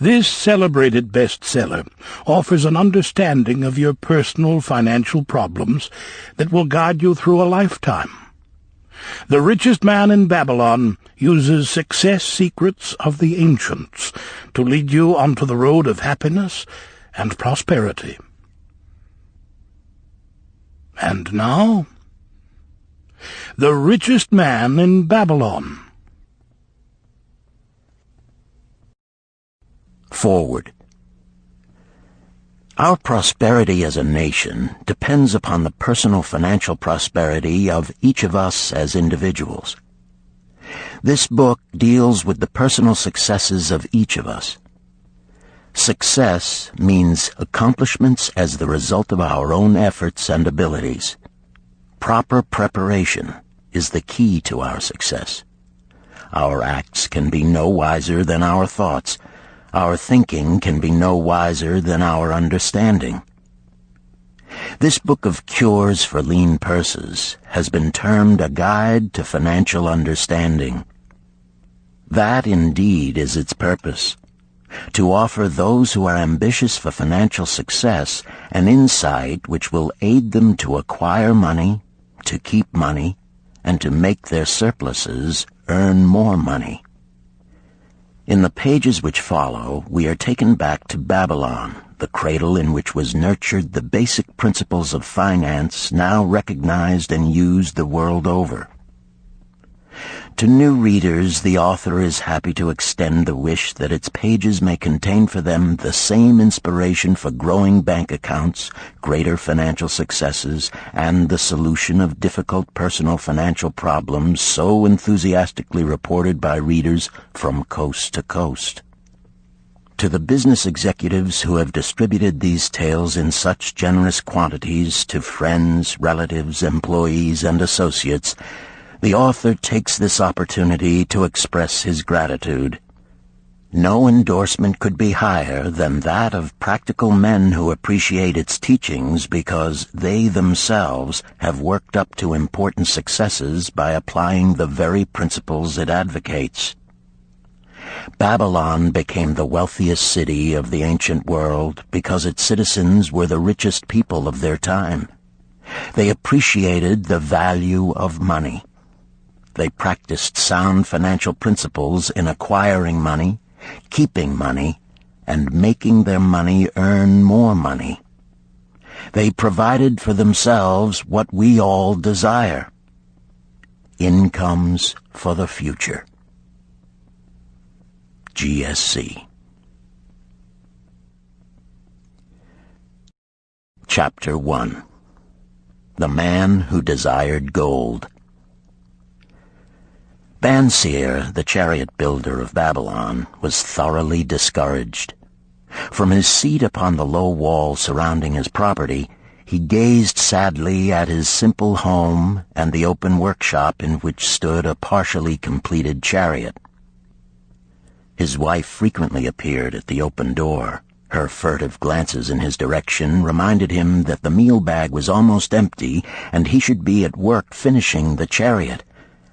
This celebrated bestseller offers an understanding of your personal financial problems that will guide you through a lifetime. The Richest Man in Babylon uses success secrets of the ancients to lead you onto the road of happiness and prosperity. And now, The Richest Man in Babylon. Forward. Our prosperity as a nation depends upon the personal financial prosperity of each of us as individuals. This book deals with the personal successes of each of us. Success means accomplishments as the result of our own efforts and abilities. Proper preparation is the key to our success. Our acts can be no wiser than our thoughts. Our thinking can be no wiser than our understanding. This book of cures for lean purses has been termed a guide to financial understanding. That indeed is its purpose, to offer those who are ambitious for financial success an insight which will aid them to acquire money, to keep money, and to make their surpluses earn more money. In the pages which follow, we are taken back to Babylon, the cradle in which was nurtured the basic principles of finance now recognized and used the world over. To new readers, the author is happy to extend the wish that its pages may contain for them the same inspiration for growing bank accounts, greater financial successes, and the solution of difficult personal financial problems so enthusiastically reported by readers from coast to coast. To the business executives who have distributed these tales in such generous quantities to friends, relatives, employees, and associates, the author takes this opportunity to express his gratitude. No endorsement could be higher than that of practical men who appreciate its teachings because they themselves have worked up to important successes by applying the very principles it advocates. Babylon became the wealthiest city of the ancient world because its citizens were the richest people of their time. They appreciated the value of money. They practiced sound financial principles in acquiring money, keeping money, and making their money earn more money. They provided for themselves what we all desire: incomes for the future. GSC. Chapter 1. The Man Who Desired Gold. Banseer, the chariot builder of Babylon, was thoroughly discouraged. From his seat upon the low wall surrounding his property, he gazed sadly at his simple home and the open workshop in which stood a partially completed chariot. His wife frequently appeared at the open door. Her furtive glances in his direction reminded him that the meal bag was almost empty and he should be at work finishing the chariot,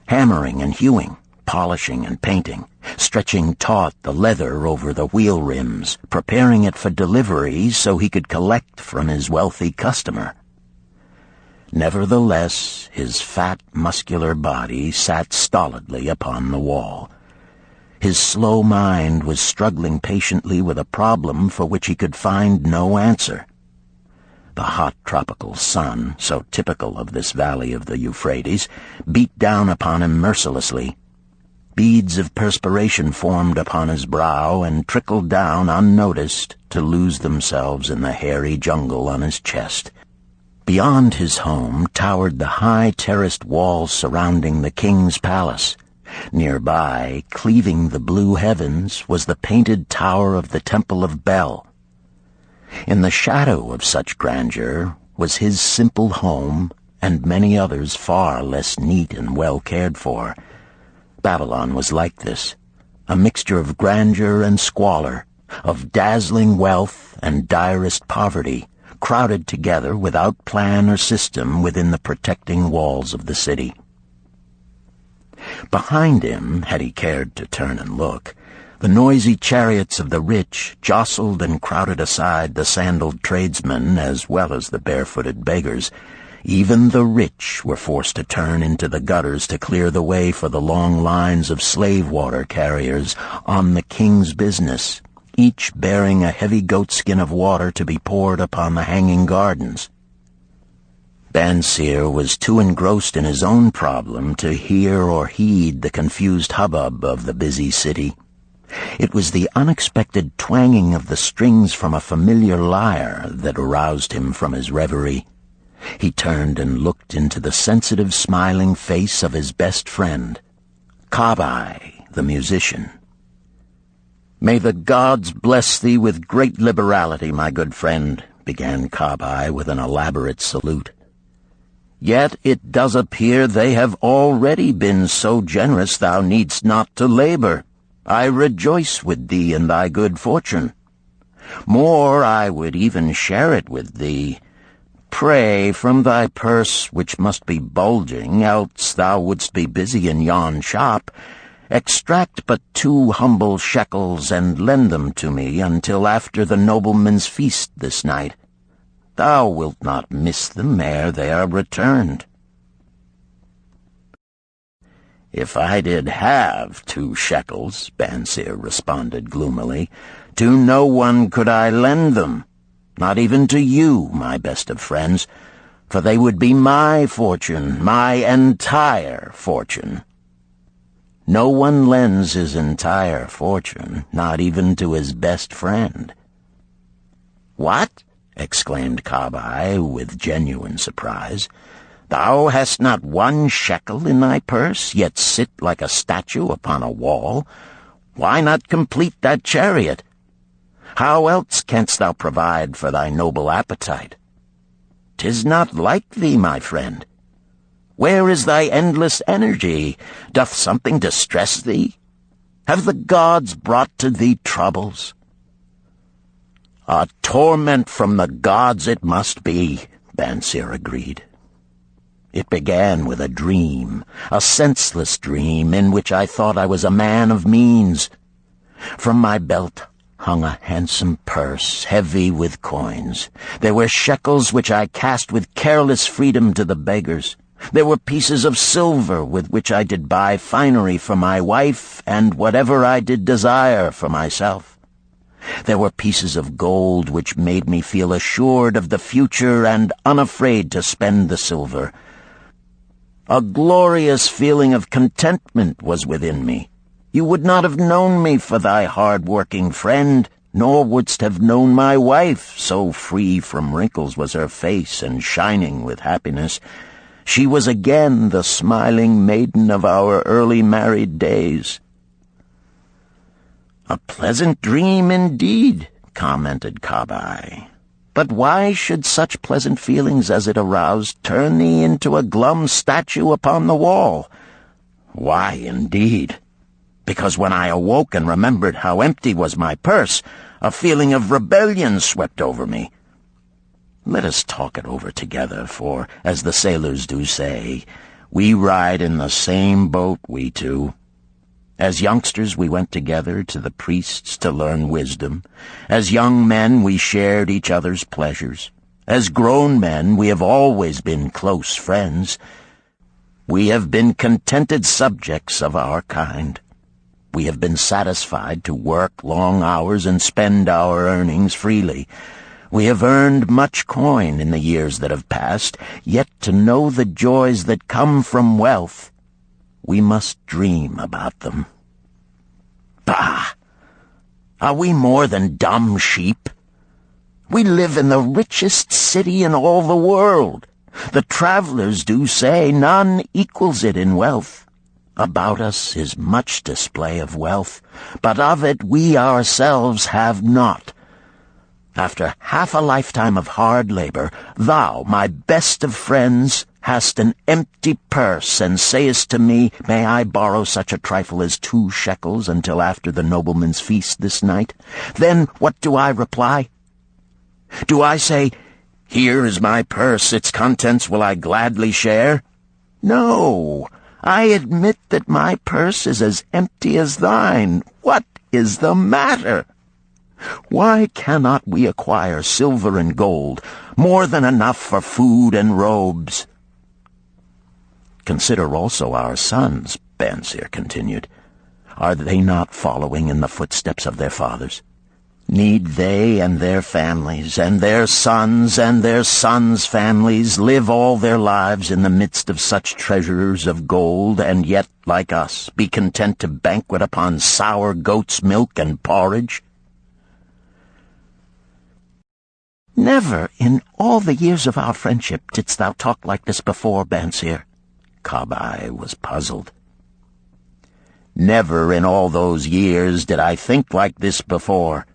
hammering and hewing, polishing and painting, stretching taut the leather over the wheel rims, preparing it for delivery so he could collect from his wealthy customer. Nevertheless, his fat, muscular body sat stolidly upon the wall. His slow mind was struggling patiently with a problem for which he could find no answer. The hot tropical sun, so typical of this valley of the Euphrates, beat down upon him mercilessly. Beads of perspiration formed upon his brow and trickled down unnoticed to lose themselves in the hairy jungle on his chest. Beyond his home towered the high terraced walls surrounding the king's palace. Nearby, cleaving the blue heavens, was the painted tower of the Temple of Bel. In the shadow of such grandeur was his simple home and many others far less neat and well cared for. Babylon was like this, a mixture of grandeur and squalor, of dazzling wealth and direst poverty, crowded together without plan or system within the protecting walls of the city. Behind him, had he cared to turn and look, The noisy chariots of the rich jostled and crowded aside the sandaled tradesmen as well as the barefooted beggars. Even the rich were forced to turn into the gutters to clear the way for the long lines of slave water carriers on the king's business, each bearing a heavy goatskin of water to be poured upon the hanging gardens. Bansir was too engrossed in his own problem to hear or heed the confused hubbub of the busy city. It was the unexpected twanging of the strings from a familiar lyre that aroused him from his reverie. He turned and looked into the sensitive, smiling face of his best friend, Kabai, the musician. "May the gods bless thee with great liberality, my good friend," began Kabai with an elaborate salute. "Yet it does appear they have already been so generous thou needst not to labor. I rejoice with thee in thy good fortune. More, I would even share it with thee. Pray, from thy purse, which must be bulging, else thou wouldst be busy in yon shop, extract but 2 humble shekels and lend them to me until after the nobleman's feast this night. Thou wilt not miss them ere they are returned." "If I did have 2 shekels," Bansir responded gloomily, "to no one could I lend them. Not even to you, my best of friends, for they would be my fortune, my entire fortune." No one lends his entire fortune, not even to his best friend. "What?" exclaimed Kabai with genuine surprise. "Thou hast not 1 shekel in thy purse, yet sit like a statue upon a wall? Why not complete that chariot? How else canst thou provide for thy noble appetite? 'Tis not like thee, my friend. Where is thy endless energy? Doth something distress thee? Have the gods brought to thee troubles?" "A torment from the gods it must be," Bansir agreed. "It began with a dream, a senseless dream in which I thought I was a man of means. From my belt hung a handsome purse, heavy with coins. There were shekels which I cast with careless freedom to the beggars. There were pieces of silver with which I did buy finery for my wife and whatever I did desire for myself. There were pieces of gold which made me feel assured of the future and unafraid to spend the silver. A glorious feeling of contentment was within me. You would not have known me for thy hard-working friend, nor wouldst have known my wife, so free from wrinkles was her face and shining with happiness. She was again the smiling maiden of our early married days." "A pleasant dream indeed," commented Kabai. "But why should such pleasant feelings as it aroused turn thee into a glum statue upon the wall?" "Why, indeed? Because when I awoke and remembered how empty was my purse, a feeling of rebellion swept over me. Let us talk it over together, for, as the sailors do say, we ride in the same boat, we two. As youngsters we went together to the priests to learn wisdom. As young men we shared each other's pleasures. As grown men we have always been close friends. We have been contented subjects of our kind. We have been satisfied to work long hours and spend our earnings freely. We have earned much coin in the years that have passed, yet to know the joys that come from wealth, we must dream about them. Bah! Are we more than dumb sheep? We live in the richest city in all the world. The travelers do say none equals it in wealth. About us is much display of wealth, but of it we ourselves have not. After half a lifetime of hard labor, thou, my best of friends, hast an empty purse, and sayest to me, may I borrow such a trifle as 2 shekels until after the nobleman's feast this night? Then what do I reply? Do I say, here is my purse, its contents will I gladly share? No, I admit that my purse is as empty as thine. What is the matter? Why cannot we acquire silver and gold, more than enough for food and robes? Consider also our sons, Bansir continued. Are they not following in the footsteps of their fathers? Need they and their families, and their sons' families, live all their lives in the midst of such treasures of gold, and yet, like us, be content to banquet upon sour goat's milk and porridge? Never in all the years of our friendship didst thou talk like this before, Bansir. Kabai was puzzled. Never in all those years did I think like this before.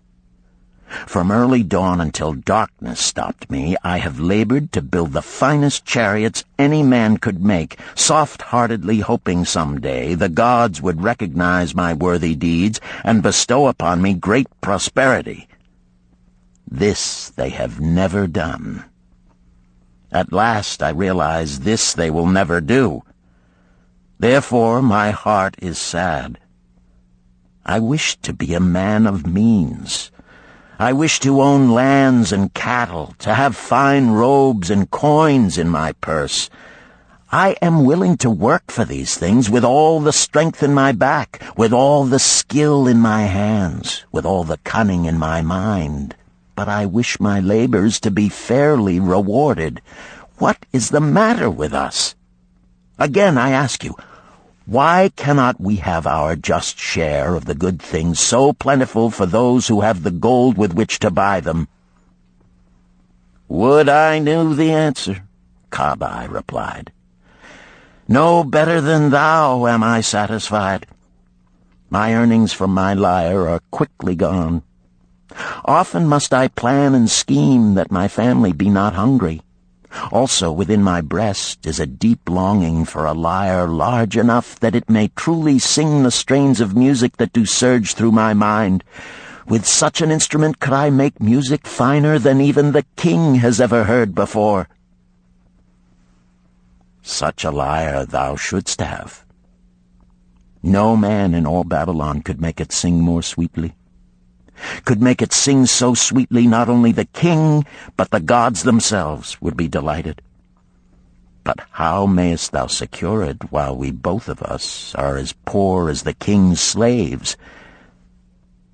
From early dawn until darkness stopped me, I have labored to build the finest chariots any man could make, soft-heartedly hoping some day the gods would recognize my worthy deeds and bestow upon me great prosperity. This they have never done. At last I realize this they will never do. Therefore my heart is sad. I wish to be a man of means. I wish to own lands and cattle, to have fine robes and coins in my purse. I am willing to work for these things with all the strength in my back, with all the skill in my hands, with all the cunning in my mind. But I wish my labors to be fairly rewarded. What is the matter with us? Again, I ask you, why cannot we have our just share of the good things so plentiful for those who have the gold with which to buy them? Would I knew the answer, Kabai replied. No better than thou am I satisfied. My earnings from my lyre are quickly gone. Often must I plan and scheme that my family be not hungry. Also within my breast is a deep longing for a lyre large enough that it may truly sing the strains of music that do surge through my mind. With such an instrument could I make music finer than even the king has ever heard before. Such a lyre thou shouldst have. No man in all Babylon could make it sing more sweetly. Could make it sing so sweetly not only the king, but the gods themselves would be delighted. But how mayest thou secure it while we both of us are as poor as the king's slaves?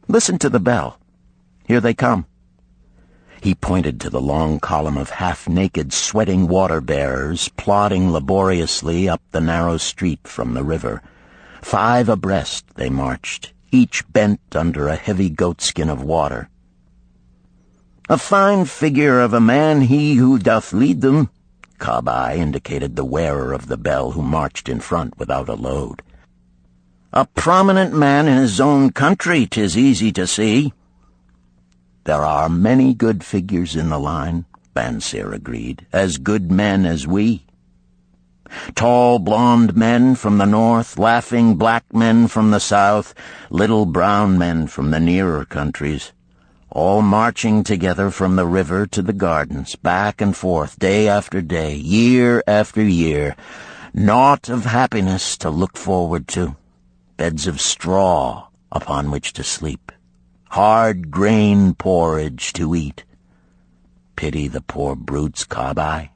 Listen to the bell. Here they come. He pointed to the long column of half-naked, sweating water-bearers plodding laboriously up the narrow street from the river. 5 abreast they marched, each bent under a heavy goatskin of water. A fine figure of a man he who doth lead them, Kabai indicated the wearer of the bell who marched in front without a load. A prominent man in his own country, 'tis easy to see. There are many good figures in the line, Bansir agreed, as good men as we. Tall, blond men from the north, laughing black men from the south, little brown men from the nearer countries, all marching together from the river to the gardens, back and forth, day after day, year after year, naught of happiness to look forward to, beds of straw upon which to sleep, hard grain porridge to eat. Pity the poor brutes, Kabai.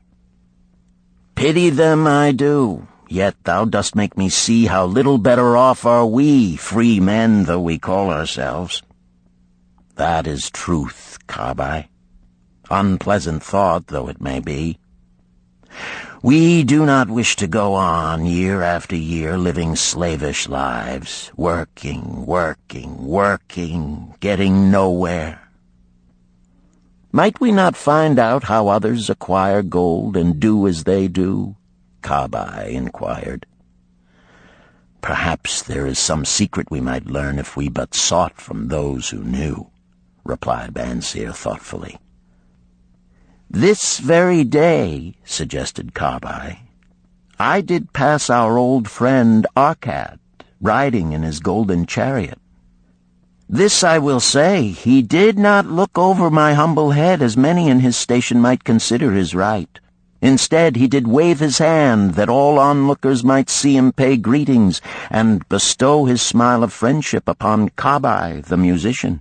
Pity them I do, yet thou dost make me see how little better off are we, free men though we call ourselves. That is truth, Kabai. Unpleasant thought though it may be. We do not wish to go on year after year living slavish lives, working, getting nowhere. Might we not find out how others acquire gold and do as they do? Kabai inquired. Perhaps there is some secret we might learn if we but sought from those who knew, replied Bansir thoughtfully. This very day, suggested Kabai, I did pass our old friend Arkad, riding in his golden chariot. This I will say, he did not look over my humble head as many in his station might consider his right. Instead, he did wave his hand that all onlookers might see him pay greetings and bestow his smile of friendship upon Kabai, the musician.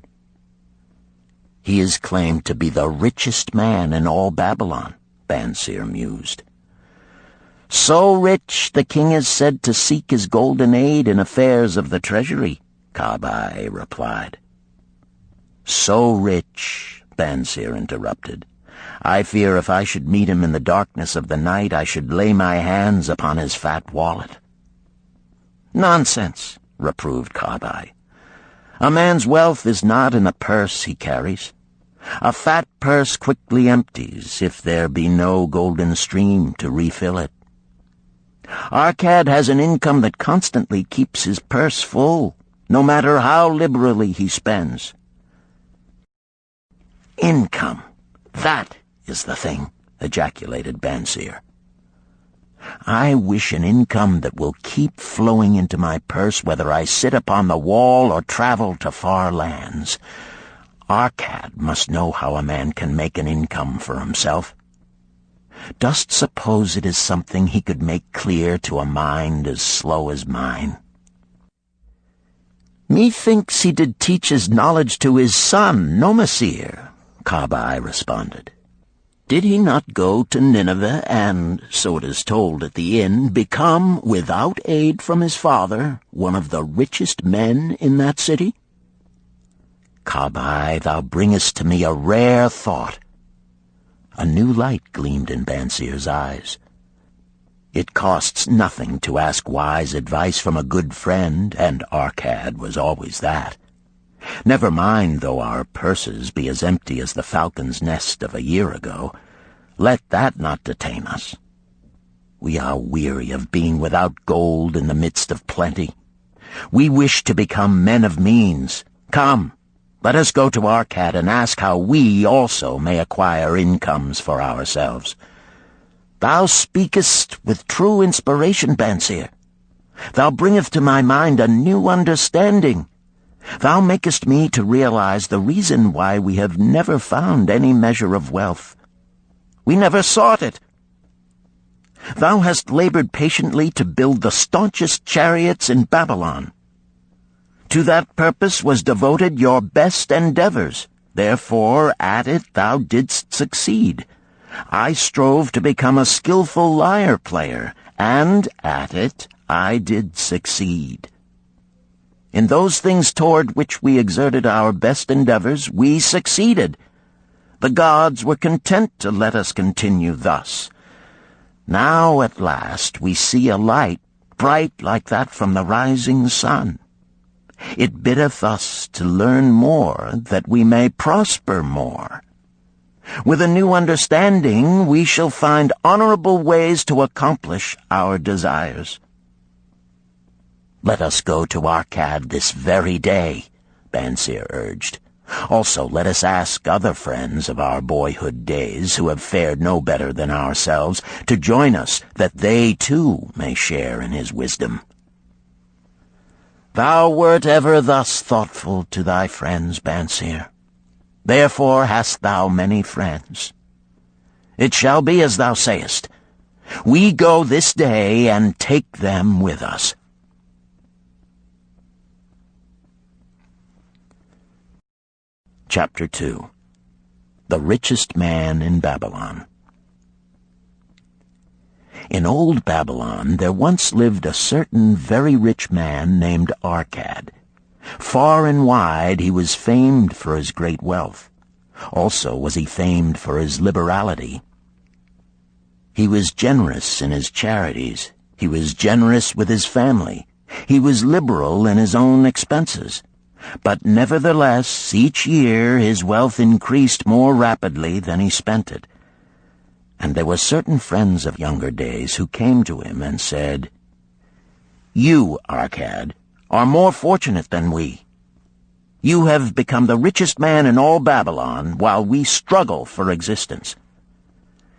He is claimed to be the richest man in all Babylon, Bansir mused. So rich, the king is said to seek his golden aid in affairs of the treasury, Kabai replied. So rich, Bansir interrupted. I fear if I should meet him in the darkness of the night, I should lay my hands upon his fat wallet. Nonsense, reproved Kabai. A man's wealth is not in the purse he carries. A fat purse quickly empties if there be no golden stream to refill it. Arkad has an income that constantly keeps his purse full, no matter how liberally he spends. Income, that is the thing, ejaculated Bansir. I wish an income that will keep flowing into my purse whether I sit upon the wall or travel to far lands. Arkad must know how a man can make an income for himself. Dost suppose it is something he could make clear to a mind as slow as mine? Methinks he did teach his knowledge to his son, Nomasir, Kabai responded. Did he not go to Nineveh and, so it is told at the inn, become, without aid from his father, one of the richest men in that city? Kabai, thou bringest to me a rare thought. A new light gleamed in Bansir's eyes. It costs nothing to ask wise advice from a good friend, and Arkad was always that. Never mind though our purses be as empty as the falcon's nest of a year ago. Let that not detain us. We are weary of being without gold in the midst of plenty. We wish to become men of means. Come, let us go to Arkad and ask how we also may acquire incomes for ourselves. Thou speakest with true inspiration, Bansir. Thou bringest to my mind a new understanding. Thou makest me to realize the reason why we have never found any measure of wealth. We never sought it. Thou hast labored patiently to build the staunchest chariots in Babylon. To that purpose was devoted your best endeavors. Therefore, at it thou didst succeed. I strove to become a skillful lyre player, and at it I did succeed. In those things toward which we exerted our best endeavors, we succeeded. The gods were content to let us continue thus. Now at last we see a light, bright like that from the rising sun. It biddeth us to learn more, that we may prosper more. With a new understanding, we shall find honorable ways to accomplish our desires. Let us go to Arkad this very day, Bansir urged. Also, let us ask other friends of our boyhood days who have fared no better than ourselves to join us, that they too may share in his wisdom. Thou wert ever thus thoughtful to thy friends, Bansir. Therefore hast thou many friends. It shall be as thou sayest. We go this day and take them with us. Chapter 2. The Richest Man in Babylon. In old Babylon there once lived a certain very rich man named Arkad. Far and wide he was famed for his great wealth. Also was he famed for his liberality. He was generous in his charities. He was generous with his family. He was liberal in his own expenses. But nevertheless, each year his wealth increased more rapidly than he spent it. And there were certain friends of younger days who came to him and said, You, Arkad, are more fortunate than we. You have become the richest man in all Babylon, while we struggle for existence.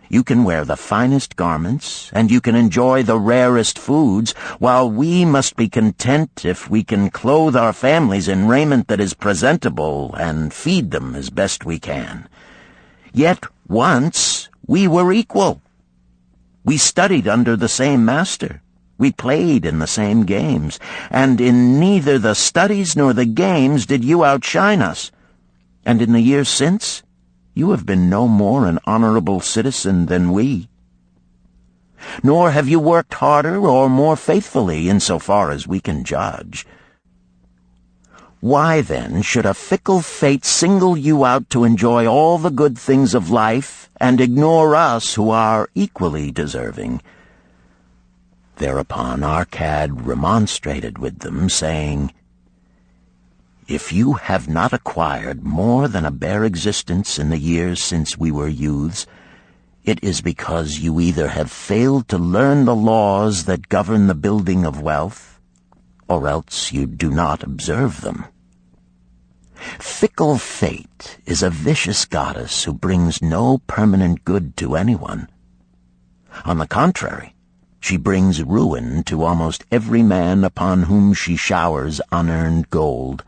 You can wear the finest garments, and you can enjoy the rarest foods, while we must be content if we can clothe our families in raiment that is presentable and feed them as best we can. Yet once we were equal. We studied under the same master. We played in the same games, and in neither the studies nor the games did you outshine us. And in the years since, you have been no more an honorable citizen than we. Nor have you worked harder or more faithfully in so far as we can judge. Why, then, should a fickle fate single you out to enjoy all the good things of life and ignore us who are equally deserving? Thereupon Arcad remonstrated with them, saying, If you have not acquired more than a bare existence in the years since we were youths, it is because you either have failed to learn the laws that govern the building of wealth, or else you do not observe them. Fickle fate is a vicious goddess who brings no permanent good to anyone. On the contrary, she brings ruin to almost every man upon whom she showers unearned gold.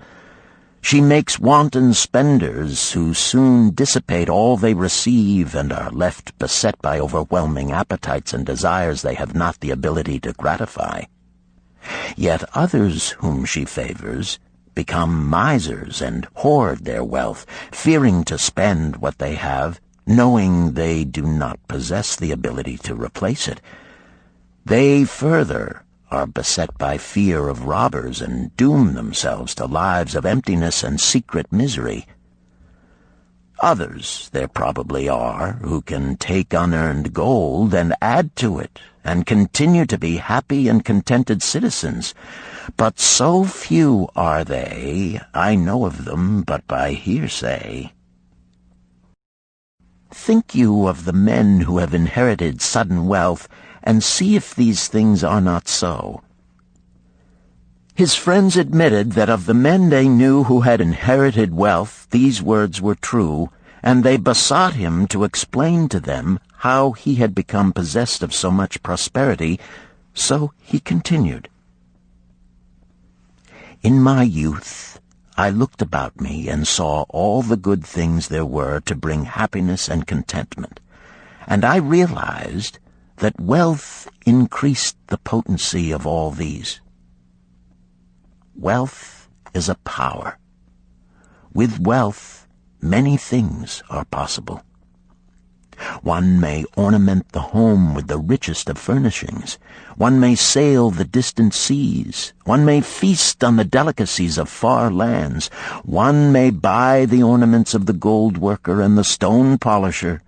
She makes wanton spenders who soon dissipate all they receive and are left beset by overwhelming appetites and desires they have not the ability to gratify. Yet others whom she favors become misers and hoard their wealth, fearing to spend what they have, knowing they do not possess the ability to replace it. They further are beset by fear of robbers and doom themselves to lives of emptiness and secret misery. Others there probably are who can take unearned gold and add to it and continue to be happy and contented citizens, but so few are they, I know of them but by hearsay. Think you of the men who have inherited sudden wealth, and see if these things are not so. His friends admitted that of the men they knew who had inherited wealth, these words were true, and they besought him to explain to them how he had become possessed of so much prosperity, so he continued. In my youth, I looked about me and saw all the good things there were to bring happiness and contentment, and I realized that wealth increased the potency of all these. Wealth is a power. With wealth, many things are possible. One may ornament the home with the richest of furnishings. One may sail the distant seas. One may feast on the delicacies of far lands. One may buy the ornaments of the gold worker and the stone polisher.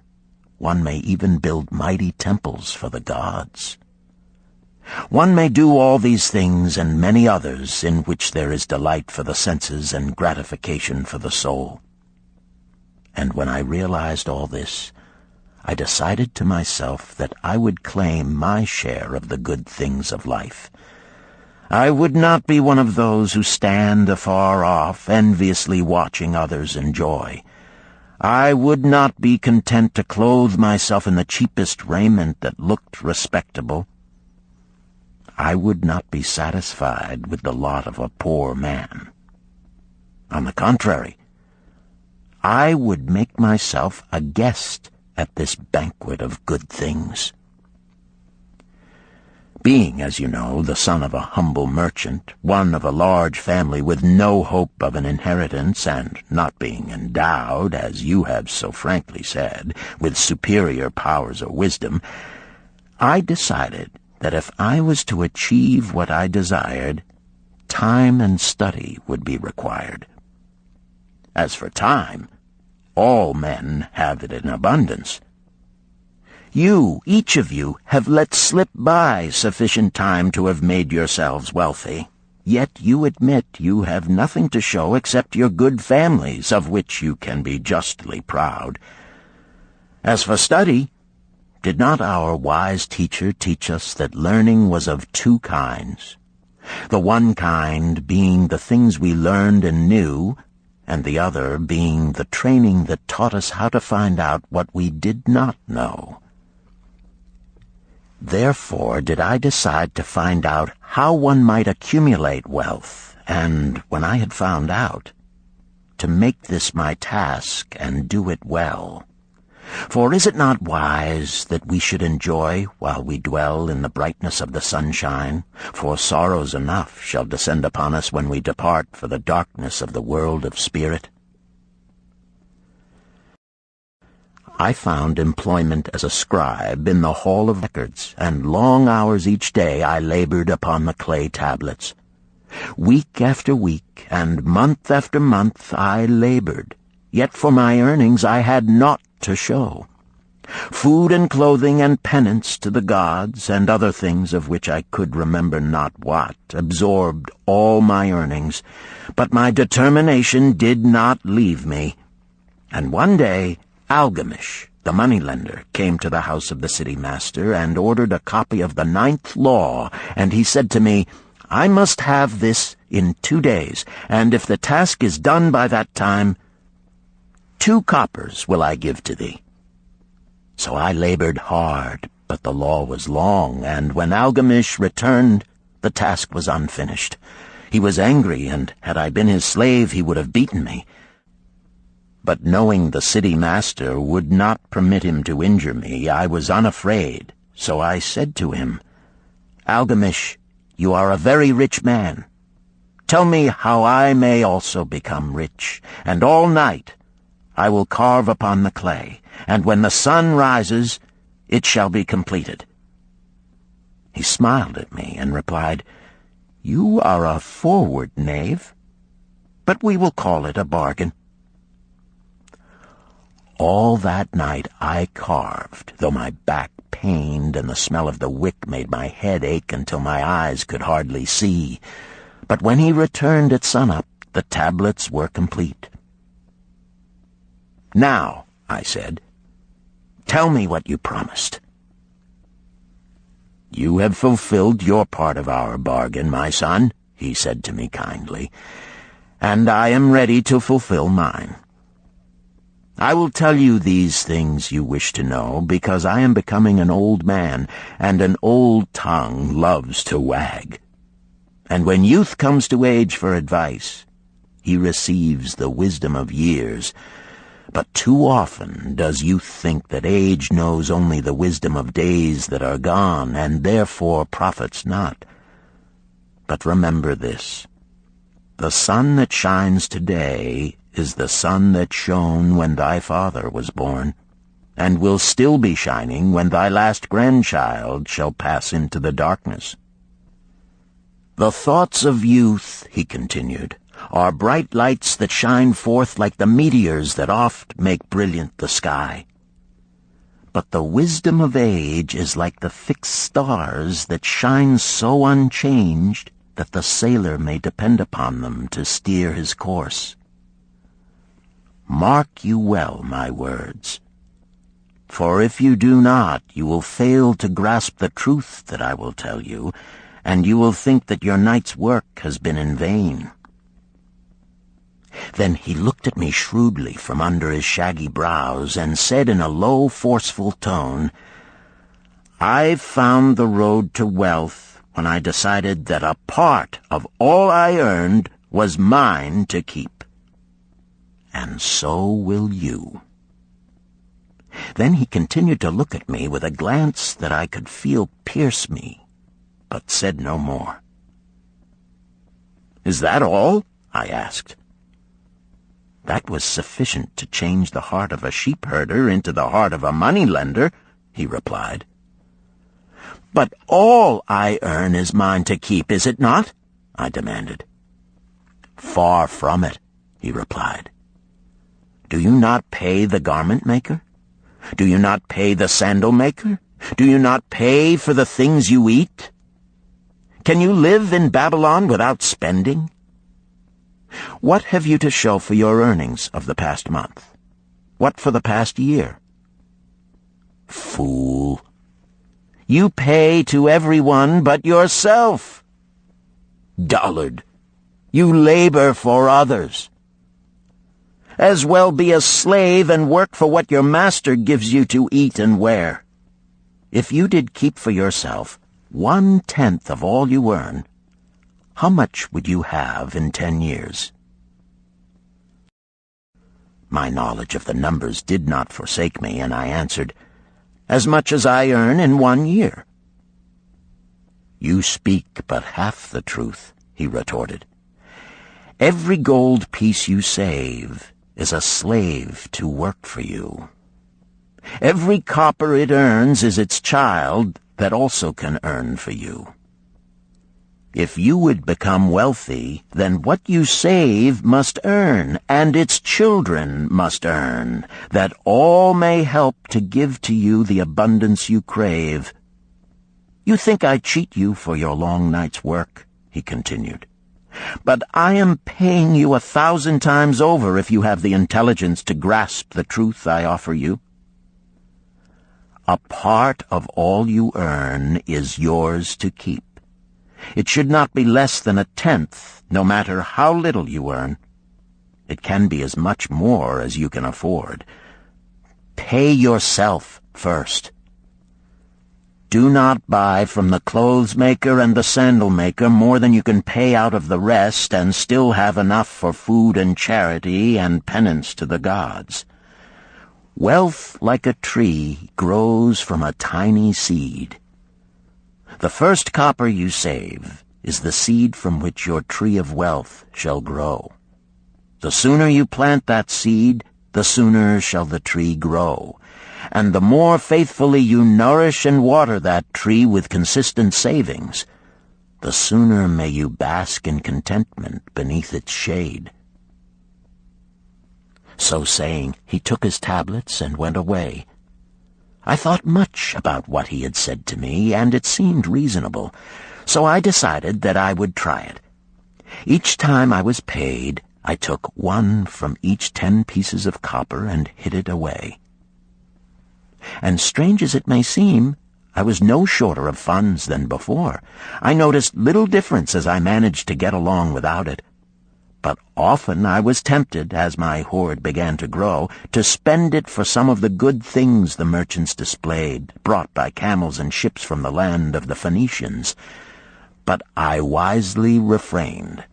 One may even build mighty temples for the gods. One may do all these things and many others in which there is delight for the senses and gratification for the soul. And when I realized all this, I decided to myself that I would claim my share of the good things of life. I would not be one of those who stand afar off, enviously watching others enjoy. I would not be content to clothe myself in the cheapest raiment that looked respectable. I would not be satisfied with the lot of a poor man. On the contrary, I would make myself a guest at this banquet of good things. Being, as you know, the son of a humble merchant, one of a large family with no hope of an inheritance, and not being endowed, as you have so frankly said, with superior powers or wisdom, I decided that if I was to achieve what I desired, time and study would be required. As for time, all men have it in abundance. You, each of you, have let slip by sufficient time to have made yourselves wealthy. Yet you admit you have nothing to show except your good families, of which you can be justly proud. As for study, did not our wise teacher teach us that learning was of two kinds? The one kind being the things we learned and knew, and the other being the training that taught us how to find out what we did not know. Therefore did I decide to find out how one might accumulate wealth, and, when I had found out, to make this my task and do it well. For is it not wise that we should enjoy while we dwell in the brightness of the sunshine? For sorrows enough shall descend upon us when we depart for the darkness of the world of spirit. I found employment as a scribe in the hall of records, and long hours each day I labored upon the clay tablets. Week after week, and month after month I labored, yet for my earnings I had naught to show. Food and clothing and penance to the gods, and other things of which I could remember not what, absorbed all my earnings, but my determination did not leave me. And one day Algamish, the moneylender, came to the house of the city master and ordered a copy of the 9th law, and he said to me, I must have this in 2 days, and if the task is done by that time, 2 coppers will I give to thee. So I labored hard, but the law was long, and when Algamish returned, the task was unfinished. He was angry, and had I been his slave, he would have beaten me. But knowing the city master would not permit him to injure me, I was unafraid. So I said to him, Algamish, you are a very rich man. Tell me how I may also become rich, and all night I will carve upon the clay, and when the sun rises, it shall be completed. He smiled at me and replied, You are a forward knave, but we will call it a bargain. All that night I carved, though my back pained and the smell of the wick made my head ache until my eyes could hardly see. But when he returned at sunup, the tablets were complete. Now, I said, tell me what you promised. You have fulfilled your part of our bargain, my son, he said to me kindly, and I am ready to fulfill mine. I will tell you these things you wish to know, because I am becoming an old man, and an old tongue loves to wag. And when youth comes to age for advice, he receives the wisdom of years. But too often does youth think that age knows only the wisdom of days that are gone, and therefore profits not. But remember this, the sun that shines today is the sun that shone when thy father was born, and will still be shining when thy last grandchild shall pass into the darkness. The thoughts of youth, he continued, are bright lights that shine forth like the meteors that oft make brilliant the sky. But the wisdom of age is like the fixed stars that shine so unchanged that the sailor may depend upon them to steer his course. Mark you well my words, for if you do not, you will fail to grasp the truth that I will tell you, and you will think that your night's work has been in vain. Then he looked at me shrewdly from under his shaggy brows and said in a low, forceful tone, I've found the road to wealth when I decided that a part of all I earned was mine to keep. And so will you. Then he continued to look at me with a glance that I could feel pierce me, but said no more. Is that all? I asked. That was sufficient to change the heart of a sheep-herder into the heart of a money-lender, he replied. But all I earn is mine to keep, is it not? I demanded. Far from it, he replied. Do you not pay the garment maker? Do you not pay the sandal maker? Do you not pay for the things you eat? Can you live in Babylon without spending? What have you to show for your earnings of the past month? What for the past year? Fool! You pay to everyone but yourself. Dullard! You labor for others. As well be a slave and work for what your master gives you to eat and wear. If you did keep for yourself 1/10 of all you earn, how much would you have in 10 years? My knowledge of the numbers did not forsake me, and I answered, "As much as I earn in 1 year." "You speak but half the truth," he retorted. "Every gold piece you save is a slave to work for you. Every copper it earns is its child that also can earn for you. If you would become wealthy, then what you save must earn, and its children must earn, that all may help to give to you the abundance you crave. You think I cheat you for your long night's work," he continued. "But I am paying you 1,000 times over if you have the intelligence to grasp the truth I offer you. A part of all you earn is yours to keep. It should not be less than 1/10, no matter how little you earn. It can be as much more as you can afford. Pay yourself first. Do not buy from the clothes maker and the sandal maker more than you can pay out of the rest and still have enough for food and charity and penance to the gods. Wealth, like a tree, grows from a tiny seed. The first copper you save is the seed from which your tree of wealth shall grow. The sooner you plant that seed, the sooner shall the tree grow. And the more faithfully you nourish and water that tree with consistent savings, the sooner may you bask in contentment beneath its shade." So saying, he took his tablets and went away. I thought much about what he had said to me, and it seemed reasonable, so I decided that I would try it. Each time I was paid, I took 1 from each 10 pieces of copper and hid it away. And strange as it may seem, I was no shorter of funds than before. I noticed little difference as I managed to get along without it. But often I was tempted, as my hoard began to grow, to spend it for some of the good things the merchants displayed, brought by camels and ships from the land of the Phoenicians. But I wisely refrained.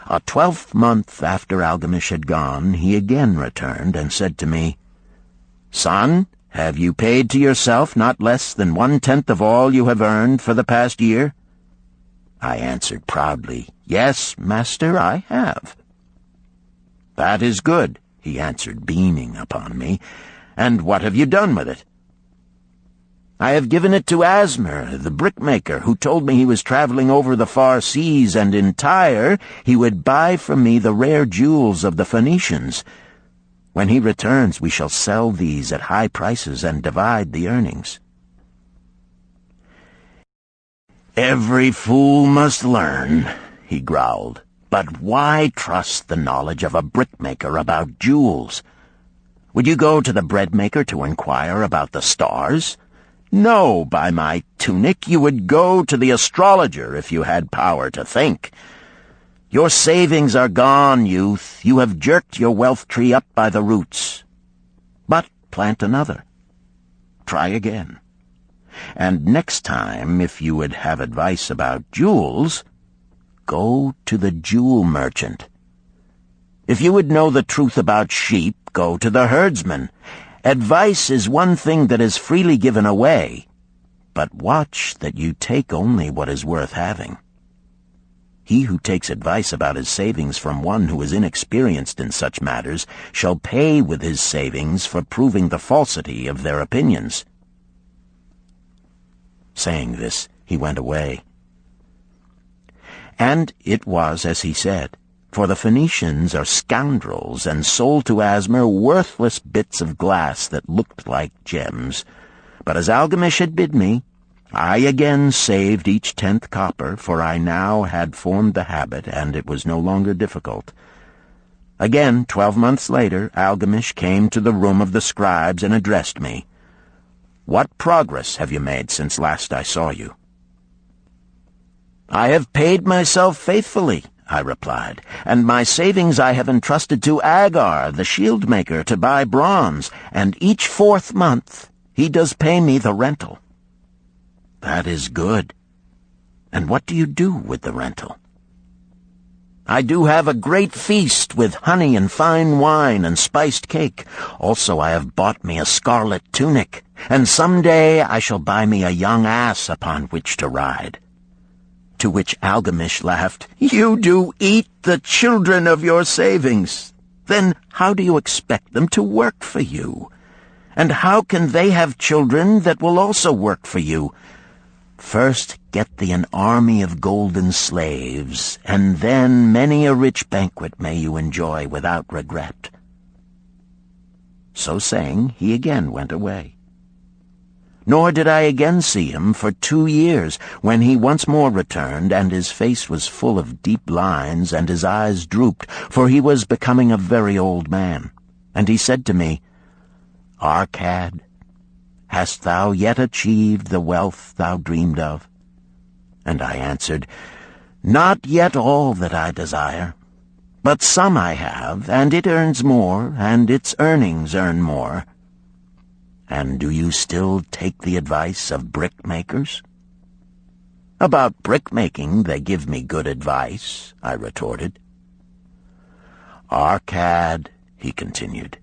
A 12th month after Algamish had gone, he again returned and said to me, "Son, have you paid to yourself not less than 1/10 of all you have earned for the past year?" I answered proudly, "Yes, master, I have." "That is good," he answered, beaming upon me. "And what have you done with it?" "I have given it to Asmer, the brickmaker, who told me he was traveling over the far seas, and in Tyre he would buy from me the rare jewels of the Phoenicians. When he returns, we shall sell these at high prices and divide the earnings." "Every fool must learn," he growled. "But why trust the knowledge of a brickmaker about jewels? Would you go to the breadmaker to inquire about the stars? No, by my tunic, you would go to the astrologer if you had power to think. Your savings are gone, youth. You have jerked your wealth tree up by the roots. But plant another. Try again. And next time, if you would have advice about jewels, go to the jewel merchant. If you would know the truth about sheep, go to the herdsman. Advice is one thing that is freely given away, but watch that you take only what is worth having. He who takes advice about his savings from one who is inexperienced in such matters shall pay with his savings for proving the falsity of their opinions." Saying this, he went away. And it was as he said, for the Phoenicians are scoundrels and sold to Asmer worthless bits of glass that looked like gems. But as Algamish had bid me, I again saved each 10th copper, for I now had formed the habit, and it was no longer difficult. Again, 12 months later, Algamish came to the room of the scribes and addressed me. "What progress have you made since last I saw you?" "I have paid myself faithfully," I replied, "and my savings I have entrusted to Agar, the shield-maker, to buy bronze, and each 4th month he does pay me the rental." "That is good. And what do you do with the rental?" I do have a great feast with honey and fine wine and spiced cake. Also I have bought me a scarlet tunic, and some day I shall buy me a young ass upon which to ride." To which Algamish laughed, "You do eat the children of your savings. Then how do you expect them to work for you? And how can they have children that will also work for you? First get thee an army of golden slaves, and then many a rich banquet may you enjoy without regret." So saying, he again went away. Nor did I again see him for 2 years, when he once more returned, and his face was full of deep lines, and his eyes drooped, for he was becoming a very old man. And he said to me, "Arcad, hast thou yet achieved the wealth thou dreamed of?" And I answered, "Not yet all that I desire, but some I have, and it earns more, and its earnings earn more." "And do you still take the advice of brickmakers?" "About brickmaking they give me good advice," I retorted. "Arcad," he continued,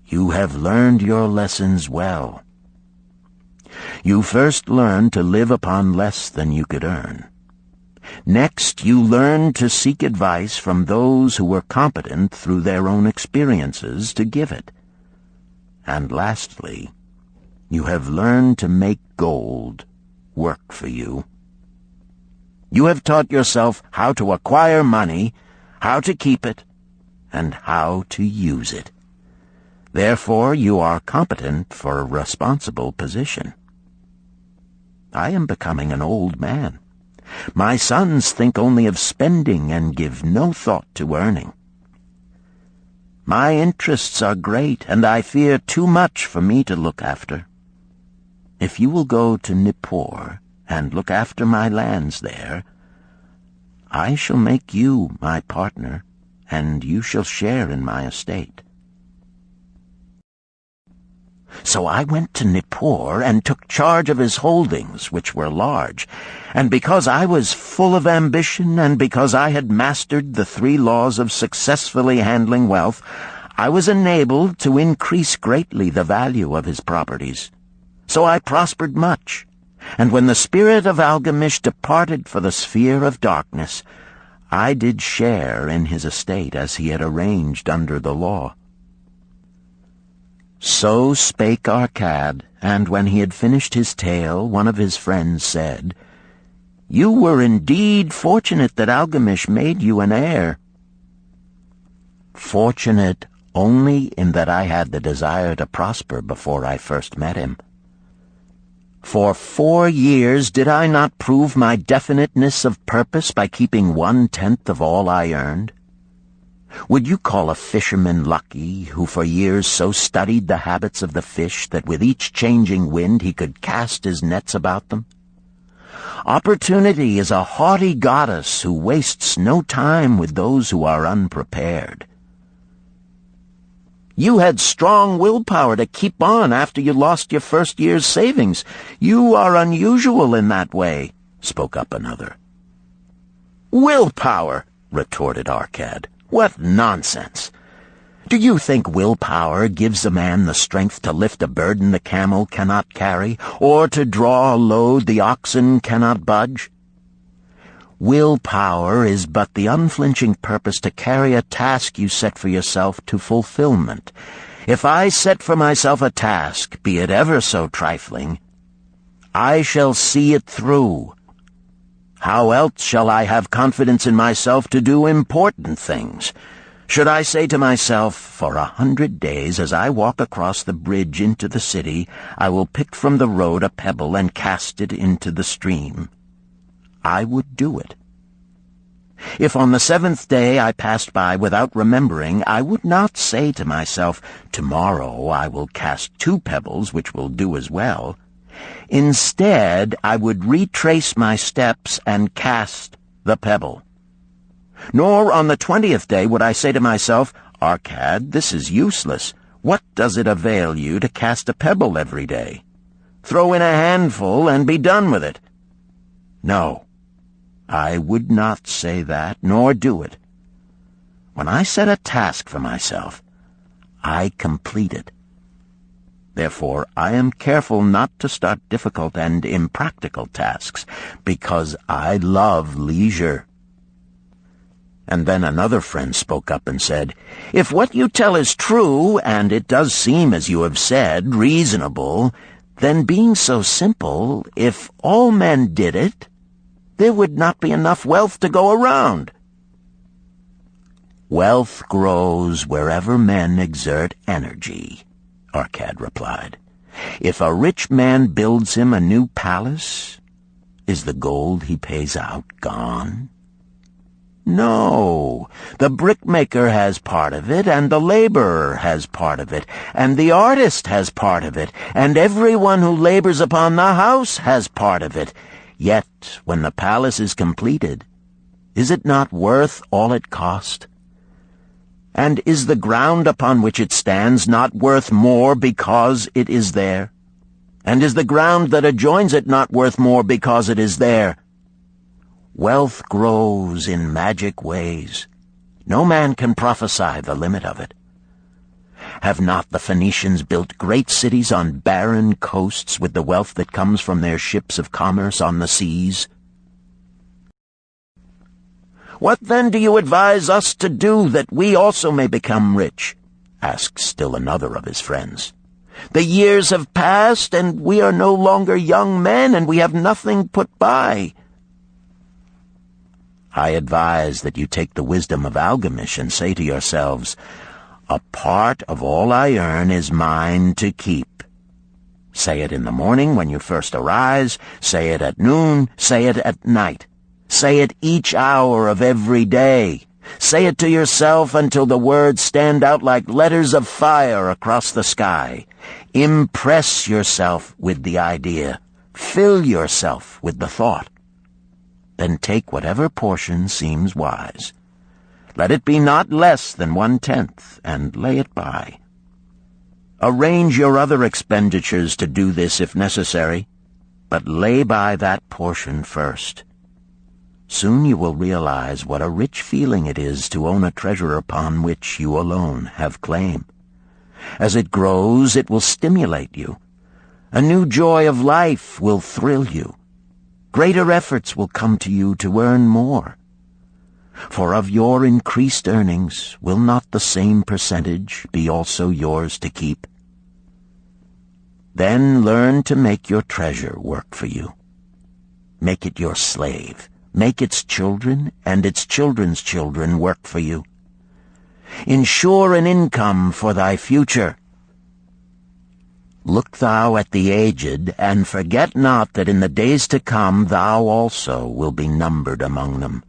"you have learned your lessons well. You first learned to live upon less than you could earn. Next, you learned to seek advice from those who were competent through their own experiences to give it. And lastly, you have learned to make gold work for you. You have taught yourself how to acquire money, how to keep it, and how to use it. Therefore, you are competent for a responsible position. I am becoming an old man. My sons think only of spending and give no thought to earning. My interests are great, and I fear too much for me to look after. If you will go to Nippur and look after my lands there, I shall make you my partner, and you shall share in my estate." So I went to Nippur and took charge of his holdings, which were large, and because I was full of ambition and because I had mastered the 3 laws of successfully handling wealth, I was enabled to increase greatly the value of his properties. So I prospered much, and when the spirit of Algamish departed for the sphere of darkness, I did share in his estate as he had arranged under the law. So spake Arcad, and when he had finished his tale, one of his friends said, "You were indeed fortunate that Algamish made you an heir." "Fortunate only in that I had the desire to prosper before I first met him. For 4 years did I not prove my definiteness of purpose by keeping 1/10 of all I earned? Would you call a fisherman lucky who for years so studied the habits of the fish that with each changing wind he could cast his nets about them? Opportunity is a haughty goddess who wastes no time with those who are unprepared. You had strong willpower to keep on after you lost your first year's savings. You are unusual in that way," spoke up another. "Willpower," retorted Arcad. "What nonsense! Do you think willpower gives a man the strength to lift a burden the camel cannot carry, or to draw a load the oxen cannot budge? Willpower is but the unflinching purpose to carry a task you set for yourself to fulfillment. If I set for myself a task, be it ever so trifling, I shall see it through. How else shall I have confidence in myself to do important things? Should I say to myself, for 100 days as I walk across the bridge into the city, I will pick from the road a pebble and cast it into the stream? I would do it. If on the 7th day I passed by without remembering, I would not say to myself, tomorrow I will cast 2 pebbles which will do as well. Instead, I would retrace my steps and cast the pebble. Nor on the 20th day would I say to myself, Arcad, this is useless. What does it avail you to cast a pebble every day? Throw in a handful and be done with it. No, I would not say that, nor do it. When I set a task for myself, I complete it. Therefore, I am careful not to start difficult and impractical tasks, because I love leisure." And then another friend spoke up and said, "If what you tell is true, and it does seem, as you have said, reasonable, then being so simple, if all men did it, there would not be enough wealth to go around." "Wealth grows wherever men exert energy," Arcad replied. "If a rich man builds him a new palace, is the gold he pays out gone? No, the brickmaker has part of it, and the laborer has part of it, and the artist has part of it, and everyone who labors upon the house has part of it. Yet, when the palace is completed, is it not worth all it cost? And is the ground upon which it stands not worth more because it is there? And is the ground that adjoins it not worth more because it is there? Wealth grows in magic ways. No man can prophesy the limit of it. Have not the Phoenicians built great cities on barren coasts with the wealth that comes from their ships of commerce on the seas? What then do you advise us to do that we also may become rich?" asked still another of his friends. "The years have passed, and we are no longer young men, and we have nothing put by." "I advise that you take the wisdom of Algamish and say to yourselves, 'A part of all I earn is mine to keep.' Say it in the morning when you first arise, say it at noon, say it at night. Say it each hour of every day. Say it to yourself until the words stand out like letters of fire across the sky. Impress yourself with the idea. Fill yourself with the thought. Then take whatever portion seems wise. Let it be not less than 1/10, and lay it by. Arrange your other expenditures to do this if necessary, but lay by that portion first. Soon you will realize what a rich feeling it is to own a treasure upon which you alone have claim. As it grows, it will stimulate you. A new joy of life will thrill you. Greater efforts will come to you to earn more. For of your increased earnings, will not the same percentage be also yours to keep? Then learn to make your treasure work for you. Make it your slave. Make its children and its children's children work for you. Ensure an income for thy future. Look thou at the aged, and forget not that in the days to come thou also will be numbered among them.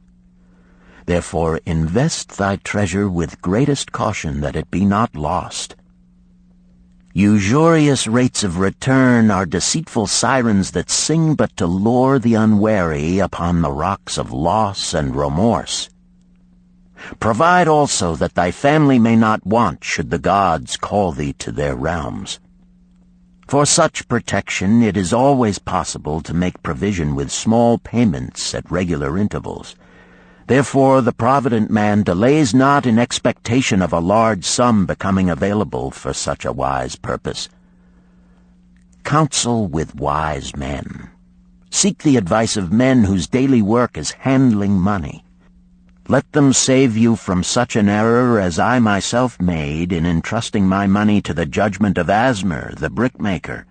Therefore invest thy treasure with greatest caution that it be not lost. Usurious rates of return are deceitful sirens that sing but to lure the unwary upon the rocks of loss and remorse. Provide also that thy family may not want should the gods call thee to their realms. For such protection it is always possible to make provision with small payments at regular intervals. Therefore the provident man delays not in expectation of a large sum becoming available for such a wise purpose. Counsel with wise men. Seek the advice of men whose daily work is handling money. Let them save you from such an error as I myself made in entrusting my money to the judgment of Asmer, the brickmaker.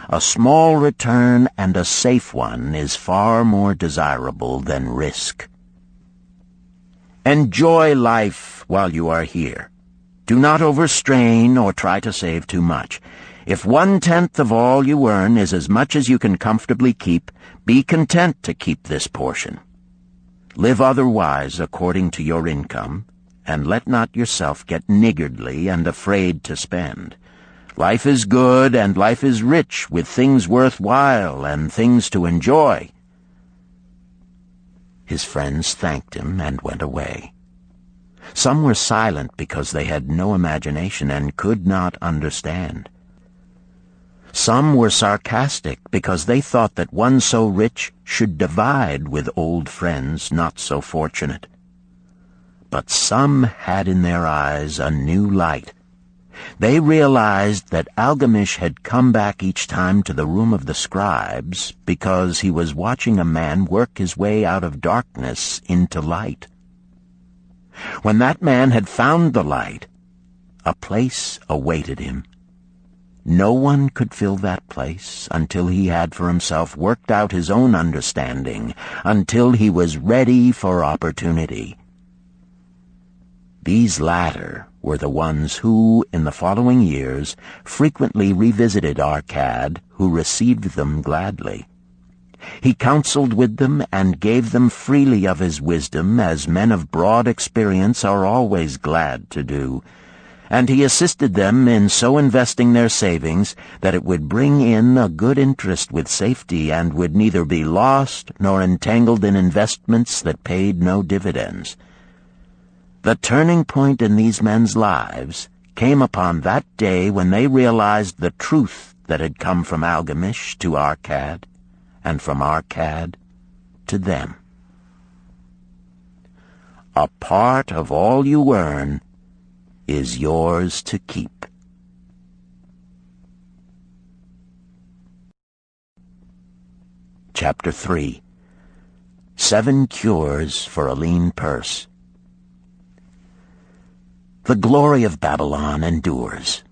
A small return and a safe one is far more desirable than risk. Enjoy life while you are here. Do not overstrain or try to save too much. If 1/10 of all you earn is as much as you can comfortably keep, be content to keep this portion. Live otherwise according to your income, and let not yourself get niggardly and afraid to spend. Life is good, and life is rich with things worthwhile and things to enjoy. His friends thanked him and went away. Some were silent because they had no imagination and could not understand. Some were sarcastic because they thought that one so rich should divide with old friends not so fortunate. But some had in their eyes a new light. They realized that Algamish had come back each time to the room of the scribes because he was watching a man work his way out of darkness into light. When that man had found the light, a place awaited him. No one could fill that place until he had for himself worked out his own understanding, until he was ready for opportunity. These latter were the ones who, in the following years, frequently revisited Arcad, who received them gladly. He counseled with them and gave them freely of his wisdom, as men of broad experience are always glad to do, and he assisted them in so investing their savings that it would bring in a good interest with safety and would neither be lost nor entangled in investments that paid no dividends. The turning point in these men's lives came upon that day when they realized the truth that had come from Algamish to Arcad, and from Arcad to them. A part of all you earn is yours to keep. Chapter 3. 7 Cures for a Lean Purse. The glory of Babylon endures.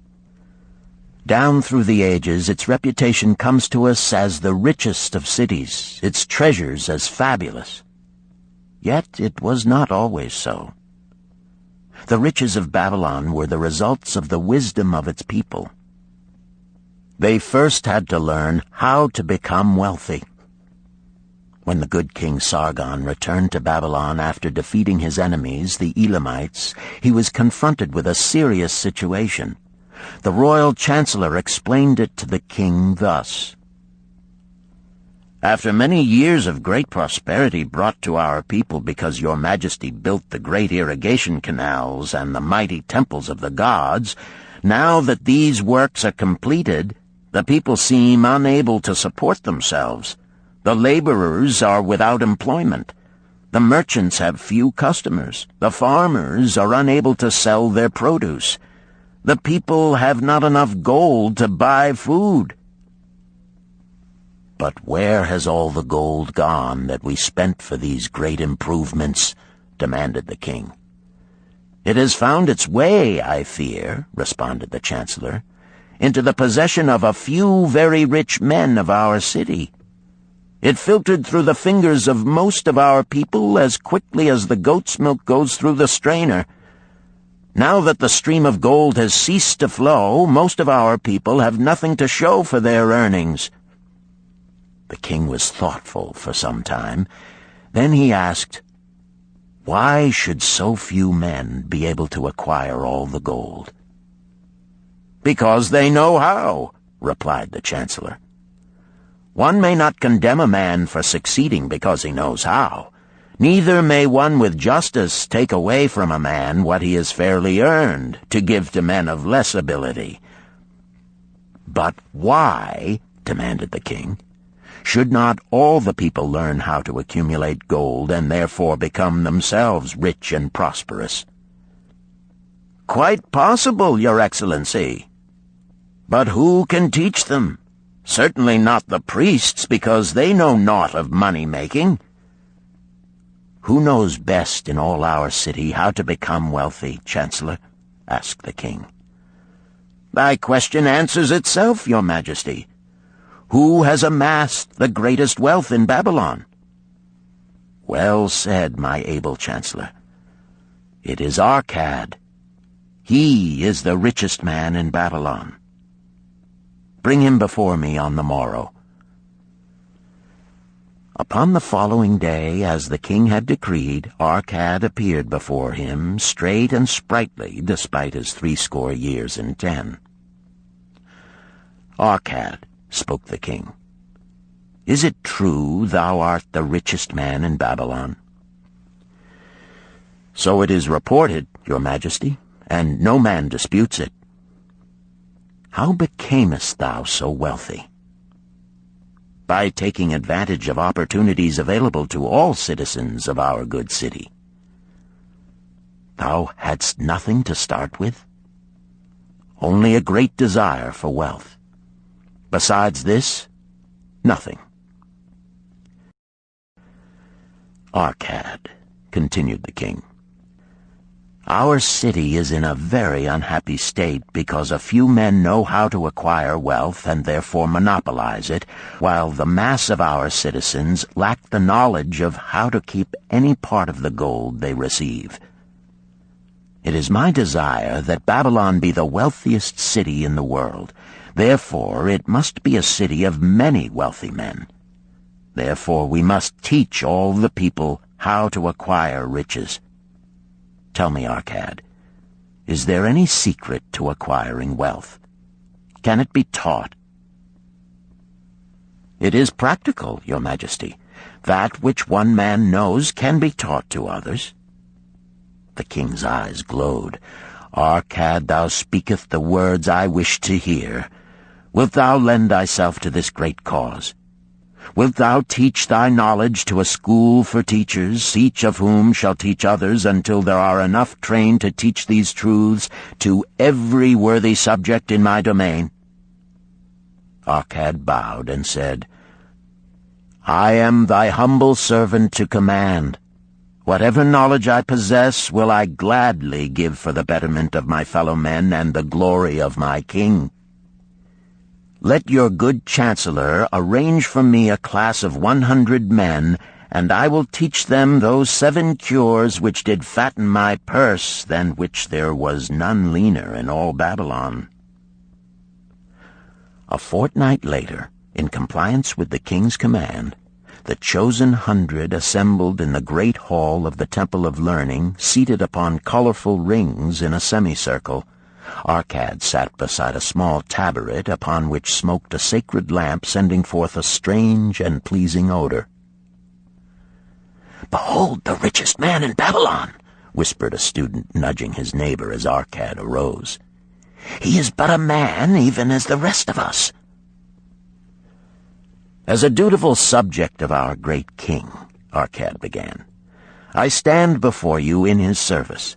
Down through the ages, its reputation comes to us as the richest of cities, its treasures as fabulous. Yet it was not always so. The riches of Babylon were the results of the wisdom of its people. They first had to learn how to become wealthy. When the good King Sargon returned to Babylon after defeating his enemies, the Elamites, he was confronted with a serious situation. The royal chancellor explained it to the king thus: "After many years of great prosperity brought to our people because your majesty built the great irrigation canals and the mighty temples of the gods, now that these works are completed, the people seem unable to support themselves. The laborers are without employment. The merchants have few customers. The farmers are unable to sell their produce. The people have not enough gold to buy food." "But where has all the gold gone that we spent for these great improvements?" demanded the king. "It has found its way, I fear," responded the chancellor, "into the possession of a few very rich men of our city. It filtered through the fingers of most of our people as quickly as the goat's milk goes through the strainer. Now that the stream of gold has ceased to flow, most of our people have nothing to show for their earnings." The king was thoughtful for some time. Then he asked, "Why should so few men be able to acquire all the gold?" "Because they know how," replied the chancellor. "One may not condemn a man for succeeding because he knows how. Neither may one with justice take away from a man what he has fairly earned to give to men of less ability." "But why," demanded the king, "should not all the people learn how to accumulate gold and therefore become themselves rich and prosperous?" "Quite possible, Your Excellency. But who can teach them? Certainly not the priests, because they know naught of money-making." "Who knows best in all our city how to become wealthy, Chancellor?" asked the king. "Thy question answers itself, Your Majesty. Who has amassed the greatest wealth in Babylon?" "Well said, my able Chancellor. It is Arcad. He is the richest man in Babylon. Bring him before me on the morrow." Upon the following day, as the king had decreed, Arcad appeared before him, straight and sprightly, despite his 80 years and 10. "Arcad," spoke the king, "is it true thou art the richest man in Babylon?" "So it is reported, Your Majesty, and no man disputes it." "How becamest thou so wealthy?" "By taking advantage of opportunities available to all citizens of our good city." thou hadst nothing to start with? Only a great desire for wealth. Besides this, nothing. Arcad, continued the king, our city is in a very unhappy state because a few men know how to acquire wealth and therefore monopolize it, while the mass of our citizens lack the knowledge of how to keep any part of the gold they receive. It is my desire that Babylon be the wealthiest city in the world. Therefore, it must be a city of many wealthy men. Therefore, we must teach all the people how to acquire riches. Tell me, Arcad, is there any secret to acquiring wealth? Can it be taught? It is practical, Your Majesty. That which one man knows can be taught to others. The king's eyes glowed. Arcad, thou speakest the words I wish to hear. Wilt thou lend thyself to this great cause? Wilt thou teach thy knowledge to a school for teachers, each of whom shall teach others until there are enough trained to teach these truths to every worthy subject in my domain? Arcad bowed and said, I am thy humble servant to command. Whatever knowledge I possess will I gladly give for the betterment of my fellow men and the glory of my king. Let your good chancellor arrange for me a class of 100 men, and I will teach them those 7 cures which did fatten my purse, than which there was none leaner in all Babylon. A fortnight later, in compliance with the king's command, the chosen 100 assembled in the great hall of the Temple of Learning, seated upon colorful rings in a semicircle. Arcad sat beside a small tabaret upon which smoked a sacred lamp sending forth a strange and pleasing odor. "Behold the richest man in Babylon," whispered a student, nudging his neighbor as Arcad arose. "He is but a man, even as the rest of us." "As a dutiful subject of our great king," Arcad began, "I stand before you in his service.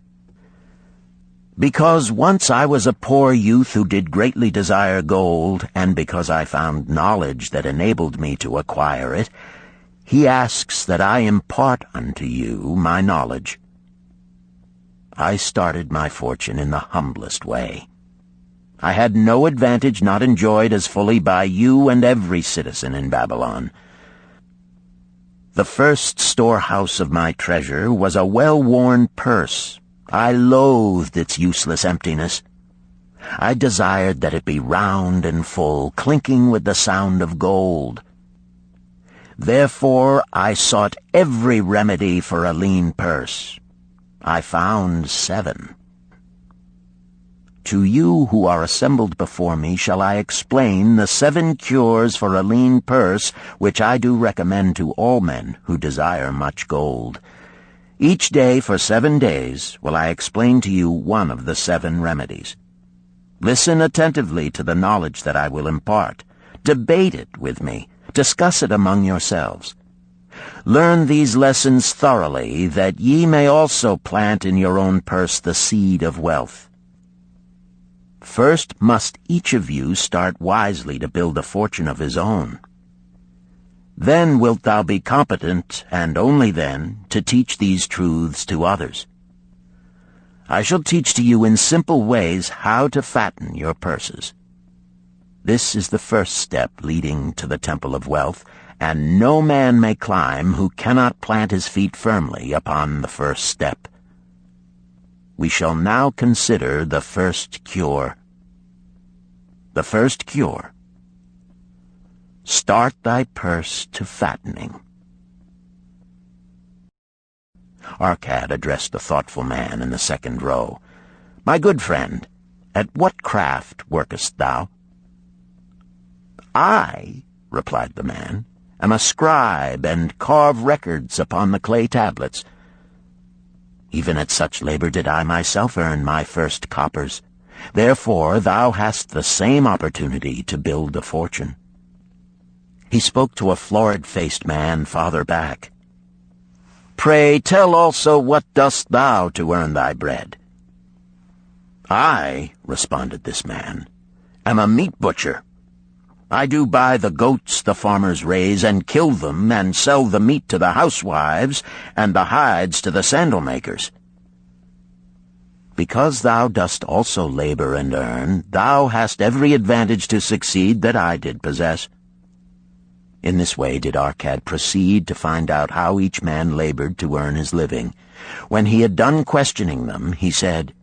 Because once I was a poor youth who did greatly desire gold, and because I found knowledge that enabled me to acquire it, he asks that I impart unto you my knowledge. I started my fortune in the humblest way. I had no advantage not enjoyed as fully by you and every citizen in Babylon. The first storehouse of my treasure was a well-worn purse. I loathed its useless emptiness. I desired that it be round and full, clinking with the sound of gold. Therefore I sought every remedy for a lean purse. I found 7. To you who are assembled before me shall I explain the 7 cures for a lean purse which I do recommend to all men who desire much gold. Each day for 7 days will I explain to you one of the 7 remedies. Listen attentively to the knowledge that I will impart. Debate it with me. Discuss it among yourselves. Learn these lessons thoroughly, that ye may also plant in your own purse the seed of wealth. First must each of you start wisely to build a fortune of his own. Then wilt thou be competent, and only then, to teach these truths to others. I shall teach to you in simple ways how to fatten your purses. This is the first step leading to the Temple of Wealth, and no man may climb who cannot plant his feet firmly upon the first step. We shall now consider the first cure. The first cure. Start thy purse to fattening. Arcad addressed the thoughtful man in the second row. My good friend, at what craft workest thou? I, replied the man, am a scribe and carve records upon the clay tablets. Even at such labor did I myself earn my first coppers. Therefore thou hast the same opportunity to build a fortune. He spoke to a florid-faced man farther back. Pray tell also what dost thou to earn thy bread?" "I," responded this man, "am a meat butcher. I do buy the goats the farmers raise, and kill them, and sell the meat to the housewives, and the hides to the sandal makers. Because thou dost also labor and earn, thou hast every advantage to succeed that I did possess." In this way did Arcad proceed to find out how each man labored to earn his living. When he had done questioning them, he said,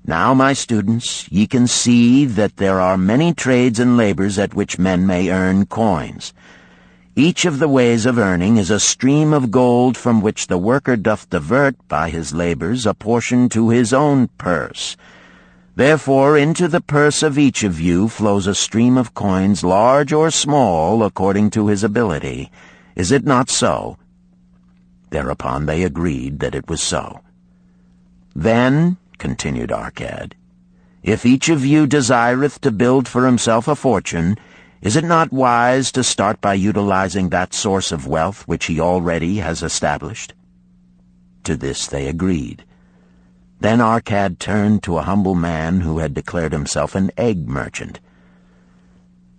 "Now, my students, ye can see that there are many trades and labors at which men may earn coins. Each of the ways of earning is a stream of gold from which the worker doth divert by his labors a portion to his own purse. Therefore into the purse of each of you flows a stream of coins, large or small, according to his ability. Is it not so?" Thereupon they agreed that it was so. "Then," continued Arcad, "if each of you desireth to build for himself a fortune, is it not wise to start by utilizing that source of wealth which he already has established?" To this they agreed. Then Arcad turned to a humble man who had declared himself an egg merchant.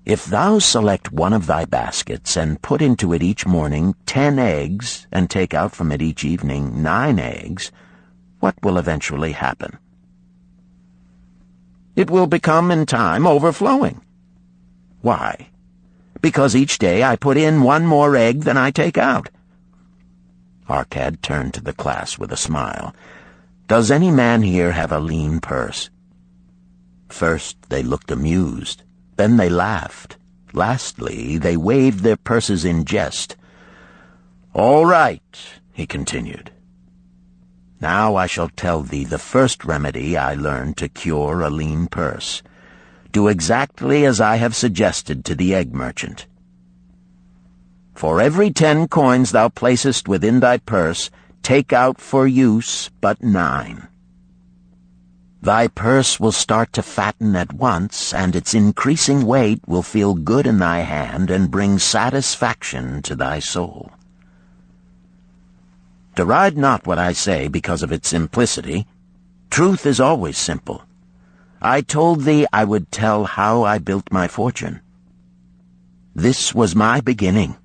"If thou select one of thy baskets, and put into it each morning 10 eggs, and take out from it each evening 9 eggs, what will eventually happen?" "It will become in time overflowing." "Why?" "Because each day I put in 1 more egg than I take out." Arcad turned to the class with a smile. "Does any man here have a lean purse?" First they looked amused, then they laughed. Lastly, they waved their purses in jest. "All right," he continued. "Now I shall tell thee the first remedy I learned to cure a lean purse. Do exactly as I have suggested to the egg merchant. For every 10 coins thou placest within thy purse, take out for use but 9. Thy purse will start to fatten at once, and its increasing weight will feel good in thy hand and bring satisfaction to thy soul. Deride not what I say because of its simplicity. Truth is always simple. I told thee I would tell how I built my fortune. This was my beginning.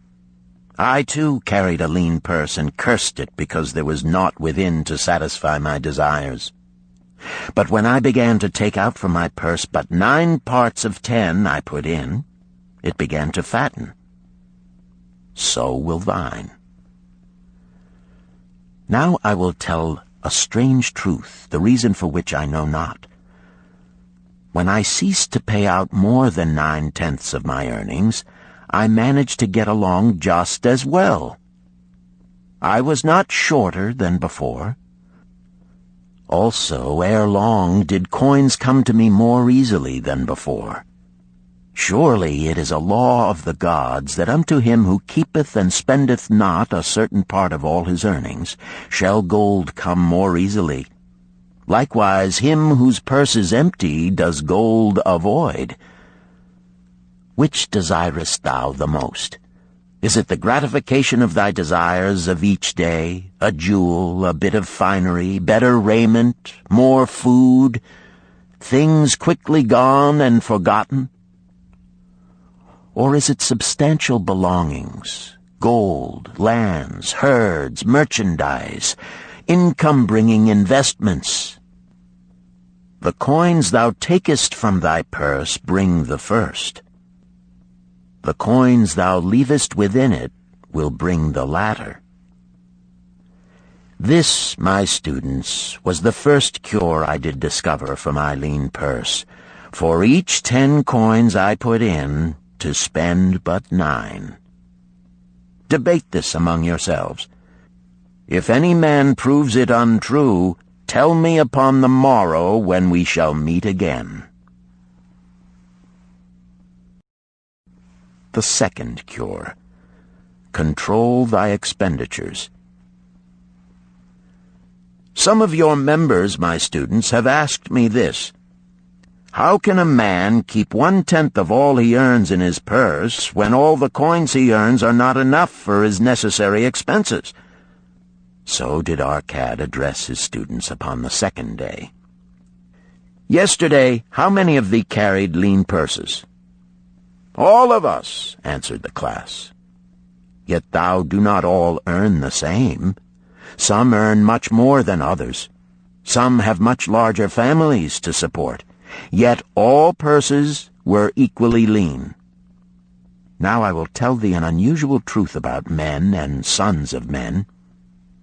I, too, carried a lean purse and cursed it because there was naught within to satisfy my desires. But when I began to take out from my purse but 9 parts of 10 I put in, it began to fatten. So will thine. Now I will tell a strange truth, the reason for which I know not. When I ceased to pay out more than 9/10 of my earnings, I managed to get along just as well. I was not shorter than before. Also, ere long, did coins come to me more easily than before. Surely it is a law of the gods that unto him who keepeth and spendeth not a certain part of all his earnings shall gold come more easily. Likewise him whose purse is empty does gold avoid. Which desirest thou the most? Is it the gratification of thy desires of each day, a jewel, a bit of finery, better raiment, more food, things quickly gone and forgotten? Or is it substantial belongings, gold, lands, herds, merchandise, income-bringing investments? The coins thou takest from thy purse bring the first. The coins thou leavest within it will bring the latter. This, my students, was the first cure I did discover for my lean purse. For each 10 coins I put in, to spend but 9. Debate this among yourselves. If any man proves it untrue, tell me upon the morrow when we shall meet again. The second cure. Control thy expenditures. Some of your members, my students, have asked me this. How can a man keep 1/10 of all he earns in his purse when all the coins he earns are not enough for his necessary expenses? So did Arcad address his students upon the second day. "Yesterday, how many of thee carried lean purses?" "All of us," answered the class. "Yet thou do not all earn the same. Some earn much more than others. Some have much larger families to support. Yet all purses were equally lean. Now I will tell thee an unusual truth about men and sons of men.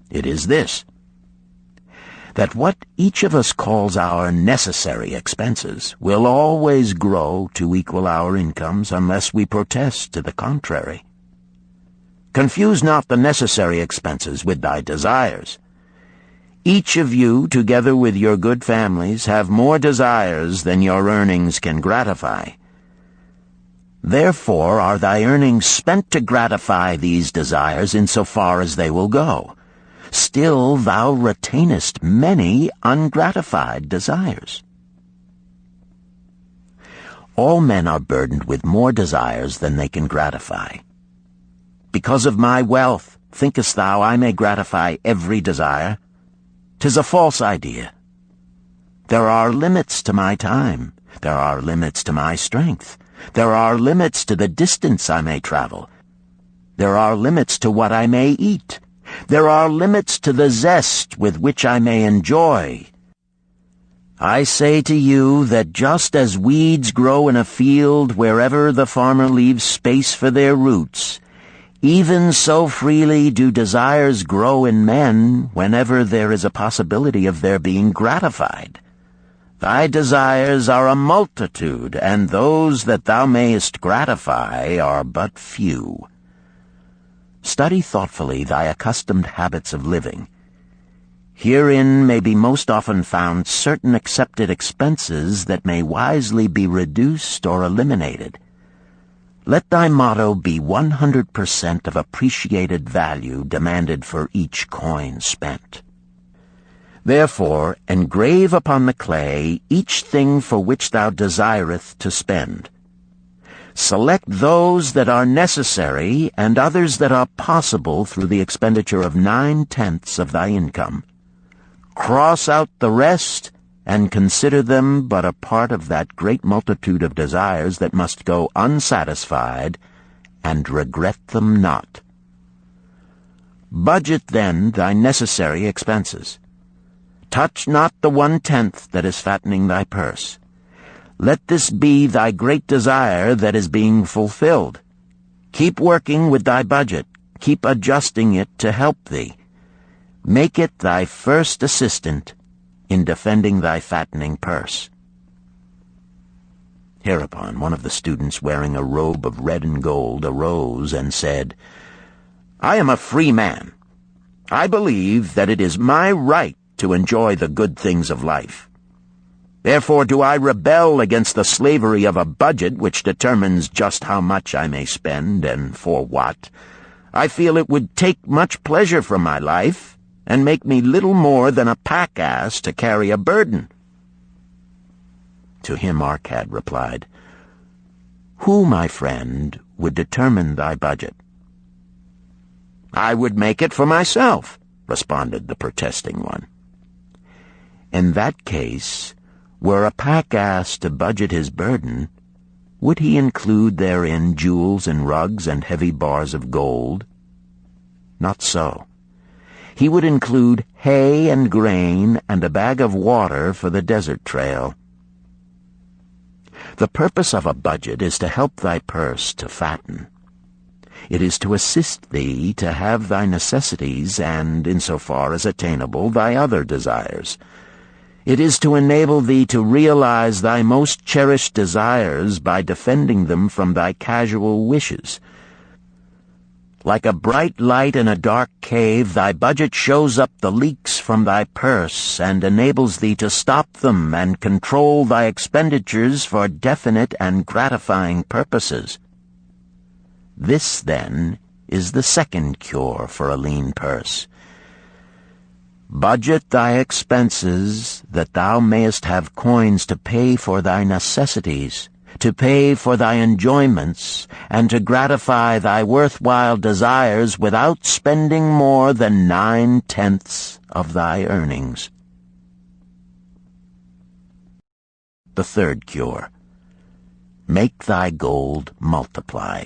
It is this, that what each of us calls our necessary expenses will always grow to equal our incomes unless we protest to the contrary. Confuse not the necessary expenses with thy desires. Each of you, together with your good families, have more desires than your earnings can gratify. Therefore are thy earnings spent to gratify these desires in so far as they will go. Still thou retainest many ungratified desires. All men are burdened with more desires than they can gratify. Because of my wealth, thinkest thou I may gratify every desire? 'Tis a false idea. There are limits to my time. There are limits to my strength. There are limits to the distance I may travel. There are limits to what I may eat. There are limits to the zest with which I may enjoy. I say to you that just as weeds grow in a field wherever the farmer leaves space for their roots, even so freely do desires grow in men whenever there is a possibility of their being gratified. Thy desires are a multitude, and those that thou mayest gratify are but few. Study thoughtfully thy accustomed habits of living. Herein may be most often found certain accepted expenses that may wisely be reduced or eliminated. Let thy motto be 100% of appreciated value demanded for each coin spent. Therefore, engrave upon the clay each thing for which thou desireth to spend. Select those that are necessary and others that are possible through the expenditure of 9/10 of thy income. Cross out the rest and consider them but a part of that great multitude of desires that must go unsatisfied, and regret them not. Budget then thy necessary expenses. Touch not the 1/10 that is fattening thy purse. Let this be thy great desire that is being fulfilled. Keep working with thy budget. Keep adjusting it to help thee. Make it thy first assistant in defending thy fattening purse. Hereupon one of the students, wearing a robe of red and gold, arose and said, "I am a free man. I believe that it is my right to enjoy the good things of life. Therefore do I rebel against the slavery of a budget which determines just how much I may spend and for what. I feel it would take much pleasure from my life and make me little more than a pack-ass to carry a burden." To him Arcad replied, "Who, my friend, would determine thy budget?" "I would make it for myself," responded the protesting one. "In that case, were a pack-ass to budget his burden, would he include therein jewels and rugs and heavy bars of gold? Not so. He would include hay and grain and a bag of water for the desert trail. The purpose of a budget is to help thy purse to fatten. It is to assist thee to have thy necessities and, insofar as attainable, thy other desires. It is to enable thee to realize thy most cherished desires by defending them from thy casual wishes. Like a bright light in a dark cave, thy budget shows up the leaks from thy purse and enables thee to stop them and control thy expenditures for definite and gratifying purposes. This, then, is the second cure for a lean purse. Budget thy expenses, that thou mayest have coins to pay for thy necessities, to pay for thy enjoyments, and to gratify thy worthwhile desires without spending more than 9/10 of thy earnings. The third cure: make thy gold multiply.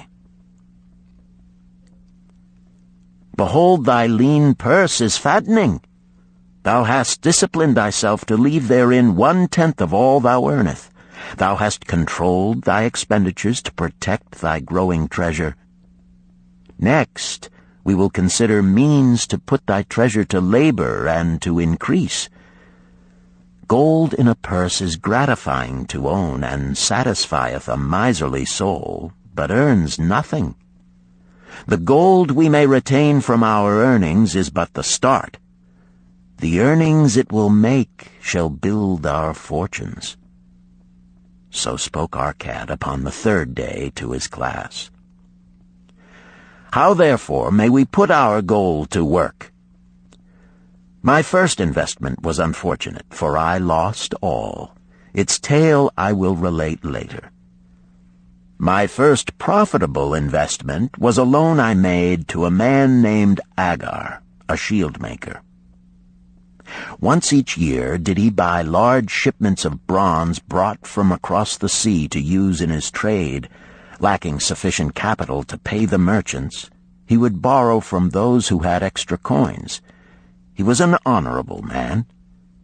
Behold, thy lean purse is fattening. Thou hast disciplined thyself to leave therein 1/10 of all thou earnest. Thou hast controlled thy expenditures to protect thy growing treasure. Next, we will consider means to put thy treasure to labor and to increase. Gold in a purse is gratifying to own, and satisfieth a miserly soul, but earns nothing. The gold we may retain from our earnings is but the start. The earnings it will make shall build our fortunes. So spoke our cat upon the third day to his class. How, therefore, may we put our gold to work? My first investment was unfortunate, for I lost all. Its tale I will relate later. My first profitable investment was a loan I made to a man named Agar, a shield maker. Once each year did he buy large shipments of bronze brought from across the sea to use in his trade. Lacking sufficient capital to pay the merchants, he would borrow from those who had extra coins. He was an honorable man.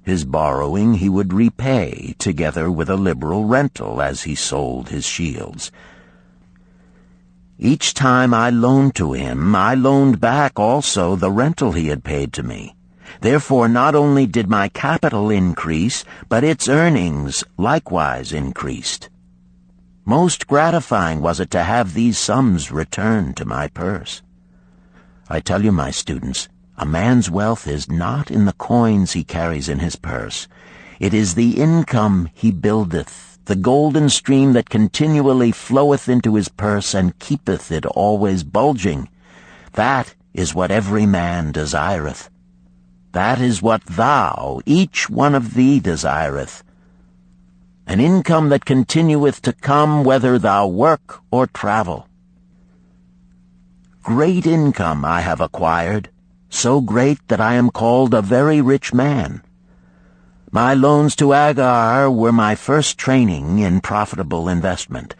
His borrowing he would repay, together with a liberal rental as he sold his shields. Each time I loaned to him, I loaned back also the rental he had paid to me. Therefore not only did my capital increase, but its earnings likewise increased. Most gratifying was it to have these sums returned to my purse. I tell you, my students, a man's wealth is not in the coins he carries in his purse. It is the income he buildeth, the golden stream that continually floweth into his purse and keepeth it always bulging. That is what every man desireth. That is what thou, each one of thee, desireth. An income that continueth to come whether thou work or travel. Great income I have acquired, so great that I am called a very rich man. My loans to Agar were my first training in profitable investment.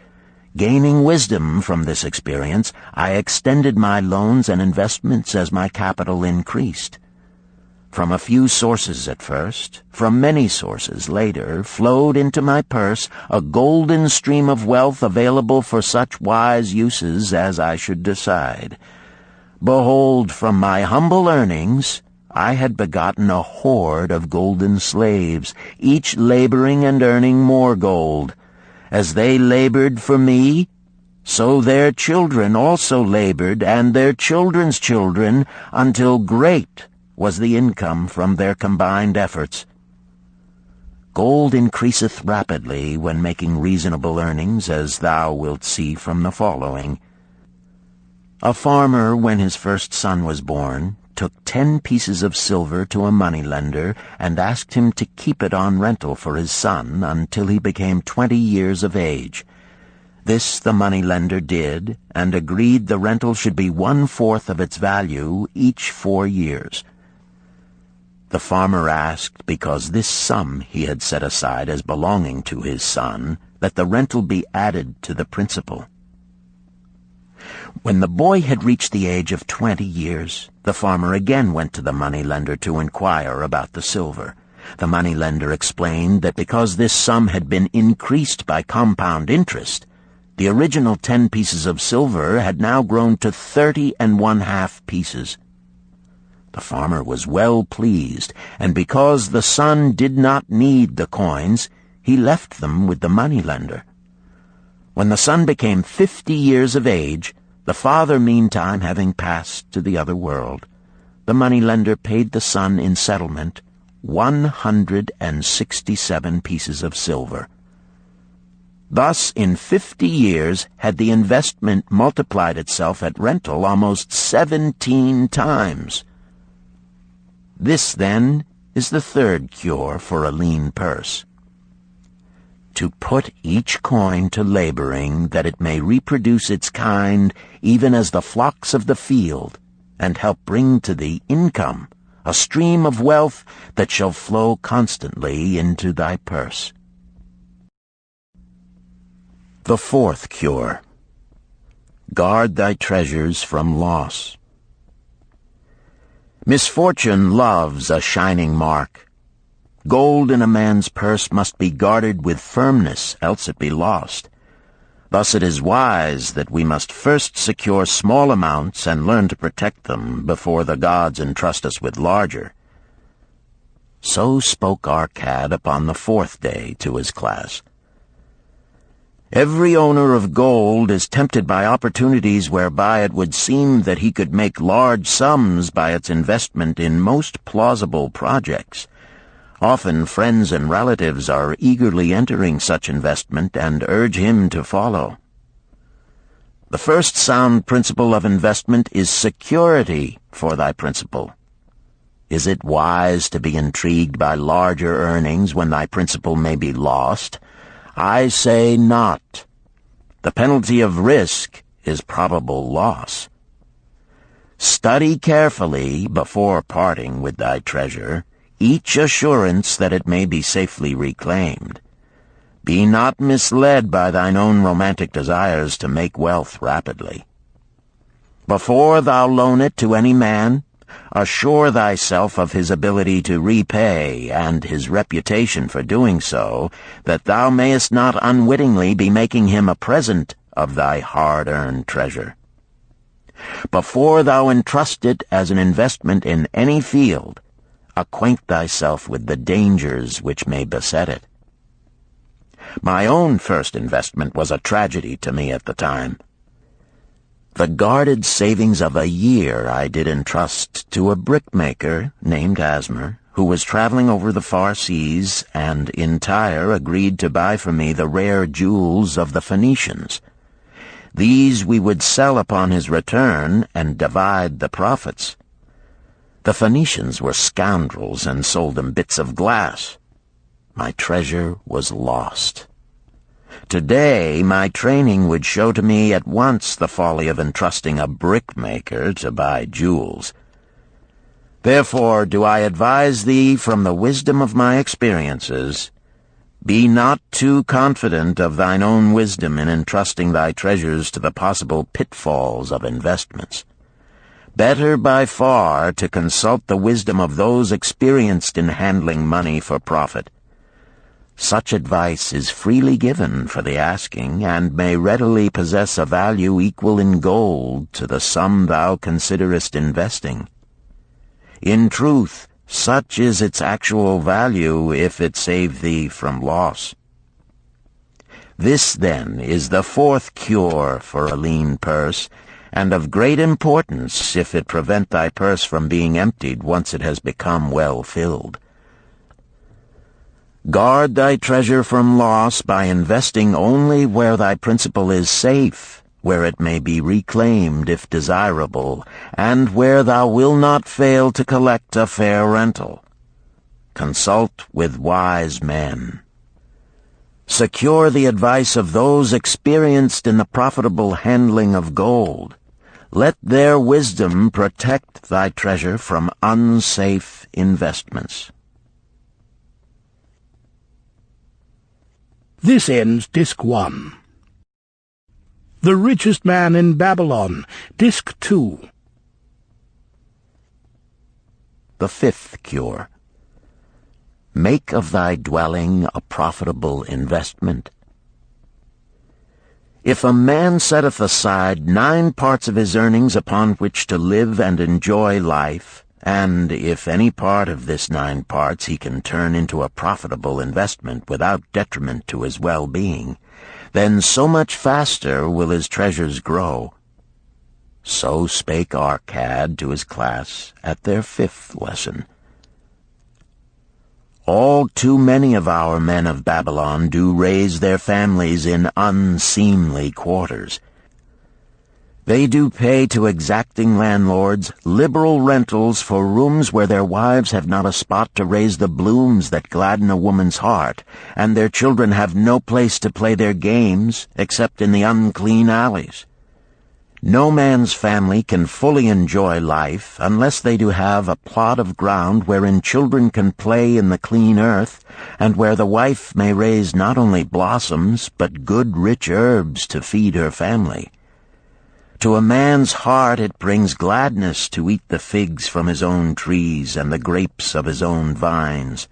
Gaining wisdom from this experience, I extended my loans and investments as my capital increased. From a few sources at first, from many sources later, flowed into my purse a golden stream of wealth available for such wise uses as I should decide. Behold, from my humble earnings, I had begotten a horde of golden slaves, each laboring and earning more gold. As they labored for me, so their children also labored, and their children's children, until great was the income from their combined efforts. Gold increaseth rapidly when making reasonable earnings, as thou wilt see from the following. A farmer, when his first son was born, took 10 pieces of silver to a moneylender and asked him to keep it on rental for his son until he became 20 years of age. This the moneylender did, and agreed the rental should be 1/4 of its value each 4 years. The farmer asked, because this sum he had set aside as belonging to his son, that the rental be added to the principal. When the boy had reached the age of 20 years, the farmer again went to the moneylender to inquire about the silver. The moneylender explained that because this sum had been increased by compound interest, the original 10 pieces of silver had now grown to 30½ pieces. The farmer was well pleased, and because the son did not need the coins, he left them with the moneylender. When the son became 50 years of age, the father meantime having passed to the other world, the moneylender paid the son in settlement 167 pieces of silver. Thus, in 50 years, had the investment multiplied itself at rental almost 17 times. This, then, is the third cure for a lean purse. to put each coin to laboring, that it may reproduce its kind, even as the flocks of the field, and help bring to thee income, a stream of wealth that shall flow constantly into thy purse. The fourth cure. Guard thy treasures from loss. Misfortune loves a shining mark. Gold in a man's purse must be guarded with firmness, else it be lost. Thus it is wise that we must first secure small amounts and learn to protect them before the gods entrust us with larger. So spoke Arcad upon the fourth day to his class. Every owner of gold is tempted by opportunities whereby it would seem that he could make large sums by its investment in most plausible projects. Often friends and relatives are eagerly entering such investment and urge him to follow. The first sound principle of investment is security for thy principal. Is it wise to be intrigued by larger earnings when thy principal may be lost? I say not. The penalty of risk is probable loss. Study carefully, before parting with thy treasure, each assurance that it may be safely reclaimed. Be not misled by thine own romantic desires to make wealth rapidly. Before thou loan it to any man, assure thyself of his ability to repay and his reputation for doing so, that thou mayest not unwittingly be making him a present of thy hard-earned treasure. Before thou entrust it as an investment in any field, acquaint thyself with the dangers which may beset it. My own first investment was a tragedy to me at the time. The guarded savings of a year I did entrust to a brickmaker named Asmer, who was traveling over the far seas, and in Tyre agreed to buy for me the rare jewels of the Phoenicians. These we would sell upon his return and divide the profits. The Phoenicians were scoundrels and sold him bits of glass. My treasure was lost. Today, my training would show to me at once the folly of entrusting a brickmaker to buy jewels. Therefore do I advise thee from the wisdom of my experiences, be not too confident of thine own wisdom in entrusting thy treasures to the possible pitfalls of investments. Better by far to consult the wisdom of those experienced in handling money for profit. Such advice is freely given for the asking, and may readily possess a value equal in gold to the sum thou considerest investing. In truth, such is its actual value if it save thee from loss. This, then, is the fourth cure for a lean purse, and of great importance if it prevent thy purse from being emptied once it has become well filled. Guard thy treasure from loss by investing only where thy principal is safe, where it may be reclaimed if desirable, and where thou wilt not fail to collect a fair rental. Consult with wise men. Secure the advice of those experienced in the profitable handling of gold. Let their wisdom protect thy treasure from unsafe investments. This ends Disc 1. The Richest Man in Babylon, Disc 2. The fifth cure. Make of thy dwelling a profitable investment. If a man setteth aside 9 parts of his earnings upon which to live and enjoy life, and if any part of this 9 parts he can turn into a profitable investment without detriment to his well-being, then so much faster will his treasures grow. So spake Arcad to his class at their 5th lesson. All too many of our men of Babylon do raise their families in unseemly quarters. They do pay to exacting landlords liberal rentals for rooms where their wives have not a spot to raise the blooms that gladden a woman's heart, and their children have no place to play their games except in the unclean alleys. No man's family can fully enjoy life unless they do have a plot of ground wherein children can play in the clean earth, and where the wife may raise not only blossoms but good rich herbs to feed her family. To a man's heart it brings gladness to eat the figs from his own trees and the grapes of his own vines,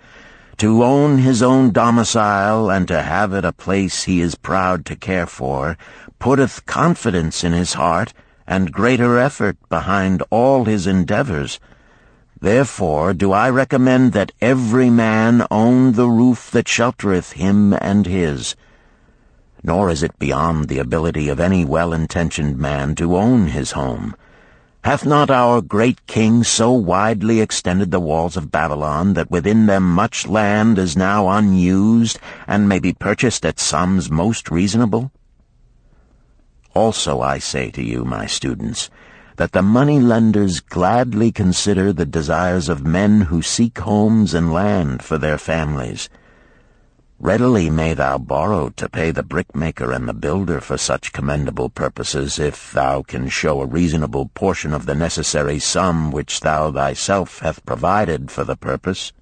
to own his own domicile and to have it a place he is proud to care for, putteth confidence in his heart and greater effort behind all his endeavors. Therefore do I recommend that every man own the roof that sheltereth him and his. Nor is it beyond the ability of any well-intentioned man to own his home. Hath not our great king so widely extended the walls of Babylon that within them much land is now unused, and may be purchased at sums most reasonable? Also I say to you, my students, that the money-lenders gladly consider the desires of men who seek homes and land for their families. Readily may thou borrow to pay the brickmaker and the builder for such commendable purposes, if thou can show a reasonable portion of the necessary sum which thou thyself hast provided for the purpose.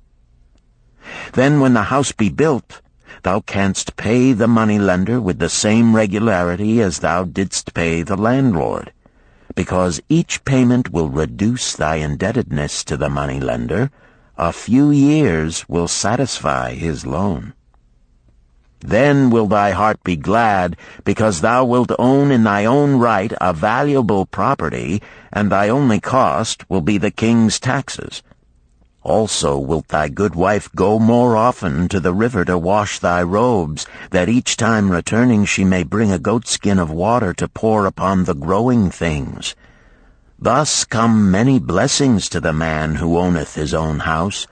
Then when the house be built, thou canst pay the money-lender with the same regularity as thou didst pay the landlord, because each payment will reduce thy indebtedness to the money-lender. A few years will satisfy his loan. Then will thy heart be glad, because thou wilt own in thy own right a valuable property, and thy only cost will be the king's taxes. Also wilt thy good wife go more often to the river to wash thy robes, that each time returning she may bring a goatskin of water to pour upon the growing things. Thus come many blessings to the man who owneth his own house,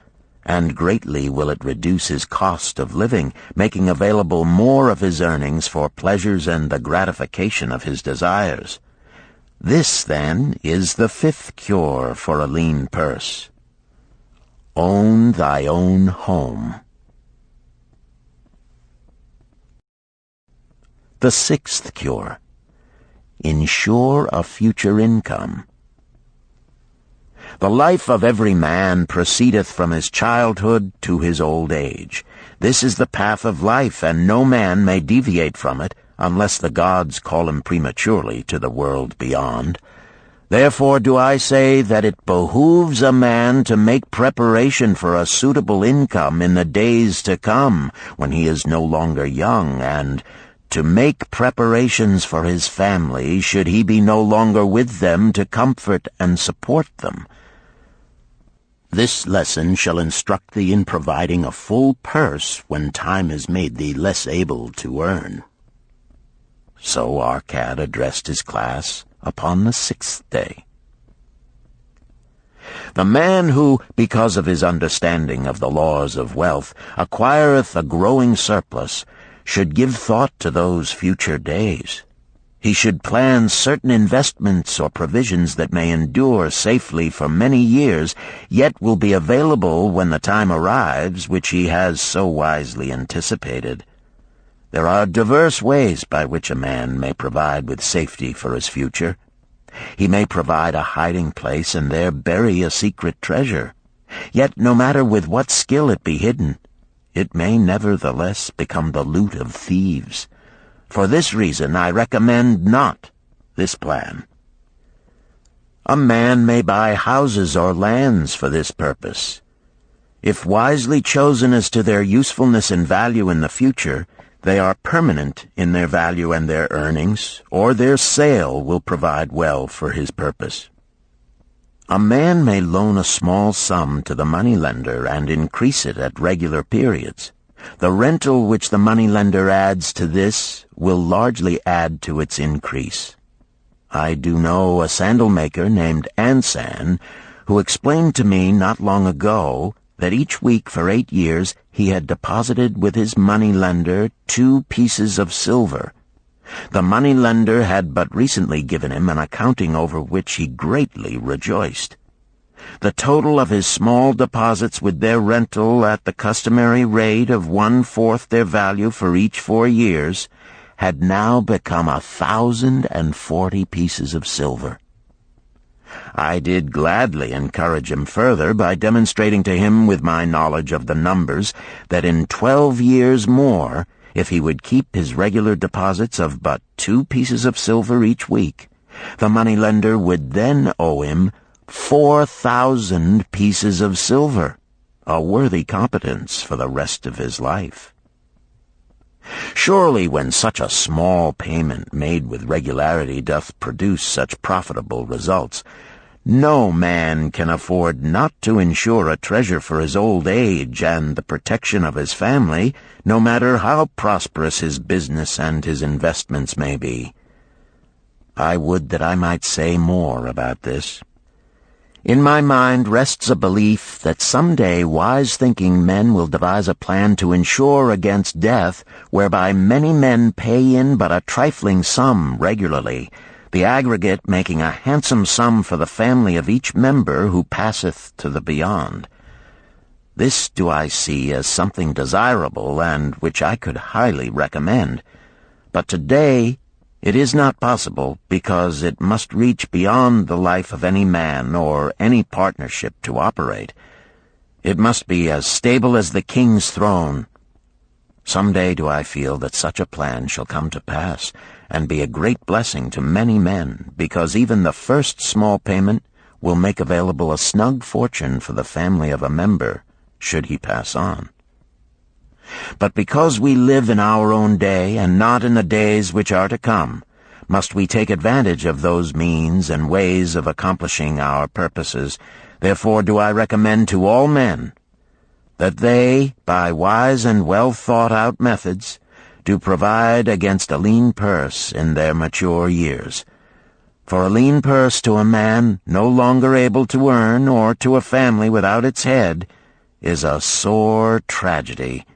and greatly will it reduce his cost of living, making available more of his earnings for pleasures and the gratification of his desires. This, then, is the fifth cure for a lean purse. Own thy own home. The sixth cure. Ensure a future income. The life of every man proceedeth from his childhood to his old age. This is the path of life, and no man may deviate from it, unless the gods call him prematurely to the world beyond. Therefore do I say that it behooves a man to make preparation for a suitable income in the days to come, when he is no longer young, and to make preparations for his family, should he be no longer with them to comfort and support them. This lesson shall instruct thee in providing a full purse when time has made thee less able to earn. So Arcad addressed his class upon the sixth day. The man who, because of his understanding of the laws of wealth, acquireth a growing surplus, should give thought to those future days. He should plan certain investments or provisions that may endure safely for many years, yet will be available when the time arrives which he has so wisely anticipated. There are diverse ways by which a man may provide with safety for his future. He may provide a hiding place and there bury a secret treasure. Yet no matter with what skill it be hidden, it may nevertheless become the loot of thieves. For this reason I recommend not this plan. A man may buy houses or lands for this purpose. If wisely chosen as to their usefulness and value in the future, they are permanent in their value and their earnings, or their sale will provide well for his purpose. A man may loan a small sum to the moneylender and increase it at regular periods. The rental which the moneylender adds to this will largely add to its increase. I do know a sandal-maker named Ansan, who explained to me not long ago that each week for 8 years he had deposited with his moneylender 2 pieces of silver. The moneylender had but recently given him an accounting over which he greatly rejoiced. The total of his small deposits with their rental at the customary rate of 1/4 their value for each 4 years had now become 1,040 pieces of silver. I did gladly encourage him further by demonstrating to him with my knowledge of the numbers that in 12 years more, if he would keep his regular deposits of but 2 pieces of silver each week, the moneylender would then owe him 4,000 pieces of silver, a worthy competence for the rest of his life. Surely when such a small payment made with regularity doth produce such profitable results, no man can afford not to insure a treasure for his old age and the protection of his family, no matter how prosperous his business and his investments may be. I would that I might say more about this. In my mind rests a belief that someday wise-thinking men will devise a plan to insure against death, whereby many men pay in but a trifling sum regularly, the aggregate making a handsome sum for the family of each member who passeth to the beyond. This do I see as something desirable and which I could highly recommend. But today it is not possible, because it must reach beyond the life of any man or any partnership to operate. It must be as stable as the king's throne. Some day do I feel that such a plan shall come to pass, and be a great blessing to many men, because even the first small payment will make available a snug fortune for the family of a member, should he pass on. But because we live in our own day, and not in the days which are to come, must we take advantage of those means and ways of accomplishing our purposes. Therefore do I recommend to all men that they, by wise and well-thought-out methods, do provide against a lean purse in their mature years. For a lean purse to a man no longer able to earn, or to a family without its head, is a sore tragedy.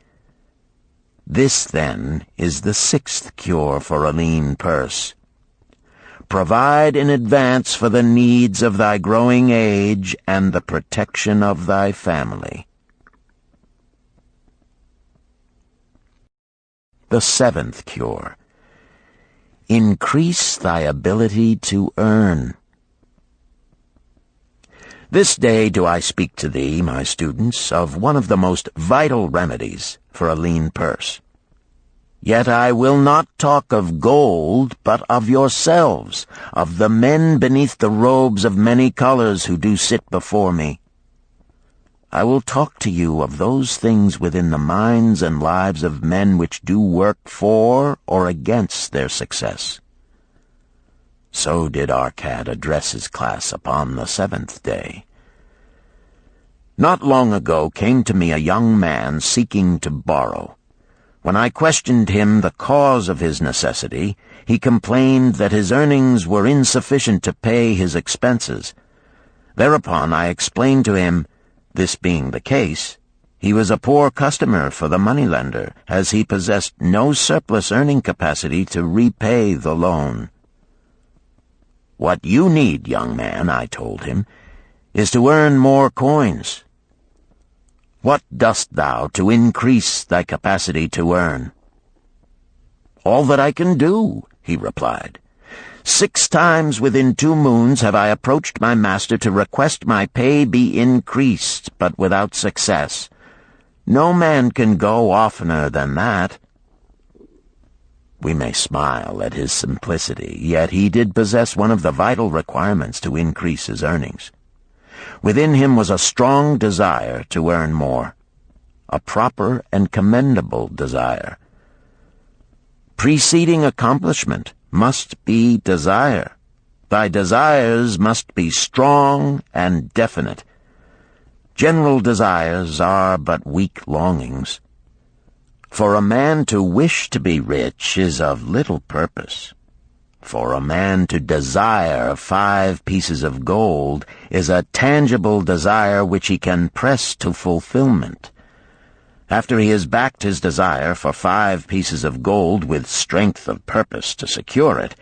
This, then, is the 6th cure for a lean purse. Provide in advance for the needs of thy growing age and the protection of thy family. The 7th cure. Increase thy ability to earn. This day do I speak to thee, my students, of one of the most vital remedies for a lean purse. Yet I will not talk of gold, but of yourselves, of the men beneath the robes of many colors who do sit before me. I will talk to you of those things within the minds and lives of men which do work for or against their success. So did Arcad address his class upon the 7th day. Not long ago came to me a young man seeking to borrow. When I questioned him the cause of his necessity, he complained that his earnings were insufficient to pay his expenses. Thereupon I explained to him, this being the case, he was a poor customer for the moneylender, as he possessed no surplus earning capacity to repay the loan. What you need, young man, I told him, is to earn more coins. What dost thou to increase thy capacity to earn? All that I can do, he replied. 6 times within 2 moons have I approached my master to request my pay be increased, but without success. No man can go oftener than that. We may smile at his simplicity, yet he did possess one of the vital requirements to increase his earnings. Within him was a strong desire to earn more, a proper and commendable desire. Preceding accomplishment must be desire. Thy desires must be strong and definite. General desires are but weak longings. For a man to wish to be rich is of little purpose. For a man to desire 5 pieces of gold is a tangible desire which he can press to fulfillment. After he has backed his desire for 5 pieces of gold with strength of purpose to secure it,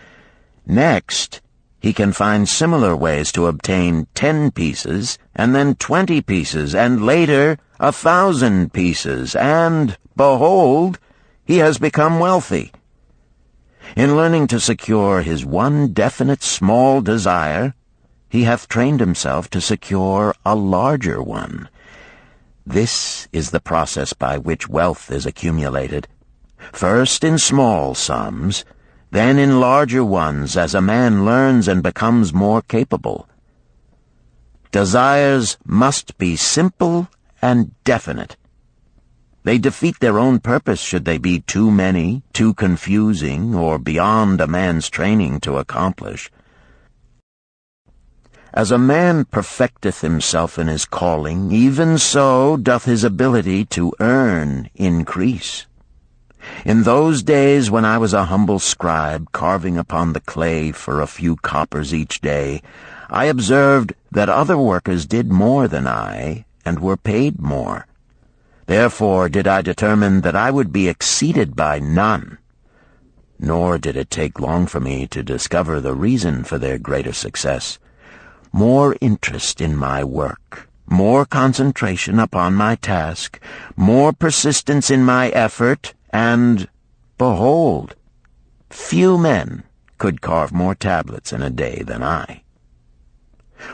next he can find similar ways to obtain 10 pieces, and then 20 pieces, and later 1,000 pieces, and, behold, he has become wealthy. In learning to secure his one definite small desire, he hath trained himself to secure a larger one. This is the process by which wealth is accumulated, first in small sums, then in larger ones as a man learns and becomes more capable. Desires must be simple and definite. They defeat their own purpose should they be too many, too confusing, or beyond a man's training to accomplish. As a man perfecteth himself in his calling, even so doth his ability to earn increase. In those days when I was a humble scribe carving upon the clay for a few coppers each day, I observed that other workers did more than I, and were paid more. Therefore did I determine that I would be exceeded by none. Nor did it take long for me to discover the reason for their greater success. More interest in my work, more concentration upon my task, more persistence in my effort, and, behold, few men could carve more tablets in a day than I.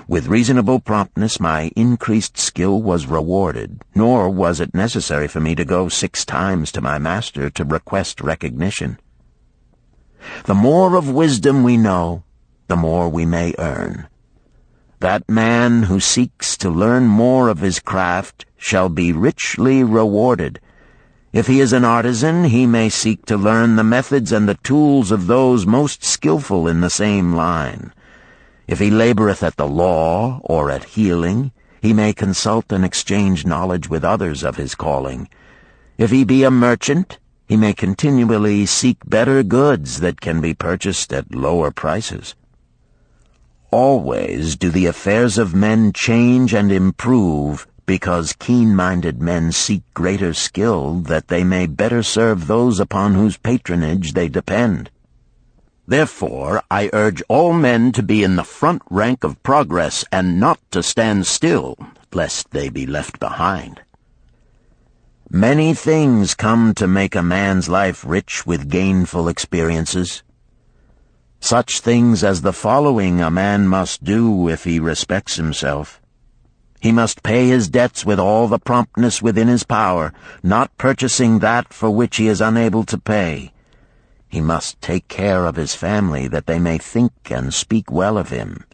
With reasonable promptness my increased skill was rewarded, nor was it necessary for me to go 6 times to my master to request recognition. The more of wisdom we know, the more we may earn. That man who seeks to learn more of his craft shall be richly rewarded. If he is an artisan, he may seek to learn the methods and the tools of those most skillful in the same line. If he laboreth at the law or at healing, he may consult and exchange knowledge with others of his calling. If he be a merchant, he may continually seek better goods that can be purchased at lower prices. Always do the affairs of men change and improve, because keen-minded men seek greater skill that they may better serve those upon whose patronage they depend. Therefore I urge all men to be in the front rank of progress and not to stand still, lest they be left behind. Many things come to make a man's life rich with gainful experiences. Such things as the following a man must do if he respects himself. He must pay his debts with all the promptness within his power, not purchasing that for which he is unable to pay. He must take care of his family that they may think and speak well of him.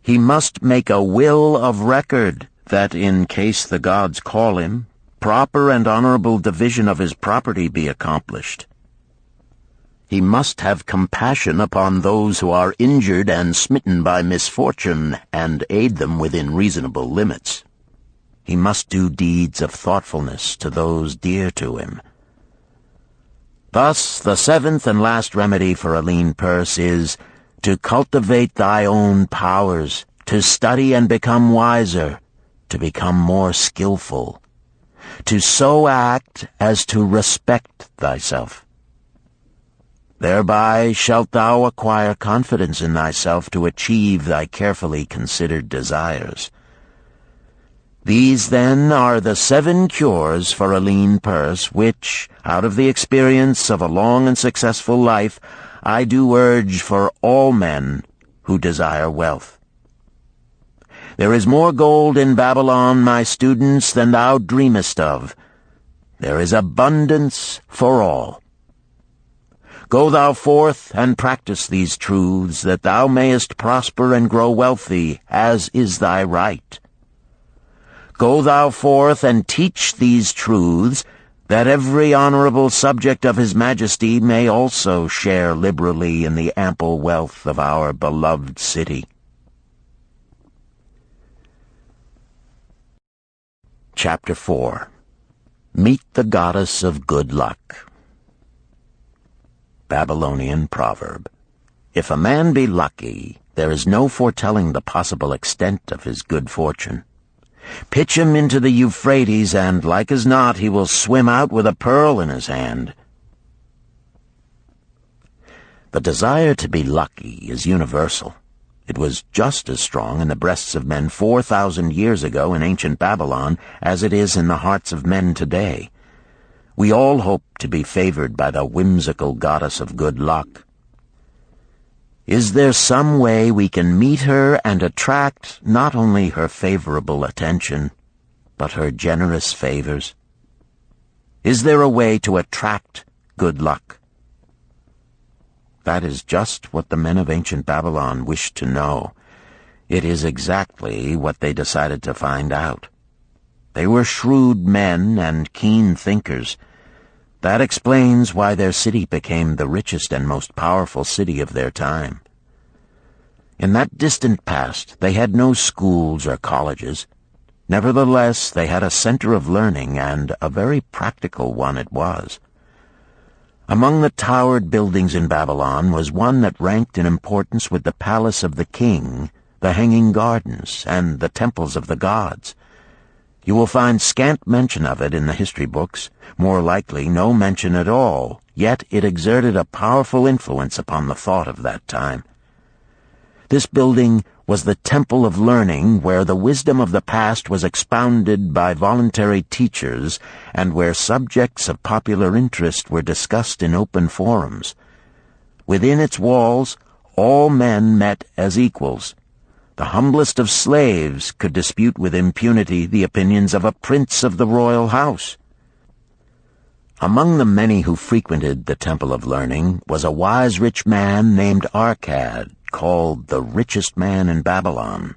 He must make a will of record that, in case the gods call him, proper and honorable division of his property be accomplished. He must have compassion upon those who are injured and smitten by misfortune, and aid them within reasonable limits. He must do deeds of thoughtfulness to those dear to him. Thus, the 7th and last remedy for a lean purse is to cultivate thy own powers, to study and become wiser, to become more skillful, to so act as to respect thyself. Thereby shalt thou acquire confidence in thyself to achieve thy carefully considered desires. These, then, are the 7 cures for a lean purse, which, out of the experience of a long and successful life, I do urge for all men who desire wealth. There is more gold in Babylon, my students, than thou dreamest of. There is abundance for all. Go thou forth and practice these truths, that thou mayest prosper and grow wealthy, as is thy right. Go thou forth and teach these truths, that every honorable subject of his majesty may also share liberally in the ample wealth of our beloved city. Chapter 4. Meet the Goddess of Good Luck. Babylonian proverb. If a man be lucky, there is no foretelling the possible extent of his good fortune. Pitch him into the Euphrates, and like as not he will swim out with a pearl in his hand. The desire to be lucky is universal. It was just as strong in the breasts of men 4,000 years ago in ancient Babylon as it is in the hearts of men today. We all hope to be favored by the whimsical goddess of good luck. Is there some way we can meet her and attract not only her favorable attention, but her generous favors? Is there a way to attract good luck? That is just what the men of ancient Babylon wished to know. It is exactly what they decided to find out. They were shrewd men and keen thinkers. That explains why their city became the richest and most powerful city of their time. In that distant past, they had no schools or colleges. Nevertheless, they had a center of learning, and a very practical one it was. Among the towered buildings in Babylon was one that ranked in importance with the palace of the king, the hanging gardens, and the temples of the gods. You will find scant mention of it in the history books, more likely no mention at all, yet it exerted a powerful influence upon the thought of that time. This building was the temple of learning, where the wisdom of the past was expounded by voluntary teachers, and where subjects of popular interest were discussed in open forums. Within its walls, all men met as equals. The humblest of slaves could dispute with impunity the opinions of a prince of the royal house. Among the many who frequented the Temple of Learning was a wise rich man named Arcad, called the Richest Man in Babylon.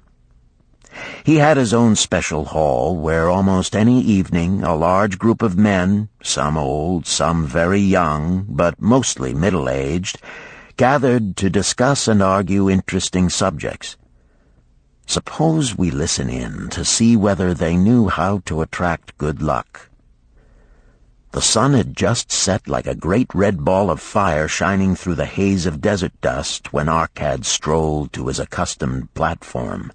He had his own special hall where almost any evening a large group of men, some old, some very young, but mostly middle-aged, gathered to discuss and argue interesting subjects. Suppose we listen in to see whether they knew how to attract good luck. The sun had just set like a great red ball of fire shining through the haze of desert dust when Arcad strolled to his accustomed platform.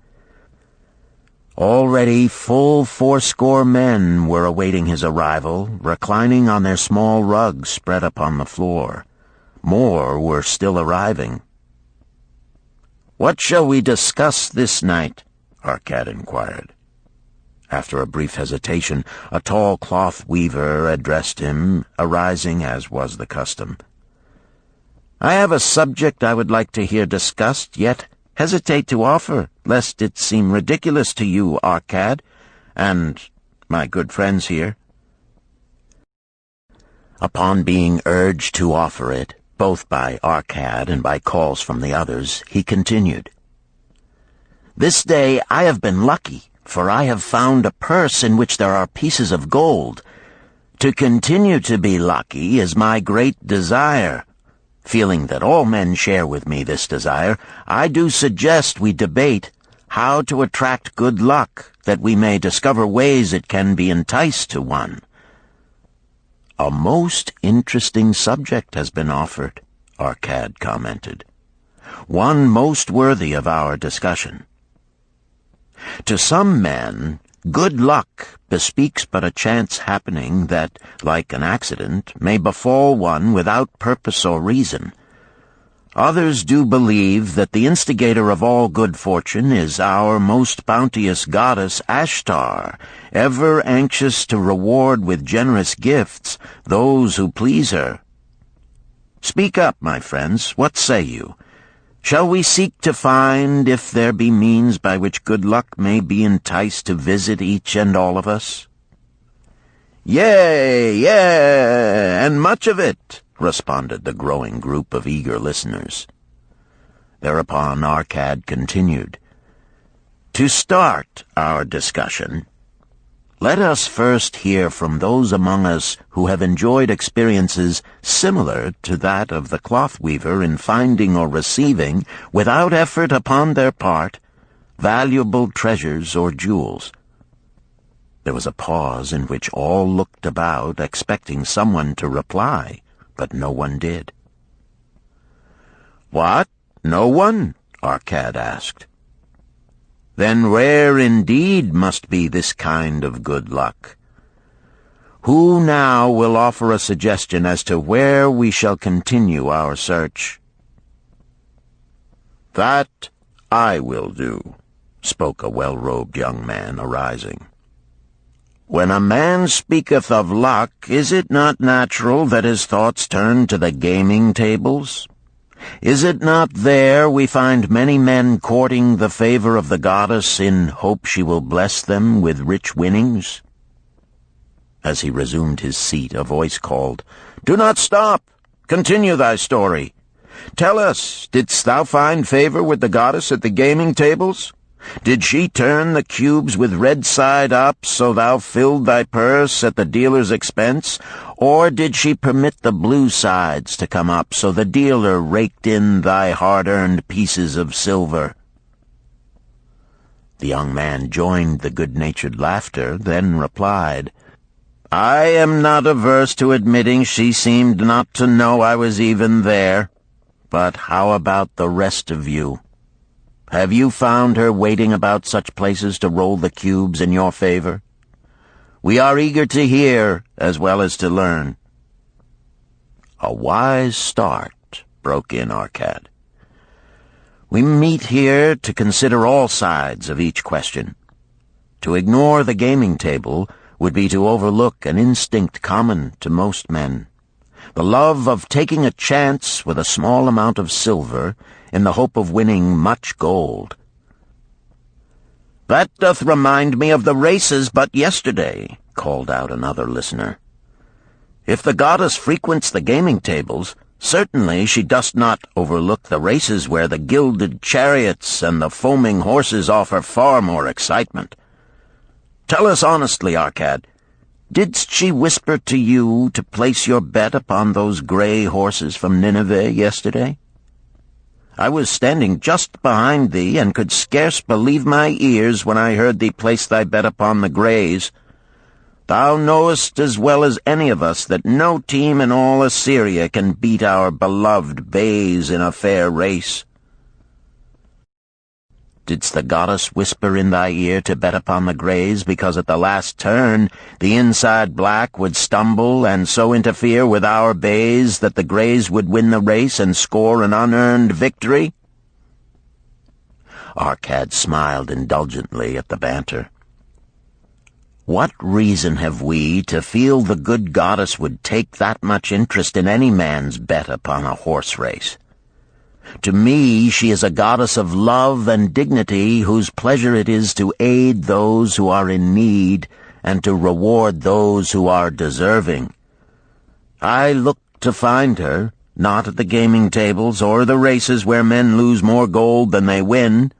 Already full 80 men were awaiting his arrival, reclining on their small rugs spread upon the floor. More were still arriving. "What shall we discuss this night?" Arcad inquired. After a brief hesitation, a tall cloth weaver addressed him, arising as was the custom. "I have a subject I would like to hear discussed, yet hesitate to offer, lest it seem ridiculous to you, Arcad, and my good friends here." Upon being urged to offer it, both by Arcad and by calls from the others, he continued, "This day I have been lucky, for I have found a purse in which there are pieces of gold. To continue to be lucky is my great desire. Feeling that all men share with me this desire, I do suggest we debate how to attract good luck, that we may discover ways it can be enticed to one." "A most interesting subject has been offered," Arcad commented. "One most worthy of our discussion. To some men, good luck bespeaks but a chance happening that, like an accident, may befall one without purpose or reason. Others do believe that the instigator of all good fortune is our most bounteous goddess Ashtar, ever anxious to reward with generous gifts those who please her. Speak up, my friends, what say you? Shall we seek to find if there be means by which good luck may be enticed to visit each and all of us?" "Yea, and much of it," responded the growing group of eager listeners. Thereupon Arcad continued, "To start our discussion, let us first hear from those among us who have enjoyed experiences similar to that of the cloth weaver in finding or receiving, without effort upon their part, valuable treasures or jewels." There was a pause in which all looked about, expecting someone to reply, but no one did. "What? No one?" Arcad asked. then rare indeed must be this kind of good luck. Who now will offer a suggestion as to where we shall continue our search?" "That I will do," spoke a well-robed young man, arising. "When a man speaketh of luck, is it not natural that his thoughts turn to the gaming tables? Is it not there we find many men courting the favor of the goddess in hope she will bless them with rich winnings?" As he resumed his seat, a voice called, "Do not stop! Continue thy story. Tell us, didst thou find favor with the goddess at the gaming tables? Did she turn the cubes with red side up so thou filled thy purse at the dealer's expense? Or did she permit the blue sides to come up so the dealer raked in thy hard-earned pieces of silver?" The young man joined the good-natured laughter, then replied, "I am not averse to admitting she seemed not to know I was even there. But how about the rest of you? Have you found her waiting about such places to roll the cubes in your favor? We are eager to hear as well as to learn." "A wise start," broke in Arcad. "We meet here to consider all sides of each question. To ignore the gaming table would be to overlook an instinct common to most men, the love of taking a chance with a small amount of silver in the hope of winning much gold." "That doth remind me of the races but yesterday," called out another listener. "If the goddess frequents the gaming tables, certainly she does not overlook the races where the gilded chariots and the foaming horses offer far more excitement. Tell us honestly, Arcad, didst she whisper to you to place your bet upon those gray horses from Nineveh yesterday? I was standing just behind thee, and could scarce believe my ears when I heard thee place thy bet upon the grays. Thou knowest as well as any of us that no team in all Assyria can beat our beloved bays in a fair race. Didst the goddess whisper in thy ear to bet upon the grays because at the last turn the inside black would stumble and so interfere with our bays that the grays would win the race and score an unearned victory?" Arcad smiled indulgently at the banter. "What reason have we to feel the good goddess would take that much interest in any man's bet upon a horse race? To me, she is a goddess of love and dignity whose pleasure it is to aid those who are in need and to reward those who are deserving. I look to find her, not at the gaming tables or the races where men lose more gold than they win,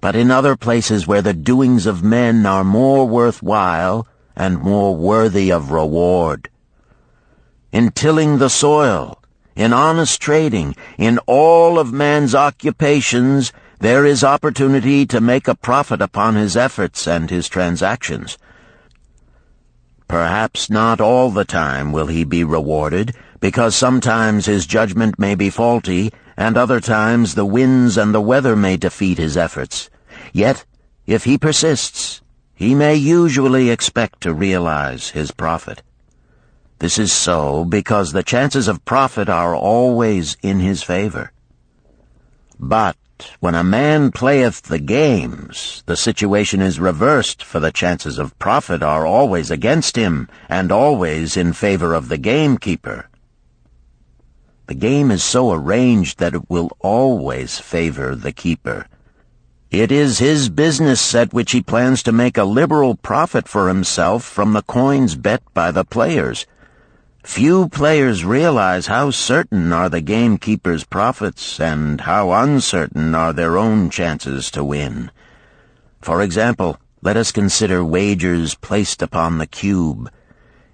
but in other places where the doings of men are more worthwhile and more worthy of reward. In tilling the soil, in honest trading, in all of man's occupations, there is opportunity to make a profit upon his efforts and his transactions. Perhaps not all the time will he be rewarded, because sometimes his judgment may be faulty, and other times the winds and the weather may defeat his efforts. Yet, if he persists, he may usually expect to realize his profit. This is so because the chances of profit are always in his favor. But when a man playeth the games, the situation is reversed, for the chances of profit are always against him, and always in favor of the gamekeeper. The game is so arranged that it will always favor the keeper. It is his business at which he plans to make a liberal profit for himself from the coins bet by the players. Few players realize how certain are the gamekeeper's profits and how uncertain are their own chances to win. For example, let us consider wagers placed upon the cube.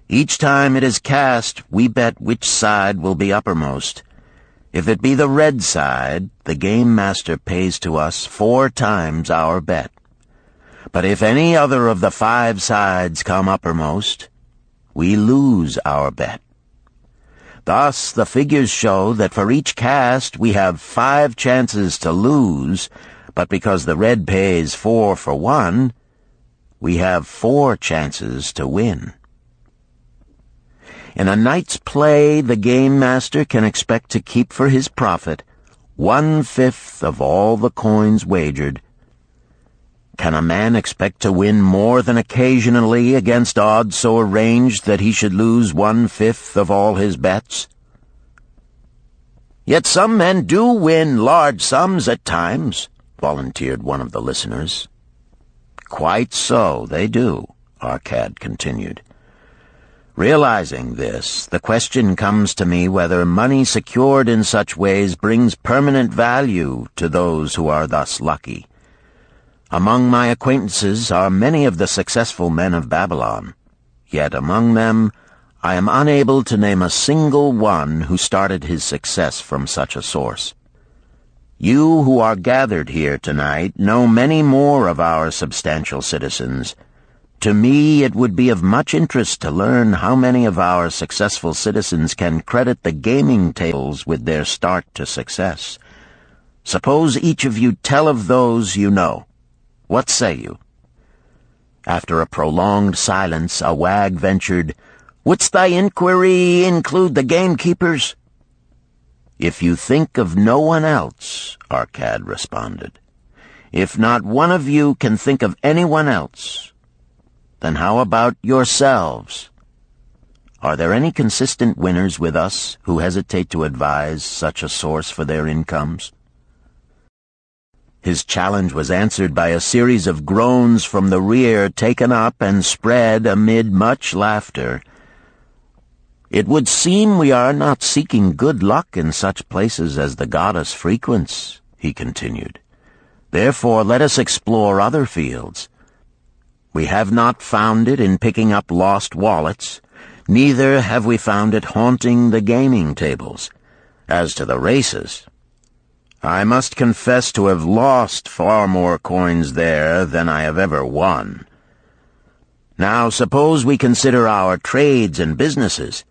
Each time it is cast, we bet which side will be uppermost. If it be the red side, the game master pays to us 4 times our bet. But if any other of the 5 sides come uppermost, we lose our bet. Thus, the figures show that for each cast we have 5 chances to lose, But because the red pays 4 for 1, we have 4 chances to win. In a night's play, the game master can expect to keep for his profit 1/5 of all the coins wagered. Can a man expect to win more than occasionally against odds so arranged that he should lose 1/5 of all his bets? Yet some men do win large sums at times, volunteered one of the listeners. Quite so, they do, Arcad continued. Realizing this, the question comes to me whether money secured in such ways brings permanent value to those who are thus lucky. Among my acquaintances are many of the successful men of Babylon, yet among them I am unable to name a single one who started his success from such a source. You who are gathered here tonight know many more of our substantial citizens. To me, it would be of much interest to learn how many of our successful citizens can credit the gaming tables with their start to success. Suppose each of you tell of those you know. What say you? After a prolonged silence, a wag ventured, "Wouldst thy inquiry include the gamekeepers?" "If you think of no one else," Arcad responded. "If not one of you can think of anyone else, then how about yourselves? Are there any consistent winners with us who hesitate to advise such a source for their incomes?" His challenge was answered by a series of groans from the rear, taken up and spread amid much laughter. "It would seem we are not seeking good luck in such places as the goddess frequents," he continued. "Therefore let us explore other fields. We have not found it in picking up lost wallets, neither have we found it haunting the gaming tables. As to the races, I must confess to have lost far more coins there than I have ever won. Now suppose we consider our trades and businesses.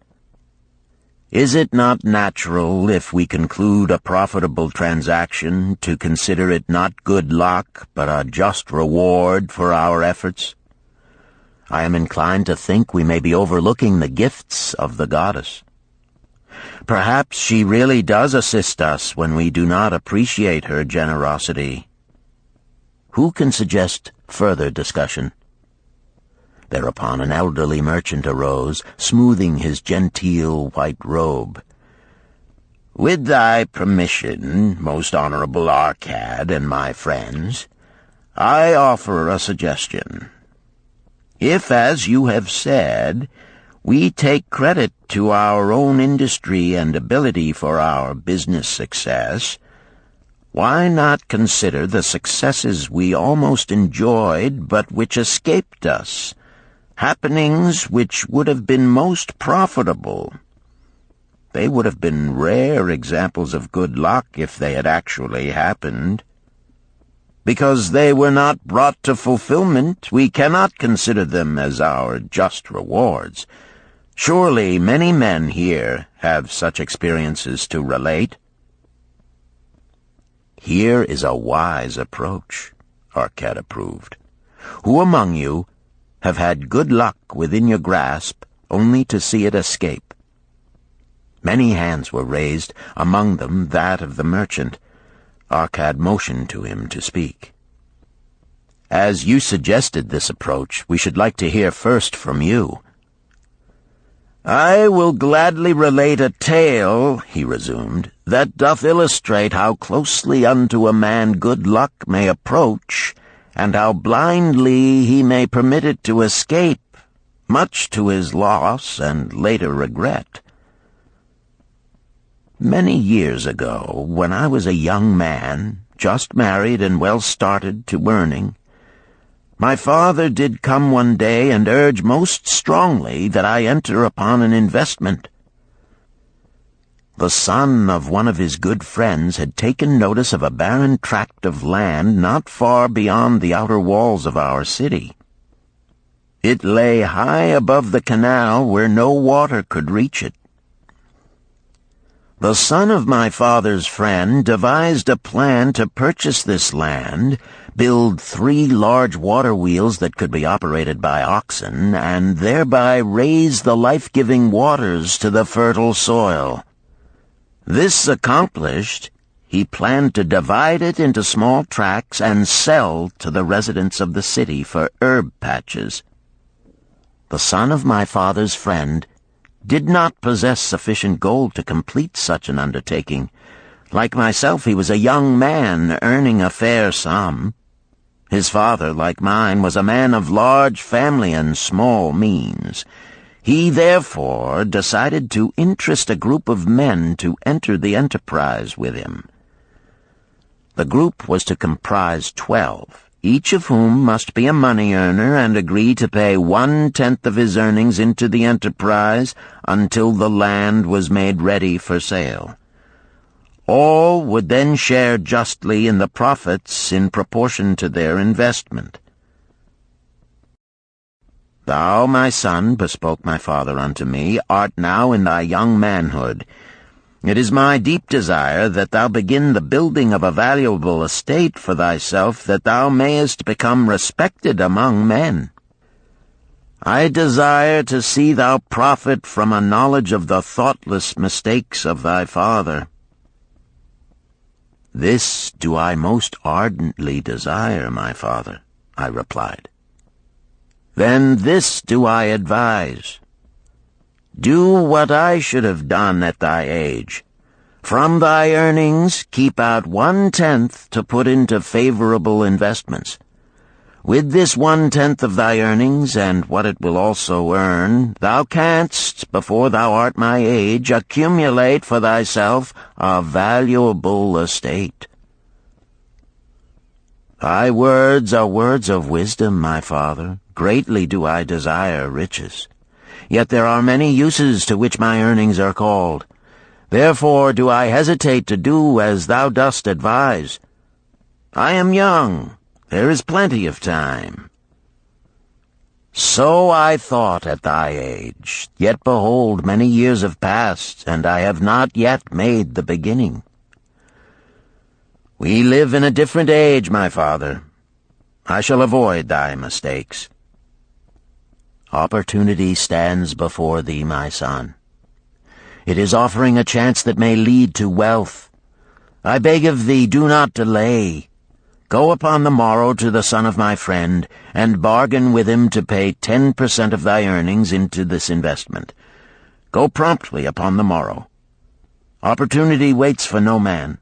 Is it not natural, if we conclude a profitable transaction, to consider it not good luck, but a just reward for our efforts? I am inclined to think we may be overlooking the gifts of the goddess. Perhaps she really does assist us when we do not appreciate her generosity. Who can suggest further discussion?" Thereupon an elderly merchant arose, smoothing his genteel white robe. "With thy permission, most honorable Arcad and my friends, I offer a suggestion. If, as you have said, we take credit to our own industry and ability for our business success, why not consider the successes we almost enjoyed but which escaped us, happenings which would have been most profitable? They would have been rare examples of good luck if they had actually happened. Because they were not brought to fulfillment, we cannot consider them as our just rewards. Surely many men here have such experiences to relate." "Here is a wise approach," Arcad approved. "Who among you have had good luck within your grasp only to see it escape?" Many hands were raised, among them that of the merchant. Arcad motioned to him to speak. "As you suggested this approach, we should like to hear first from you." "I will gladly relate a tale," he resumed, "that doth illustrate how closely unto a man good luck may approach, and how blindly he may permit it to escape, much to his loss and later regret. Many years ago, when I was a young man, just married and well started to earning, my father did come one day and urge most strongly that I enter upon an investment. The son of one of his good friends had taken notice of a barren tract of land not far beyond the outer walls of our city. It lay high above the canal where no water could reach it. The son of my father's friend devised a plan to purchase this land, build 3 large water wheels that could be operated by oxen, and thereby raise the life-giving waters to the fertile soil. This accomplished, he planned to divide it into small tracts and sell to the residents of the city for herb patches. The son of my father's friend did not possess sufficient gold to complete such an undertaking. Like myself, he was a young man earning a fair sum. His father, like mine, was a man of large family and small means. He therefore decided to interest a group of men to enter the enterprise with him. The group was to comprise 12, each of whom must be a money earner and agree to pay 1/10 of his earnings into the enterprise until the land was made ready for sale. All would then share justly in the profits in proportion to their investment. Thou, my son, bespoke my father unto me, art now in thy young manhood. It is my deep desire that thou begin the building of a valuable estate for thyself, that thou mayest become respected among men. I desire to see thou profit from a knowledge of the thoughtless mistakes of thy father. This do I most ardently desire, my father, I replied. Then this do I advise. Do what I should have done at thy age. From thy earnings keep out 1/10 to put into favorable investments. With this 1/10 of thy earnings, and what it will also earn, thou canst, before thou art my age, accumulate for thyself a valuable estate. Thy words are words of wisdom, my father. Greatly do I desire riches. Yet there are many uses to which my earnings are called. Therefore do I hesitate to do as thou dost advise. I am young. There is plenty of time. So I thought at thy age, yet behold, many years have passed, and I have not yet made the beginning. We live in a different age, my father. I shall avoid thy mistakes. Opportunity stands before thee, my son. It is offering a chance that may lead to wealth. I beg of thee, do not delay. Go upon the morrow to the son of my friend, and bargain with him to pay 10% of thy earnings into this investment. Go promptly upon the morrow. Opportunity waits for no man.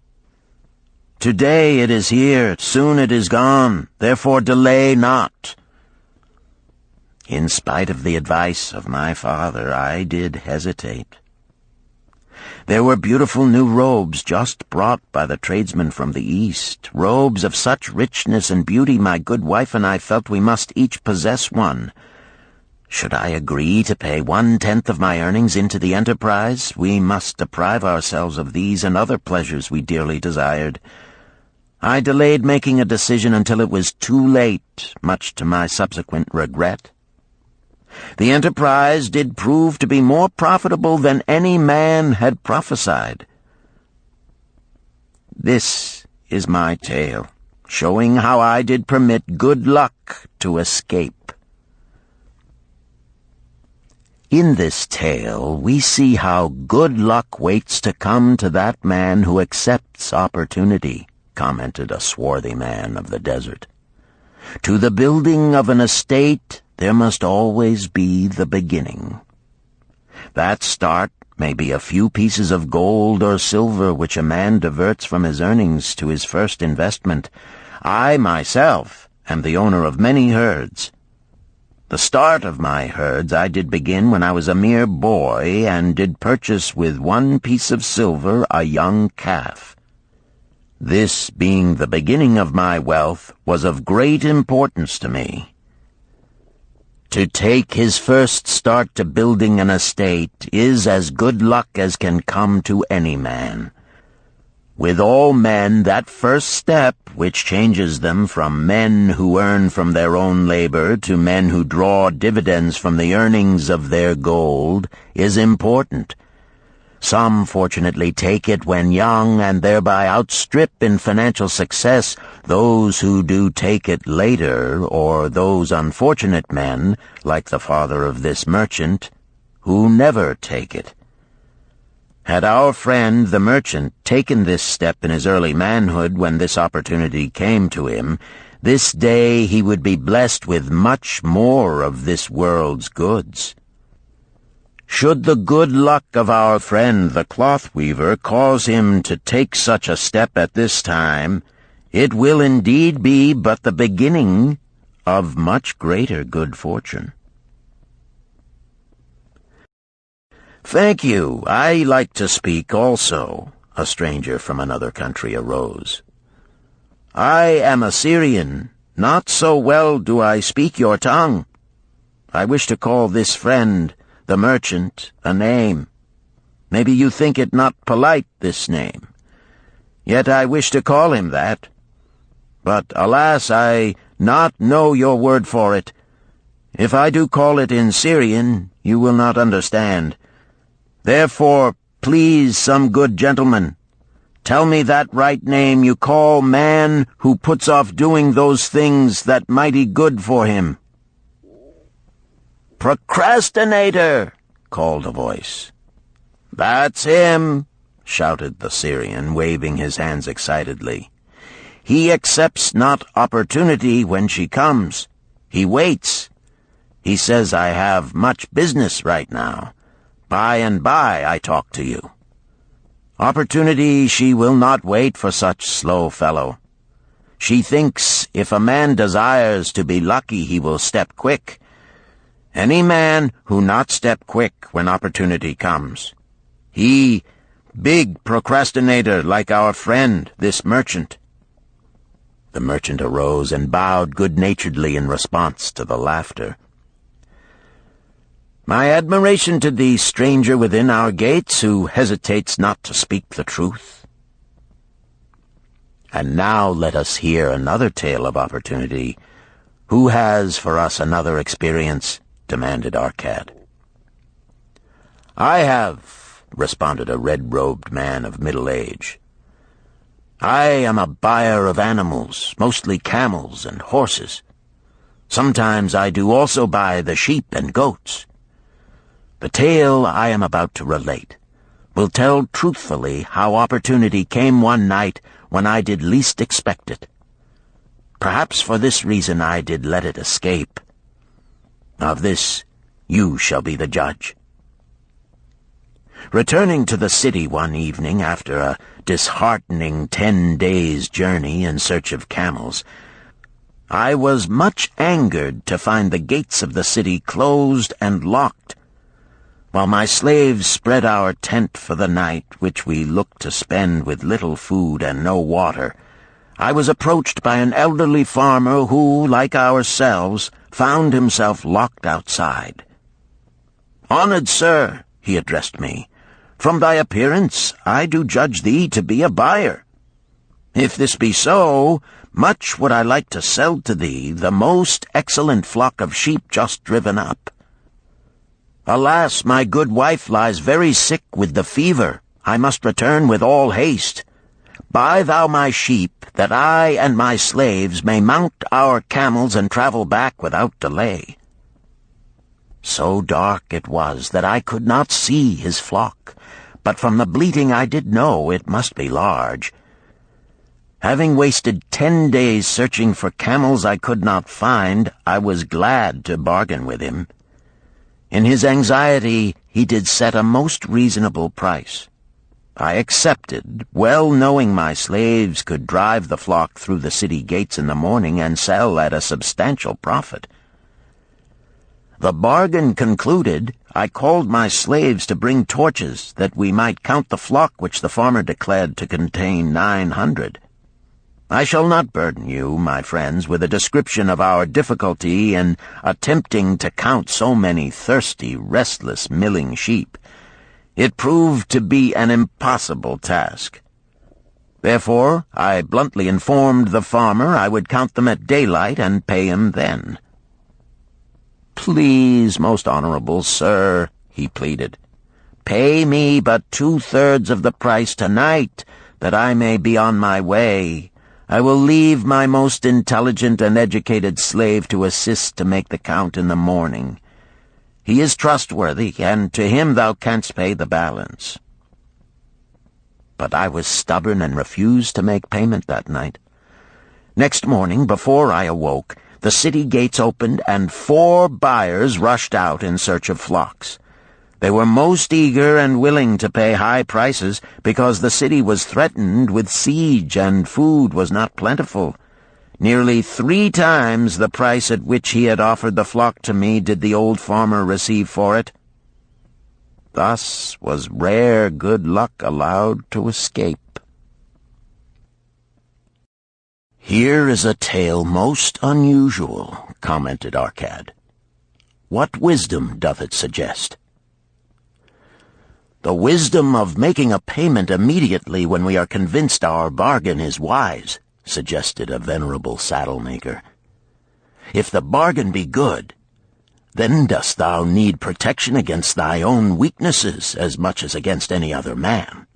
Today it is here, soon it is gone, therefore delay not. In spite of the advice of my father, I did hesitate. There were beautiful new robes just brought by the tradesmen from the East, robes of such richness and beauty my good wife and I felt we must each possess one. Should I agree to pay 1/10 of my earnings into the enterprise, we must deprive ourselves of these and other pleasures we dearly desired. I delayed making a decision until it was too late, much to my subsequent regret. The enterprise did prove to be more profitable than any man had prophesied. This is my tale, showing how I did permit good luck to escape. In this tale, we see how good luck waits to come to that man who accepts opportunity, commented a swarthy man of the desert. To the building of an estate, there must always be the beginning. That start may be a few pieces of gold or silver which a man diverts from his earnings to his first investment. I, myself, am the owner of many herds. The start of my herds I did begin when I was a mere boy, and did purchase with 1 piece of silver a young calf. This, being the beginning of my wealth, was of great importance to me. To take his first start to building an estate is as good luck as can come to any man. With all men, that first step, which changes them from men who earn from their own labor to men who draw dividends from the earnings of their gold, is important. Some fortunately take it when young and thereby outstrip in financial success those who do take it later, or those unfortunate men, like the father of this merchant, who never take it. Had our friend the merchant taken this step in his early manhood when this opportunity came to him, this day he would be blessed with much more of this world's goods. Should the good luck of our friend the cloth weaver cause him to take such a step at this time, it will indeed be but the beginning of much greater good fortune. "Thank you. I like to speak also," a stranger from another country arose. "I am a Syrian. Not so well do I speak your tongue. I wish to call this friend, the merchant, a name. Maybe you think it not polite, this name. Yet I wish to call him that. But, alas, I not know your word for it. If I do call it in Syrian, you will not understand. Therefore, please, some good gentleman, tell me that right name you call man who puts off doing those things that mighty good for him." "Procrastinator!" called a voice. "That's him!" shouted the Syrian, waving his hands excitedly. "He accepts not opportunity when she comes. He waits. He says, I have much business right now. By and by I talk to you. Opportunity she will not wait for such slow fellow. She thinks if a man desires to be lucky he will step quick. Any man who not step quick when opportunity comes. He, big procrastinator like our friend, this merchant." The merchant arose and bowed good-naturedly in response to the laughter. "My admiration to the stranger within our gates who hesitates not to speak the truth." And now let us hear another tale of opportunity. "Who has for us another experience?" demanded Arcad. "I have," responded a red-robed man of middle age. "I am a buyer of animals, mostly camels and horses. Sometimes I do also buy the sheep and goats. The tale I am about to relate will tell truthfully how opportunity came one night when I did least expect it. Perhaps for this reason I did let it escape. Of this you shall be the judge. Returning to the city one evening after a disheartening 10 days' journey in search of camels, I was much angered to find the gates of the city closed and locked. While my slaves spread our tent for the night, which we looked to spend with little food and no water, I was approached by an elderly farmer who, like ourselves, found himself locked outside. "Honored sir," he addressed me, "from thy appearance I do judge thee to be a buyer. If this be so, much would I like to sell to thee the most excellent flock of sheep just driven up. Alas, my good wife lies very sick with the fever. I must return with all haste. Buy thou my sheep, that I and my slaves may mount our camels and travel back without delay." So dark it was that I could not see his flock, but from the bleating I did know it must be large. Having wasted 10 days searching for camels I could not find, I was glad to bargain with him. In his anxiety he did set a most reasonable price. I accepted, well knowing my slaves could drive the flock through the city gates in the morning and sell at a substantial profit. The bargain concluded, I called my slaves to bring torches that we might count the flock which the farmer declared to contain 900. I shall not burden you, my friends, with a description of our difficulty in attempting to count so many thirsty, restless, milling sheep. It proved to be an impossible task. Therefore, I bluntly informed the farmer I would count them at daylight and pay him then. "Please, most honorable sir," he pleaded, Pay me but 2/3 of the price tonight, that I may be on my way. I will leave my most intelligent and educated slave to assist to make the count in the morning. He is trustworthy, and to him thou canst pay the balance." But I was stubborn and refused to make payment that night. Next morning, before I awoke, the city gates opened, and 4 buyers rushed out in search of flocks. They were most eager and willing to pay high prices because the city was threatened with siege and food was not plentiful. Nearly 3 times the price at which he had offered the flock to me did the old farmer receive for it. Thus was rare good luck allowed to escape. "Here is a tale most unusual," commented Arcad. "What wisdom doth it suggest?" "The wisdom of making a payment immediately when we are convinced our bargain is wise," suggested a venerable saddle-maker. "If the bargain be good, then dost thou need protection against thy own weaknesses as much as against any other man.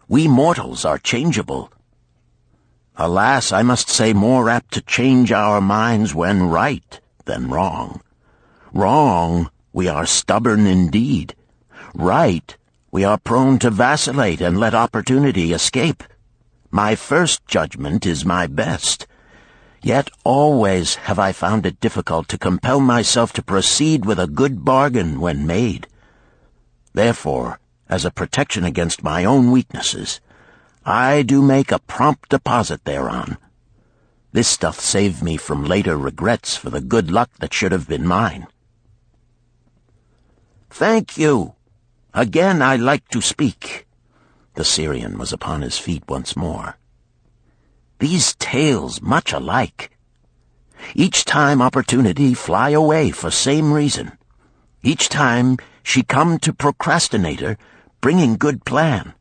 We mortals are changeable. Alas, I must say more apt to change our minds when right than wrong. Wrong, we are stubborn indeed. Right, we are prone to vacillate and let opportunity escape. My first judgment is my best. Yet always have I found it difficult to compel myself to proceed with a good bargain when made. Therefore, as a protection against my own weaknesses, I do make a prompt deposit thereon. This doth save me from later regrets for the good luck that should have been mine." "Thank you. Again I like to speak." The Syrian was upon his feet once more. "These tales much alike. Each time opportunity fly away for same reason. Each time she come to procrastinator, bringing good plan.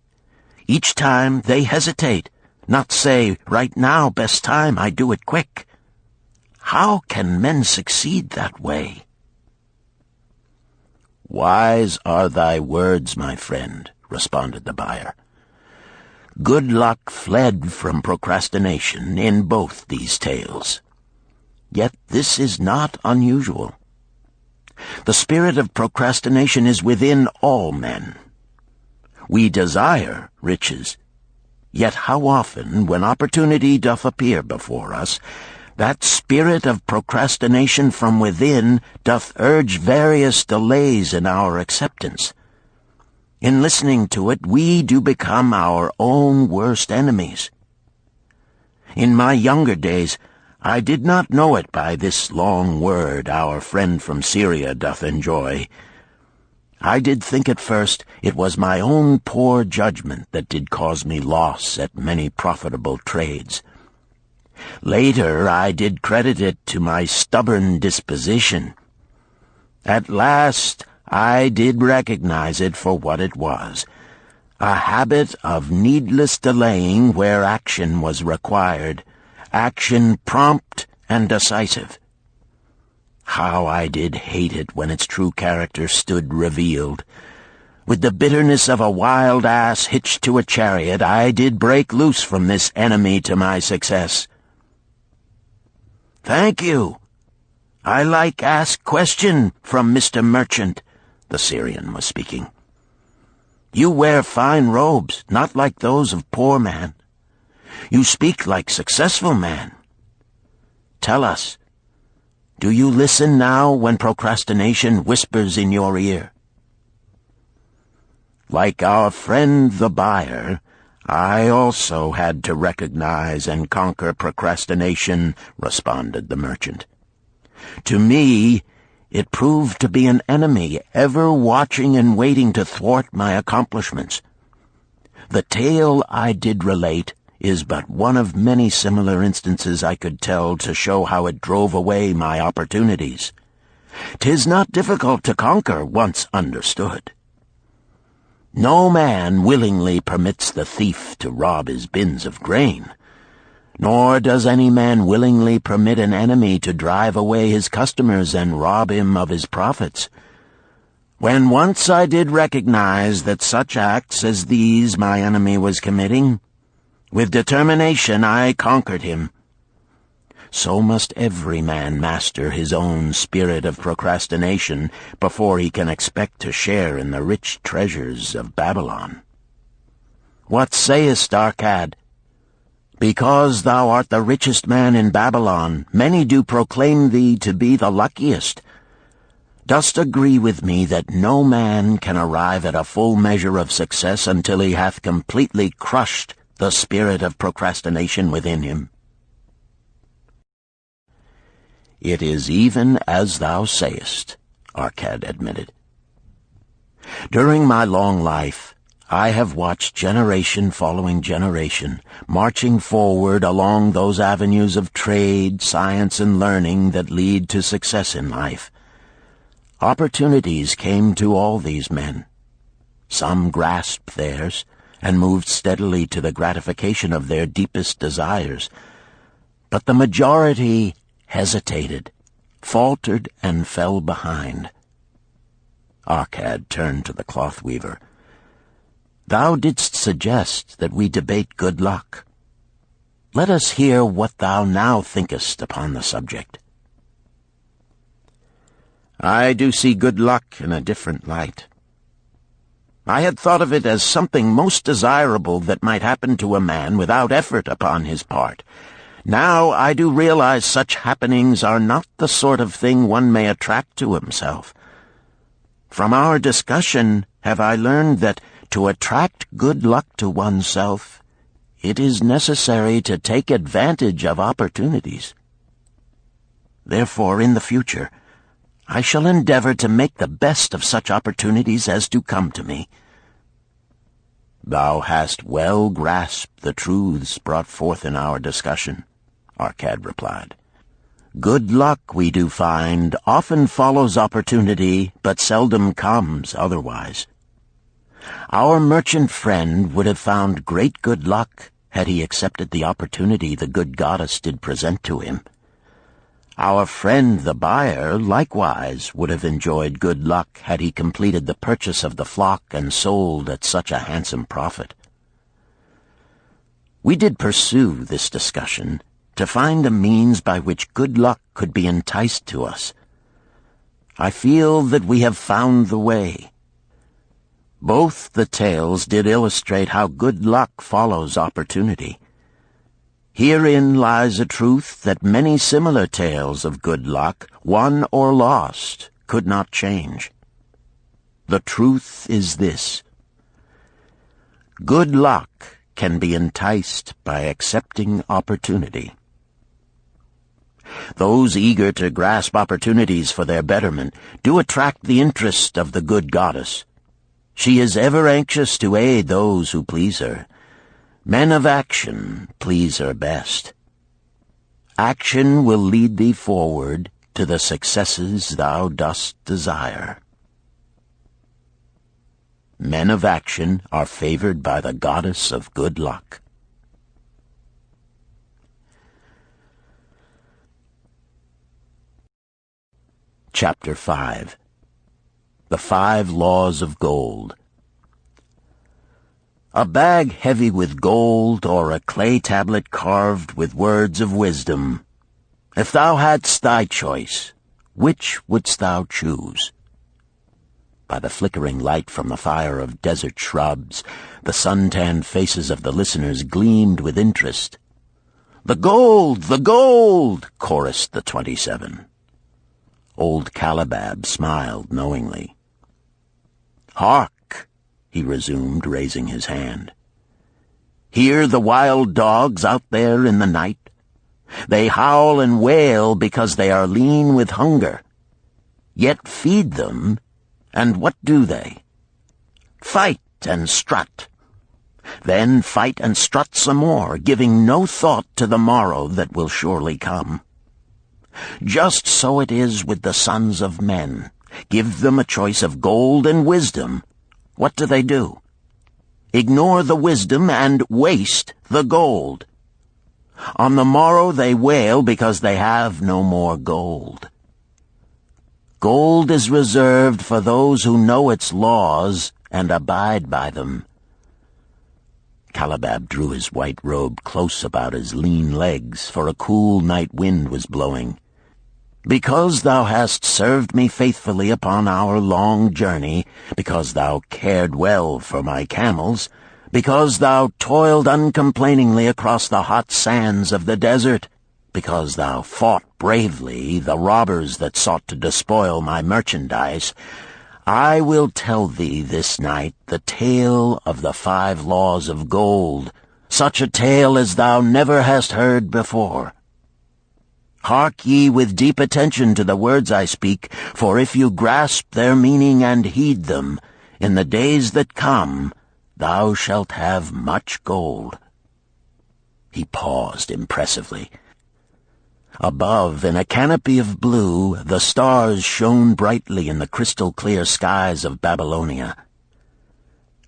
Each time they hesitate, not say, right now, best time, I do it quick. How can men succeed that way?" "Wise are thy words, my friend," responded the buyer. "Good luck fled from procrastination in both these tales. Yet this is not unusual. The spirit of procrastination is within all men. We desire riches, yet how often, when opportunity doth appear before us, that spirit of procrastination from within doth urge various delays in our acceptance. In listening to it, we do become our own worst enemies. In my younger days, I did not know it by this long word our friend from Syria doth enjoy. I did think at first it was my own poor judgment that did cause me loss at many profitable trades. Later I did credit it to my stubborn disposition. At last I did recognize it for what it was, a habit of needless delaying where action was required, action prompt and decisive. How I did hate it when its true character stood revealed. With the bitterness of a wild ass hitched to a chariot, I did break loose from this enemy to my success. "Thank you. I like ask question from Mr. Merchant," the Syrian was speaking. "You wear fine robes, not like those of poor man. You speak like successful man. Tell us, do you listen now when procrastination whispers in your ear?" "Like our friend the buyer, I also had to recognize and conquer procrastination," responded the merchant. "To me, it proved to be an enemy ever watching and waiting to thwart my accomplishments. The tale I did relate is but one of many similar instances I could tell to show how it drove away my opportunities. 'Tis not difficult to conquer once understood. No man willingly permits the thief to rob his bins of grain, nor does any man willingly permit an enemy to drive away his customers and rob him of his profits. When once I did recognize that such acts as these my enemy was committing, with determination I conquered him. So must every man master his own spirit of procrastination before he can expect to share in the rich treasures of Babylon. What sayest, Arcad? Because thou art the richest man in Babylon, many do proclaim thee to be the luckiest. Dost agree with me that no man can arrive at a full measure of success until he hath completely crushed the spirit of procrastination within him? It is even as thou sayest, Arcad admitted. During my long life, I have watched generation following generation, marching forward along those avenues of trade, science, and learning that lead to success in life. Opportunities came to all these men. Some grasped theirs and moved steadily to the gratification of their deepest desires, but the majority hesitated, faltered, and fell behind. Arcad turned to the cloth weaver. Thou didst suggest that we debate good luck. Let us hear what thou now thinkest upon the subject. I do see good luck in a different light. I had thought of it as something most desirable that might happen to a man without effort upon his part. Now I do realize such happenings are not the sort of thing one may attract to himself. From our discussion have I learned that to attract good luck to oneself, it is necessary to take advantage of opportunities. Therefore, in the future, I shall endeavor to make the best of such opportunities as do come to me. Thou hast well grasped the truths brought forth in our discussion, Arcad replied. Good luck, we do find, often follows opportunity, but seldom comes otherwise. Our merchant friend would have found great good luck had he accepted the opportunity the good goddess did present to him. Our friend the buyer likewise would have enjoyed good luck had he completed the purchase of the flock and sold at such a handsome profit. We did pursue this discussion to find a means by which good luck could be enticed to us. I feel that we have found the way. Both the tales did illustrate how good luck follows opportunity. Herein lies a truth that many similar tales of good luck, won or lost, could not change. The truth is this: good luck can be enticed by accepting opportunity. Those eager to grasp opportunities for their betterment do attract the interest of the good goddess. She is ever anxious to aid those who please her. Men of action please her best. Action will lead thee forward to the successes thou dost desire. Men of action are favored by the goddess of good luck. Chapter 5. The 5 Laws of Gold. A bag heavy with gold, or a clay tablet carved with words of wisdom. If thou hadst thy choice, which wouldst thou choose? By the flickering light from the fire of desert shrubs, the sun-tanned faces of the listeners gleamed with interest. "The gold! The gold!" chorused the 27. Old Calibab smiled knowingly. "Hark!" he resumed, raising his hand. "Hear the wild dogs out there in the night? They howl and wail because they are lean with hunger. Yet feed them, and what do they? Fight and strut. Then fight and strut some more, giving no thought to the morrow that will surely come. Just so it is with the sons of men. Give them a choice of gold and wisdom. What do? Ignore the wisdom and waste the gold. On the morrow they wail because they have no more gold. Gold is reserved for those who know its laws and abide by them." Calabab drew his white robe close about his lean legs, for a cool night wind was blowing. "Because thou hast served me faithfully upon our long journey, because thou cared well for my camels, because thou toiled uncomplainingly across the hot sands of the desert, because thou fought bravely the robbers that sought to despoil my merchandise, I will tell thee this night the tale of the 5 laws of gold, such a tale as thou never hast heard before. Hark ye with deep attention to the words I speak, for if you grasp their meaning and heed them, in the days that come thou shalt have much gold." He paused impressively. Above, in a canopy of blue, the stars shone brightly in the crystal-clear skies of Babylonia.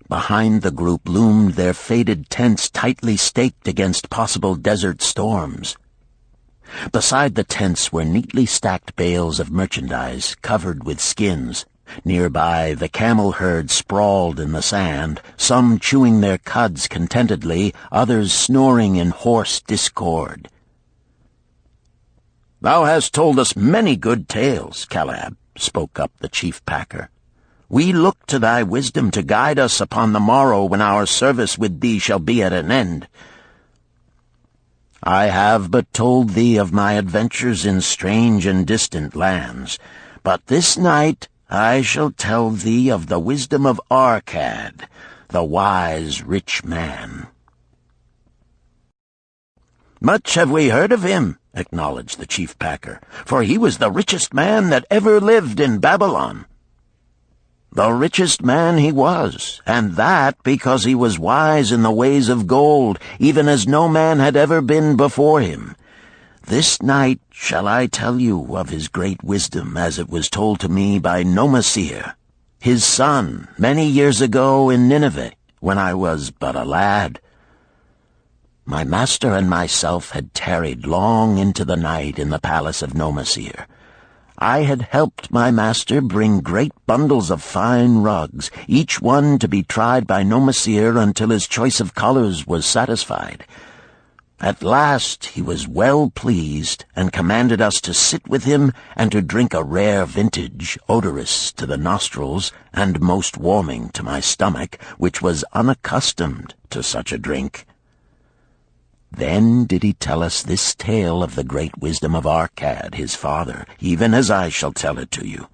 Behind the group loomed their faded tents tightly staked against possible desert storms. Beside the tents were neatly stacked bales of merchandise covered with skins. Nearby, the camel herd sprawled in the sand, some chewing their cuds contentedly, others snoring in hoarse discord. "Thou hast told us many good tales, Calab," spoke up the chief packer. "We look to thy wisdom to guide us upon the morrow when our service with thee shall be at an end. I have but told thee of my adventures in strange and distant lands, but this night I shall tell thee of the wisdom of Arkad, the wise rich man." "Much have we heard of him," acknowledged the chief packer, "for he was the richest man that ever lived in Babylon." "The richest man he was, and that because he was wise in the ways of gold, even as no man had ever been before him. This night shall I tell you of his great wisdom as it was told to me by Nomasir, his son, many years ago in Nineveh, when I was but a lad. My master and myself had tarried long into the night in the palace of Nomasir. I had helped my master bring great bundles of fine rugs, each one to be tried by Nomasir until his choice of colors was satisfied. At last he was well pleased, and commanded us to sit with him and to drink a rare vintage, odorous to the nostrils and most warming to my stomach, which was unaccustomed to such a drink. Then did he tell us this tale of the great wisdom of Arkad, his father, even as I shall tell it to you.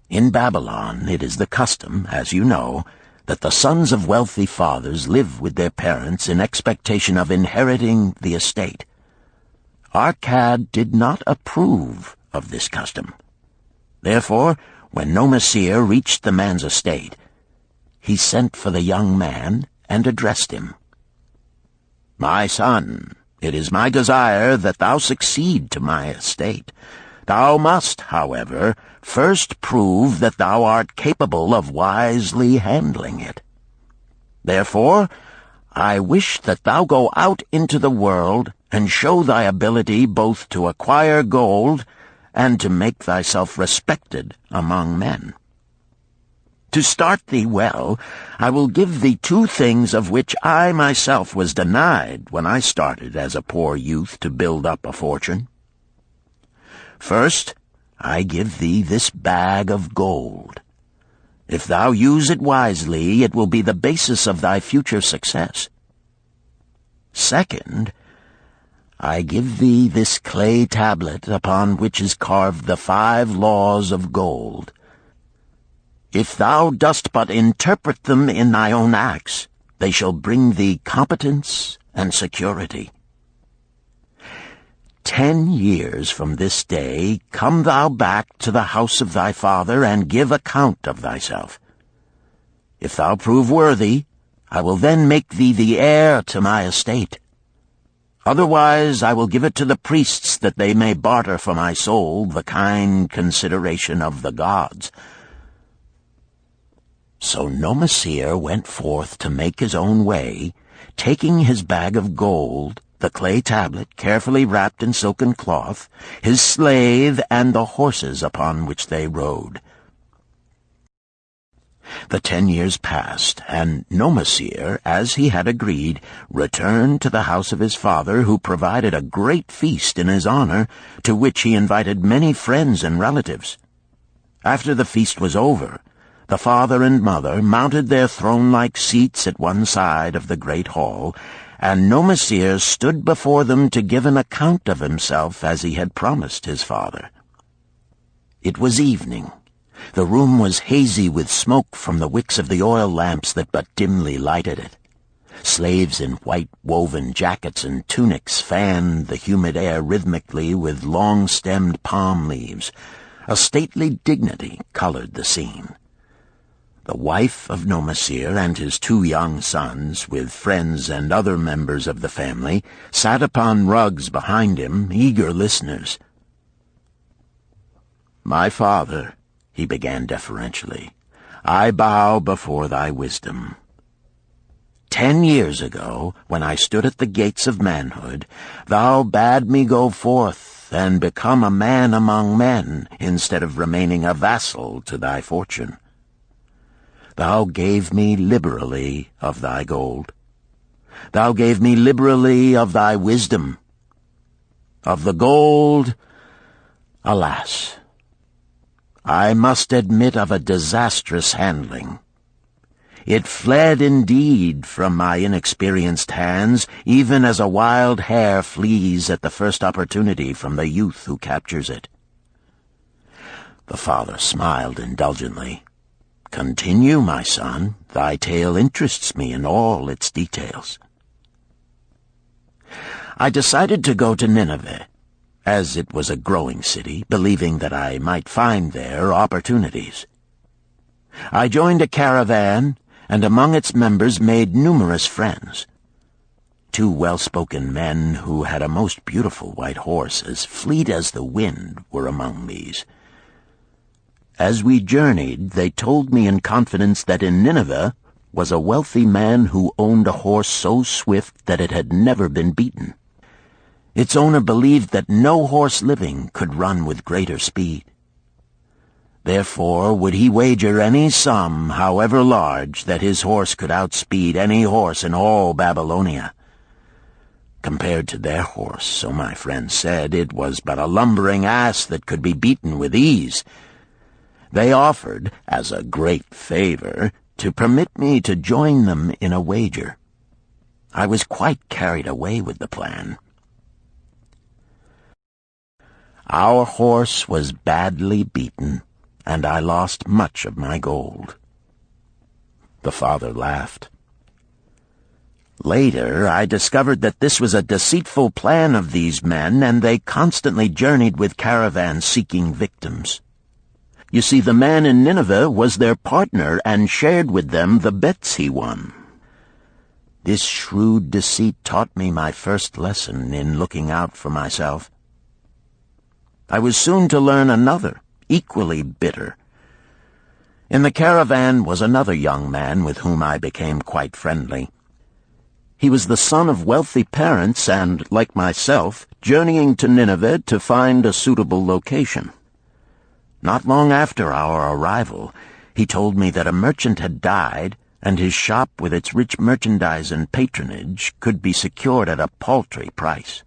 In Babylon it is the custom, as you know, that the sons of wealthy fathers live with their parents in expectation of inheriting the estate. Arkad did not approve of this custom. Therefore, when Nomasir reached the man's estate, he sent for the young man and addressed him. "My son, it is my desire that thou succeed to my estate. Thou must, however, first prove that thou art capable of wisely handling it. Therefore, I wish that thou go out into the world and show thy ability both to acquire gold and to make thyself respected among men. To start thee well, I will give thee 2 things of which I myself was denied when I started as a poor youth to build up a fortune. First, I give thee this bag of gold. If thou use it wisely, it will be the basis of thy future success. Second, I give thee this clay tablet upon which is carved the 5 laws of gold. If thou dost but interpret them in thy own acts, they shall bring thee competence and security. 10 years from this day come thou back to the house of thy father and give account of thyself. If thou prove worthy, I will then make thee the heir to my estate. Otherwise I will give it to the priests that they may barter for my soul the kind consideration of the gods." So Nomasir went forth to make his own way, taking his bag of gold, the clay tablet carefully wrapped in silken cloth, his slave, and the horses upon which they rode. The 10 years passed, and Nomasir, as he had agreed, returned to the house of his father, who provided a great feast in his honor, to which he invited many friends and relatives. After the feast was over, the father and mother mounted their throne-like seats at one side of the great hall, and Nomasir stood before them to give an account of himself as he had promised his father. It was evening. The room was hazy with smoke from the wicks of the oil lamps that but dimly lighted it. Slaves in white woven jackets and tunics fanned the humid air rhythmically with long-stemmed palm leaves. A stately dignity colored the scene. The wife of Nomasir and his 2 young sons, with friends and other members of the family, sat upon rugs behind him, eager listeners. "My father," he began deferentially, "I bow before thy wisdom. 10 years ago, when I stood at the gates of manhood, thou bade me go forth and become a man among men, instead of remaining a vassal to thy fortune. Thou gave me liberally of thy gold. Thou gave me liberally of thy wisdom. Of the gold, alas, I must admit of a disastrous handling. It fled indeed from my inexperienced hands, even as a wild hare flees at the first opportunity from the youth who captures it." The father smiled indulgently. "Continue, my son. Thy tale interests me in all its details." I decided to go to Nineveh, as it was a growing city, believing that I might find there opportunities. I joined a caravan, and among its members made numerous friends. 2 well-spoken men who had a most beautiful white horse, as fleet as the wind, were among these. As we journeyed, they told me in confidence that in Nineveh was a wealthy man who owned a horse so swift that it had never been beaten. Its owner believed that no horse living could run with greater speed. Therefore would he wager any sum, however large, that his horse could outspeed any horse in all Babylonia. Compared to their horse, so my friend said, it was but a lumbering ass that could be beaten with ease. They offered, as a great favor, to permit me to join them in a wager. I was quite carried away with the plan. Our horse was badly beaten, and I lost much of my gold. The father laughed. Later, I discovered that this was a deceitful plan of these men, and they constantly journeyed with caravans seeking victims. You see, the man in Nineveh was their partner and shared with them the bets he won. This shrewd deceit taught me my first lesson in looking out for myself. I was soon to learn another, equally bitter. In the caravan was another young man with whom I became quite friendly. He was the son of wealthy parents and, like myself, journeying to Nineveh to find a suitable location. Not long after our arrival, he told me that a merchant had died, and his shop with its rich merchandise and patronage could be secured at a paltry price.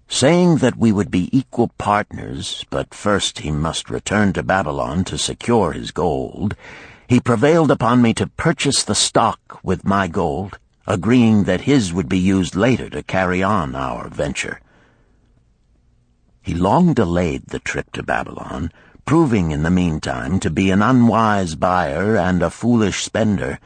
Saying that we would be equal partners, but first he must return to Babylon to secure his gold, he prevailed upon me to purchase the stock with my gold, agreeing that his would be used later to carry on our venture. He long delayed the trip to Babylon, proving in the meantime to be an unwise buyer and a foolish spender.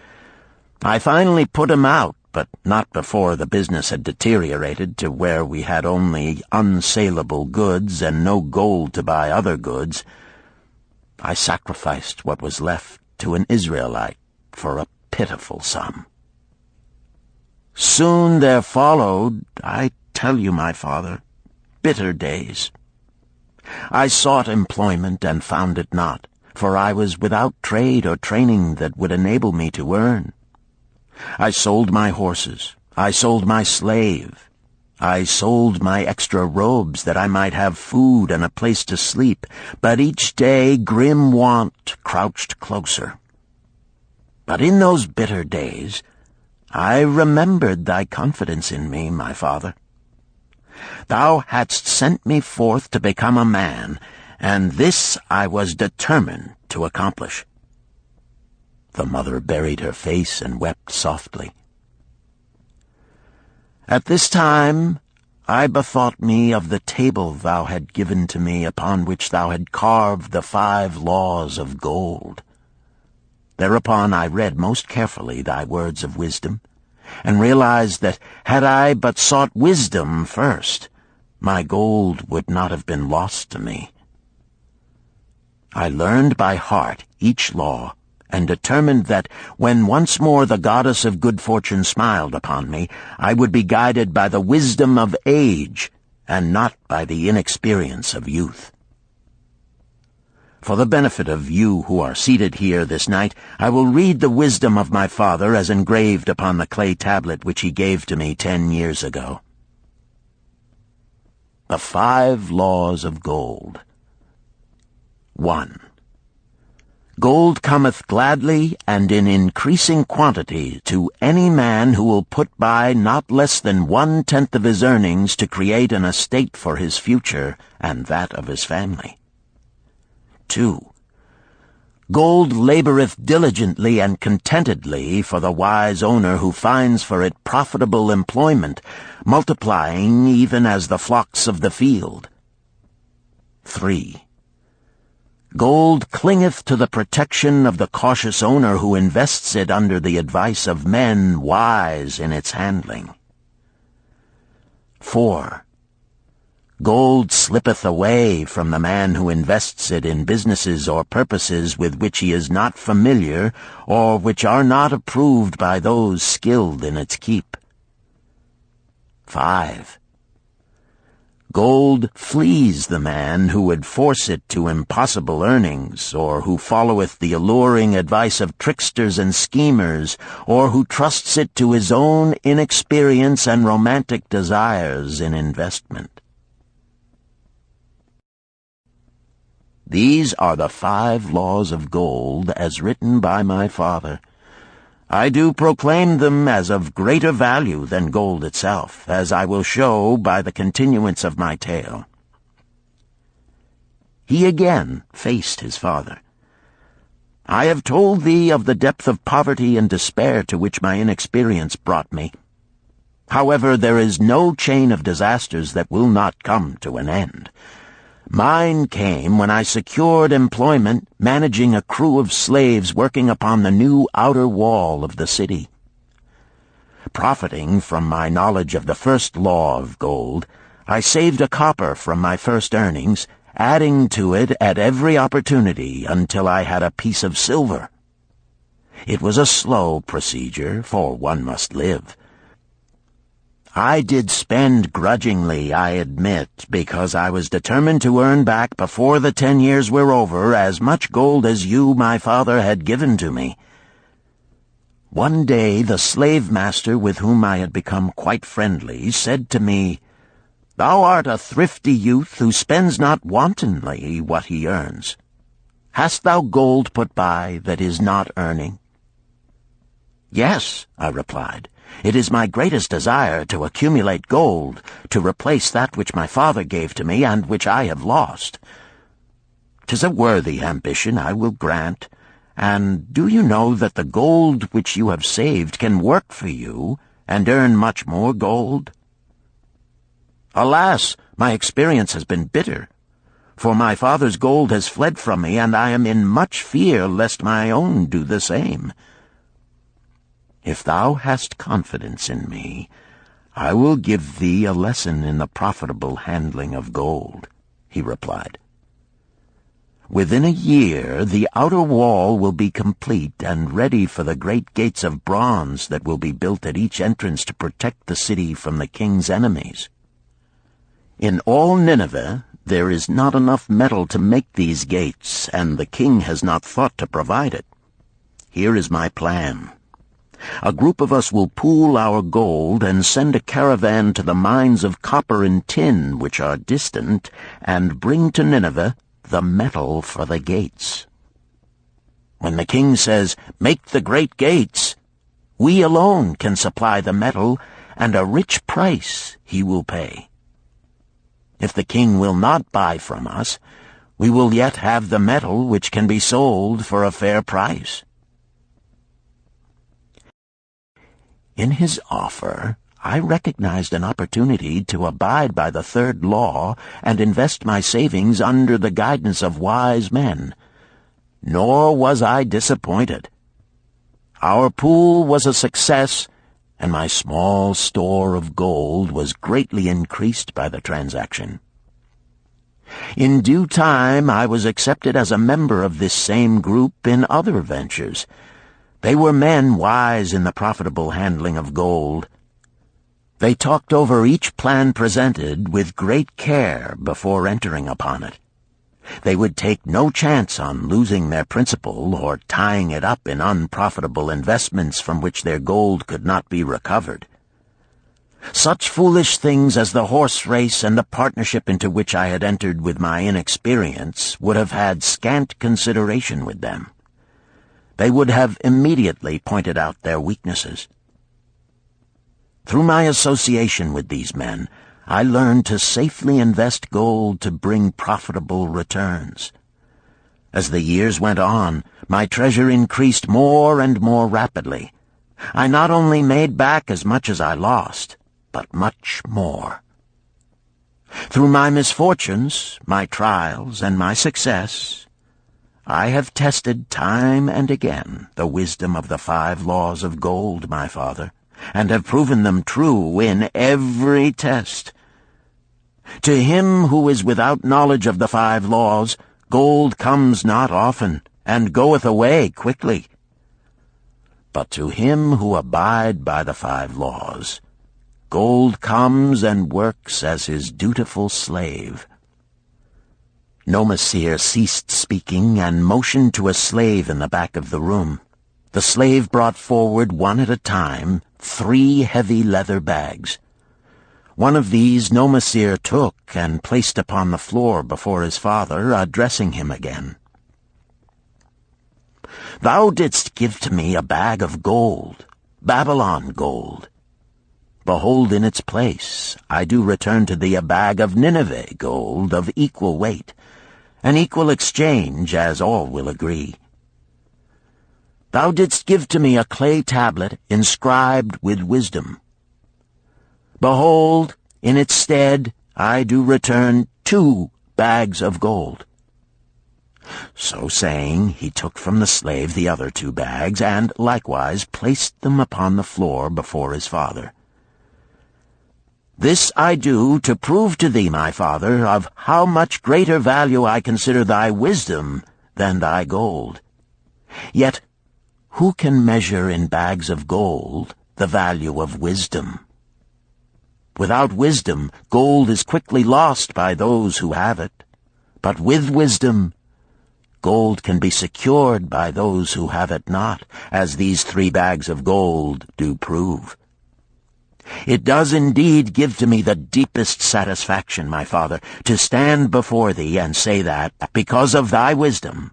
I finally put him out, but not before the business had deteriorated to where we had only unsaleable goods and no gold to buy other goods. I sacrificed what was left to an Israelite for a pitiful sum. Soon there followed, I tell you, my father, bitter days. I sought employment and found it not, for I was without trade or training that would enable me to earn. I sold my horses, I sold my slave. I sold my extra robes that I might have food and a place to sleep, but each day grim want crouched closer. But in those bitter days, I remembered thy confidence in me, my father. Thou hadst sent me forth to become a man, and this I was determined to accomplish. The mother buried her face and wept softly. At this time I bethought me of the table thou had given to me, upon which thou had carved the 5 laws of gold. Thereupon I read most carefully thy words of wisdom, and realized that had I but sought wisdom first, my gold would not have been lost to me. I learned by heart each law, and determined that when once more the goddess of good fortune smiled upon me, I would be guided by the wisdom of age, and not by the inexperience of youth. For the benefit of you who are seated here this night, I will read the wisdom of my father as engraved upon the clay tablet which he gave to me 10 years ago. The 5 laws of gold. 1. Gold cometh gladly and in increasing quantity to any man who will put by not less than 1/10 of his earnings to create an estate for his future and that of his family. 2. Gold laboreth diligently and contentedly for the wise owner who finds for it profitable employment, multiplying even as the flocks of the field. 3. Gold clingeth to the protection of the cautious owner who invests it under the advice of men wise in its handling. 4. Gold slippeth away from the man who invests it in businesses or purposes with which he is not familiar, or which are not approved by those skilled in its keep. 5. Gold flees the man who would force it to impossible earnings, or who followeth the alluring advice of tricksters and schemers, or who trusts it to his own inexperience and romantic desires in investment. These are the 5 laws of gold as written by my father. I do proclaim them as of greater value than gold itself, as I will show by the continuance of my tale. He again faced his father. I have told thee of the depth of poverty and despair to which my inexperience brought me. However, there is no chain of disasters that will not come to an end. Mine came when I secured employment managing a crew of slaves working upon the new outer wall of the city. Profiting from my knowledge of the first law of gold, I saved a copper from my first earnings, adding to it at every opportunity until I had a piece of silver. It was a slow procedure, for one must live. I did spend grudgingly, I admit, because I was determined to earn back before the 10 years were over as much gold as you, my father, had given to me. One day the slave-master with whom I had become quite friendly said to me, "Thou art a thrifty youth who spends not wantonly what he earns. Hast thou gold put by that is not earning?" "Yes," I replied. "It is my greatest desire to accumulate gold, to replace that which my father gave to me and which I have lost. 'Tis a worthy ambition, I will grant. And do you know that the gold which you have saved can work for you and earn much more gold?" "Alas, my experience has been bitter, for my father's gold has fled from me, and I am in much fear lest my own do the same." "If thou hast confidence in me, I will give thee a lesson in the profitable handling of gold," he replied. "Within a year the outer wall will be complete and ready for the great gates of bronze that will be built at each entrance to protect the city from the king's enemies. In all Nineveh there is not enough metal to make these gates, and the king has not thought to provide it. Here is my plan. A group of us will pool our gold and send a caravan to the mines of copper and tin which are distant, and bring to Nineveh the metal for the gates. When the king says, 'Make the great gates,' we alone can supply the metal, and a rich price he will pay. If the king will not buy from us, we will yet have the metal which can be sold for a fair price." In his offer, I recognized an opportunity to abide by the third law and invest my savings under the guidance of wise men. Nor was I disappointed. Our pool was a success, and my small store of gold was greatly increased by the transaction. In due time I was accepted as a member of this same group in other ventures. They were men wise in the profitable handling of gold. They talked over each plan presented with great care before entering upon it. They would take no chance on losing their principal or tying it up in unprofitable investments from which their gold could not be recovered. Such foolish things as the horse race and the partnership into which I had entered with my inexperience would have had scant consideration with them. They would have immediately pointed out their weaknesses. Through my association with these men, I learned to safely invest gold to bring profitable returns. As the years went on, my treasure increased more and more rapidly. I not only made back as much as I lost, but much more. Through my misfortunes, my trials, and my success, I have tested time and again the wisdom of the 5 laws of gold, my father, and have proven them true in every test. To him who is without knowledge of the 5 laws, gold comes not often, and goeth away quickly. But to him who abide by the 5 laws, gold comes and works as his dutiful slave. Nomasir ceased speaking and motioned to a slave in the back of the room. The slave brought forward, one at a time, 3 heavy leather bags. One of these Nomasir took and placed upon the floor before his father, addressing him again. "Thou didst give to me a bag of gold, Babylon gold. Behold, in its place I do return to thee a bag of Nineveh gold of equal weight, an equal exchange, as all will agree. Thou didst give to me a clay tablet inscribed with wisdom. Behold, in its stead I do return 2 bags of gold." So saying, he took from the slave the other 2 bags, and likewise placed them upon the floor before his father. "This I do to prove to thee, my father, of how much greater value I consider thy wisdom than thy gold. Yet who can measure in bags of gold the value of wisdom? Without wisdom, gold is quickly lost by those who have it. But with wisdom, gold can be secured by those who have it not, as these 3 bags of gold do prove. It does indeed give to me the deepest satisfaction, my father, to stand before thee and say that, because of thy wisdom,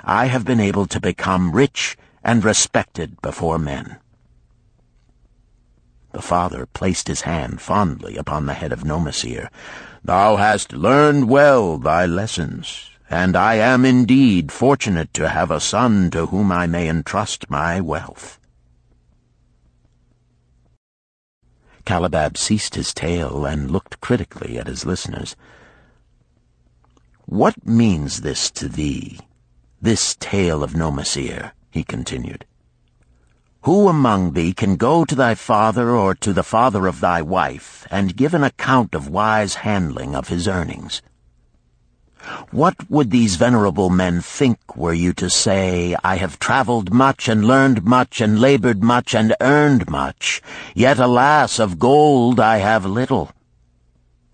I have been able to become rich and respected before men." The father placed his hand fondly upon the head of Nomasir. "Thou hast learned well thy lessons, and I am indeed fortunate to have a son to whom I may entrust my wealth." Calibab ceased his tale and looked critically at his listeners. "What means this to thee, this tale of Nomasir?" he continued. "Who among thee can go to thy father or to the father of thy wife and give an account of wise handling of his earnings? What would these venerable men think were you to say, 'I have traveled much and learned much and labored much and earned much, yet alas, of gold I have little.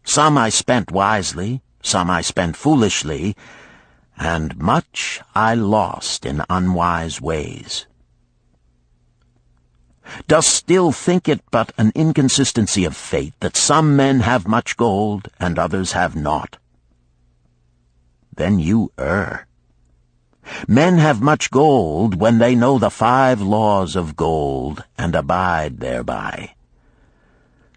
Some I spent wisely, some I spent foolishly, and much I lost in unwise ways'? Dost still think it but an inconsistency of fate that some men have much gold and others have naught? Then you err. Men have much gold when they know the 5 laws of gold and abide thereby.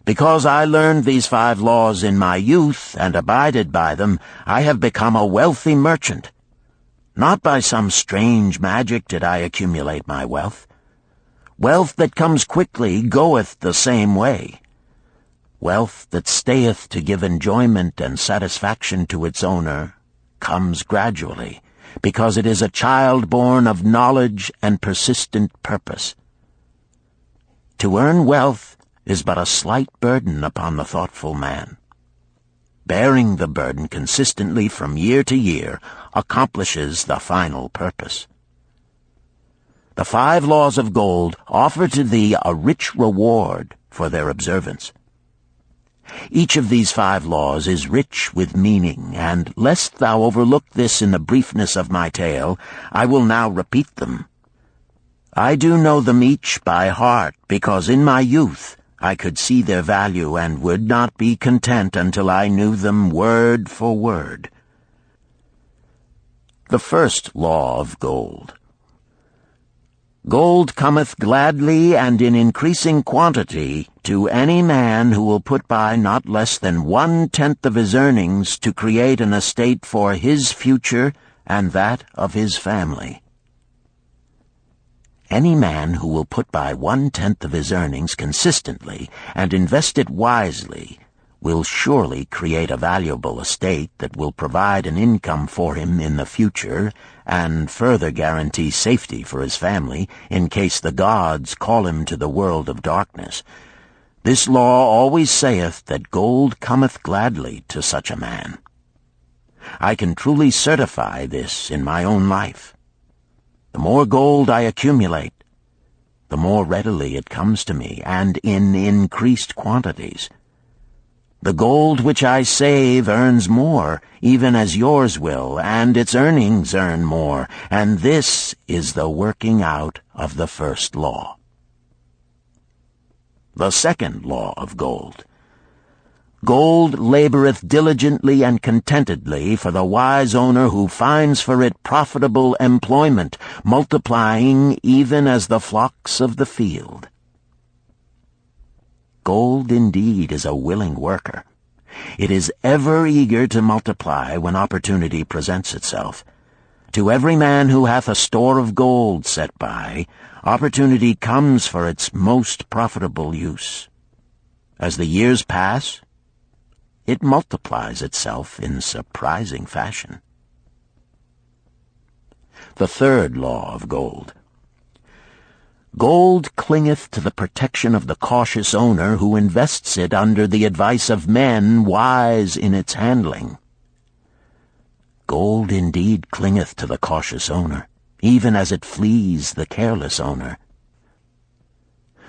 Because I learned these 5 laws in my youth and abided by them, I have become a wealthy merchant. Not by some strange magic did I accumulate my wealth. Wealth that comes quickly goeth the same way. Wealth that stayeth to give enjoyment and satisfaction to its owner comes gradually, because it is a child born of knowledge and persistent purpose. To earn wealth is but a slight burden upon the thoughtful man. Bearing the burden consistently from year to year accomplishes the final purpose. The 5 laws of gold offer to thee a rich reward for their observance. Each of these 5 laws is rich with meaning, and lest thou overlook this in the briefness of my tale, I will now repeat them. I do know them each by heart, because in my youth I could see their value and would not be content until I knew them word for word. The first law of gold. Gold cometh gladly and in increasing quantity to any man who will put by not less than 1/10 of his earnings to create an estate for his future and that of his family. Any man who will put by 1/10 of his earnings consistently and invest it wisely will surely create a valuable estate that will provide an income for him in the future and further guarantee safety for his family in case the gods call him to the world of darkness. This law always saith that gold cometh gladly to such a man. I can truly certify this in my own life. The more gold I accumulate, the more readily it comes to me, and in increased quantities. The gold which I save earns more, even as yours will, and its earnings earn more, and this is the working out of the first law. The second law of gold. Gold laboreth diligently and contentedly for the wise owner who finds for it profitable employment, multiplying even as the flocks of the field. Gold indeed is a willing worker. It is ever eager to multiply when opportunity presents itself. To every man who hath a store of gold set by, opportunity comes for its most profitable use. As the years pass, it multiplies itself in surprising fashion. The third law of gold. Gold clingeth to the protection of the cautious owner who invests it under the advice of men wise in its handling. Gold indeed clingeth to the cautious owner, even as it flees the careless owner.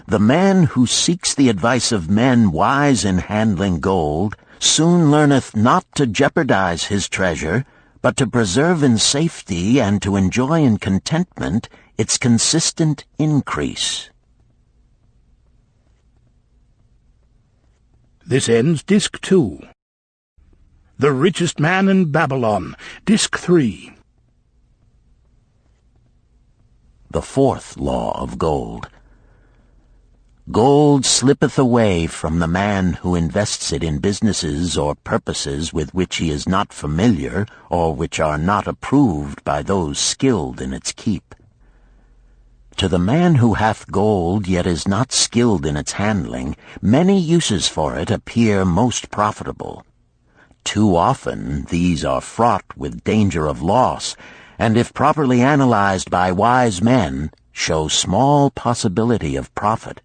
The man who seeks the advice of men wise in handling gold soon learneth not to jeopardize his treasure, but to preserve in safety and to enjoy in contentment its consistent increase. This ends Disc 2. The Richest Man in Babylon, Disc 3. The fourth law of gold. Gold slippeth away from the man who invests it in businesses or purposes with which he is not familiar or which are not approved by those skilled in its keep. To the man who hath gold yet is not skilled in its handling, many uses for it appear most profitable. Too often these are fraught with danger of loss, and if properly analyzed by wise men, show small possibility of profit.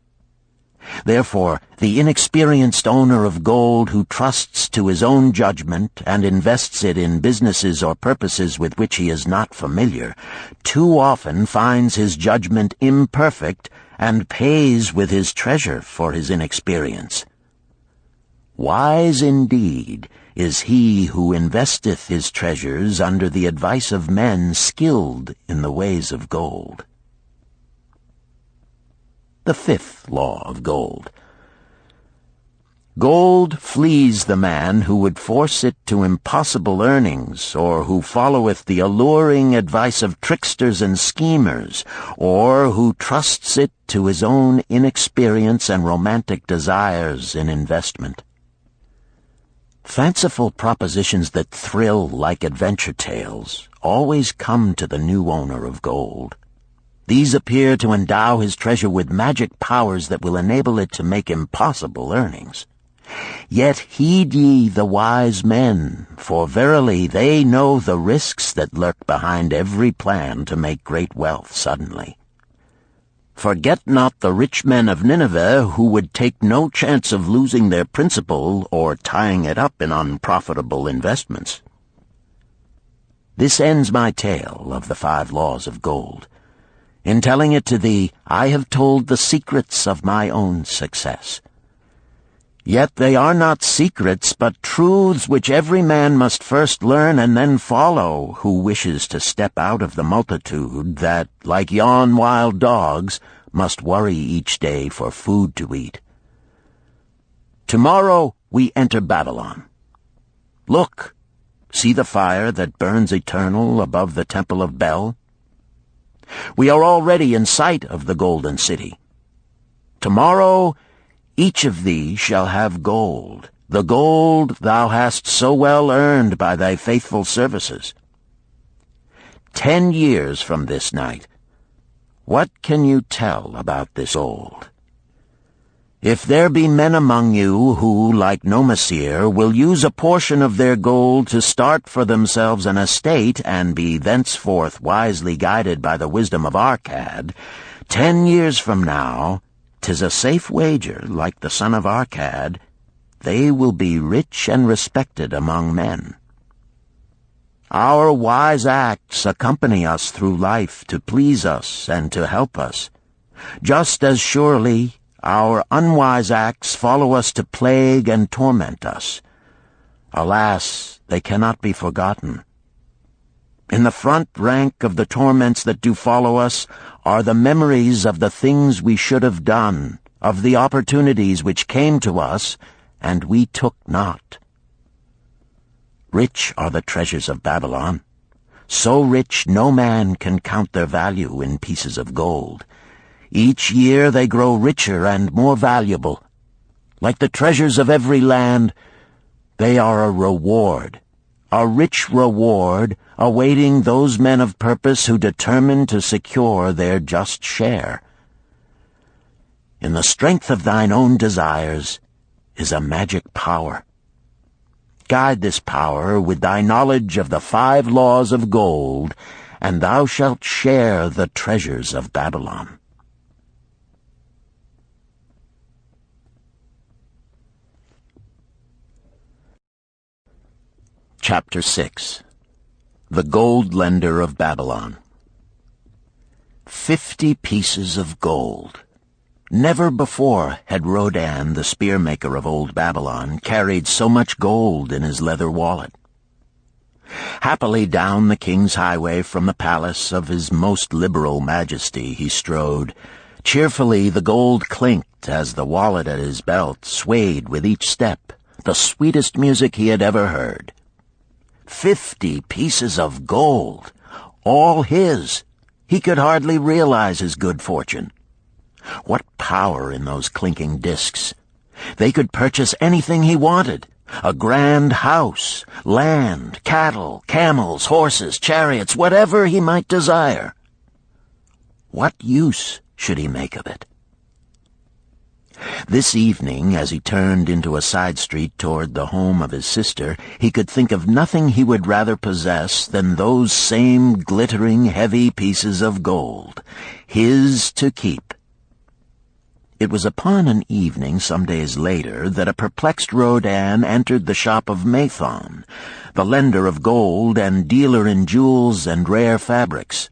Therefore, the inexperienced owner of gold who trusts to his own judgment and invests it in businesses or purposes with which he is not familiar, too often finds his judgment imperfect and pays with his treasure for his inexperience. Wise indeed is he who investeth his treasures under the advice of men skilled in the ways of gold. the fifth law of gold. Gold flees the man who would force it to impossible earnings, or who followeth the alluring advice of tricksters and schemers, or who trusts it to his own inexperience and romantic desires in investment. Fanciful propositions that thrill like adventure tales always come to the new owner of gold. These appear to endow his treasure with magic powers that will enable it to make impossible earnings. Yet heed ye the wise men, for verily they know the risks that lurk behind every plan to make great wealth suddenly. Forget not the rich men of Nineveh, who would take no chance of losing their principal or tying it up in unprofitable investments. This ends my tale of the 5 laws of gold. In telling it to thee, I have told the secrets of my own success. Yet they are not secrets, but truths which every man must first learn and then follow, who wishes to step out of the multitude that, like yon wild dogs, must worry each day for food to eat. Tomorrow we enter Babylon. Look, see the fire that burns eternal above the temple of Bel? We are already in sight of the golden city. Tomorrow each of thee shall have gold, the gold thou hast so well earned by thy faithful services. 10 years from this night, what can you tell about this gold? If there be men among you who, like Nomasir, will use a portion of their gold to start for themselves an estate and be thenceforth wisely guided by the wisdom of Arkad, 10 years from now, 'tis a safe wager, like the son of Arkad, they will be rich and respected among men. Our wise acts accompany us through life to please us and to help us. Just as surely our unwise acts follow us to plague and torment us. Alas, they cannot be forgotten. In the front rank of the torments that do follow us are the memories of the things we should have done, of the opportunities which came to us, and we took not. Rich are the treasures of Babylon. So rich no man can count their value in pieces of gold. Each year they grow richer and more valuable. Like the treasures of every land, they are a reward, a rich reward awaiting those men of purpose who determine to secure their just share. In the strength of thine own desires is a magic power. Guide this power with thy knowledge of the 5 laws of gold, and thou shalt share the treasures of Babylon. Chapter 6. The Gold Lender of Babylon. 50 pieces of gold. Never before had Rodan, the spearmaker of old Babylon, carried so much gold in his leather wallet. Happily down the king's highway from the palace of his most liberal majesty he strode. Cheerfully the gold clinked as the wallet at his belt swayed with each step, the sweetest music he had ever heard. 50 pieces of gold, all his. He could hardly realize his good fortune. What power in those clinking discs! They could purchase anything he wanted. A grand house, land, cattle, camels, horses, chariots, whatever he might desire. What use should he make of it? This evening, as he turned into a side street toward the home of his sister, he could think of nothing he would rather possess than those same glittering, heavy pieces of gold, his to keep. It was upon an evening some days later that a perplexed Rodan entered the shop of Mathon, the lender of gold and dealer in jewels and rare fabrics.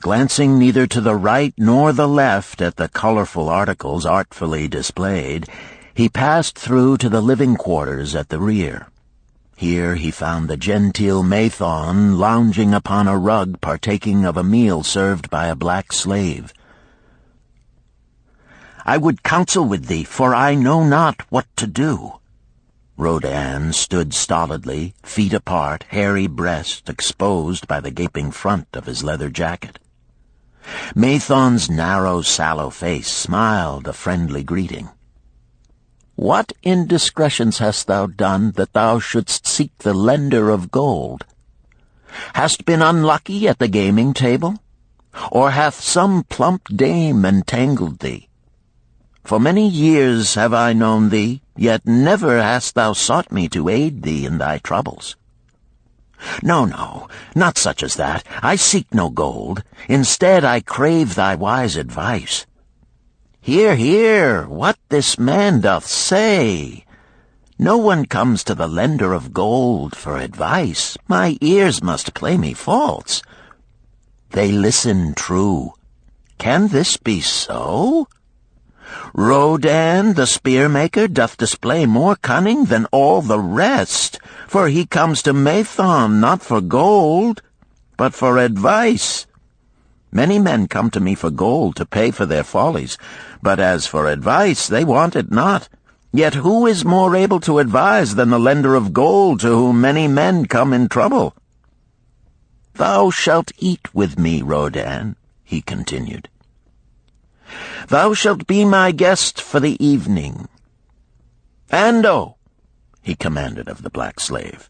Glancing neither to the right nor the left at the colorful articles artfully displayed, he passed through to the living quarters at the rear. Here he found the genteel Mathon lounging upon a rug partaking of a meal served by a black slave. I would counsel with thee, for I know not what to do." Rodan stood stolidly, feet apart, hairy breast exposed by the gaping front of his leather jacket. Mathon's narrow, sallow face smiled a friendly greeting. "What indiscretions hast thou done that thou shouldst seek the lender of gold? Hast been unlucky at the gaming table? Or hath some plump dame entangled thee? For many years have I known thee, yet never hast thou sought me to aid thee in thy troubles. No, no, not such as that. I seek no gold. Instead I crave thy wise advice. Hear, hear, what this man doth say. No one comes to the lender of gold for advice. My ears must play me false. They listen true. Can this be so? Rodan, the spear-maker, doth display more cunning than all the rest, for he comes to Mathon not for gold, but for advice. Many men come to me for gold to pay for their follies, but as for advice, they want it not. Yet who is more able to advise than the lender of gold to whom many men come in trouble? Thou shalt eat with me, Rodan, he continued. Thou shalt be my guest for the evening. Ando, he commanded of the black slave,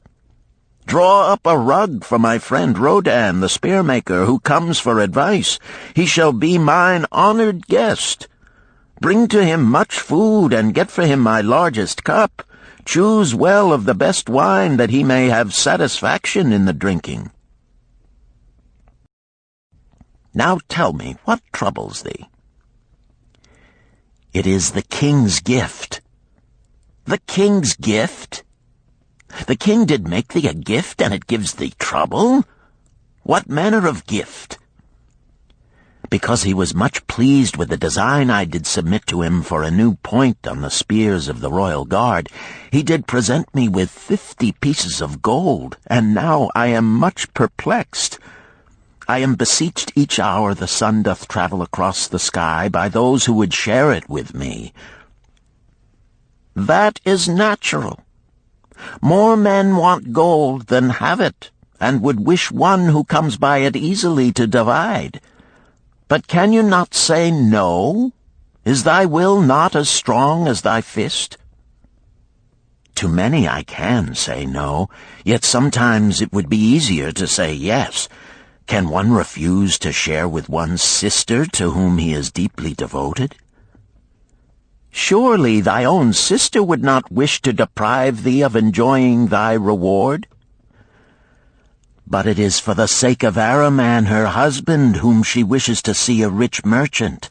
draw up a rug for my friend Rodan, the spear-maker, who comes for advice. He shall be mine honored guest. Bring to him much food, and get for him my largest cup. Choose well of the best wine, that he may have satisfaction in the drinking. Now tell me, what troubles thee? It is the king's gift. The king's gift? The king did make thee a gift, and it gives thee trouble? What manner of gift? Because he was much pleased with the design I did submit to him for a new point on the spears of the royal guard, he did present me with 50 pieces of gold, and now I am much perplexed. I am beseeched each hour the sun doth travel across the sky by those who would share it with me. That is natural. More men want gold than have it, and would wish one who comes by it easily to divide. But can you not say no? Is thy will not as strong as thy fist? To many I can say no, yet sometimes it would be easier to say yes. Can one refuse to share with one's sister to whom he is deeply devoted? Surely thy own sister would not wish to deprive thee of enjoying thy reward? But it is for the sake of Araman, her husband, whom she wishes to see a rich merchant.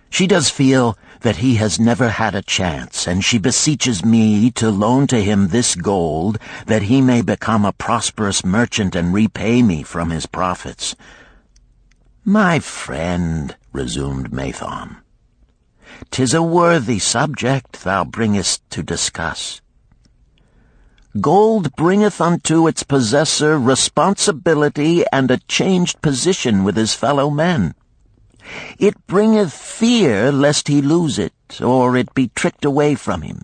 She does feel that he has never had a chance, and she beseeches me to loan to him this gold, that he may become a prosperous merchant and repay me from his profits. My friend, resumed Mathon, 'tis a worthy subject thou bringest to discuss. Gold bringeth unto its possessor responsibility and a changed position with his fellow men. It bringeth fear lest he lose it, or it be tricked away from him.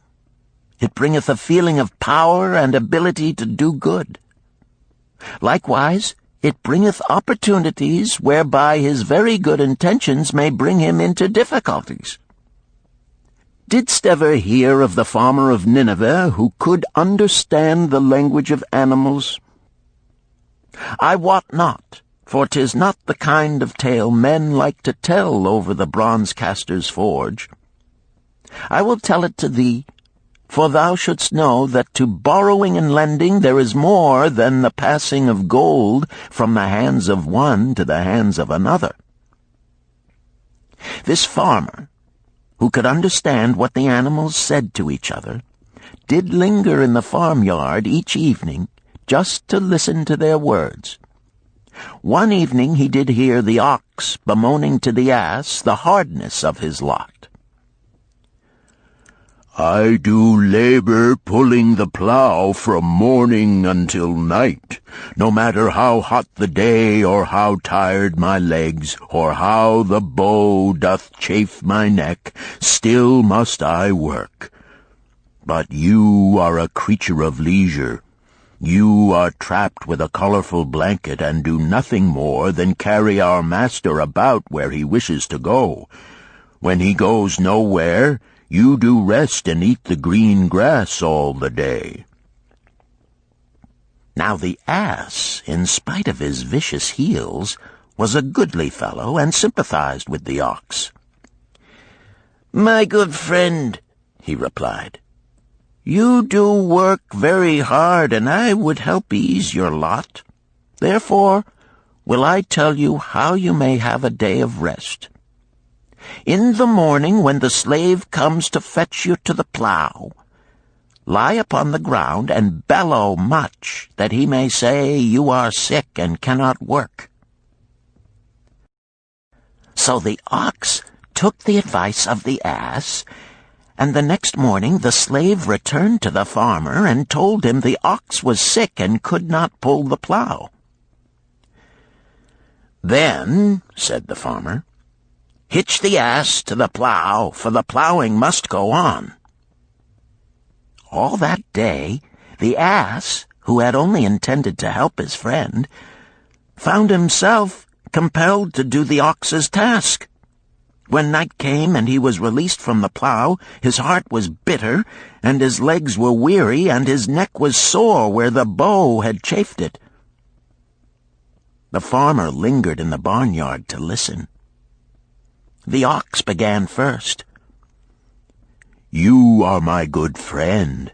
It bringeth a feeling of power and ability to do good. Likewise, it bringeth opportunities whereby his very good intentions may bring him into difficulties. Didst ever hear of the farmer of Nineveh who could understand the language of animals? I wot not, for 'tis not the kind of tale men like to tell over the bronze-caster's forge. I will tell it to thee, for thou shouldst know that to borrowing and lending there is more than the passing of gold from the hands of one to the hands of another. This farmer, who could understand what the animals said to each other, did linger in the farmyard each evening just to listen to their words. One evening he did hear the ox bemoaning to the ass the hardness of his lot. I do labor pulling the plow from morning until night, no matter how hot the day, or how tired my legs, or how the bow doth chafe my neck, still must I work. But you are a creature of leisure. You are trapped with a colorful blanket and do nothing more than carry our master about where he wishes to go. When he goes nowhere, you do rest and eat the green grass all the day." Now the ass, in spite of his vicious heels, was a goodly fellow and sympathized with the ox. "My good friend," he replied, "you do work very hard, and I would help ease your lot. Therefore will I tell you how you may have a day of rest. In the morning, when the slave comes to fetch you to the plow, lie upon the ground and bellow much, that he may say you are sick and cannot work." So the ox took the advice of the ass, and the next morning the slave returned to the farmer and told him the ox was sick and could not pull the plow. "Then," said the farmer, "hitch the ass to the plow, for the plowing must go on." All that day, the ass, who had only intended to help his friend, found himself compelled to do the ox's task. When night came and he was released from the plow, his heart was bitter, and his legs were weary, and his neck was sore where the bow had chafed it. The farmer lingered in the barnyard to listen. The ox began first. "You are my good friend.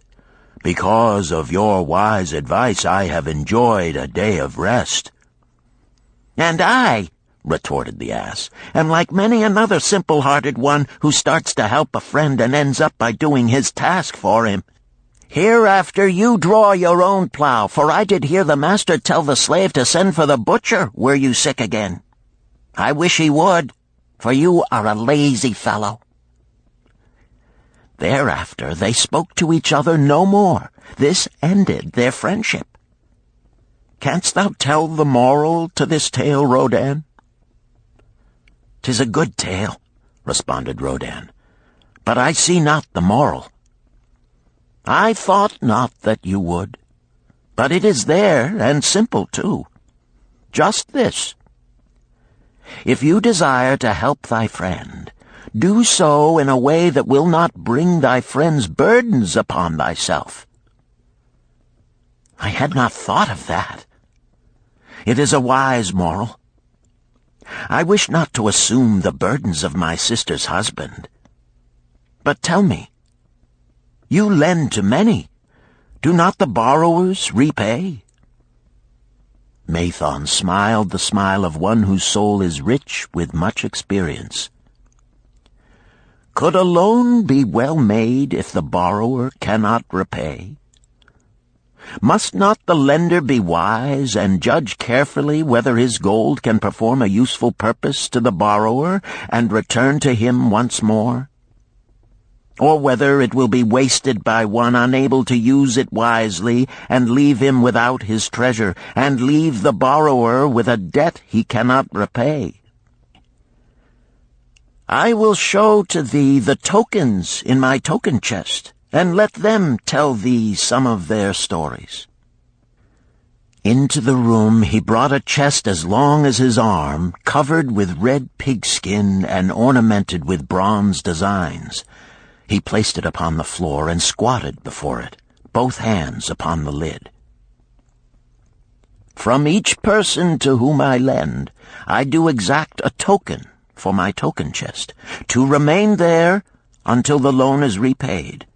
Because of your wise advice, I have enjoyed a day of rest." "And I," retorted the ass, "am like many another simple-hearted one who starts to help a friend and ends up by doing his task for him. Hereafter you draw your own plow, for I did hear the master tell the slave to send for the butcher were you sick again. I wish he would, for you are a lazy fellow." Thereafter they spoke to each other no more. This ended their friendship. Canst thou tell the moral to this tale, Rodan? "'Tis a good tale," responded Rodan, "but I see not the moral." "I thought not that you would, but it is there, and simple too. Just this: if you desire to help thy friend, do so in a way that will not bring thy friend's burdens upon thyself." "I had not thought of that. It is a wise moral. I wish not to assume the burdens of my sister's husband. But tell me, you lend to many. Do not the borrowers repay?" Mathon smiled the smile of one whose soul is rich with much experience. "Could a loan be well made if the borrower cannot repay? Must not the lender be wise and judge carefully whether his gold can perform a useful purpose to the borrower and return to him once more? Or whether it will be wasted by one unable to use it wisely and leave him without his treasure, and leave the borrower with a debt he cannot repay? I will show to thee the tokens in my token chest, and let them tell thee some of their stories." Into the room he brought a chest as long as his arm, covered with red pigskin and ornamented with bronze designs. He placed it upon the floor and squatted before it, both hands upon the lid. "From each person to whom I lend, I do exact a token for my token chest, to remain there until the loan is repaid.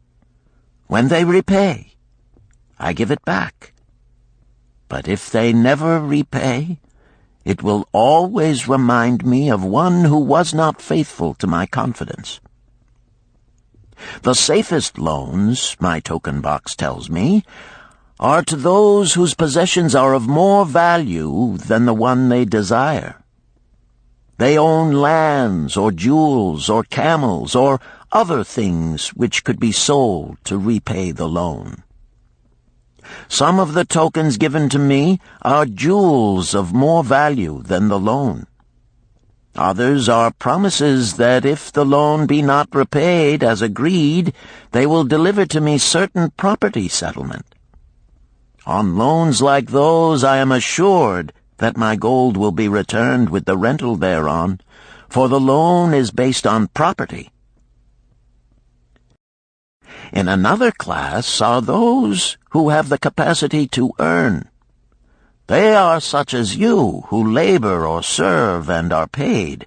When they repay, I give it back. But if they never repay, it will always remind me of one who was not faithful to my confidence. The safest loans, my token box tells me, are to those whose possessions are of more value than the one they desire. They own lands or jewels or camels or other things which could be sold to repay the loan. Some of the tokens given to me are jewels of more value than the loan. Others are promises that if the loan be not repaid as agreed, they will deliver to me certain property settlement. On loans like those I am assured that my gold will be returned with the rental thereon, for the loan is based on property. In another class are those who have the capacity to earn. They are such as you, who labor or serve and are paid.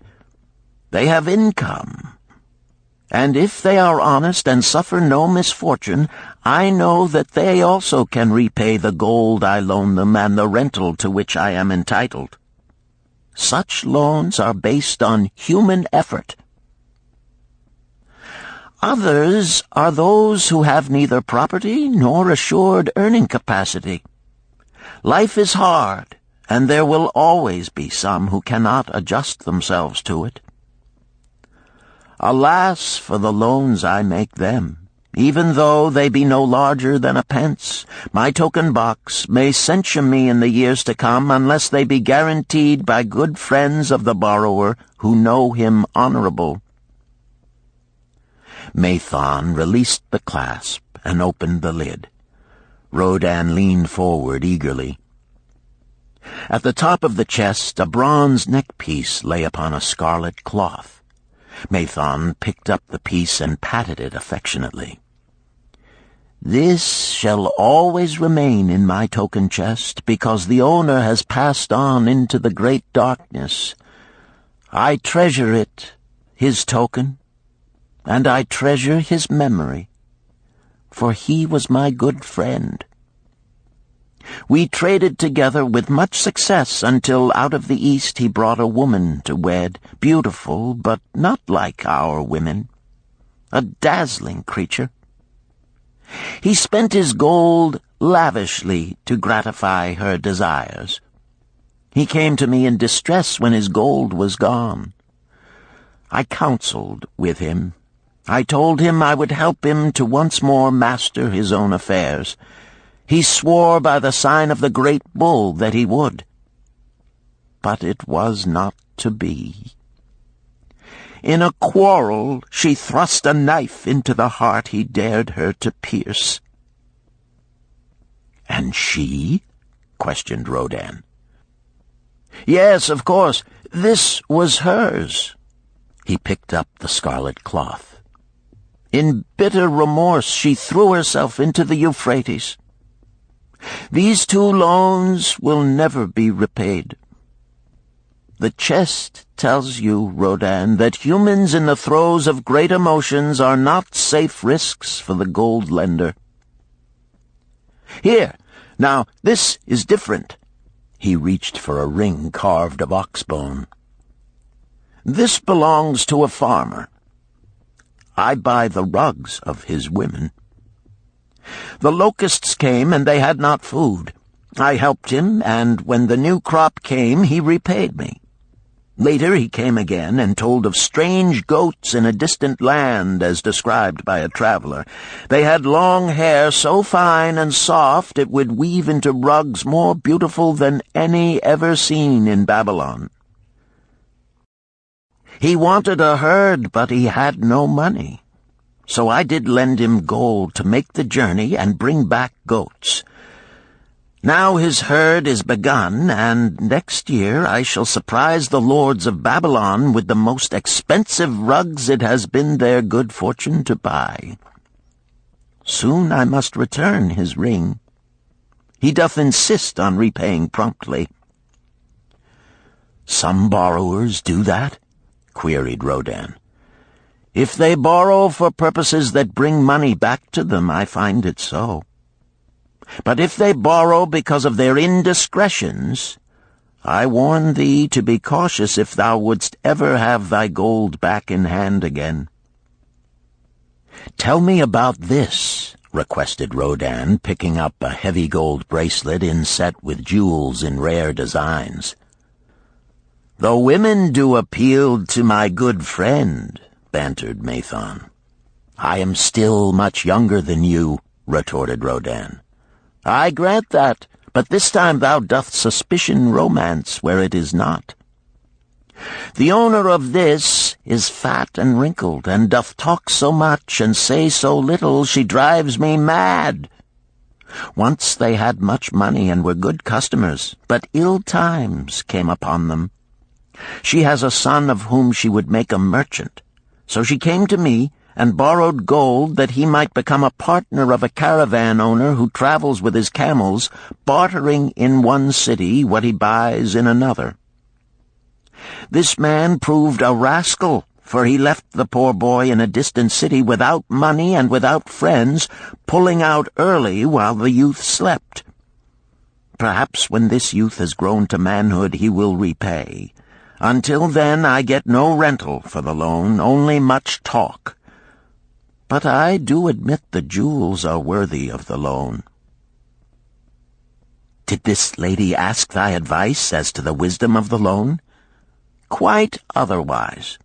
They have income. And if they are honest and suffer no misfortune, I know that they also can repay the gold I loan them and the rental to which I am entitled. Such loans are based on human effort. Others are those who have neither property nor assured earning capacity. Life is hard, and there will always be some who cannot adjust themselves to it. Alas for the loans I make them! Even though they be no larger than a pence, my token box may censure me in the years to come unless they be guaranteed by good friends of the borrower who know him honorable. Mathon released the clasp and opened the lid. Rodan leaned forward eagerly. At the top of the chest, a bronze neckpiece lay upon a scarlet cloth. Mathon picked up the piece and patted it affectionately. "This shall always remain in my token chest, because the owner has passed on into the great darkness. I treasure it, his token, and I treasure his memory, for he was my good friend. We traded together with much success until out of the East he brought a woman to wed, beautiful, but not like our women, a dazzling creature. He spent his gold lavishly to gratify her desires. He came to me in distress when his gold was gone. I counseled with him. I told him I would help him to once more master his own affairs. He swore by the sign of the great bull that he would. But it was not to be. In a quarrel, she thrust a knife into the heart he dared her to pierce." "And she?" questioned Rodan. "Yes, of course. This was hers." He picked up the scarlet cloth. "In bitter remorse, she threw herself into the Euphrates. These 2 loans will never be repaid. The chest tells you, Rodan, that humans in the throes of great emotions are not safe risks for the gold lender. Here, now, this is different." He reached for a ring carved of oxbone. "This belongs to a farmer. I buy the rugs of his women. The locusts came, and they had not food. I helped him, and when the new crop came, he repaid me. Later he came again and told of strange goats in a distant land, as described by a traveler. They had long hair so fine and soft it would weave into rugs more beautiful than any ever seen in Babylon. He wanted a herd, but he had no money. So I did lend him gold to make the journey and bring back goats. Now his herd is begun, and next year I shall surprise the lords of Babylon with the most expensive rugs it has been their good fortune to buy. Soon I must return his ring. He doth insist on repaying promptly." "Some borrowers do that?" queried Rodan. "If they borrow for purposes that bring money back to them, I find it so. But if they borrow because of their indiscretions, I warn thee to be cautious if thou wouldst ever have thy gold back in hand again." "Tell me about this," requested Rodan, picking up a heavy gold bracelet inset with jewels in rare designs. "The women do appeal to my good friend," bantered Mathon. "I am still much younger than you," retorted Rodin. "I grant that, but this time thou doth suspicion romance where it is not. The owner of this is fat and wrinkled, and doth talk so much and say so little, she drives me mad. Once they had much money and were good customers, but ill times came upon them. She has a son of whom she would make a merchant. So she came to me and borrowed gold that he might become a partner of a caravan owner who travels with his camels, bartering in one city what he buys in another. This man proved a rascal, for he left the poor boy in a distant city without money and without friends, pulling out early while the youth slept. Perhaps when this youth has grown to manhood he will repay. Until then I get no rental for the loan, only much talk. But I do admit the jewels are worthy of the loan." "Did this lady ask thy advice as to the wisdom of the loan?" "Quite otherwise.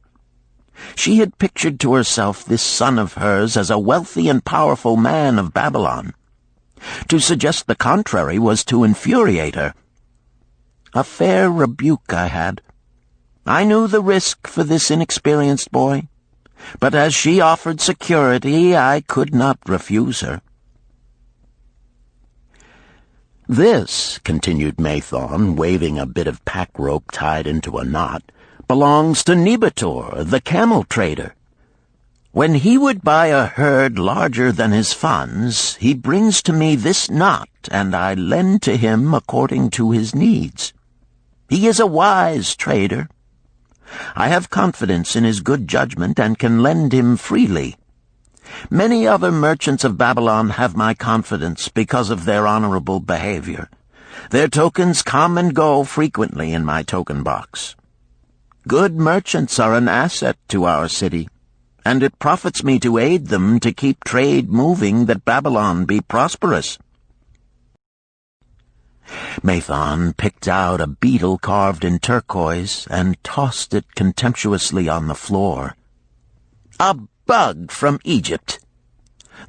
She had pictured to herself this son of hers as a wealthy and powerful man of Babylon. To suggest the contrary was to infuriate her. A fair rebuke I had. I knew the risk for this inexperienced boy, but as she offered security, I could not refuse her." "This," continued Mathon, waving a bit of pack rope tied into a knot, "belongs to Nebator, the camel trader. When he would buy a herd larger than his funds, he brings to me this knot, and I lend to him according to his needs. He is a wise trader. I have confidence in his good judgment and can lend him freely. Many other merchants of Babylon have my confidence because of their honorable behavior. Their tokens come and go frequently in my token box. Good merchants are an asset to our city, and it profits me to aid them to keep trade moving that Babylon be prosperous." Mathon picked out a beetle carved in turquoise and tossed it contemptuously on the floor. "A bug from Egypt.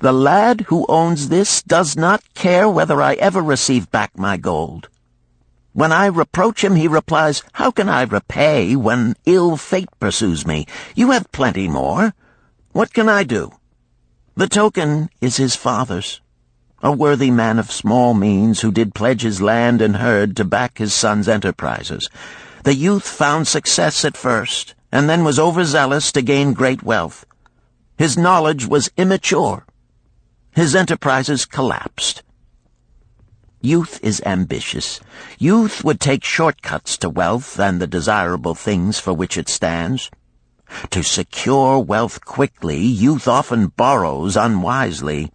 The lad who owns this does not care whether I ever receive back my gold. When I reproach him, he replies, 'How can I repay when ill fate pursues me? You have plenty more. What can I do?' The token is his father's, a worthy man of small means who did pledge his land and herd to back his son's enterprises. The youth found success at first, and then was overzealous to gain great wealth. His knowledge was immature. His enterprises collapsed. Youth is ambitious. Youth would take shortcuts to wealth and the desirable things for which it stands. To secure wealth quickly, youth often borrows unwisely.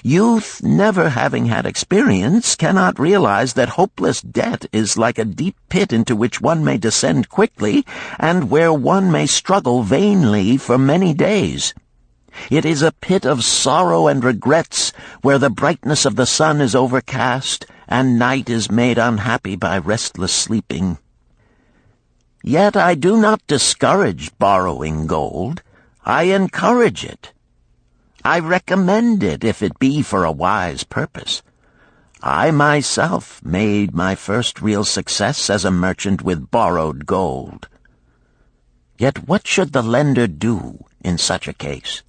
Youth, never having had experience, cannot realize that hopeless debt is like a deep pit into which one may descend quickly, and where one may struggle vainly for many days. It is a pit of sorrow and regrets, where the brightness of the sun is overcast, and night is made unhappy by restless sleeping. Yet I do not discourage borrowing gold. I encourage it. I recommend it if it be for a wise purpose. I myself made my first real success as a merchant with borrowed gold. Yet what should the lender do in such a case?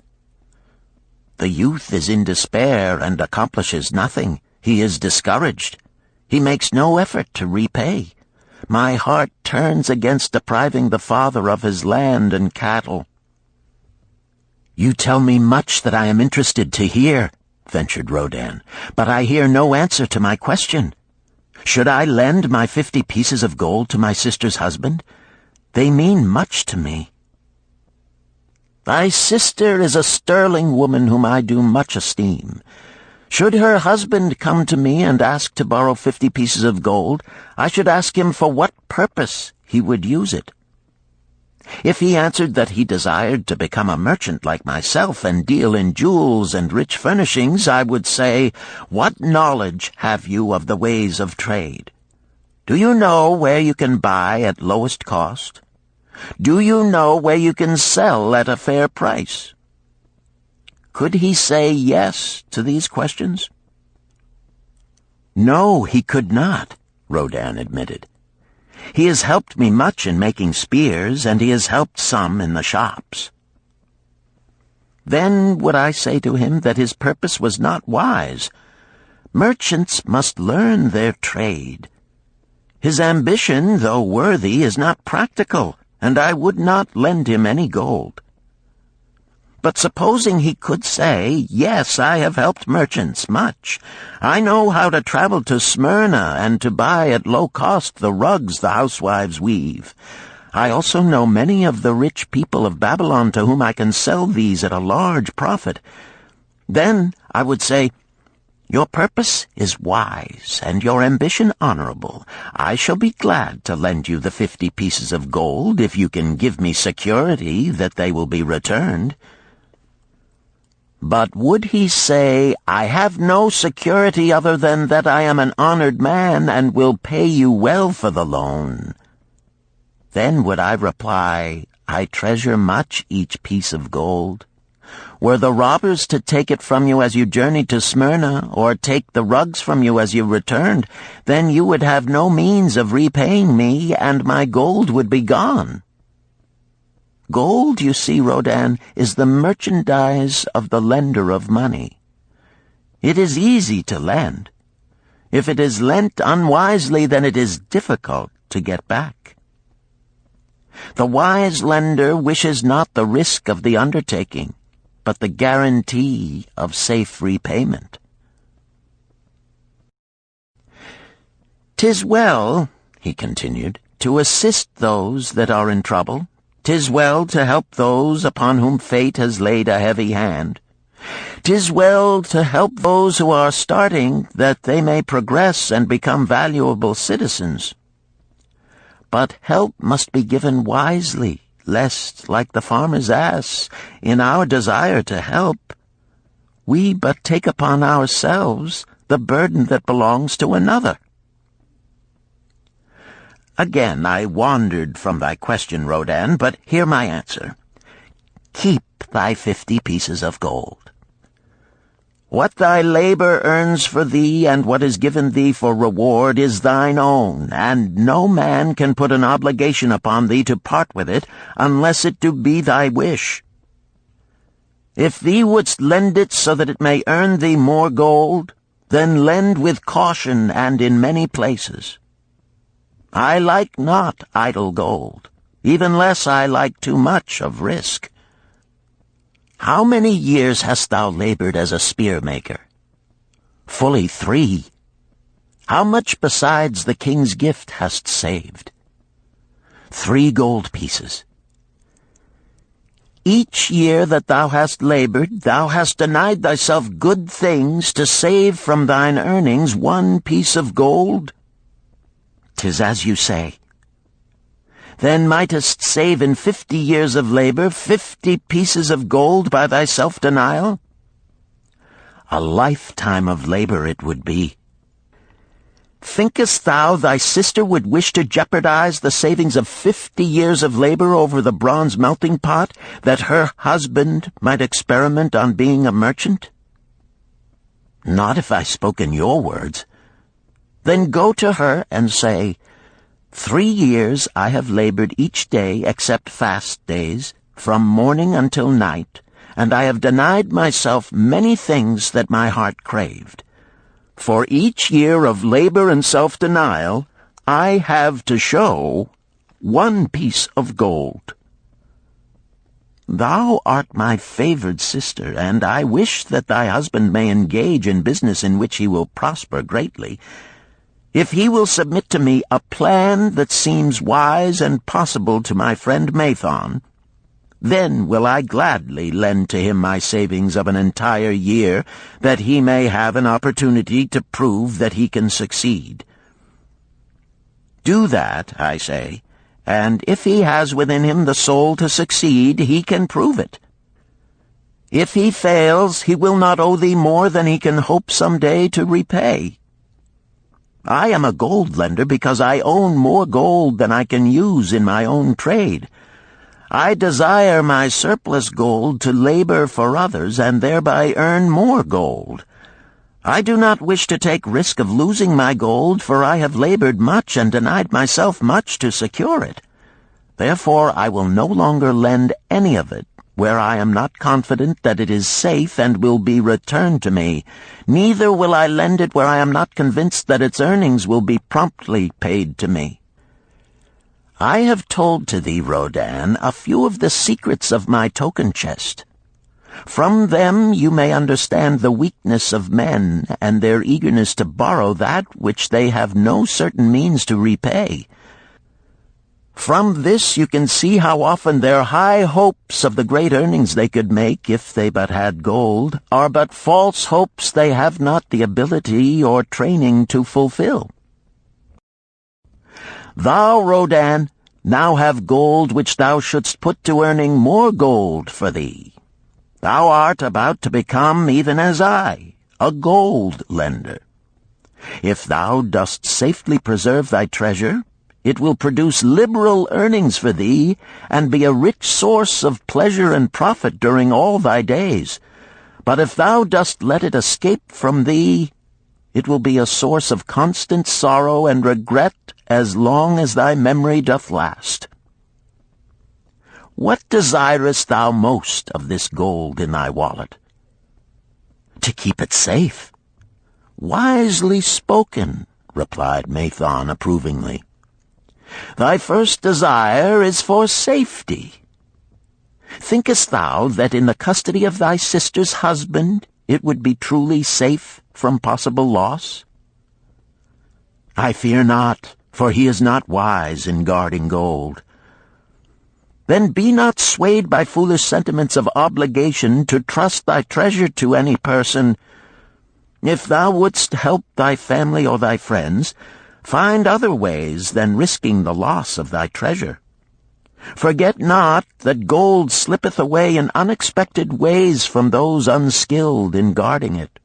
The youth is in despair and accomplishes nothing. He is discouraged. He makes no effort to repay. My heart turns against depriving the father of his land and cattle." "You tell me much that I am interested to hear," ventured Rodin, "but I hear no answer to my question. Should I lend my 50 pieces of gold to my sister's husband? They mean much to me." "Thy sister is a sterling woman whom I do much esteem. Should her husband come to me and ask to borrow 50 pieces of gold, I should ask him for what purpose he would use it. If he answered that he desired to become a merchant like myself and deal in jewels and rich furnishings, I would say, 'What knowledge have you of the ways of trade? Do you know where you can buy at lowest cost? Do you know where you can sell at a fair price? Could he say yes to these questions? No, he could not, Rodin admitted. He has helped me much in making spears, and he has helped some in the shops. Then would I say to him that his purpose was not wise. Merchants must learn their trade. His ambition, though worthy, is not practical, and I would not lend him any gold. But supposing he could say, yes, I have helped merchants much. I know how to travel to Smyrna and to buy at low cost the rugs the housewives weave. I also know many of the rich people of Babylon to whom I can sell these at a large profit. Then I would say, your purpose is wise and your ambition honorable. I shall be glad to lend you the 50 pieces of gold if you can give me security that they will be returned. But would he say, I have no security other than that I am an honored man and will pay you well for the loan? Then would I reply, I treasure much each piece of gold. Were the robbers to take it from you as you journeyed to Smyrna, or take the rugs from you as you returned, then you would have no means of repaying me, and my gold would be gone. Gold, you see, Rodin, is the merchandise of the lender of money. It is easy to lend. If it is lent unwisely, then it is difficult to get back. The wise lender wishes not the risk of the undertaking, but the guarantee of safe repayment. "'Tis well," he continued, "to assist those that are in trouble. 'Tis well to help those upon whom fate has laid a heavy hand. 'Tis well to help those who are starting, that they may progress and become valuable citizens. But help must be given wisely, lest, like the farmer's ass, in our desire to help, we but take upon ourselves the burden that belongs to another." Again I wandered from thy question, Rodin, but hear my answer. Keep thy 50 pieces of gold. What thy labor earns for thee and what is given thee for reward is thine own, and no man can put an obligation upon thee to part with it unless it do be thy wish. If thee wouldst lend it so that it may earn thee more gold, then lend with caution and in many places. I like not idle gold, even less I like too much of risk. How many years hast thou labored as a spear-maker? Fully 3. How much besides the king's gift hast saved? 3 gold pieces. Each year that thou hast labored, thou hast denied thyself good things to save from thine earnings 1 piece of gold? 'Tis as you say. Then mightest save in 50 years of labor 50 pieces of gold by thy self-denial? A lifetime of labor it would be. Thinkest thou thy sister would wish to jeopardize the savings of 50 years of labor over the bronze melting pot, that her husband might experiment on being a merchant? Not if I spoke in your words. Then go to her and say, 3 years I have labored each day except fast days, from morning until night, and I have denied myself many things that my heart craved. For each year of labor and self-denial, I have to show 1 piece of gold. Thou art my favored sister, and I wish that thy husband may engage in business in which he will prosper greatly. If he will submit to me a plan that seems wise and possible to my friend Mathon, then will I gladly lend to him my savings of an entire year, that he may have an opportunity to prove that he can succeed. Do that, I say, and if he has within him the soul to succeed, he can prove it. If he fails, he will not owe thee more than he can hope some day to repay. I am a gold lender because I own more gold than I can use in my own trade. I desire my surplus gold to labor for others and thereby earn more gold. I do not wish to take risk of losing my gold, for I have labored much and denied myself much to secure it. Therefore I will no longer lend any of it where I am not confident that it is safe and will be returned to me. Neither will I lend it where I am not convinced that its earnings will be promptly paid to me. I have told to thee, Rodan, a few of the secrets of my token chest. From them you may understand the weakness of men and their eagerness to borrow that which they have no certain means to repay. From this you can see how often their high hopes of the great earnings they could make if they but had gold are but false hopes they have not the ability or training to fulfill. Thou, Rodan, now have gold which thou shouldst put to earning more gold for thee. Thou art about to become, even as I, a gold lender. If thou dost safely preserve thy treasure, it will produce liberal earnings for thee, and be a rich source of pleasure and profit during all thy days. But if thou dost let it escape from thee, it will be a source of constant sorrow and regret as long as thy memory doth last. What desirest thou most of this gold in thy wallet? To keep it safe. Wisely spoken, replied Mathon approvingly. Thy first desire is for safety. Thinkest thou that in the custody of thy sister's husband it would be truly safe from possible loss? I fear not, for he is not wise in guarding gold. Then be not swayed by foolish sentiments of obligation to trust thy treasure to any person. If thou wouldst help thy family or thy friends, find other ways than risking the loss of thy treasure. Forget not that gold slippeth away in unexpected ways from those unskilled in guarding it.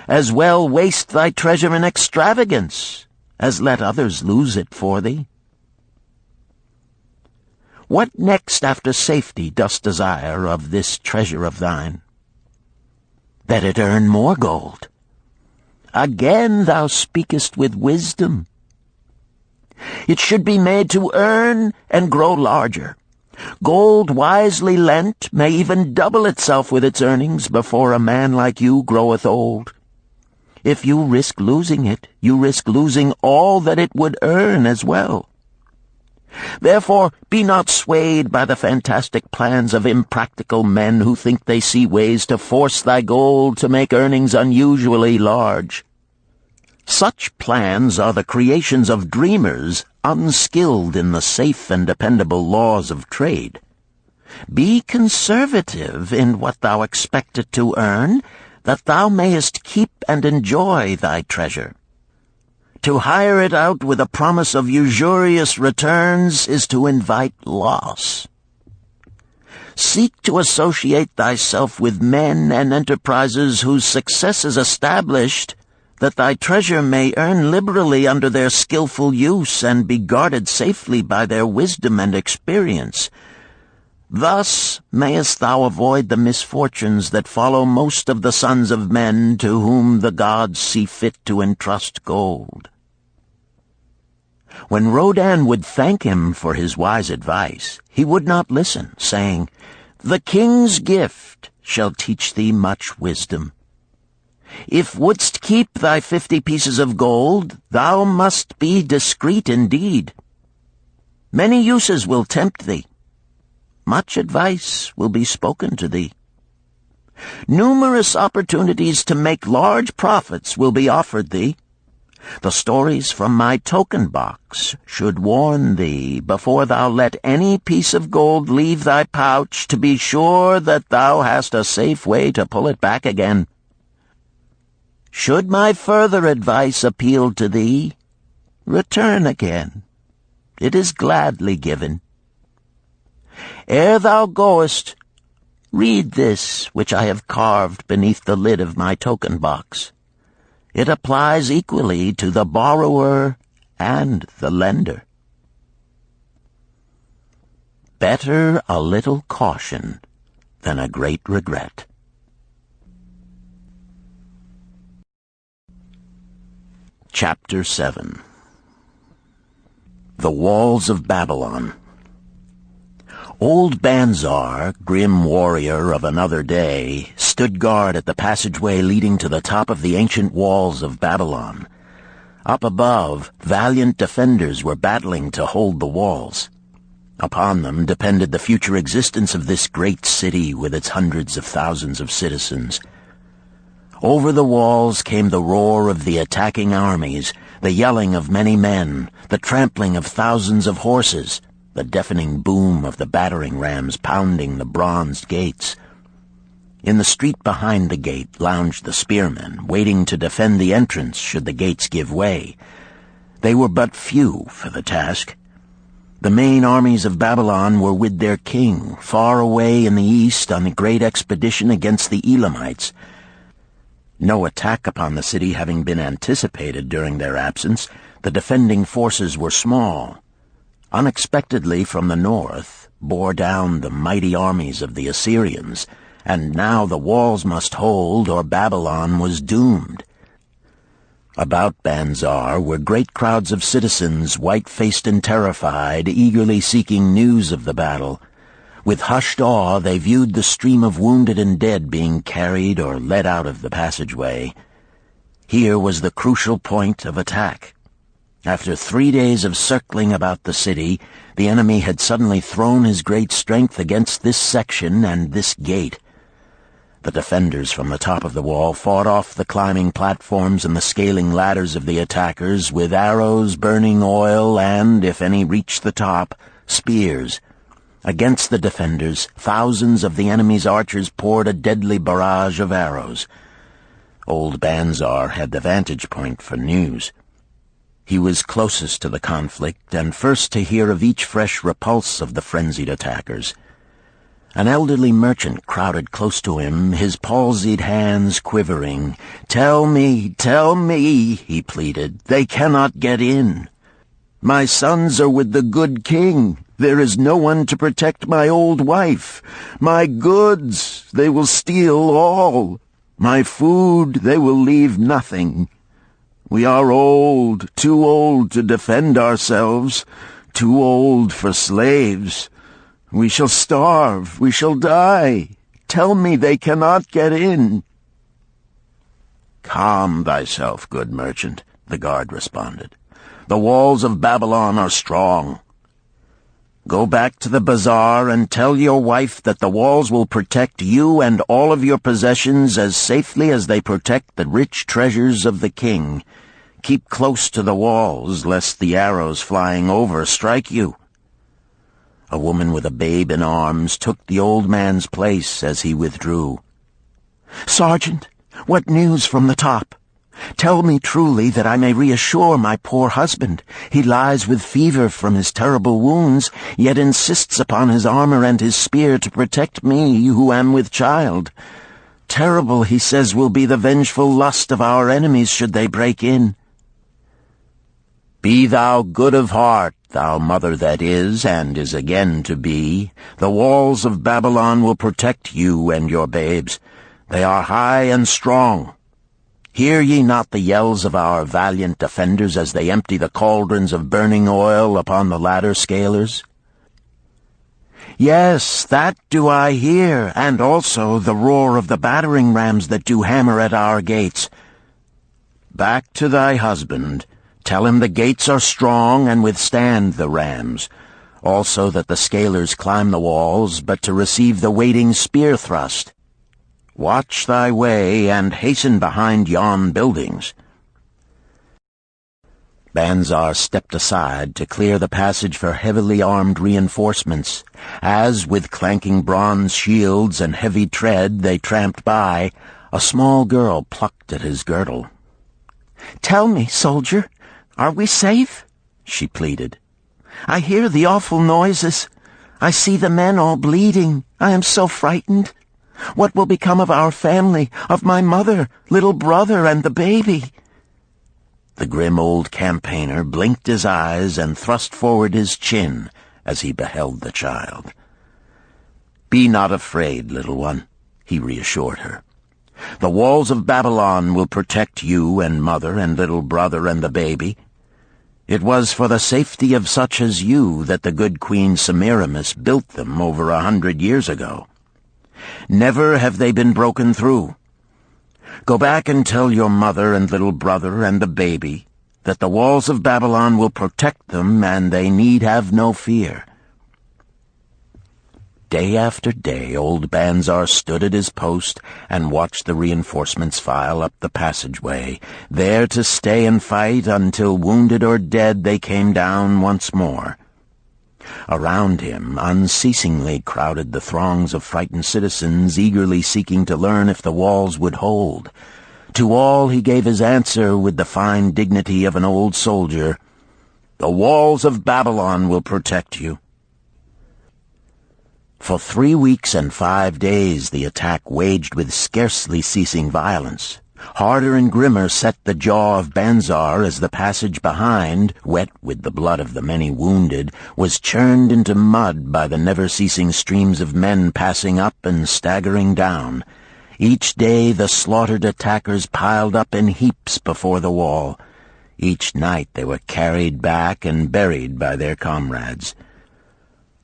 As well waste thy treasure in extravagance as let others lose it for thee. What next after safety dost desire of this treasure of thine? That it earn more gold. Again thou speakest with wisdom. It should be made to earn and grow larger. Gold wisely lent may even double itself with its earnings before a man like you groweth old. If you risk losing it, you risk losing all that it would earn as well. Therefore, be not swayed by the fantastic plans of impractical men who think they see ways to force thy gold to make earnings unusually large. Such plans are the creations of dreamers unskilled in the safe and dependable laws of trade. Be conservative in what thou expectest to earn, that thou mayest keep and enjoy thy treasure. To hire it out with a promise of usurious returns is to invite loss. Seek to associate thyself with men and enterprises whose success is established, that thy treasure may earn liberally under their skillful use and be guarded safely by their wisdom and experience. Thus mayest thou avoid the misfortunes that follow most of the sons of men to whom the gods see fit to entrust gold. When Rodan would thank him for his wise advice, he would not listen, saying, "The king's gift shall teach thee much wisdom. If wouldst keep thy 50 pieces of gold, thou must be discreet indeed. Many uses will tempt thee. Much advice will be spoken to thee. Numerous opportunities to make large profits will be offered thee. The stories from my token box should warn thee, before thou let any piece of gold leave thy pouch, to be sure that thou hast a safe way to pull it back again. Should my further advice appeal to thee, return again. It is gladly given. Ere thou goest, read this which I have carved beneath the lid of my token box. It applies equally to the borrower and the lender." Better a little caution than a great regret. Chapter 7. The Walls of Babylon. Old Banzar, grim warrior of another day, stood guard at the passageway leading to the top of the ancient walls of Babylon. Up above, valiant defenders were battling to hold the walls. Upon them depended the future existence of this great city with its hundreds of thousands of citizens. Over the walls came the roar of the attacking armies, the yelling of many men, the trampling of thousands of horses, the deafening boom of the battering rams pounding the bronzed gates. In the street behind the gate lounged the spearmen, waiting to defend the entrance should the gates give way. They were but few for the task. The main armies of Babylon were with their king, far away in the east on a great expedition against the Elamites. No attack upon the city having been anticipated during their absence, the defending forces were small. Unexpectedly from the north bore down the mighty armies of the Assyrians, and now the walls must hold or Babylon was doomed. About Banzar were great crowds of citizens, white-faced and terrified, eagerly seeking news of the battle. With hushed awe they viewed the stream of wounded and dead being carried or led out of the passageway. Here was the crucial point of attack. After 3 days of circling about the city, the enemy had suddenly thrown his great strength against this section and this gate. The defenders from the top of the wall fought off the climbing platforms and the scaling ladders of the attackers with arrows, burning oil, and, if any reached the top, spears. Against the defenders, thousands of the enemy's archers poured a deadly barrage of arrows. Old Banzar had the vantage point for news. He was closest to the conflict and first to hear of each fresh repulse of the frenzied attackers. An elderly merchant crowded close to him, his palsied hands quivering. "Tell me, he pleaded. "They cannot get in. My sons are with the good king. There is no one to protect my old wife. My goods, they will steal all. My food, they will leave nothing. We are old, too old to defend ourselves, too old for slaves. We shall starve, we shall die. Tell me they cannot get in." "Calm thyself, good merchant," the guard responded. "The walls of Babylon are strong. Go back to the bazaar and tell your wife that the walls will protect you and all of your possessions as safely as they protect the rich treasures of the king. Keep close to the walls, lest the arrows flying over strike you." A woman with a babe in arms took the old man's place as he withdrew. "Sergeant, what news from the top? Tell me truly that I may reassure my poor husband. He lies with fever from his terrible wounds, yet insists upon his armor and his spear to protect me who am with child. Terrible, he says, will be the vengeful lust of our enemies should they break in." "Be thou good of heart, thou mother that is and is again to be. The walls of Babylon will protect you and your babes. They are high and strong. Hear ye not the yells of our valiant defenders as they empty the cauldrons of burning oil upon the ladder scalers?" "Yes, that do I hear, and also the roar of the battering rams that do hammer at our gates." "Back to thy husband. Tell him the gates are strong and withstand the rams. Also that the scalers climb the walls, but to receive the waiting spear thrust. Watch thy way, and hasten behind yon buildings." Banzar stepped aside to clear the passage for heavily armed reinforcements. As, with clanking bronze shields and heavy tread, they tramped by, a small girl plucked at his girdle. "Tell me, soldier, are we safe?" she pleaded. "I hear the awful noises. I see the men all bleeding. I am so frightened. What will become of our family, of my mother, little brother, and the baby?" The grim old campaigner blinked his eyes and thrust forward his chin as he beheld the child. "Be not afraid, little one," he reassured her. "The walls of Babylon will protect you and mother and little brother and the baby. It was for the safety of such as you that the good Queen Semiramis built them over 100 years ago. Never have they been broken through. Go back and tell your mother and little brother and the baby that the walls of Babylon will protect them and they need have no fear." Day after day, old Banzar stood at his post and watched the reinforcements file up the passageway, there to stay and fight until, wounded or dead, they came down once more. Around him unceasingly crowded the throngs of frightened citizens, eagerly seeking to learn if the walls would hold. To all he gave his answer with the fine dignity of an old soldier: "The walls of Babylon will protect you." For 3 weeks and 5 days the attack waged with scarcely ceasing violence. Harder and grimmer set the jaw of Banzar as the passage behind, wet with the blood of the many wounded, was churned into mud by the never-ceasing streams of men passing up and staggering down. Each day the slaughtered attackers piled up in heaps before the wall. Each night they were carried back and buried by their comrades.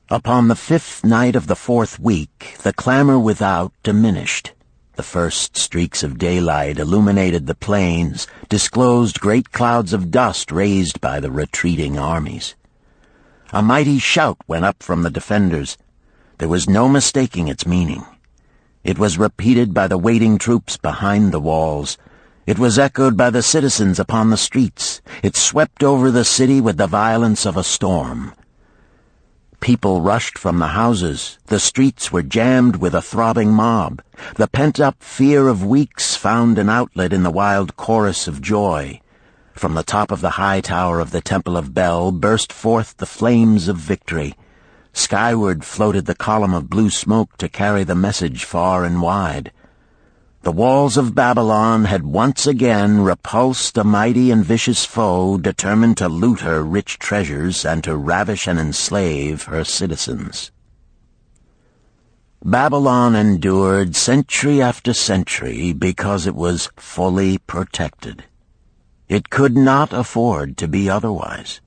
Upon the 5th night of the 4th week, the clamor without diminished. The first streaks of daylight illuminated the plains, disclosed great clouds of dust raised by the retreating armies. A mighty shout went up from the defenders. There was no mistaking its meaning. It was repeated by the waiting troops behind the walls. It was echoed by the citizens upon the streets. It swept over the city with the violence of a storm. People rushed from the houses. The streets were jammed with a throbbing mob. The pent-up fear of weeks found an outlet in the wild chorus of joy. From the top of the high tower of the Temple of Bel burst forth the flames of victory. Skyward floated the column of blue smoke to carry the message far and wide. The walls of Babylon had once again repulsed a mighty and vicious foe determined to loot her rich treasures and to ravish and enslave her citizens. Babylon endured century after century because it was fully protected. It could not afford to be otherwise.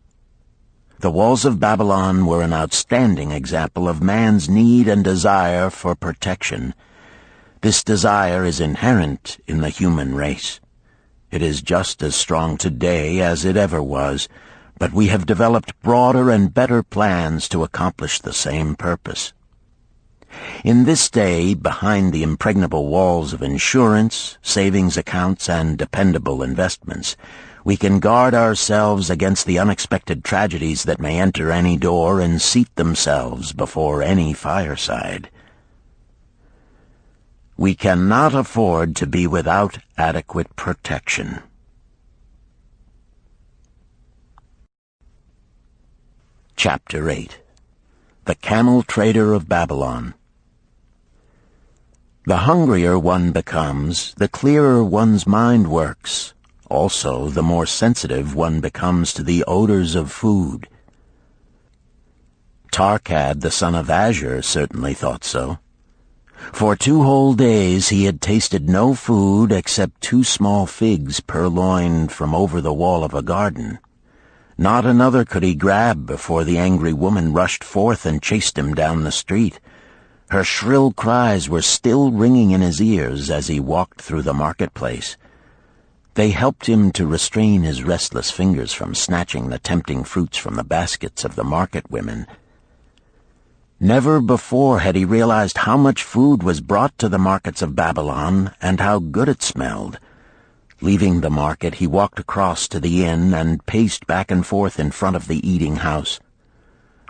The walls of Babylon were an outstanding example of man's need and desire for protection. This desire is inherent in the human race. It is just as strong today as it ever was, but we have developed broader and better plans to accomplish the same purpose. In this day, behind the impregnable walls of insurance, savings accounts, and dependable investments, we can guard ourselves against the unexpected tragedies that may enter any door and seat themselves before any fireside. We cannot afford to be without adequate protection. Chapter 8. The Camel Trader of Babylon. The hungrier one becomes, the clearer one's mind works. Also, the more sensitive one becomes to the odors of food. Tarkad, the son of Azure, certainly thought so. For 2 whole days he had tasted no food except 2 small figs purloined from over the wall of a garden. Not another could he grab before the angry woman rushed forth and chased him down the street. Her shrill cries were still ringing in his ears as he walked through the marketplace. They helped him to restrain his restless fingers from snatching the tempting fruits from the baskets of the market women. Never before had he realized how much food was brought to the markets of Babylon and how good it smelled. Leaving the market, he walked across to the inn and paced back and forth in front of the eating house.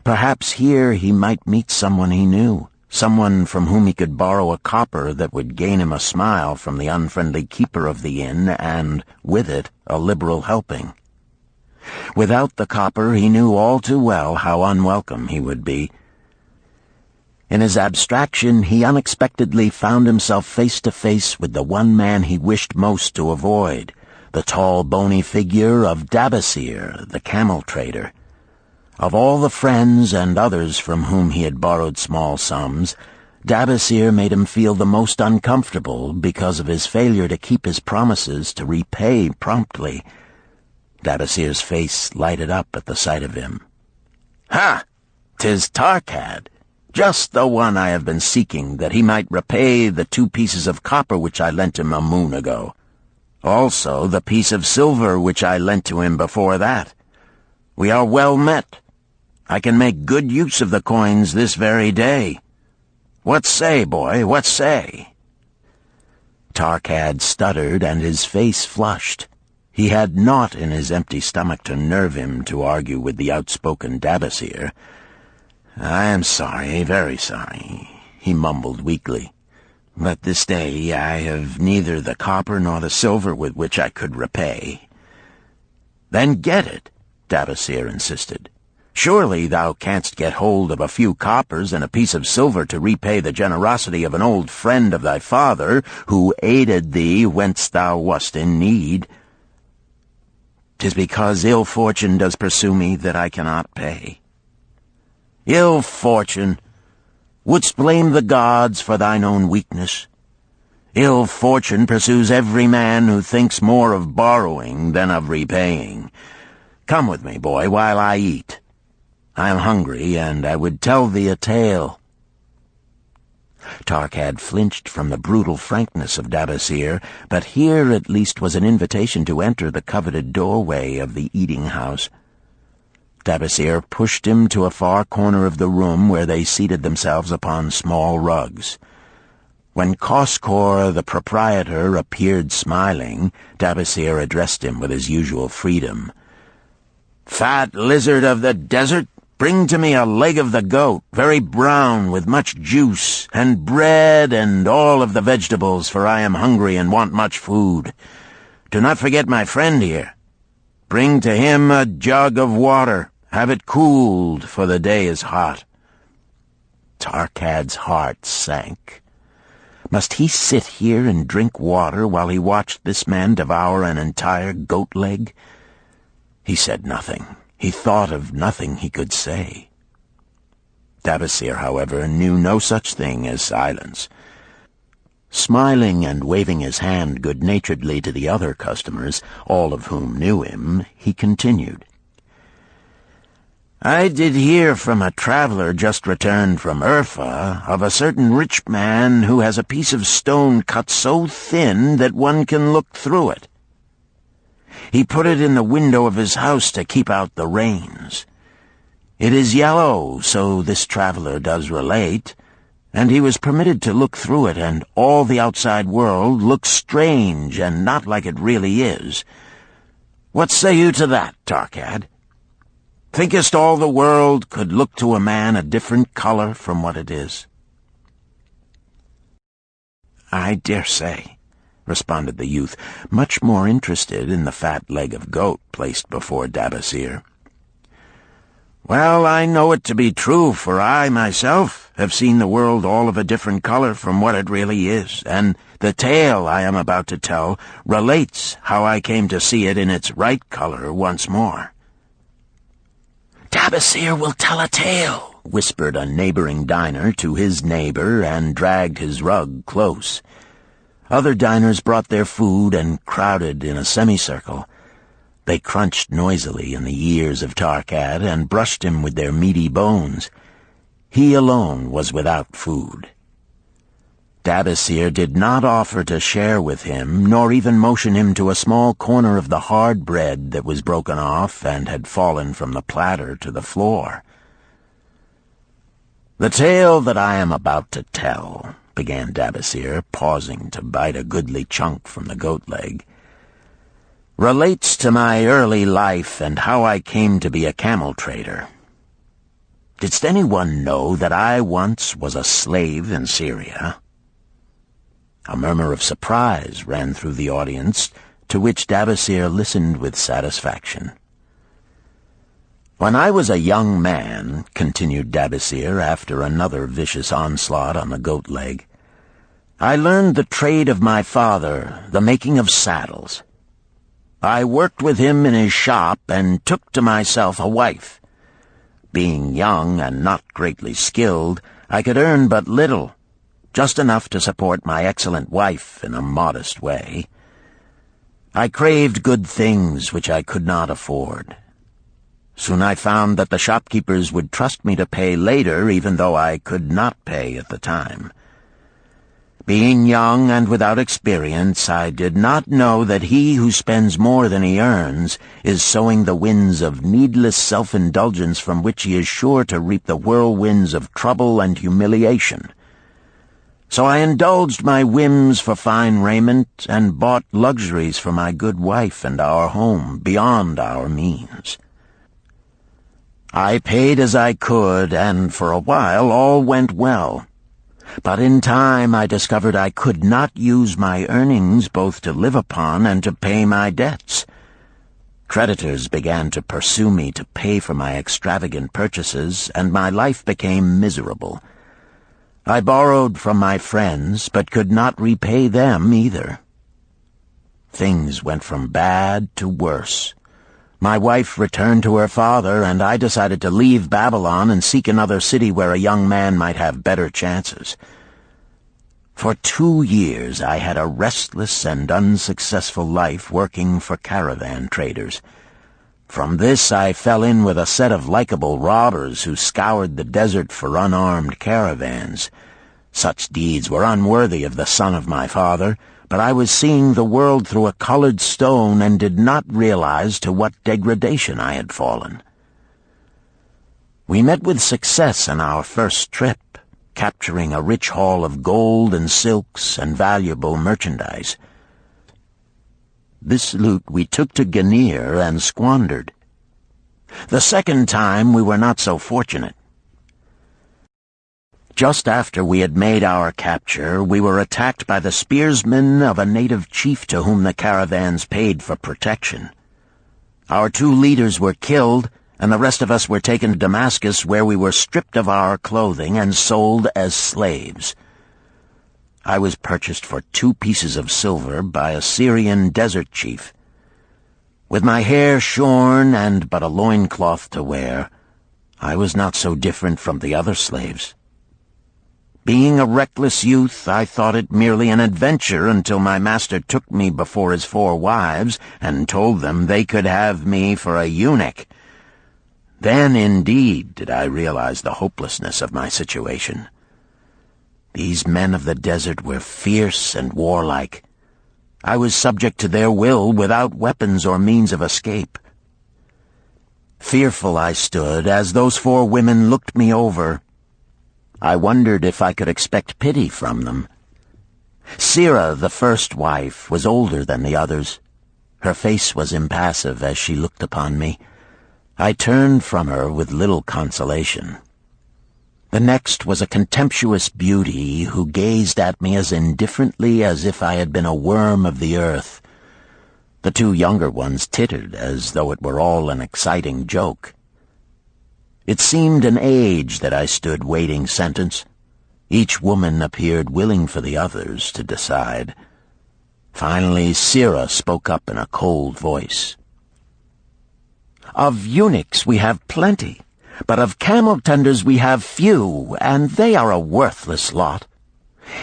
Perhaps here he might meet someone he knew, someone from whom he could borrow a copper that would gain him a smile from the unfriendly keeper of the inn and, with it, a liberal helping. Without the copper, he knew all too well how unwelcome he would be. In his abstraction, he unexpectedly found himself face to face with the one man he wished most to avoid, the tall, bony figure of Dabasir, the camel trader. Of all the friends and others from whom he had borrowed small sums, Dabasir made him feel the most uncomfortable because of his failure to keep his promises to repay promptly. Dabasir's face lighted up at the sight of him. "Ha! 'Tis Tarkad, just the one I have been seeking, that he might repay the 2 pieces of copper which I lent him a moon ago. Also the piece of silver which I lent to him before that. We are well met. I can make good use of the coins this very day. What say, boy, what say?" Tarkad stuttered, and his face flushed. He had naught in his empty stomach to nerve him to argue with the outspoken Dabasir. "I am sorry, very sorry," he mumbled weakly. "But this day I have neither the copper nor the silver with which I could repay." "Then get it," Dabasir insisted. "Surely thou canst get hold of a few coppers and a piece of silver to repay the generosity of an old friend of thy father, who aided thee whence thou wast in need." "'Tis because ill fortune does pursue me that I cannot pay." "Ill fortune? Wouldst blame the gods for thine own weakness? Ill fortune pursues every man who thinks more of borrowing than of repaying. Come with me, boy, while I eat. I am hungry, and I would tell thee a tale." Tarkad flinched from the brutal frankness of Dabasir, but here at least was an invitation to enter the coveted doorway of the eating-house. Dabasir pushed him to a far corner of the room where they seated themselves upon small rugs. When Koskor, the proprietor, appeared smiling, Dabasir addressed him with his usual freedom. "Fat lizard of the desert, bring to me a leg of the goat, very brown, with much juice, and bread and all of the vegetables, for I am hungry and want much food. Do not forget my friend here. Bring to him a jug of water. Have it cooled, for the day is hot." Tarkad's heart sank. Must he sit here and drink water while he watched this man devour an entire goat leg? He said nothing. He thought of nothing he could say. Dabasir, however, knew no such thing as silence. Smiling and waving his hand good-naturedly to the other customers, all of whom knew him, he continued. "I did hear from a traveler just returned from Urfa of a certain rich man who has a piece of stone cut so thin that one can look through it. He put it in the window of his house to keep out the rains. It is yellow, so this traveler does relate, and he was permitted to look through it, and all the outside world looks strange and not like it really is. What say you to that, Tarkad? Thinkest all the world could look to a man a different color from what it is?" "I dare say," responded the youth, much more interested in the fat leg of goat placed before Dabasir. "Well, I know it to be true, for I, myself, have seen the world all of a different color from what it really is, and the tale I am about to tell relates how I came to see it in its right color once more." "Dabasir will tell a tale," whispered a neighboring diner to his neighbor, and dragged his rug close. Other diners brought their food and crowded in a semicircle. They crunched noisily in the ears of Tarkad and brushed him with their meaty bones. He alone was without food. Dabasir did not offer to share with him, nor even motion him to a small corner of the hard bread that was broken off and had fallen from the platter to the floor. "The tale that I am about to tell," began Dabasir, pausing to bite a goodly chunk from the goat leg, "relates to my early life and how I came to be a camel trader. Didst anyone know that I once was a slave in Syria?" A murmur of surprise ran through the audience, to which Dabasir listened with satisfaction. "When I was a young man," continued Dabasir after another vicious onslaught on the goat leg, "I learned the trade of my father, the making of saddles. I worked with him in his shop and took to myself a wife. Being young and not greatly skilled, I could earn but little, just enough to support my excellent wife in a modest way. I craved good things which I could not afford. Soon I found that the shopkeepers would trust me to pay later, even though I could not pay at the time. Being young and without experience, I did not know that he who spends more than he earns is sowing the winds of needless self-indulgence from which he is sure to reap the whirlwinds of trouble and humiliation. So I indulged my whims for fine raiment and bought luxuries for my good wife and our home beyond our means. I paid as I could, and for a while all went well. But in time I discovered I could not use my earnings both to live upon and to pay my debts. Creditors began to pursue me to pay for my extravagant purchases, and my life became miserable. I borrowed from my friends, but could not repay them either. Things went from bad to worse. My wife returned to her father, and I decided to leave Babylon and seek another city where a young man might have better chances. For 2 years I had a restless and unsuccessful life working for caravan traders. From this I fell in with a set of likable robbers who scoured the desert for unarmed caravans. Such deeds were unworthy of the son of my father, but I was seeing the world through a colored stone and did not realize to what degradation I had fallen. We met with success on our first trip, capturing a rich haul of gold and silks and valuable merchandise. This loot we took to Ganir and squandered. The second time we were not so fortunate. Just after we had made our capture, we were attacked by the spearsmen of a native chief to whom the caravans paid for protection. Our 2 leaders were killed, and the rest of us were taken to Damascus, where we were stripped of our clothing and sold as slaves. I was purchased for 2 pieces of silver by a Syrian desert chief. With my hair shorn and but a loincloth to wear, I was not so different from the other slaves. Being a reckless youth, I thought it merely an adventure until my master took me before his 4 wives and told them they could have me for a eunuch. Then, indeed, did I realize the hopelessness of my situation. These men of the desert were fierce and warlike. I was subject to their will without weapons or means of escape. Fearful I stood as those 4 women looked me over. I wondered if I could expect pity from them. Sirah, the first wife, was older than the others. Her face was impassive as she looked upon me. I turned from her with little consolation. The next was a contemptuous beauty who gazed at me as indifferently as if I had been a worm of the earth. The 2 younger ones tittered as though it were all an exciting joke. It seemed an age that I stood waiting sentence. Each woman appeared willing for the others to decide. Finally, Sirah spoke up in a cold voice. "Of eunuchs we have plenty, but of camel-tenders we have few, and they are a worthless lot.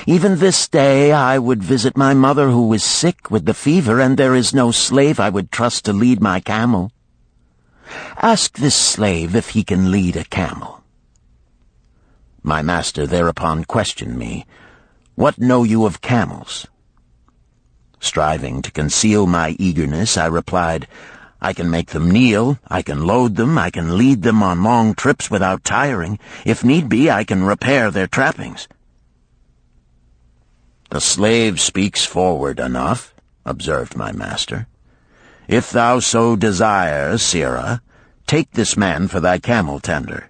Even this day I would visit my mother who is sick with the fever, and there is no slave I would trust to lead my camel. Ask this slave if he can lead a camel." My master thereupon questioned me, "What know you of camels?" Striving to conceal my eagerness, I replied, "I can make them kneel, I can load them, I can lead them on long trips without tiring. If need be, I can repair their trappings." "The slave speaks forward enough," observed my master. "If thou so desire, Sirah, take this man for thy camel-tender."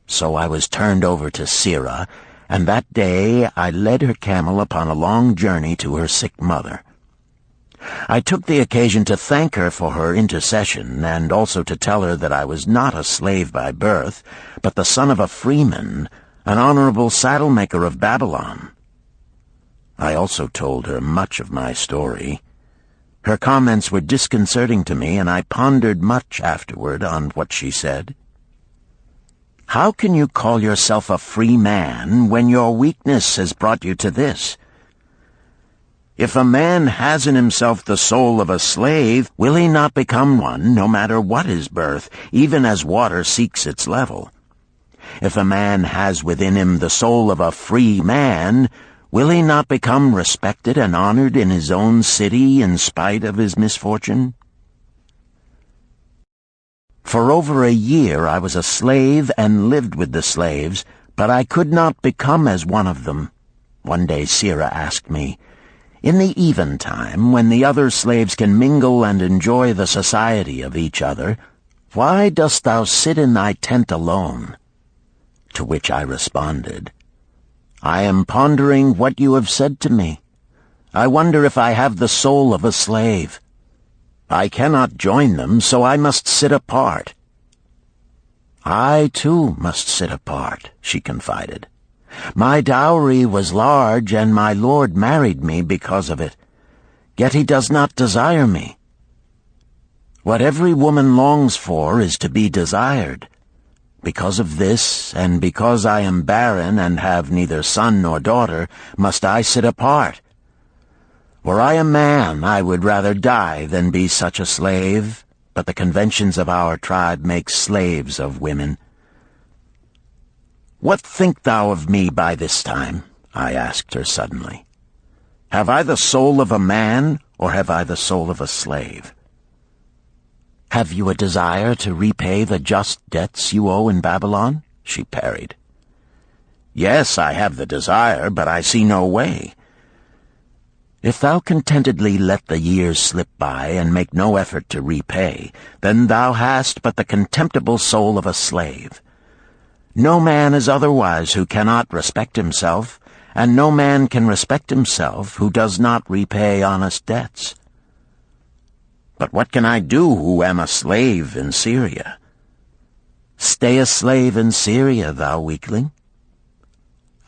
So I was turned over to Sirah, and that day I led her camel upon a long journey to her sick mother. I took the occasion to thank her for her intercession, and also to tell her that I was not a slave by birth, but the son of a freeman, an honorable saddle-maker of Babylon. I also told her much of my story. Her comments were disconcerting to me, and I pondered much afterward on what she said. How can you call yourself a free man when your weakness has brought you to this? If a man has in himself the soul of a slave, will he not become one, no matter what his birth, even as water seeks its level? If a man has within him the soul of a free man, will he not become respected and honored in his own city in spite of his misfortune? For over a year I was a slave and lived with the slaves, but I could not become as one of them. One day Sira asked me, "In the eventime, when the other slaves can mingle and enjoy the society of each other, why dost thou sit in thy tent alone?" To which I responded, "I am pondering what you have said to me. I wonder if I have the soul of a slave. I cannot join them, so I must sit apart." "I, too, must sit apart," she confided. "My dowry was large, and my lord married me because of it. Yet he does not desire me. What every woman longs for is to be desired. Because of this, and because I am barren and have neither son nor daughter, must I sit apart. Were I a man, I would rather die than be such a slave, but the conventions of our tribe make slaves of women." "What think thou of me by this time?" I asked her suddenly. "Have I the soul of a man, or have I the soul of a slave?" "Have you a desire to repay the just debts you owe in Babylon?" she parried. "Yes, I have the desire, but I see no way." "If thou contentedly let the years slip by and make no effort to repay, then thou hast but the contemptible soul of a slave. No man is otherwise who cannot respect himself, and no man can respect himself who does not repay honest debts." "But what can I do who am a slave in Syria?" "Stay a slave in Syria, thou weakling."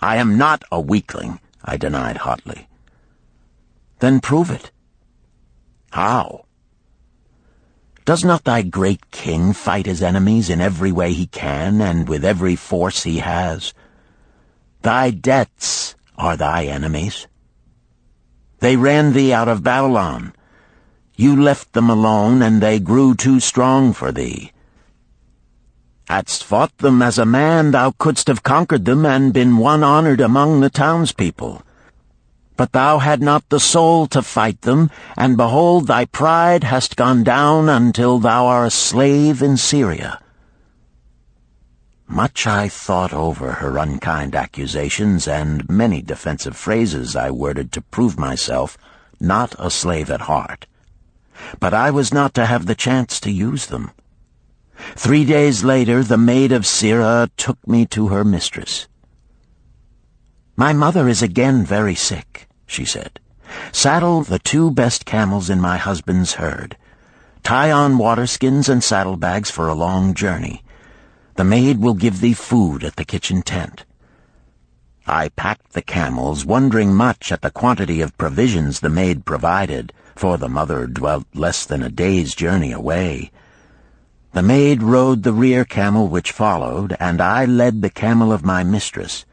"I am not a weakling," I denied hotly. "Then prove it." "How?" "Does not thy great king fight his enemies in every way he can and with every force he has? Thy debts are thy enemies. They ran thee out of Babylon. You left them alone, and they grew too strong for thee. Hadst fought them as a man, thou couldst have conquered them and been one honored among the townspeople. But thou had not the soul to fight them, and behold, thy pride hast gone down until thou art a slave in Syria." Much I thought over her unkind accusations, and many defensive phrases I worded to prove myself not a slave at heart. But I was not to have the chance to use them. 3 days later, the maid of Sira took me to her mistress. "My mother is again very sick," she said. "Saddle the 2 best camels in my husband's herd. Tie on waterskins and saddlebags for a long journey. The maid will give thee food at the kitchen tent." I packed the camels, wondering much at the quantity of provisions the maid provided, for the mother dwelt less than a day's journey away. The maid rode the rear camel which followed, and I led the camel of my mistress.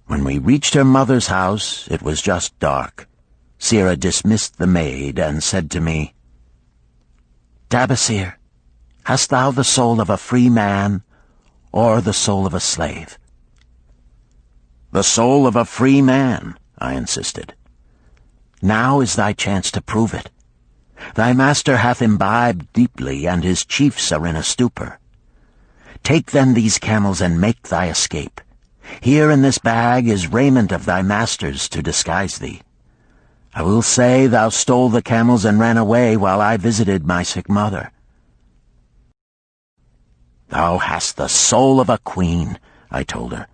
When we reached her mother's house, it was just dark. Sira dismissed the maid and said to me, "Tabasir, hast thou the soul of a free man, or the soul of a slave?" "The soul of a free man," I insisted. "Now is thy chance to prove it. Thy master hath imbibed deeply, and his chiefs are in a stupor. Take then these camels and make thy escape. Here in this bag is raiment of thy master's to disguise thee. I will say thou stole the camels and ran away while I visited my sick mother." "Thou hast the soul of a queen," I told her.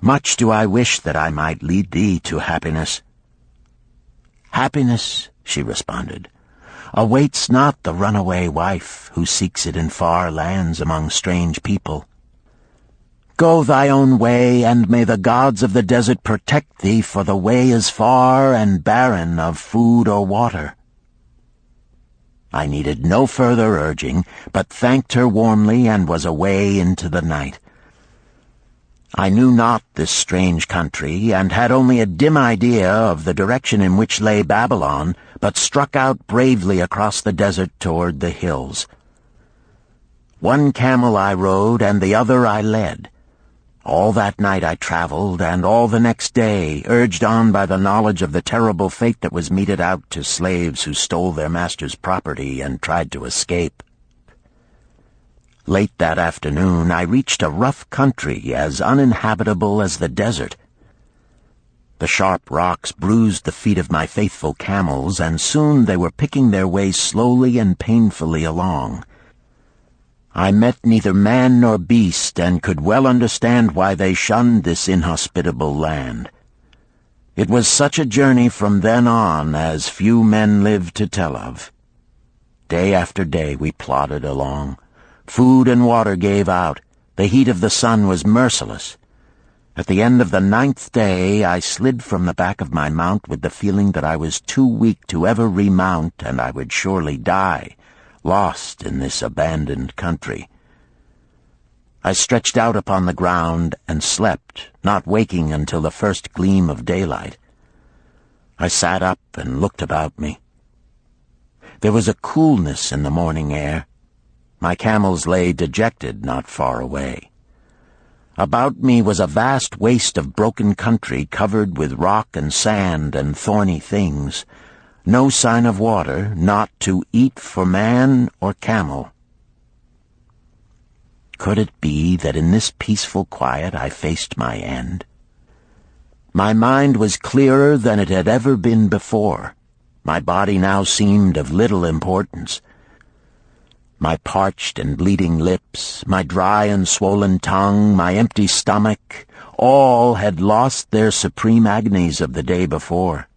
"Much do I wish that I might lead thee to happiness." "Happiness," she responded, "awaits not the runaway wife who seeks it in far lands among strange people. Go thy own way, and may the gods of the desert protect thee, for the way is far and barren of food or water." I needed no further urging, but thanked her warmly and was away into the night. I knew not this strange country, and had only a dim idea of the direction in which lay Babylon, but struck out bravely across the desert toward the hills. One camel I rode, and the other I led. All that night I traveled, and all the next day, urged on by the knowledge of the terrible fate that was meted out to slaves who stole their master's property and tried to escape. Late that afternoon I reached a rough country as uninhabitable as the desert. The sharp rocks bruised the feet of my faithful camels, and soon they were picking their way slowly and painfully along. I met neither man nor beast, and could well understand why they shunned this inhospitable land. It was such a journey from then on as few men lived to tell of. Day after day we plodded along. Food and water gave out. The heat of the sun was merciless. At the end of the 9th day, I slid from the back of my mount with the feeling that I was too weak to ever remount, and I would surely die, lost in this abandoned country. I stretched out upon the ground and slept, not waking until the first gleam of daylight. I sat up and looked about me. There was a coolness in the morning air. My camels lay dejected not far away. About me was a vast waste of broken country covered with rock and sand and thorny things. No sign of water, not to eat for man or camel. Could it be that in this peaceful quiet I faced my end? My mind was clearer than it had ever been before. My body now seemed of little importance. My parched and bleeding lips, my dry and swollen tongue, my empty stomach, all had lost their supreme agonies of the day before.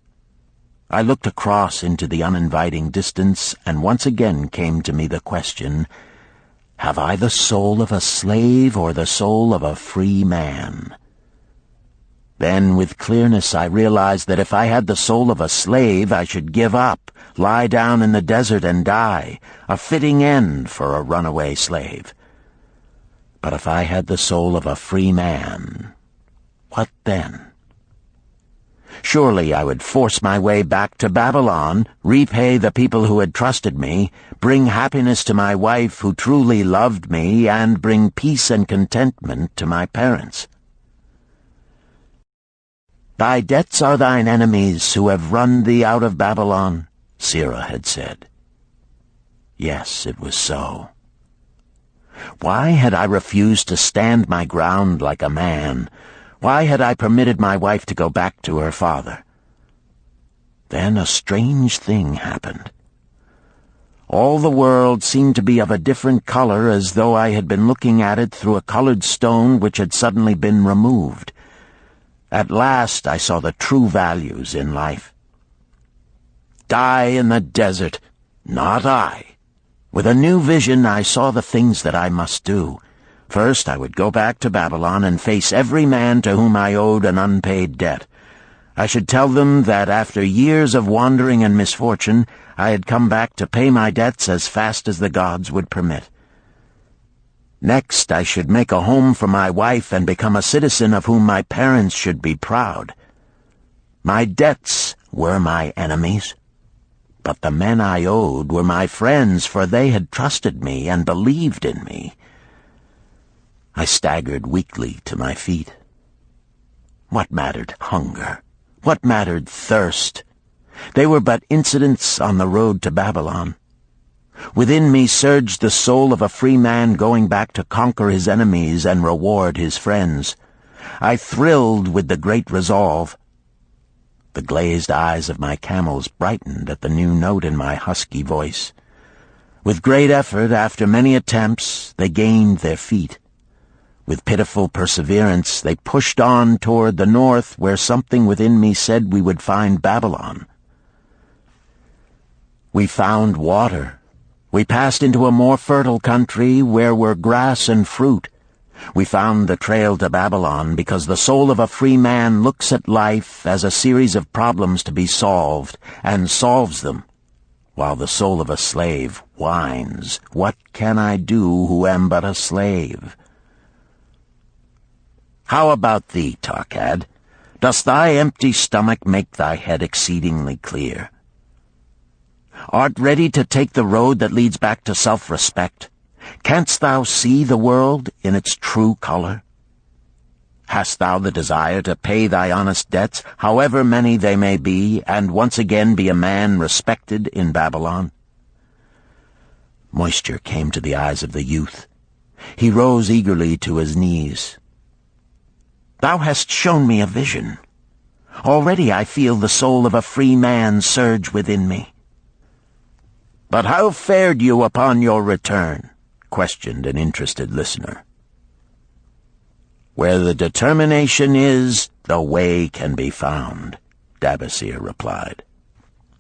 I looked across into the uninviting distance, and once again came to me the question, have I the soul of a slave or the soul of a free man? Then, with clearness, I realized that if I had the soul of a slave, I should give up, lie down in the desert and die, a fitting end for a runaway slave. But if I had the soul of a free man, what then? Surely I would force my way back to Babylon, repay the people who had trusted me, bring happiness to my wife who truly loved me, and bring peace and contentment to my parents. Thy debts are thine enemies who have run thee out of Babylon, Sirrah had said. Yes, it was so. Why had I refused to stand my ground like a man? Why had I permitted my wife to go back to her father? Then a strange thing happened. All the world seemed to be of a different color, as though I had been looking at it through a colored stone which had suddenly been removed. At last I saw the true values in life. Die in the desert, not I. With a new vision I saw the things that I must do. First I would go back to Babylon and face every man to whom I owed an unpaid debt. I should tell them that after years of wandering and misfortune, I had come back to pay my debts as fast as the gods would permit. Next, I should make a home for my wife and become a citizen of whom my parents should be proud. My debts were my enemies, but the men I owed were my friends, for they had trusted me and believed in me. I staggered weakly to my feet. What mattered hunger? What mattered thirst? They were but incidents on the road to Babylon. Within me surged the soul of a free man going back to conquer his enemies and reward his friends. I thrilled with the great resolve. The glazed eyes of my camels brightened at the new note in my husky voice. With great effort, after many attempts, they gained their feet. With pitiful perseverance, they pushed on toward the north, where something within me said we would find Babylon. We found water. We passed into a more fertile country where were grass and fruit. We found the trail to Babylon because the soul of a free man looks at life as a series of problems to be solved, and solves them. while the soul of a slave whines, "What can I do who am but a slave?" How about thee, Tarkad? Does thy empty stomach make thy head exceedingly clear? Art ready to take the road that leads back to self-respect? Canst thou see the world in its true color? Hast thou the desire to pay thy honest debts, however many they may be, and once again be a man respected in Babylon? Moisture came to the eyes of the youth. He rose eagerly to his knees. "Thou hast shown me a vision. Already I feel the soul of a free man surge within me." "But how fared you upon your return?" questioned an interested listener. "Where the determination is, the way can be found," Dabasir replied.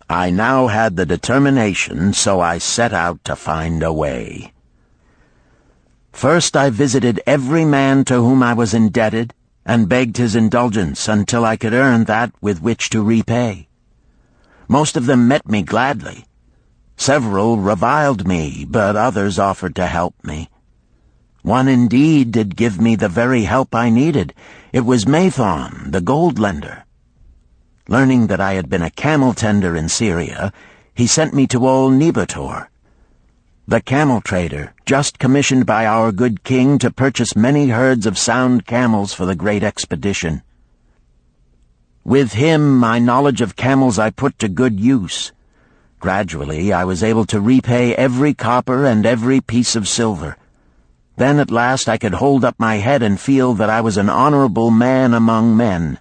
"I now had the determination, so I set out to find a way. First I visited every man to whom I was indebted, and begged his indulgence until I could earn that with which to repay. Most of them met me gladly. Several reviled me, but others offered to help me. One indeed did give me the very help I needed. It was Mathon, the gold lender. Learning that I had been a camel tender in Syria, he sent me to old Nebator, the camel trader, just commissioned by our good king to purchase many herds of sound camels for the great expedition. With him, my knowledge of camels I put to good use. Gradually, I was able to repay every copper and every piece of silver. Then at last I could hold up my head and feel that I was an honorable man among men."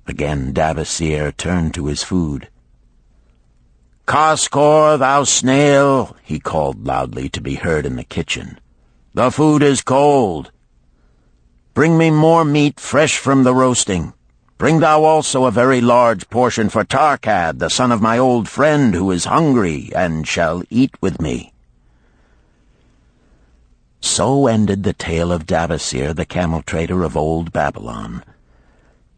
Again Dabasir turned to his food. "Kaskor, thou snail," he called loudly to be heard in the kitchen. "The food is cold. Bring me more meat fresh from the roasting. Bring thou also a very large portion for Tarkad, the son of my old friend, who is hungry and shall eat with me." So ended the tale of Dabasir, the camel trader of old Babylon.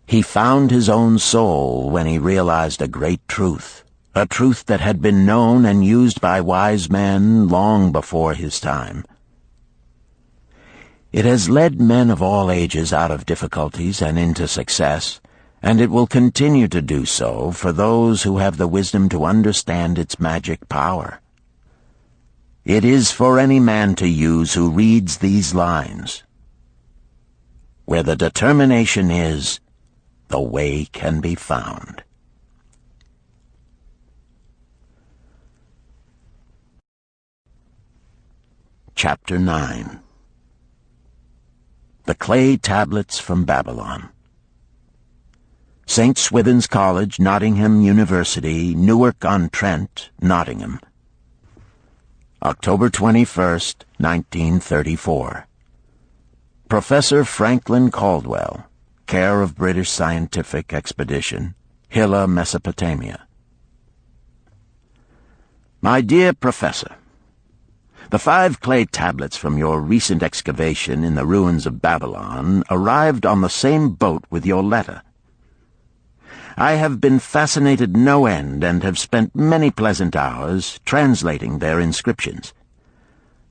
He found his own soul when he realized a great truth, a truth that had been known and used by wise men long before his time. It has led men of all ages out of difficulties and into success, and it will continue to do so for those who have the wisdom to understand its magic power. It is for any man to use who reads these lines. Where the determination is, the way can be found. Chapter 9. The Clay Tablets from Babylon. St. Swithin's College, Nottingham University, Newark-on-Trent, Nottingham. October 21st, 1934. Professor Franklin Caldwell, care of British Scientific Expedition, Hilla, Mesopotamia. My dear Professor, the 5 clay tablets from your recent excavation in the ruins of Babylon arrived on the same boat with your letter. I have been fascinated no end and have spent many pleasant hours translating their inscriptions.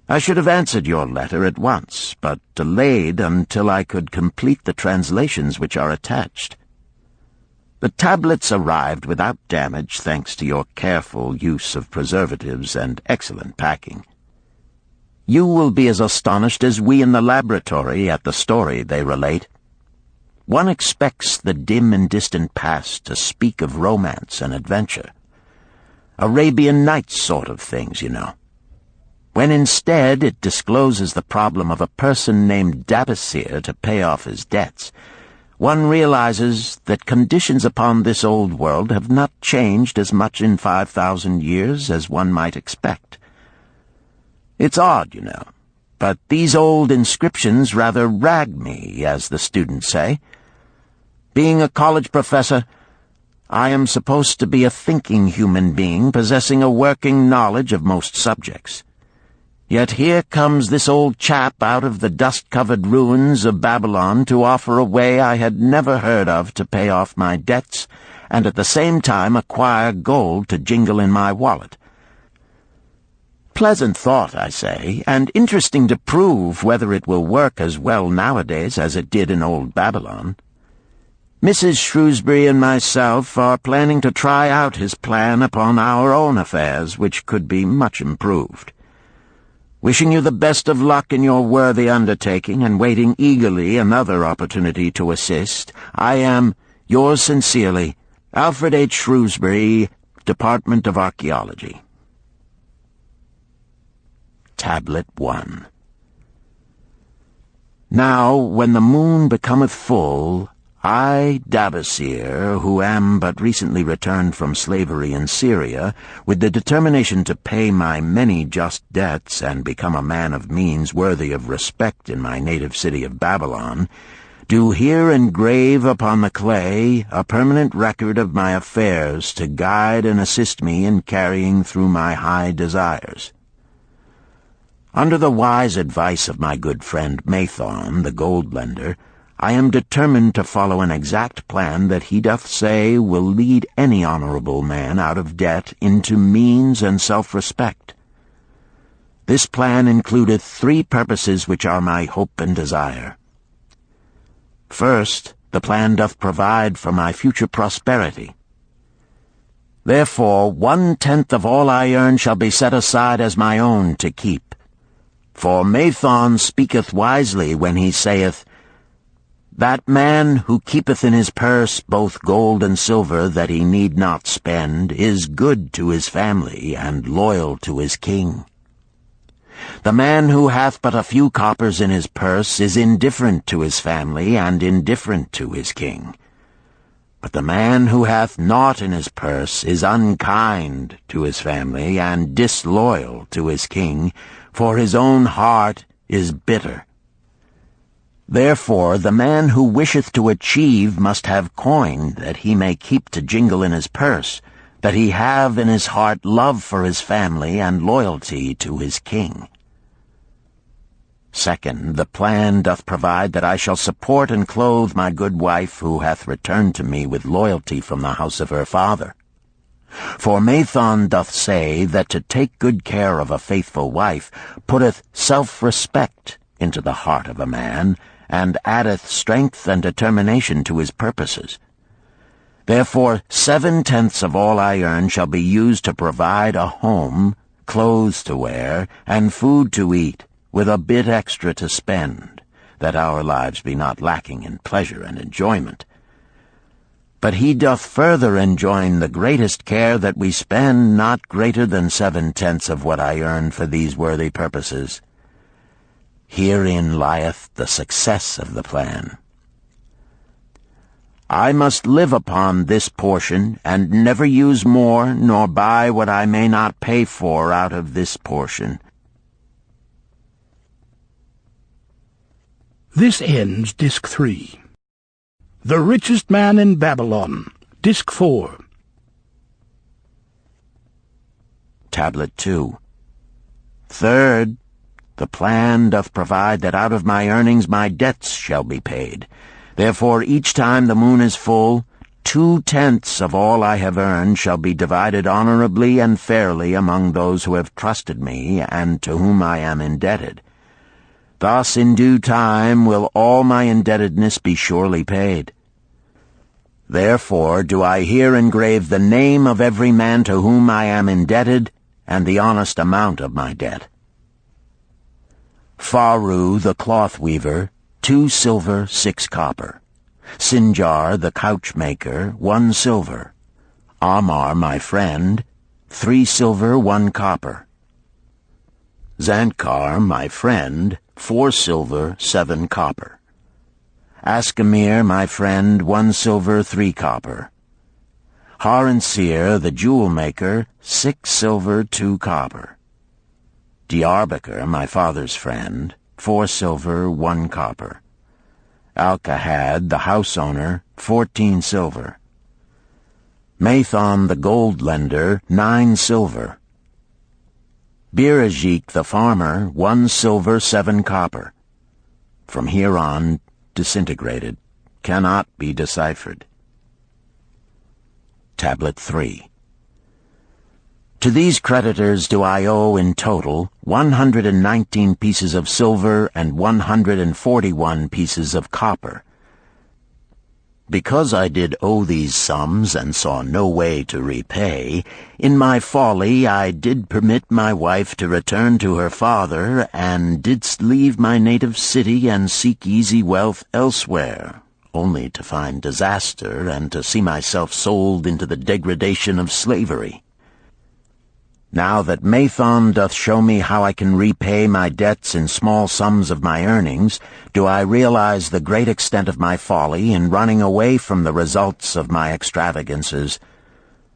I should have answered your letter at once, but delayed until I could complete the translations which are attached. The tablets arrived without damage thanks to your careful use of preservatives and excellent packing. You will be as astonished as we in the laboratory at the story they relate. One expects the dim and distant past to speak of romance and adventure. Arabian Nights sort of things, you know. When instead it discloses the problem of a person named Dabasir to pay off his debts, one realizes that conditions upon this old world have not changed as much in 5,000 years as one might expect. It's odd, you know, but these old inscriptions rather rag me, as the students say. Being a college professor, I am supposed to be a thinking human being possessing a working knowledge of most subjects. Yet here comes this old chap out of the dust-covered ruins of Babylon to offer a way I had never heard of to pay off my debts and at the same time acquire gold to jingle in my wallet. Pleasant thought, I say, and interesting to prove whether it will work as well nowadays as it did in old Babylon. Mrs. Shrewsbury and myself are planning to try out his plan upon our own affairs, which could be much improved. Wishing you the best of luck in your worthy undertaking and waiting eagerly another opportunity to assist, I am, yours sincerely, Alfred H. Shrewsbury, Department of Archaeology. Tablet 1. Now, when the moon becometh full, I, Dabasir, who am but recently returned from slavery in Syria, with the determination to pay my many just debts and become a man of means worthy of respect in my native city of Babylon, do here engrave upon the clay a permanent record of my affairs to guide and assist me in carrying through my high desires. Under the wise advice of my good friend Mathon, the gold lender, I am determined to follow an exact plan that he doth say will lead any honorable man out of debt into means and self-respect. This plan includeth 3 purposes which are my hope and desire. First, the plan doth provide for my future prosperity. Therefore, 1/10 of all I earn shall be set aside as my own to keep. For Mathon speaketh wisely when he saith, That man who keepeth in his purse both gold and silver that he need not spend is good to his family and loyal to his king. The man who hath but a few coppers in his purse is indifferent to his family and indifferent to his king. But the man who hath naught in his purse is unkind to his family and disloyal to his king, for his own heart is bitter. Therefore the man who wisheth to achieve must have coin that he may keep to jingle in his purse, that he have in his heart love for his family and loyalty to his king. Second, the plan doth provide that I shall support and clothe my good wife who hath returned to me with loyalty from the house of her father. For Mathon doth say that to take good care of a faithful wife putteth self-respect into the heart of a man, and addeth strength and determination to his purposes. Therefore 7/10 of all I earn shall be used to provide a home, clothes to wear, and food to eat, with a bit extra to spend, that our lives be not lacking in pleasure and enjoyment. But he doth further enjoin the greatest care that we spend not greater than 7/10 of what I earn for these worthy purposes. Herein lieth the success of the plan. I must live upon this portion, and never use more, nor buy what I may not pay for out of this portion. This ends Disc 3. The Richest Man in Babylon, Disc 4. Tablet 2. Third, the plan doth provide that out of my earnings my debts shall be paid. Therefore each time the moon is full, 2/10 of all I have earned shall be divided honorably and fairly among those who have trusted me and to whom I am indebted. Thus in due time will all my indebtedness be surely paid. Therefore do I here engrave the name of every man to whom I am indebted, and the honest amount of my debt. Faru the cloth weaver, 2 silver, 6 copper. Sinjar the couch maker, 1 silver. Amar my friend, 3 silver, 1 copper. Zantkar my friend, 4 silver, 7 copper. Askamir my friend, 1 silver, 3 copper. Haransir the jewel maker, 6 silver, 2 copper. Diarbekir my father's friend, 4 silver, 1 copper. Alkahad the house owner, 14 silver. Mathon the gold lender, 9 silver. Birajik the farmer, 1 silver, 7 copper. From here on, disintegrated, cannot be deciphered. Tablet 3. To these creditors do I owe in total 119 pieces of silver and 141 pieces of copper. Because I did owe these sums and saw no way to repay, in my folly I did permit my wife to return to her father, and didst leave my native city and seek easy wealth elsewhere, only to find disaster and to see myself sold into the degradation of slavery. Now that Mathon doth show me how I can repay my debts in small sums of my earnings, do I realize the great extent of my folly in running away from the results of my extravagances.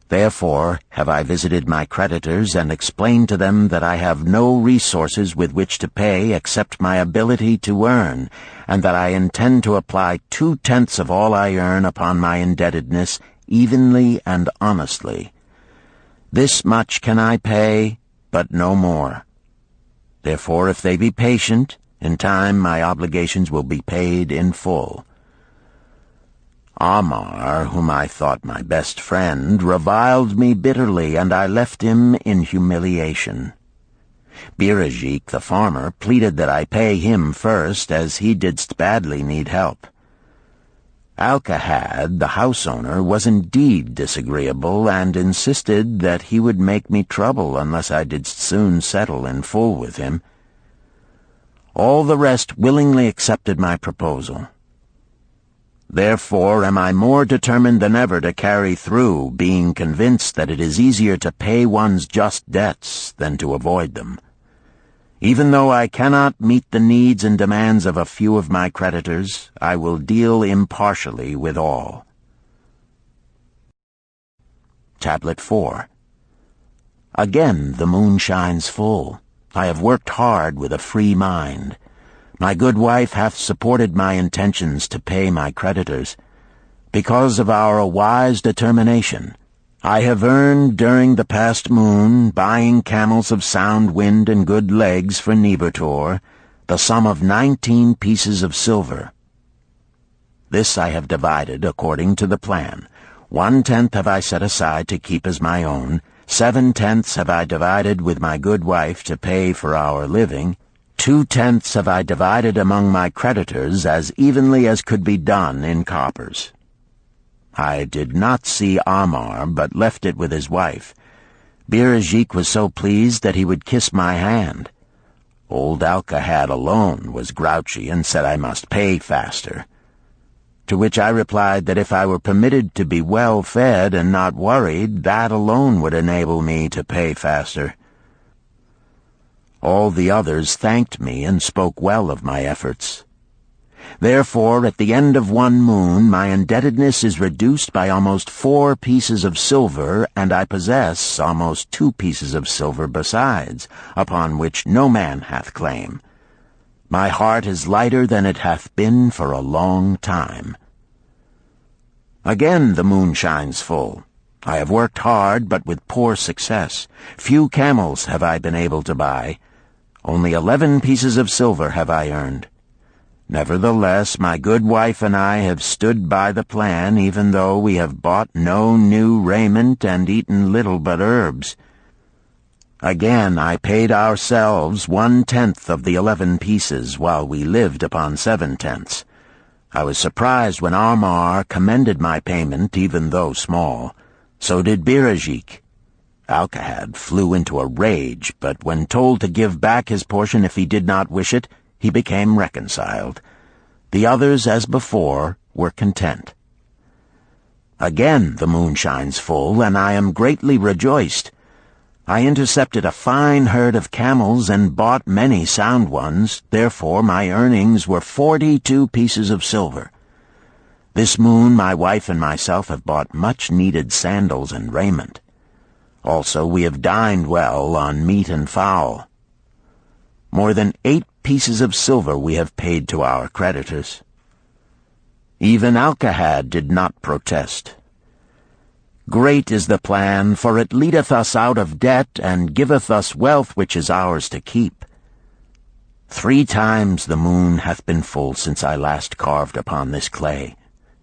Therefore have I visited my creditors and explained to them that I have no resources with which to pay except my ability to earn, and that I intend to apply 2/10 of all I earn upon my indebtedness evenly and honestly. This much can I pay, but no more. Therefore, if they be patient, in time my obligations will be paid in full. Amar, whom I thought my best friend, reviled me bitterly, and I left him in humiliation. Birajik, the farmer, pleaded that I pay him first, as he didst badly need help. Alcahad, the house owner, was indeed disagreeable, and insisted that he would make me trouble unless I did soon settle in full with him. All the rest willingly accepted my proposal. Therefore am I more determined than ever to carry through, being convinced that it is easier to pay one's just debts than to avoid them. Even though I cannot meet the needs and demands of a few of my creditors, I will deal impartially with all. Tablet 4. Again the moon shines full. I have worked hard with a free mind. My good wife hath supported my intentions to pay my creditors. Because of our wise determination, I have earned during the past moon, buying camels of sound wind and good legs for Nebertor, the sum of 19 pieces of silver. This I have divided according to the plan. 1/10 have I set aside to keep as my own, 7/10 have I divided with my good wife to pay for our living, 2/10 have I divided among my creditors as evenly as could be done in coppers. I did not see Amar, but left it with his wife. Birajik was so pleased that he would kiss my hand. Old Alcahad alone was grouchy and said I must pay faster. To which I replied that if I were permitted to be well fed and not worried, that alone would enable me to pay faster. All the others thanked me and spoke well of my efforts. Therefore, at the end of one moon, my indebtedness is reduced by almost 4 pieces of silver, and I possess almost 2 pieces of silver besides, upon which no man hath claim. My heart is lighter than it hath been for a long time. Again the moon shines full. I have worked hard, but with poor success. Few camels have I been able to buy. Only 11 pieces of silver have I earned. Nevertheless, my good wife and I have stood by the plan, even though we have bought no new raiment and eaten little but herbs. Again I paid ourselves 1/10 of the 11 pieces, while we lived upon 7/10. I was surprised when Amar commended my payment, even though small. So did Birajik. Alcahad flew into a rage, but when told to give back his portion if he did not wish it, he became reconciled. The others, as before, were content. Again the moon shines full, and I am greatly rejoiced. I intercepted a fine herd of camels and bought many sound ones, therefore my earnings were 42 pieces of silver. This moon my wife and myself have bought much-needed sandals and raiment. Also we have dined well on meat and fowl. More than 8 pieces of silver we have paid to our creditors. Even Alcahad did not protest. Great is the plan, for it leadeth us out of debt, and giveth us wealth which is ours to keep. 3 times the moon hath been full since I last carved upon this clay.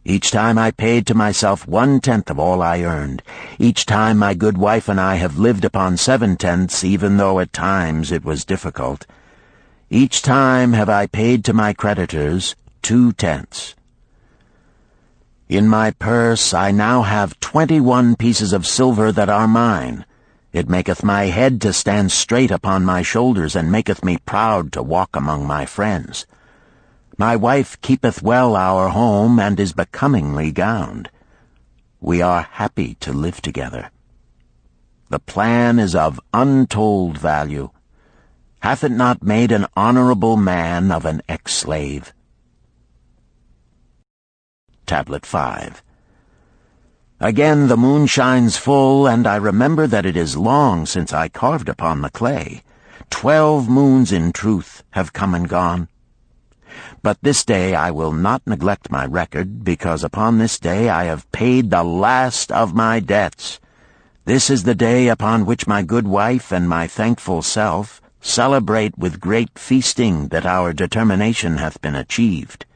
Each time I paid to myself 1/10 of all I earned. Each time my good wife and I have lived upon 7/10, even though at times it was difficult. Each time have I paid to my creditors 2/10. In my purse I now have 21 pieces of silver that are mine. It maketh my head to stand straight upon my shoulders, and maketh me proud to walk among my friends. My wife keepeth well our home, and is becomingly gowned. We are happy to live together. The plan is of untold value. Hath it not made an honorable man of an ex-slave? Tablet 5. Again the moon shines full, and I remember that it is long since I carved upon the clay. 12 moons in truth have come and gone. But this day I will not neglect my record, because upon this day I have paid the last of my debts. This is the day upon which my good wife and my thankful self celebrate with great feasting that our determination hath been achieved.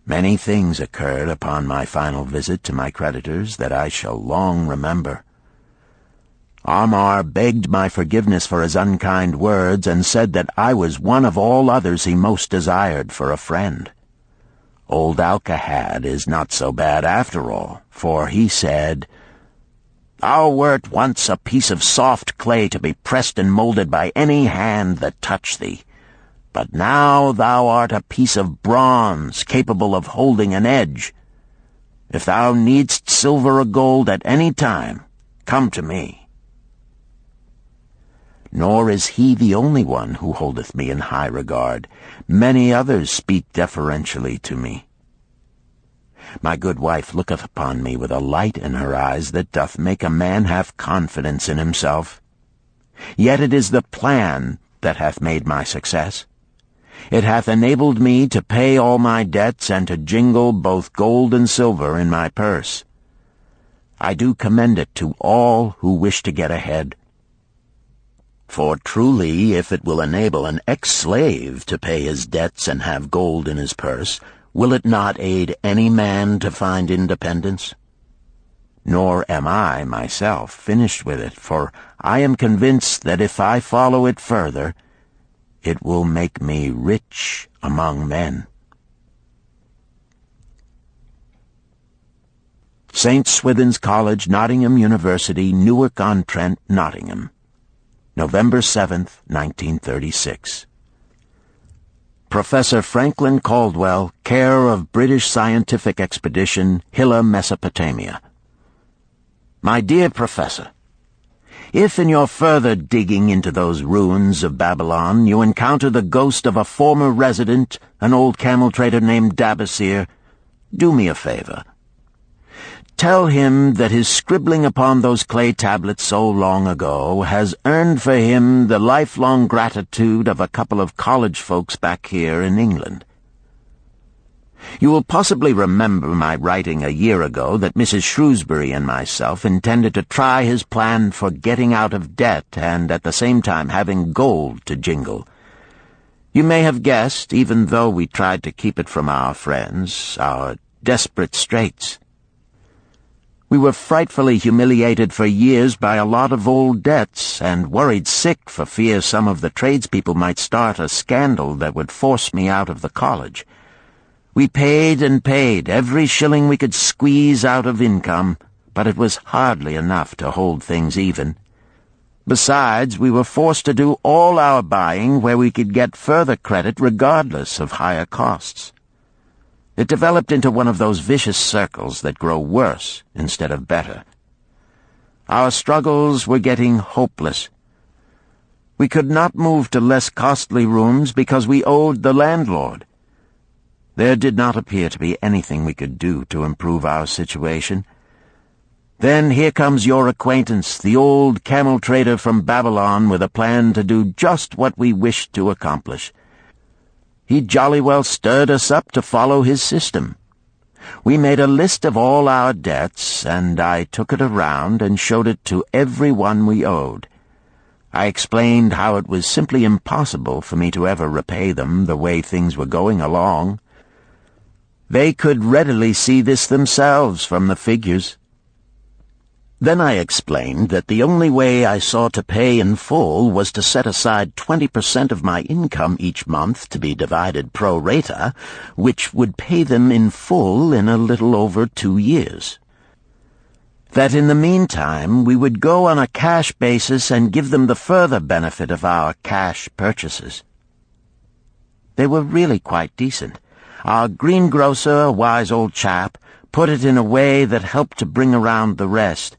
Many things occurred upon my final visit to my creditors that I shall long remember. Amar begged my forgiveness for his unkind words, and said that I was one of all others he most desired for a friend. Old Alcahad is not so bad after all, for he said, "Thou wert once a piece of soft clay to be pressed and molded by any hand that touched thee. But now thou art a piece of bronze, capable of holding an edge. If thou needst silver or gold at any time, come to me." Nor is he the only one who holdeth me in high regard. Many others speak deferentially to me. My good wife looketh upon me with a light in her eyes that doth make a man have confidence in himself. Yet it is the plan that hath made my success. It hath enabled me to pay all my debts and to jingle both gold and silver in my purse. I do commend it to all who wish to get ahead. For truly, if it will enable an ex-slave to pay his debts and have gold in his purse, will it not aid any man to find independence? Nor am I, myself, finished with it, for I am convinced that if I follow it further, it will make me rich among men. St. Swithin's College, Nottingham University, Newark-on-Trent, Nottingham, November 7th, 1936. Professor Franklin Caldwell, care of British Scientific Expedition, Hilla, Mesopotamia. My dear Professor, if in your further digging into those ruins of Babylon you encounter the ghost of a former resident, an old camel-trader named Dabasir, do me a favor. Tell him that his scribbling upon those clay tablets so long ago has earned for him the lifelong gratitude of a couple of college folks back here in England. You will possibly remember my writing a year ago that Mrs. Shrewsbury and myself intended to try his plan for getting out of debt and at the same time having gold to jingle. You may have guessed, even though we tried to keep it from our friends, our desperate straits. We were frightfully humiliated for years by a lot of old debts, and worried sick for fear some of the tradespeople might start a scandal that would force me out of the college. We paid and paid, every shilling we could squeeze out of income, but it was hardly enough to hold things even. Besides, we were forced to do all our buying where we could get further credit regardless of higher costs. It developed into one of those vicious circles that grow worse instead of better. Our struggles were getting hopeless. We could not move to less costly rooms because we owed the landlord. There did not appear to be anything we could do to improve our situation. Then here comes your acquaintance, the old camel-trader from Babylon, with a plan to do just what we wished to accomplish. He jolly well stirred us up to follow his system. We made a list of all our debts, and I took it around and showed it to every one we owed. I explained how it was simply impossible for me to ever repay them the way things were going along. They could readily see this themselves from the figures. Then I explained that the only way I saw to pay in full was to set aside 20% of my income each month to be divided pro rata, which would pay them in full in a little over 2 years. That in the meantime we would go on a cash basis and give them the further benefit of our cash purchases. They were really quite decent. Our greengrocer, a wise old chap, put it in a way that helped to bring around the rest.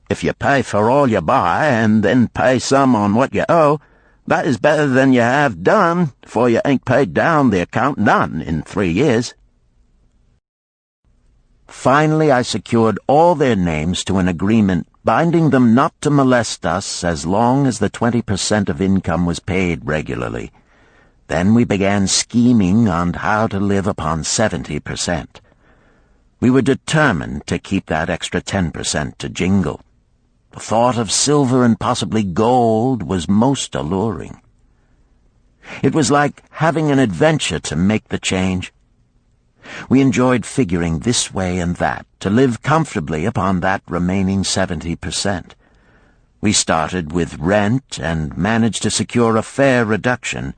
If you pay for all you buy and then pay some on what you owe, that is better than you have done, for you ain't paid down the account none in 3 years. Finally, I secured all their names to an agreement binding them not to molest us as long as the 20% of income was paid regularly. Then we began scheming on how to live upon 70%. We were determined to keep that extra 10% to jingle. The thought of silver and possibly gold was most alluring. It was like having an adventure to make the change. We enjoyed figuring this way and that to live comfortably upon that remaining 70%. We started with rent and managed to secure a fair reduction.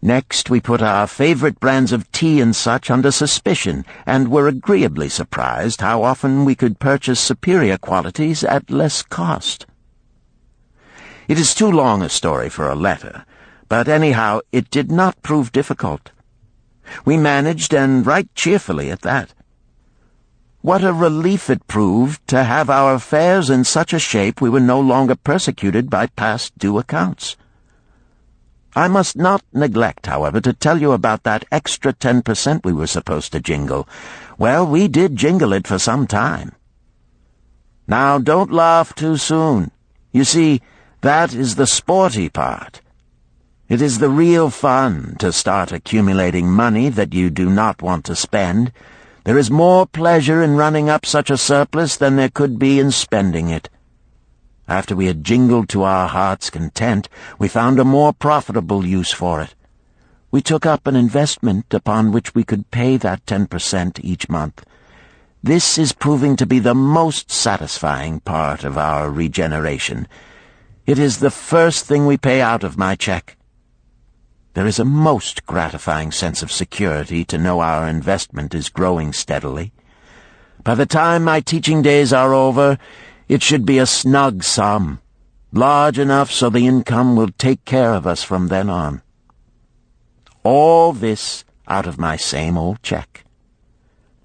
Next, we put our favorite brands of tea and such under suspicion, and were agreeably surprised how often we could purchase superior qualities at less cost. It is too long a story for a letter, but anyhow it did not prove difficult. We managed, and right cheerfully at that. What a relief it proved to have our affairs in such a shape we were no longer persecuted by past due accounts. I must not neglect, however, to tell you about that extra 10% we were supposed to jingle. Well, we did jingle it for some time. Now, don't laugh too soon. You see, that is the sporty part. It is the real fun to start accumulating money that you do not want to spend. There is more pleasure in running up such a surplus than there could be in spending it. After we had jingled to our heart's content, we found a more profitable use for it. We took up an investment upon which we could pay that 10% each month. This is proving to be the most satisfying part of our regeneration. It is the first thing we pay out of my check. There is a most gratifying sense of security to know our investment is growing steadily. By the time my teaching days are over, it should be a snug sum, large enough so the income will take care of us from then on. All this out of my same old check.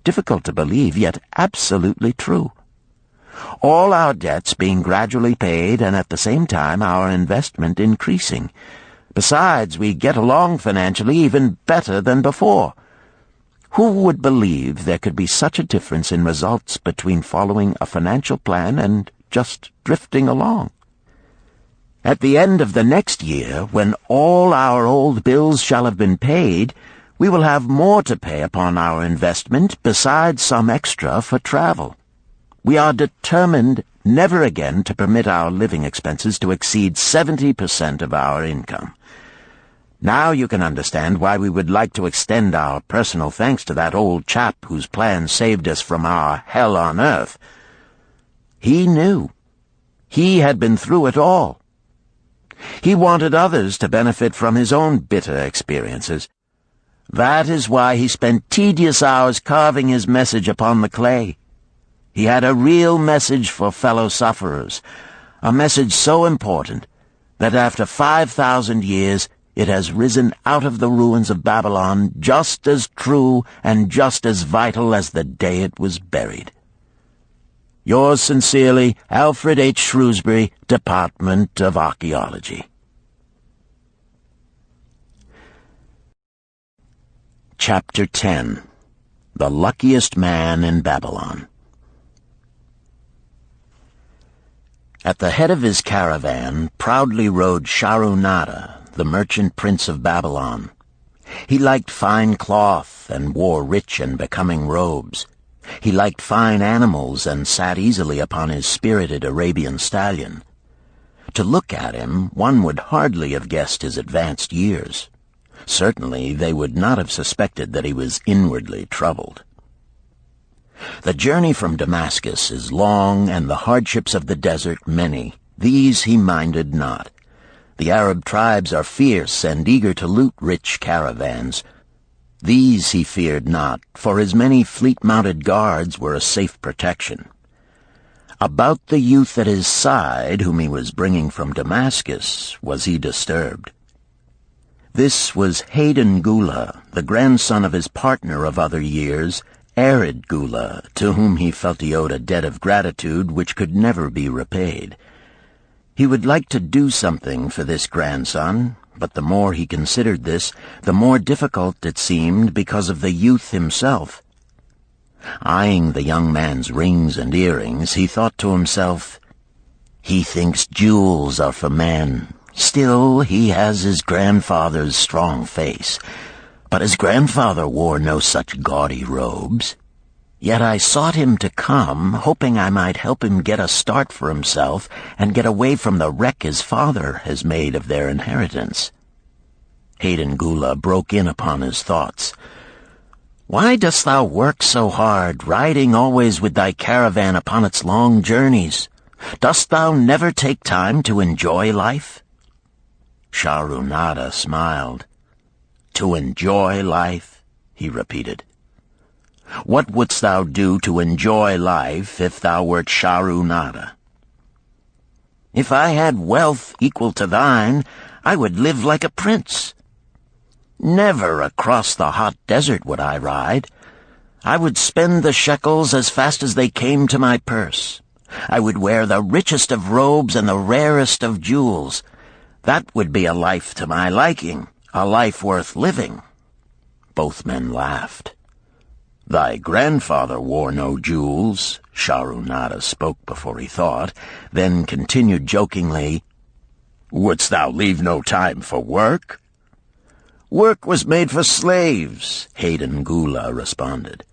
Difficult to believe, yet absolutely true. All our debts being gradually paid, and at the same time our investment increasing. Besides, we get along financially even better than before. Who would believe there could be such a difference in results between following a financial plan and just drifting along? At the end of the next year, when all our old bills shall have been paid, we will have more to pay upon our investment besides some extra for travel. We are determined never again to permit our living expenses to exceed 70% of our income. Now you can understand why we would like to extend our personal thanks to that old chap whose plan saved us from our hell on earth. He knew. He had been through it all. He wanted others to benefit from his own bitter experiences. That is why he spent tedious hours carving his message upon the clay. He had a real message for fellow sufferers, a message so important that after 5,000 years it has risen out of the ruins of Babylon just as true and just as vital as the day it was buried. Yours sincerely, Alfred H. Shrewsbury, Department of Archaeology. Chapter 10. The Luckiest Man in Babylon. At the head of his caravan proudly rode Shahrunada, the merchant prince of Babylon. He liked fine cloth and wore rich and becoming robes. He liked fine animals and sat easily upon his spirited Arabian stallion. To look at him, one would hardly have guessed his advanced years. Certainly they would not have suspected that he was inwardly troubled. The journey from Damascus is long, and the hardships of the desert many. These he minded not. The Arab tribes are fierce and eager to loot rich caravans. These he feared not, for his many fleet-mounted guards were a safe protection. About the youth at his side, whom he was bringing from Damascus, was he disturbed. This was Hayden Gula, the grandson of his partner of other years, Arid Gula, to whom he felt he owed a debt of gratitude which could never be repaid. He would like to do something for this grandson, but the more he considered this, the more difficult it seemed because of the youth himself. Eyeing the young man's rings and earrings, he thought to himself, "He thinks jewels are for men. Still, he has his grandfather's strong face. But his grandfather wore no such gaudy robes. Yet I sought him to come, hoping I might help him get a start for himself and get away from the wreck his father has made of their inheritance." Hayden Gula broke in upon his thoughts. "Why dost thou work so hard, riding always with thy caravan upon its long journeys? Dost thou never take time to enjoy life?" Shahrunada smiled. "To enjoy life?" he repeated. "What wouldst thou do to enjoy life if thou wert Shahrunada?" "If I had wealth equal to thine, I would live like a prince. Never across the hot desert would I ride. I would spend the shekels as fast as they came to my purse. I would wear the richest of robes and the rarest of jewels. That would be a life to my liking, a life worth living." Both men laughed. "Thy grandfather wore no jewels," Shahrunada spoke before he thought, then continued jokingly, "Wouldst thou leave no time for work?" "Work was made for slaves," Hayden Gula responded.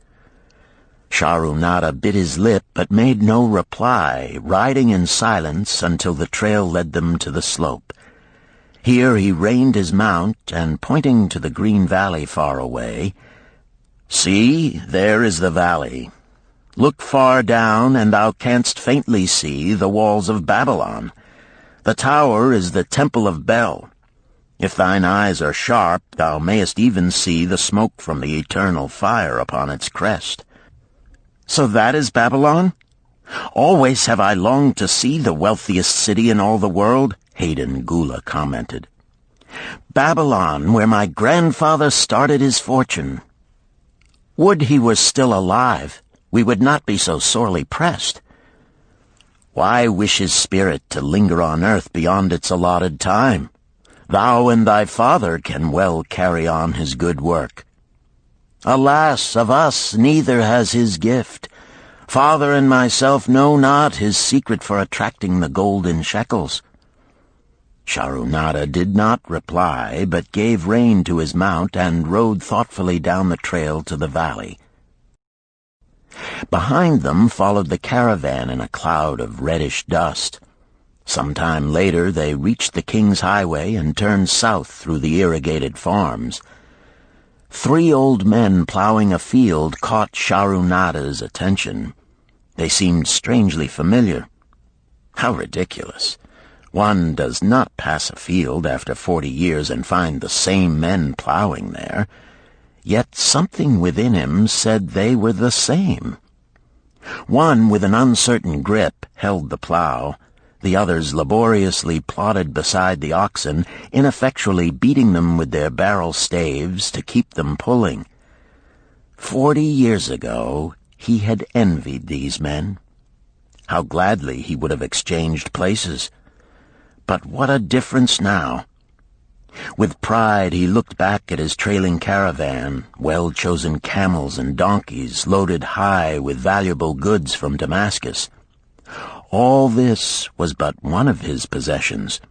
Shahrunada bit his lip but made no reply, riding in silence until the trail led them to the slope. Here he reined his mount, and pointing to the green valley far away, "See, there is the valley. Look far down, and thou canst faintly see the walls of Babylon. The tower is the temple of Bel. If thine eyes are sharp, thou mayest even see the smoke from the eternal fire upon its crest." "So that is Babylon? Always have I longed to see the wealthiest city in all the world," Hayden Gula commented. "Babylon, where my grandfather started his fortune. Would he were still alive, we would not be so sorely pressed. Why wish his spirit to linger on earth beyond its allotted time? Thou and thy father can well carry on his good work. Alas, of us neither has his gift. Father and myself know not his secret for attracting the golden shekels." Shahrunada did not reply, but gave rein to his mount and rode thoughtfully down the trail to the valley. Behind them followed the caravan in a cloud of reddish dust. Some time later they reached the King's Highway and turned south through the irrigated farms. 3 old men plowing a field caught Shahrunada's attention. They seemed strangely familiar. How ridiculous! One does not pass a field after 40 years and find the same men plowing there. Yet something within him said they were the same. One, with an uncertain grip, held the plow. The others laboriously plodded beside the oxen, ineffectually beating them with their barrel staves to keep them pulling. 40 years ago, he had envied these men. How gladly he would have exchanged places. But what a difference now! With pride he looked back at his trailing caravan, well-chosen camels and donkeys loaded high with valuable goods from Damascus. All this was but one of his possessions.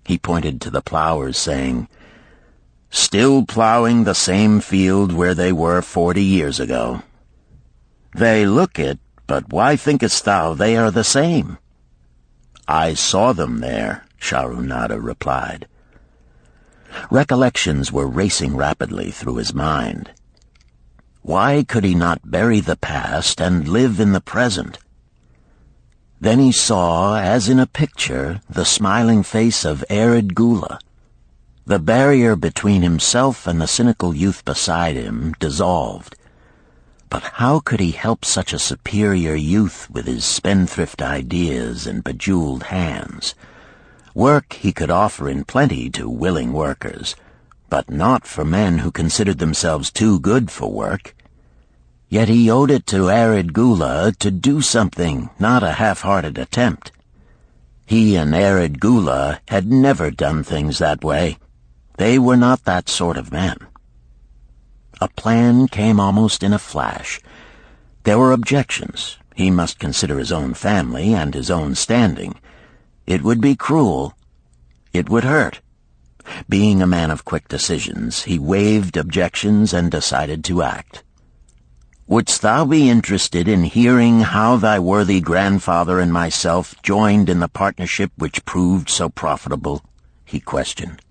He pointed to the plowers, saying, "Still plowing the same field where they were 40 years ago. They look it, but why thinkest thou they are the same?" "I saw them there," Shahrunada replied. Recollections were racing rapidly through his mind. Why could he not bury the past and live in the present? Then he saw, as in a picture, the smiling face of Arid Gula. The barrier between himself and the cynical youth beside him dissolved. But how could he help such a superior youth with his spendthrift ideas and bejeweled hands? Work he could offer in plenty to willing workers, but not for men who considered themselves too good for work. Yet he owed it to Arid Gula to do something, not a half-hearted attempt. He and Arid Gula had never done things that way. They were not that sort of men. A plan came almost in a flash. There were objections. He must consider his own family and his own standing. It would be cruel. It would hurt. Being a man of quick decisions, he waived objections and decided to act. "Wouldst thou be interested in hearing how thy worthy grandfather and myself joined in the partnership which proved so profitable?" he questioned.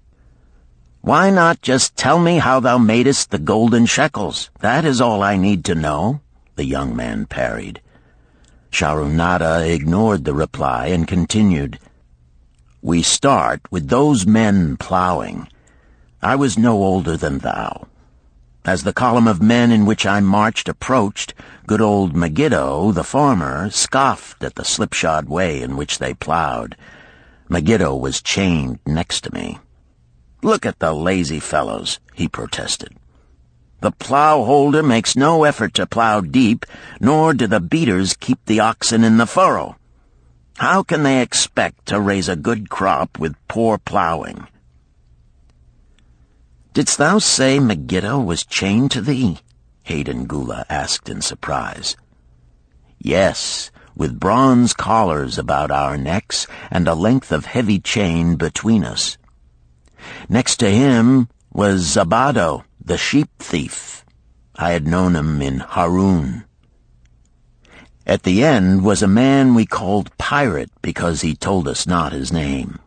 "Why not just tell me how thou madest the golden shekels? That is all I need to know," the young man parried. Sharunada ignored the reply and continued, "We start with those men plowing. I was no older than thou. As the column of men in which I marched approached, good old Megiddo, the farmer, scoffed at the slipshod way in which they plowed. Megiddo was chained next to me. 'Look at the lazy fellows,' he protested. 'The plow holder makes no effort to plow deep, nor do the beaters keep the oxen in the furrow. How can they expect to raise a good crop with poor plowing?' "Didst thou say Megiddo was chained to thee?" Hayden Gula asked in surprise. "Yes, with bronze collars about our necks and a length of heavy chain between us. Next to him was Zabado, the sheep thief. I had known him in Harun. At the end was a man we called Pirate because he told us not his name.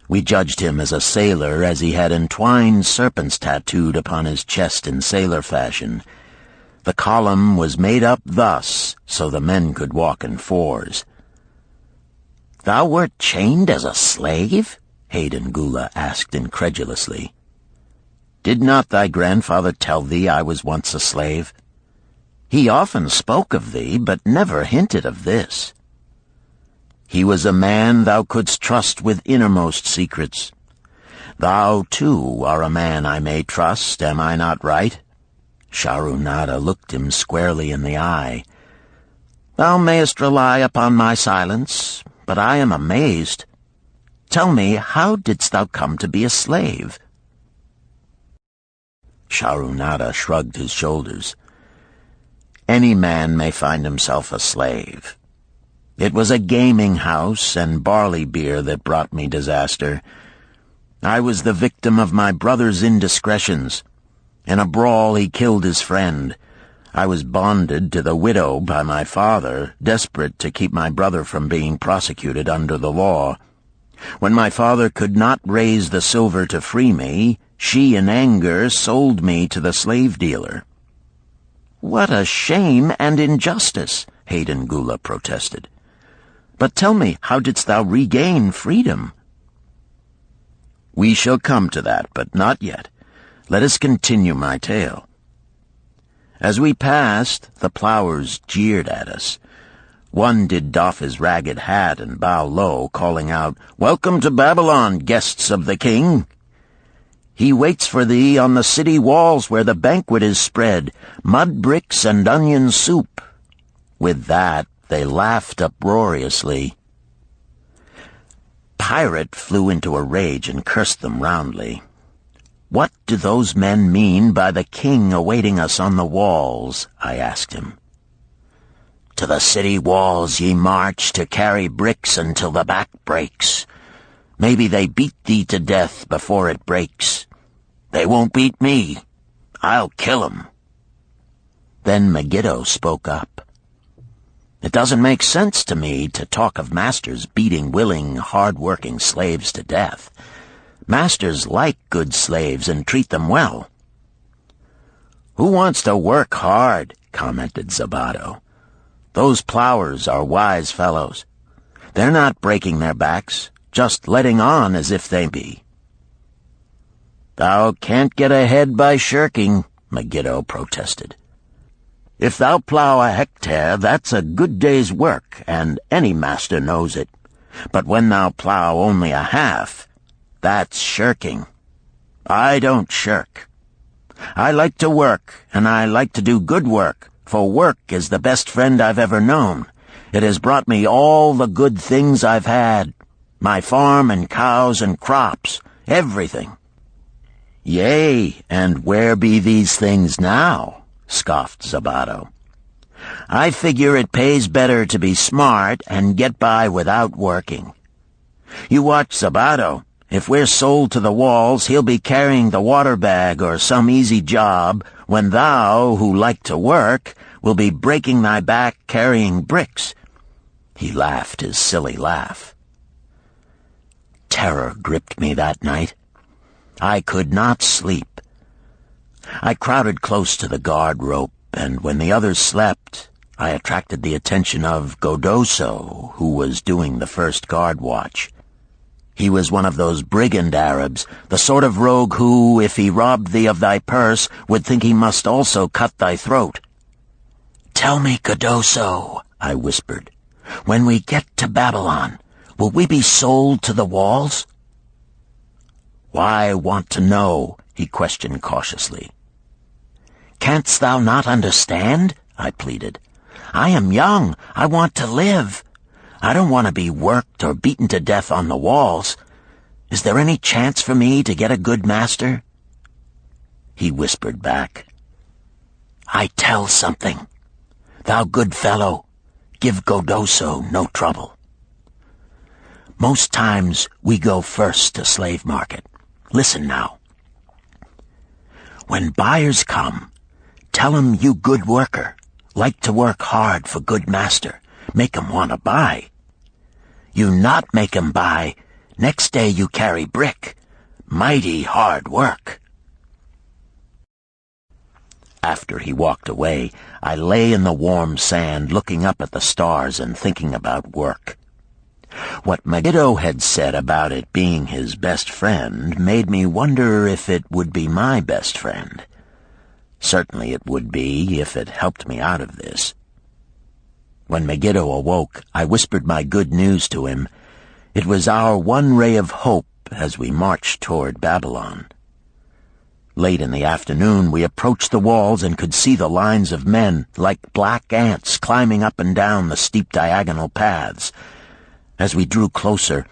We judged him as a sailor as he had entwined serpents tattooed upon his chest in sailor fashion. The column was made up thus, so the men could walk in fours." "Thou wert chained as a slave?" Hayden Gula asked incredulously. "Did not thy grandfather tell thee I was once a slave? He often spoke of thee, but never hinted of this. He was a man thou couldst trust with innermost secrets. Thou, too, are a man I may trust, am I not right?" Sharunada looked him squarely in the eye. "Thou mayest rely upon my silence, but I am amazed. Tell me, how didst thou come to be a slave?" Sharunada shrugged his shoulders. "Any man may find himself a slave. It was a gaming house and barley beer that brought me disaster. I was the victim of my brother's indiscretions. In a brawl he killed his friend. I was bonded to the widow by my father, desperate to keep my brother from being prosecuted under the law. When my father could not raise the silver to free me, she in anger sold me to the slave dealer." "What a shame and injustice," Hayden Gula protested. "But tell me, how didst thou regain freedom?" "We shall come to that, but not yet. Let us continue my tale. As we passed, the plowers jeered at us. One did doff his ragged hat and bow low, calling out, 'Welcome to Babylon, guests of the king! He waits for thee on the city walls where the banquet is spread, mud bricks and onion soup.' With that, they laughed uproariously. Pirate flew into a rage and cursed them roundly. "What do those men mean by the king awaiting us on the walls?" I asked him. "To the city walls ye march to carry bricks until the back breaks. Maybe they beat thee to death before it breaks. They won't beat me. I'll kill 'em." Then Megiddo spoke up. "It doesn't make sense to me to talk of masters beating willing, hard-working slaves to death. Masters like good slaves and treat them well." "Who wants to work hard?" commented Zabato. "Those plowers are wise fellows. They're not breaking their backs, just letting on as if they be." "Thou can't get ahead by shirking," Megiddo protested. "If thou plow a hectare, that's a good day's work, and any master knows it. But when thou plow only a half, that's shirking. I don't shirk. I like to work, and I like to do good work, for work is the best friend I've ever known. It has brought me all the good things I've had, my farm and cows and crops, everything." "Yea, and where be these things now?" scoffed Zabato. "I figure it pays better to be smart and get by without working. You watch Zabato. If we're sold to the walls, he'll be carrying the water bag or some easy job, when thou, who like to work, will be breaking thy back carrying bricks." He laughed his silly laugh. Terror gripped me that night. I could not sleep. I crowded close to the guard rope, and when the others slept, I attracted the attention of Godoso, who was doing the first guard watch. He was one of those brigand Arabs, the sort of rogue who, if he robbed thee of thy purse, would think he must also cut thy throat. "Tell me, Godoso," I whispered, "when we get to Babylon, will we be sold to the walls?" "Why want to know?" he questioned cautiously. "Canst thou not understand?" I pleaded. "I am young. I want to live. I don't want to be worked or beaten to death on the walls. Is there any chance for me to get a good master?" He whispered back, "I tell something. Thou good fellow, give Godoso no trouble. Most times we go first to slave market. Listen now. When buyers come, tell 'em you good worker, like to work hard for good master, make 'em want to buy. You not make 'em buy, next day you carry brick. Mighty hard work." After he walked away, I lay in the warm sand looking up at the stars and thinking about work. What Megiddo had said about it being his best friend made me wonder if it would be my best friend. Certainly it would be if it helped me out of this. When Megiddo awoke, I whispered my good news to him. It was our one ray of hope as we marched toward Babylon. Late in the afternoon, we approached the walls and could see the lines of men, like black ants, climbing up and down the steep diagonal paths. As we drew closer,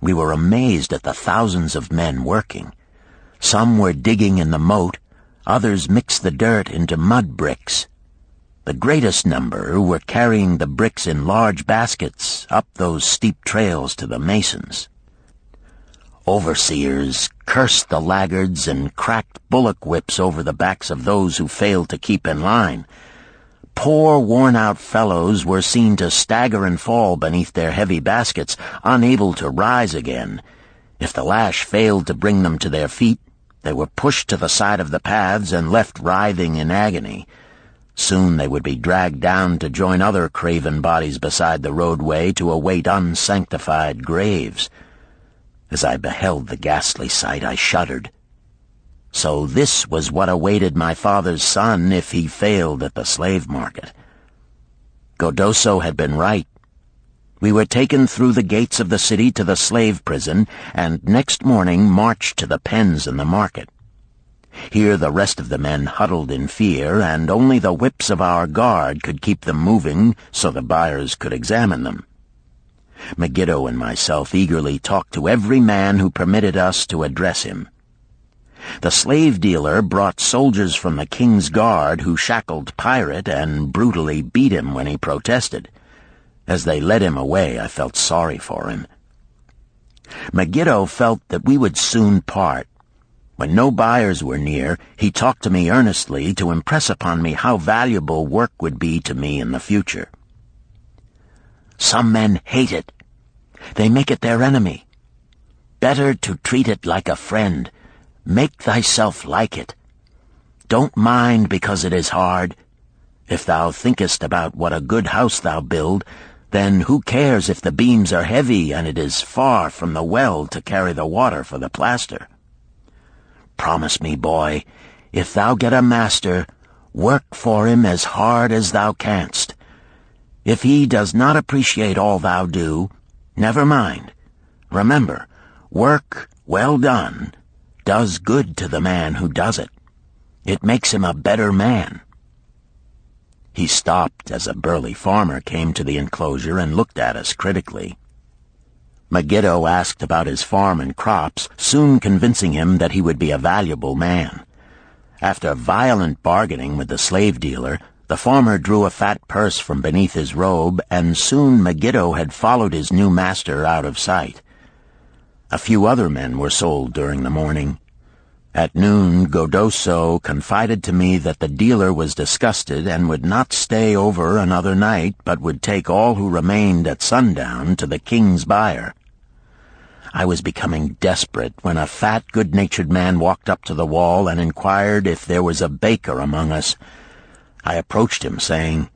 we were amazed at the thousands of men working. Some were digging in the moat, others mixed the dirt into mud bricks. The greatest number were carrying the bricks in large baskets up those steep trails to the masons. Overseers cursed the laggards and cracked bullock whips over the backs of those who failed to keep in line. Poor, worn-out fellows were seen to stagger and fall beneath their heavy baskets, unable to rise again. If the lash failed to bring them to their feet, they were pushed to the side of the paths and left writhing in agony. Soon they would be dragged down to join other craven bodies beside the roadway to await unsanctified graves. As I beheld the ghastly sight, I shuddered. So this was what awaited my father's son if he failed at the slave market. Godoso had been right. We were taken through the gates of the city to the slave prison, and next morning marched to the pens in the market. Here the rest of the men huddled in fear, and only the whips of our guard could keep them moving so the buyers could examine them. Megiddo and myself eagerly talked to every man who permitted us to address him. The slave dealer brought soldiers from the king's guard who shackled Pirate and brutally beat him when he protested. As they led him away, I felt sorry for him. Megiddo felt that we would soon part. When no buyers were near, he talked to me earnestly to impress upon me how valuable work would be to me in the future. Some men hate it. They make it their enemy. Better to treat it like a friend. Make thyself like it. Don't mind because it is hard. If thou thinkest about what a good house thou build, then who cares if the beams are heavy and it is far from the well to carry the water for the plaster? Promise me, boy, if thou get a master, work for him as hard as thou canst. If he does not appreciate all thou do, never mind. Remember, work well done does good to the man who does it. It makes him a better man. He stopped as a burly farmer came to the enclosure and looked at us critically. Megiddo asked about his farm and crops, soon convincing him that he would be a valuable man. After violent bargaining with the slave dealer, the farmer drew a fat purse from beneath his robe, and soon Megiddo had followed his new master out of sight. A few other men were sold during the morning. At noon, Godoso confided to me that the dealer was disgusted and would not stay over another night, but would take all who remained at sundown to the king's buyer. I was becoming desperate when a fat, good-natured man walked up to the wall and inquired if there was a baker among us. I approached him, saying,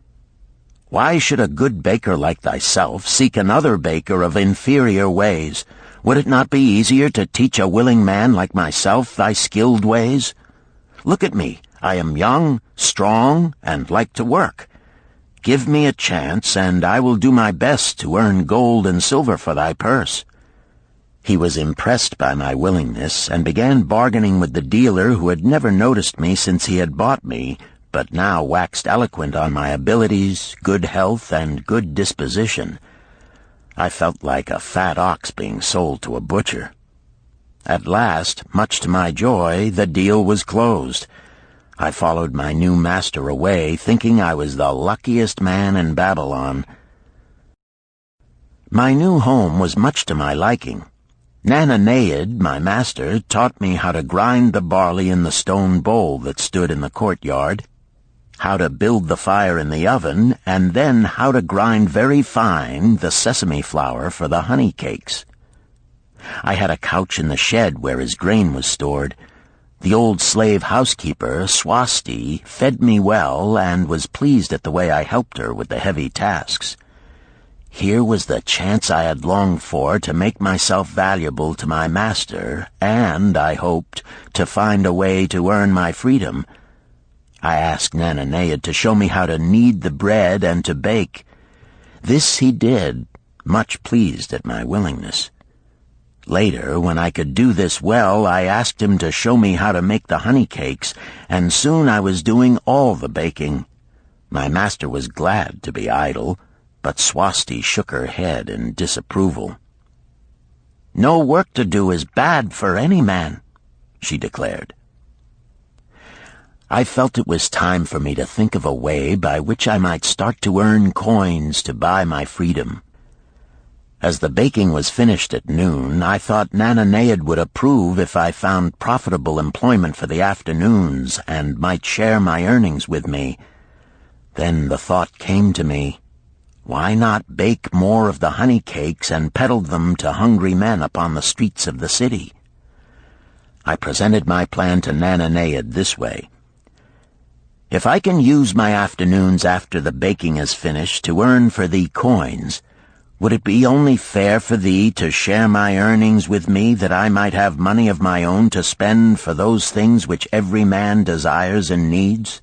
"Why should a good baker like thyself seek another baker of inferior ways? Would it not be easier to teach a willing man like myself thy skilled ways? Look at me. I am young, strong, and like to work. Give me a chance, and I will do my best to earn gold and silver for thy purse." He was impressed by my willingness, and began bargaining with the dealer who had never noticed me since he had bought me, but now waxed eloquent on my abilities, good health, and good disposition. I felt like a fat ox being sold to a butcher. At last, much to my joy, the deal was closed. I followed my new master away, thinking I was the luckiest man in Babylon. My new home was much to my liking. Nananeid, my master, taught me how to grind the barley in the stone bowl that stood in the courtyard, how to build the fire in the oven, and then how to grind very fine the sesame flour for the honey cakes. I had a couch in the shed where his grain was stored. The old slave housekeeper, Swasti, fed me well and was pleased at the way I helped her with the heavy tasks. Here was the chance I had longed for to make myself valuable to my master, and, I hoped, to find a way to earn my freedom. I asked Nananeid to show me how to knead the bread and to bake. This he did, much pleased at my willingness. Later, when I could do this well, I asked him to show me how to make the honey cakes, and soon I was doing all the baking. My master was glad to be idle, but Swasti shook her head in disapproval. "No work to do is bad for any man," she declared. I felt it was time for me to think of a way by which I might start to earn coins to buy my freedom. As the baking was finished at noon, I thought Nananeid would approve if I found profitable employment for the afternoons and might share my earnings with me. Then the thought came to me, why not bake more of the honey cakes and peddle them to hungry men upon the streets of the city? I presented my plan to Nananeid this way. If I can use my afternoons after the baking is finished to earn for thee coins, would it be only fair for thee to share my earnings with me that I might have money of my own to spend for those things which every man desires and needs?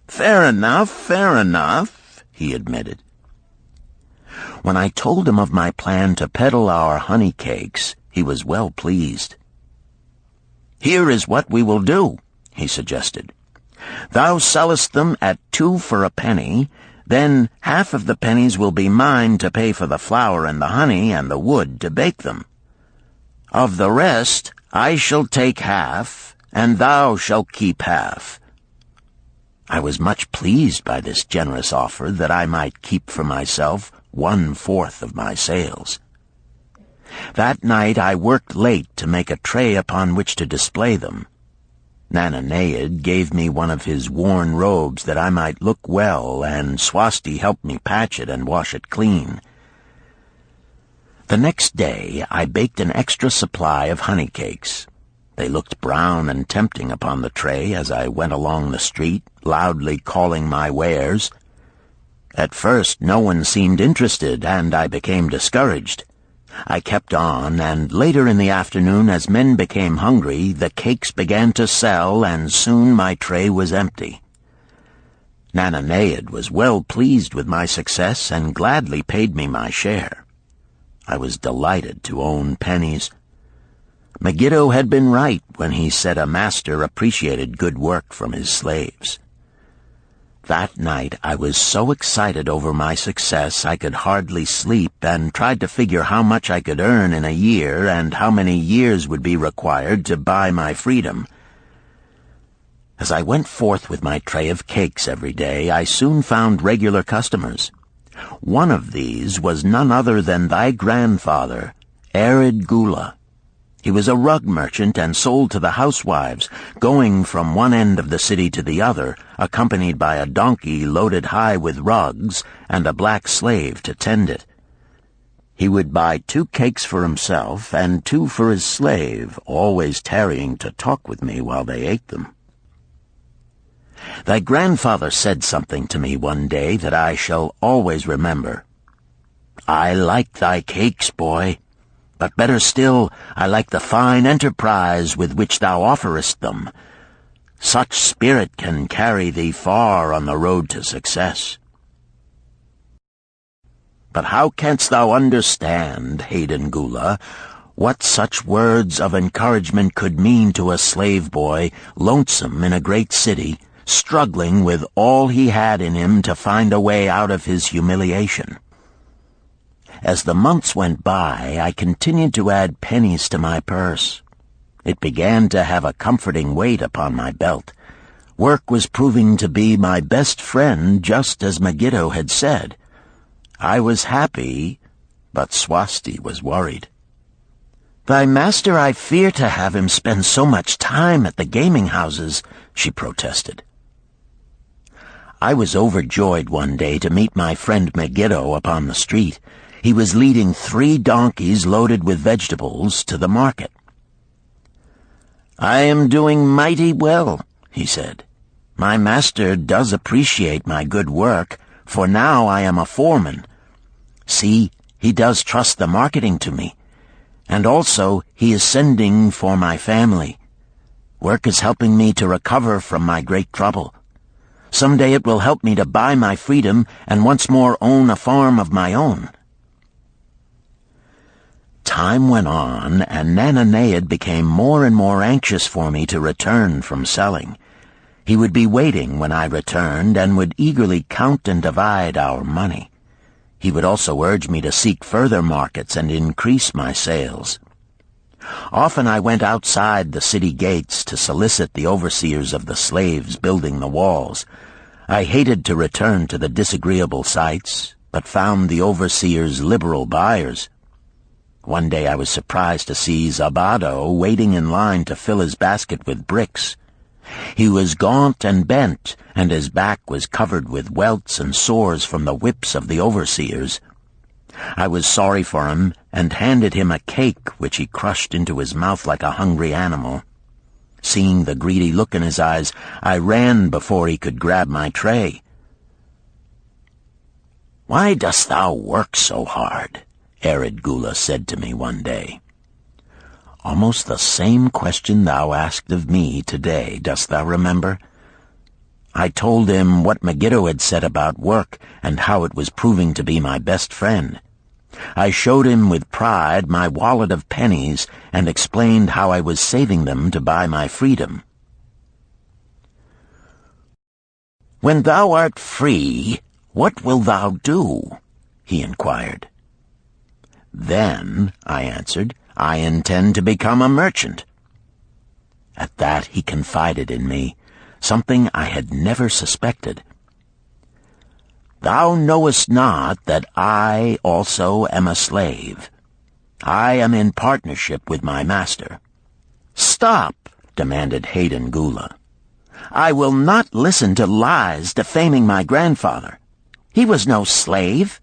Fair enough, he admitted. When I told him of my plan to peddle our honey cakes, he was well pleased. Here is what we will do, he suggested. Thou sellest them at 2 for a penny, then half of the pennies will be mine to pay for the flour and the honey and the wood to bake them. Of the rest I shall take half, and thou shalt keep half. I was much pleased by this generous offer that I might keep for myself 1/4 of my sales. That night I worked late to make a tray upon which to display them. Nananeid gave me one of his worn robes that I might look well, and Swasti helped me patch it and wash it clean. The next day I baked an extra supply of honey cakes. They looked brown and tempting upon the tray as I went along the street, loudly calling my wares. At first no one seemed interested, and I became discouraged. I kept on, and later in the afternoon, as men became hungry, the cakes began to sell, and soon my tray was empty. Nananead was well pleased with my success and gladly paid me my share. I was delighted to own pennies. Megiddo had been right when he said a master appreciated good work from his slaves. That night I was so excited over my success I could hardly sleep, and tried to figure how much I could earn in a year and how many years would be required to buy my freedom. As I went forth with my tray of cakes every day, I soon found regular customers. One of these was none other than thy grandfather, Arid Gula. He was a rug merchant and sold to the housewives, going from one end of the city to the other, accompanied by a donkey loaded high with rugs and a black slave to tend it. He would buy 2 cakes for himself and 2 for his slave, always tarrying to talk with me while they ate them. Thy grandfather said something to me one day that I shall always remember. "I like thy cakes, boy, but better still, I like the fine enterprise with which thou offerest them. Such spirit can carry thee far on the road to success." But how canst thou understand, Hayden Gula, what such words of encouragement could mean to a slave boy, lonesome in a great city, struggling with all he had in him to find a way out of his humiliation? As the months went by, I continued to add pennies to my purse. It began to have a comforting weight upon my belt. Work was proving to be my best friend, just as Megiddo had said. I was happy, but Swasti was worried. "Thy master, I fear to have him spend so much time at the gaming houses," she protested. I was overjoyed one day to meet my friend Megiddo upon the street. He was leading 3 donkeys loaded with vegetables to the market. "I am doing mighty well," he said. "My master does appreciate my good work, for now I am a foreman. See, he does trust the marketing to me. And also he is sending for my family. Work is helping me to recover from my great trouble. Someday it will help me to buy my freedom and once more own a farm of my own." Time went on, and Nananead became more and more anxious for me to return from selling. He would be waiting when I returned and would eagerly count and divide our money. He would also urge me to seek further markets and increase my sales. Often I went outside the city gates to solicit the overseers of the slaves building the walls. I hated to return to the disagreeable sights, but found the overseers liberal buyers. One day I was surprised to see Zabado waiting in line to fill his basket with bricks. He was gaunt and bent, and his back was covered with welts and sores from the whips of the overseers. I was sorry for him, and handed him a cake which he crushed into his mouth like a hungry animal. Seeing the greedy look in his eyes, I ran before he could grab my tray. "Why dost thou work so hard?" Arid Gula said to me one day. "Almost the same question thou asked of me today, dost thou remember?" I told him what Megiddo had said about work and how it was proving to be my best friend. I showed him with pride my wallet of pennies and explained how I was saving them to buy my freedom. "When thou art free, what wilt thou do?" he inquired. "Then," I answered, "I intend to become a merchant." At that he confided in me, something I had never suspected. "Thou knowest not that I also am a slave. I am in partnership with my master." "Stop," demanded Hayden Gula. "I will not listen to lies defaming my grandfather. He was no slave."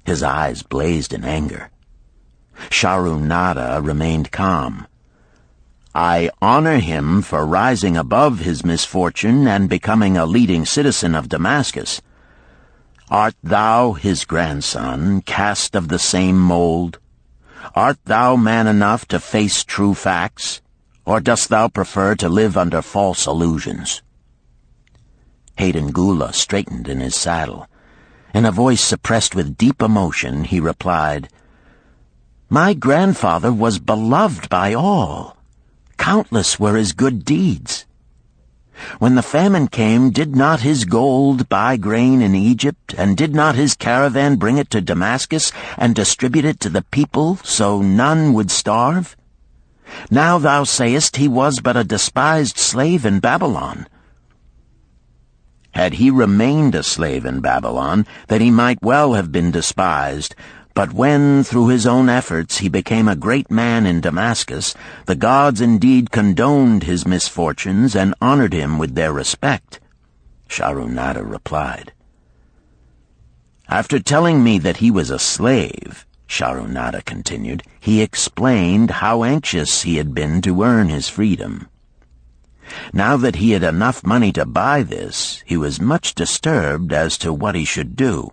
His eyes blazed in anger. Sharunada remained calm. "I honor him for rising above his misfortune and becoming a leading citizen of Damascus. Art thou his grandson, cast of the same mold? Art thou man enough to face true facts, or dost thou prefer to live under false illusions?" Hayden Gula straightened in his saddle. In a voice suppressed with deep emotion, he replied, "My grandfather was beloved by all. Countless were his good deeds. When the famine came, did not his gold buy grain in Egypt, and did not his caravan bring it to Damascus and distribute it to the people so none would starve? Now thou sayest he was but a despised slave in Babylon. Had he remained a slave in Babylon, then he might well have been despised. But when, through his own efforts, he became a great man in Damascus, the gods indeed condoned his misfortunes and honored him with their respect," Sharunada replied. "After telling me that he was a slave," Sharunada continued, "he explained how anxious he had been to earn his freedom. Now that he had enough money to buy this, he was much disturbed as to what he should do.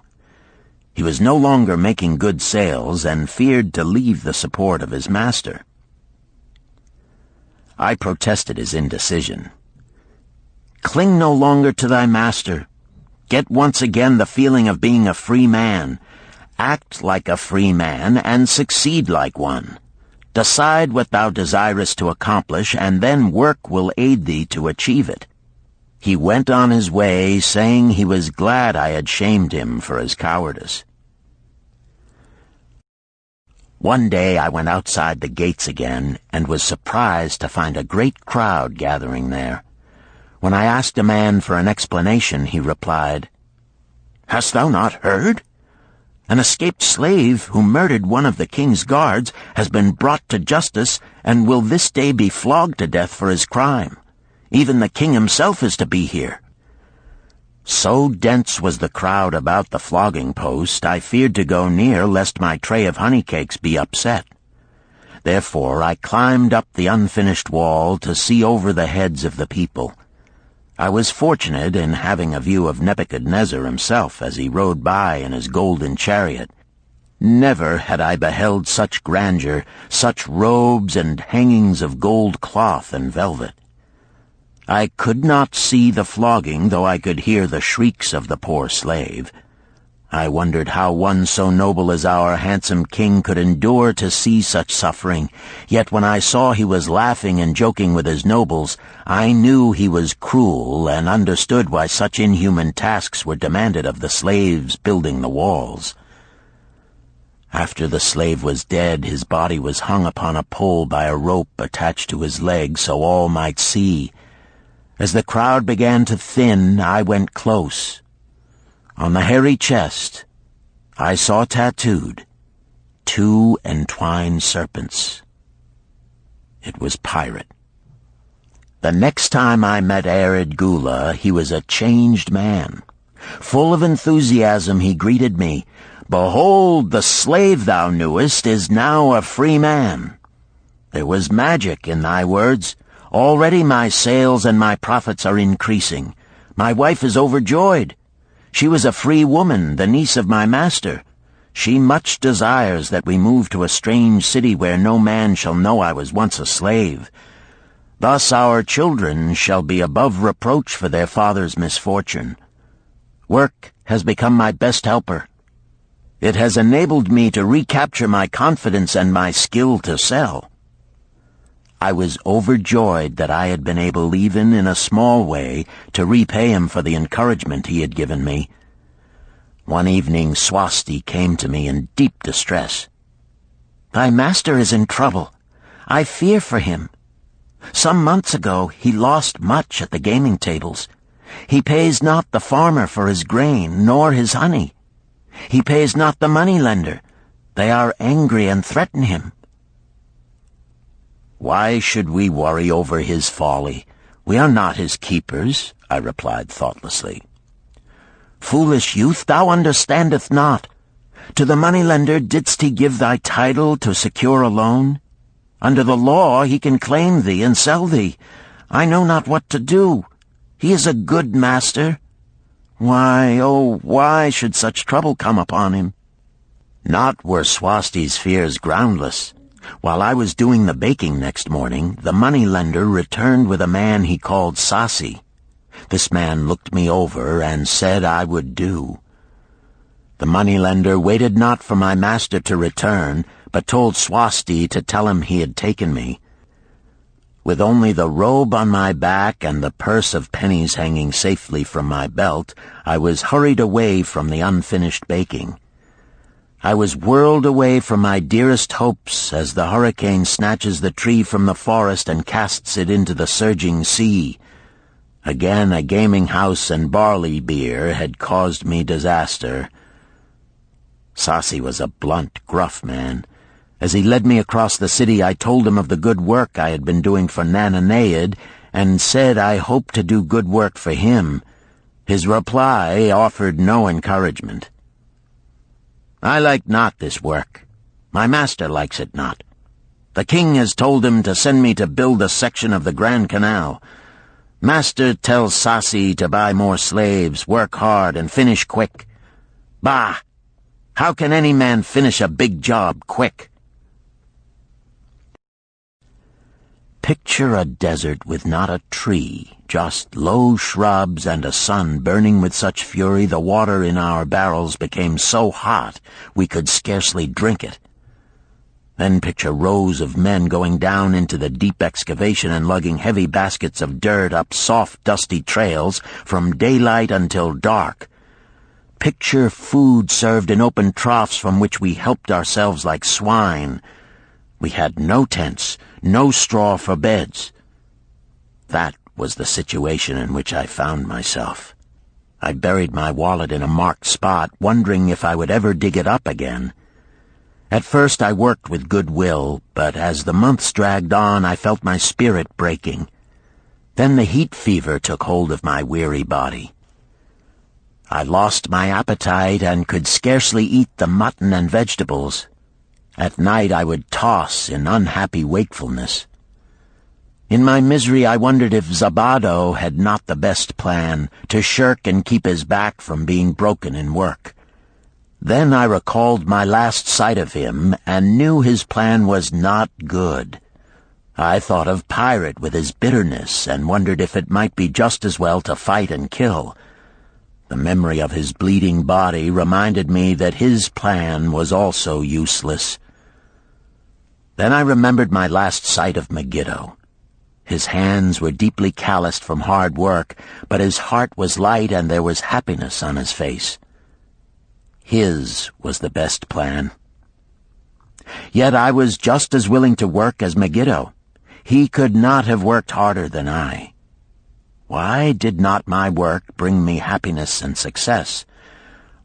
He was no longer making good sales and feared to leave the support of his master." I protested his indecision. "Cling no longer to thy master. Get once again the feeling of being a free man. Act like a free man and succeed like one. Decide what thou desirest to accomplish, and then work will aid thee to achieve it." He went on his way, saying he was glad I had shamed him for his cowardice. One day I went outside the gates again, and was surprised to find a great crowd gathering there. When I asked a man for an explanation, he replied, "Hast thou not heard? An escaped slave who murdered one of the king's guards has been brought to justice and will this day be flogged to death for his crime. Even the king himself is to be here." So dense was the crowd about the flogging post, I feared to go near lest my tray of honey cakes be upset. Therefore I climbed up the unfinished wall to see over the heads of the people. I was fortunate in having a view of Nebuchadnezzar himself as he rode by in his golden chariot. Never had I beheld such grandeur, such robes and hangings of gold cloth and velvet. I could not see the flogging, though I could hear the shrieks of the poor slave. I wondered how one so noble as our handsome king could endure to see such suffering, yet when I saw he was laughing and joking with his nobles, I knew he was cruel and understood why such inhuman tasks were demanded of the slaves building the walls. After the slave was dead, his body was hung upon a pole by a rope attached to his leg so all might see. As the crowd began to thin, I went close. On the hairy chest, I saw tattooed 2 entwined serpents. It was Pirate. The next time I met Arid Gula, he was a changed man. Full of enthusiasm, he greeted me. "Behold, the slave thou knewest is now a free man. There was magic in thy words. Already my sales and my profits are increasing. My wife is overjoyed. She was a free woman, the niece of my master. She much desires that we move to a strange city where no man shall know I was once a slave. Thus our children shall be above reproach for their father's misfortune. Work has become my best helper. It has enabled me to recapture my confidence and my skill to sell." I was overjoyed that I had been able, even in a small way, to repay him for the encouragement he had given me. One evening Swasti came to me in deep distress. "Thy master is in trouble. I fear for him. Some months ago he lost much at the gaming tables. He pays not the farmer for his grain, nor his honey. He pays not the money-lender. They are angry and threaten him." "Why should we worry over his folly? We are not his keepers," I replied thoughtlessly. "Foolish youth, thou understandest not. To the moneylender didst he give thy title to secure a loan? Under the law he can claim thee and sell thee. I know not what to do. He is a good master. Why, oh, why should such trouble come upon him? Not were Swasti's fears groundless. While I was doing the baking next morning, the moneylender returned with a man he called Sasi. This man looked me over and said I would do. The moneylender waited not for my master to return, but told Swasti to tell him he had taken me. With only the robe on my back and the purse of pennies hanging safely from my belt, I was hurried away from the unfinished baking. I was whirled away from my dearest hopes as the hurricane snatches the tree from the forest and casts it into the surging sea. Again a gaming house and barley beer had caused me disaster. Sasi was a blunt, gruff man. As he led me across the city, I told him of the good work I had been doing for Nananeid, and said I hoped to do good work for him. His reply offered no encouragement. I like not this work. My master likes it not. The king has told him to send me to build a section of the Grand Canal. Master tells Sasi to buy more slaves, work hard, and finish quick. Bah! How can any man finish a big job quick? Picture a desert with not a tree, just low shrubs and a sun burning with such fury the water in our barrels became so hot we could scarcely drink it. Then picture rows of men going down into the deep excavation and lugging heavy baskets of dirt up soft, dusty trails from daylight until dark. Picture food served in open troughs from which we helped ourselves like swine. We had no tents, no straw for beds. That was the situation in which I found myself. I buried my wallet in a marked spot, wondering if I would ever dig it up again. At first I worked with good will, but as the months dragged on I felt my spirit breaking. Then the heat fever took hold of my weary body. I lost my appetite and could scarcely eat the mutton and vegetables. At night I would toss in unhappy wakefulness. In my misery I wondered if Zabado had not the best plan, to shirk and keep his back from being broken in work. Then I recalled my last sight of him and knew his plan was not good. I thought of Pirate with his bitterness and wondered if it might be just as well to fight and kill. The memory of his bleeding body reminded me that his plan was also useless. Then I remembered my last sight of Megiddo. His hands were deeply calloused from hard work, but his heart was light and there was happiness on his face. His was the best plan. Yet I was just as willing to work as Megiddo. He could not have worked harder than I. Why did not my work bring me happiness and success?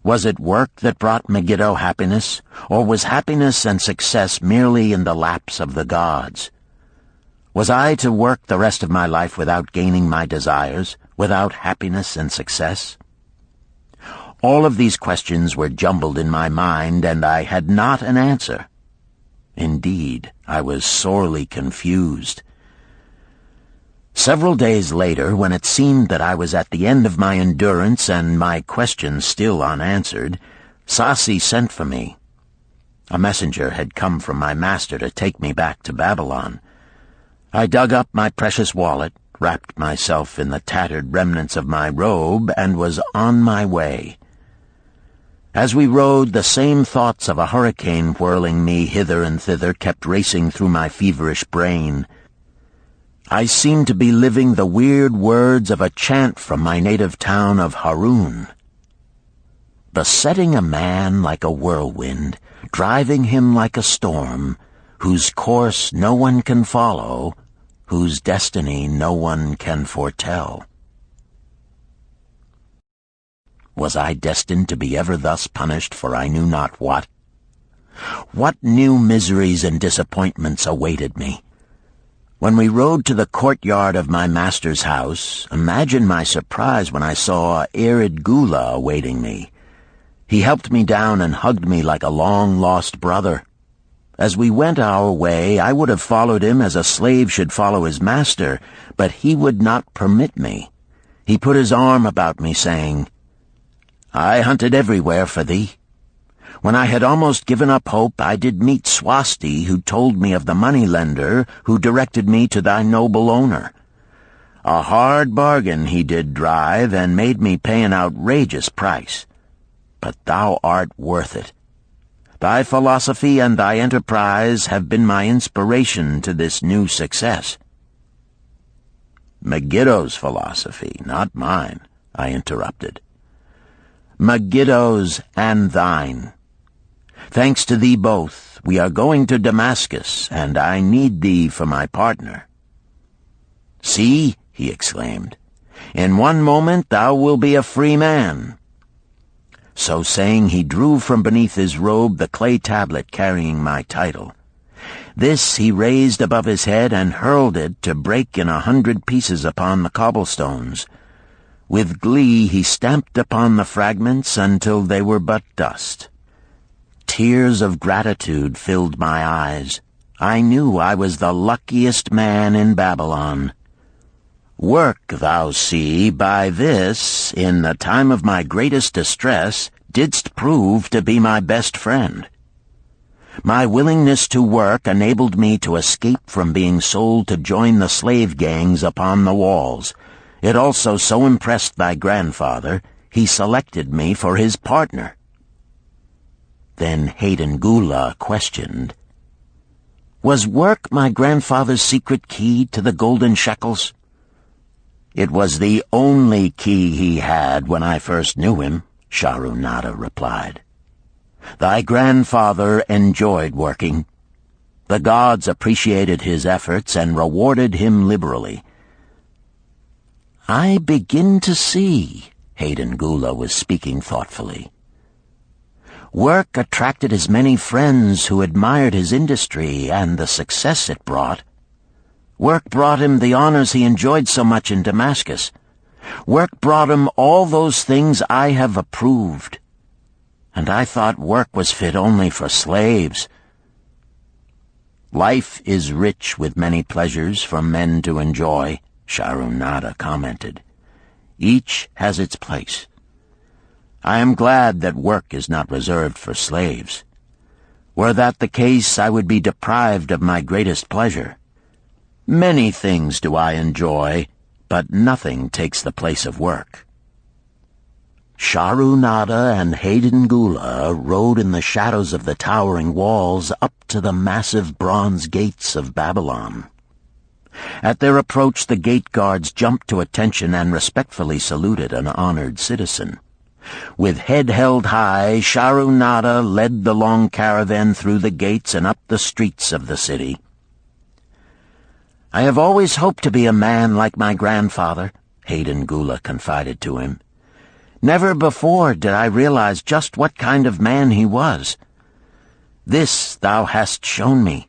Was it work that brought Megiddo happiness, or was happiness and success merely in the laps of the gods? Was I to work the rest of my life without gaining my desires, without happiness and success? All of these questions were jumbled in my mind, and I had not an answer. Indeed, I was sorely confused. Several days later, when it seemed that I was at the end of my endurance and my questions still unanswered, Sasi sent for me. A messenger had come from my master to take me back to Babylon. I dug up my precious wallet, wrapped myself in the tattered remnants of my robe, and was on my way. As we rode, the same thoughts of a hurricane whirling me hither and thither kept racing through my feverish brain. I seemed to be living the weird words of a chant from my native town of Harun. Besetting a man like a whirlwind, driving him like a storm, whose course no one can follow, whose destiny no one can foretell. Was I destined to be ever thus punished for I knew not what? What new miseries and disappointments awaited me? When we rode to the courtyard of my master's house, imagine my surprise when I saw Irid Gula awaiting me. He helped me down and hugged me like a long-lost brother. As we went our way, I would have followed him as a slave should follow his master, but he would not permit me. He put his arm about me, saying, "I hunted everywhere for thee. When I had almost given up hope, I did meet Swasti, who told me of the money-lender who directed me to thy noble owner. A hard bargain he did drive, and made me pay an outrageous price. But thou art worth it. Thy philosophy and thy enterprise have been my inspiration to this new success." "Megiddo's philosophy, not mine," I interrupted. "Megiddo's and thine. Thanks to thee both, we are going to Damascus, and I need thee for my partner." "See," he exclaimed, "in one moment thou wilt be a free man." So saying, he drew from beneath his robe the clay tablet carrying my title. This he raised above his head and hurled it to break in 100 pieces upon the cobblestones. With glee he stamped upon the fragments until they were but dust. Tears of gratitude filled my eyes. I knew I was the luckiest man in Babylon. Work, thou see, by this, in the time of my greatest distress, didst prove to be my best friend. My willingness to work enabled me to escape from being sold to join the slave gangs upon the walls. It also so impressed thy grandfather, he selected me for his partner. Then Hayden Gula questioned, "Was work my grandfather's secret key to the golden shekels?" "It was the only key he had when I first knew him," Sharunada replied. "Thy grandfather enjoyed working. The gods appreciated his efforts and rewarded him liberally." "I begin to see," Hayden Gula was speaking thoughtfully. "Work attracted as many friends who admired his industry and the success it brought. Work brought him the honors he enjoyed so much in Damascus. Work brought him all those things I have approved. And I thought work was fit only for slaves." "Life is rich with many pleasures for men to enjoy," Sharunada commented. "Each has its place. I am glad that work is not reserved for slaves. Were that the case, I would be deprived of my greatest pleasure. Many things do I enjoy, but nothing takes the place of work." Sharunada and Hayden Gula rode in the shadows of the towering walls up to the massive bronze gates of Babylon. At their approach, the gate guards jumped to attention and respectfully saluted an honored citizen. With head held high, Sharunada led the long caravan through the gates and up the streets of the city. "I have always hoped to be a man like my grandfather," Hayden Gula confided to him. "Never before did I realize just what kind of man he was. This thou hast shown me.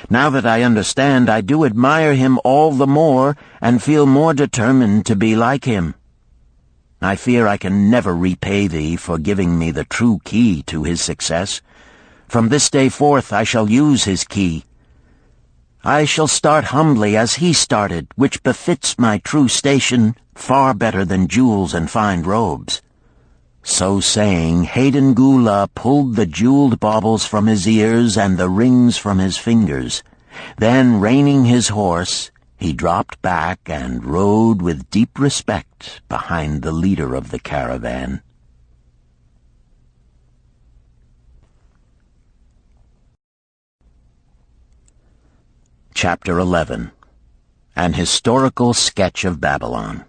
Now that I understand, I do admire him all the more and feel more determined to be like him. I fear I can never repay thee for giving me the true key to his success. From this day forth I shall use his key. I shall start humbly as he started, which befits my true station far better than jewels and fine robes." So saying, Hayden Gula pulled the jeweled baubles from his ears and the rings from his fingers. Then, reining his horse, he dropped back and rode with deep respect behind the leader of the caravan. Chapter 11. An Historical Sketch of Babylon.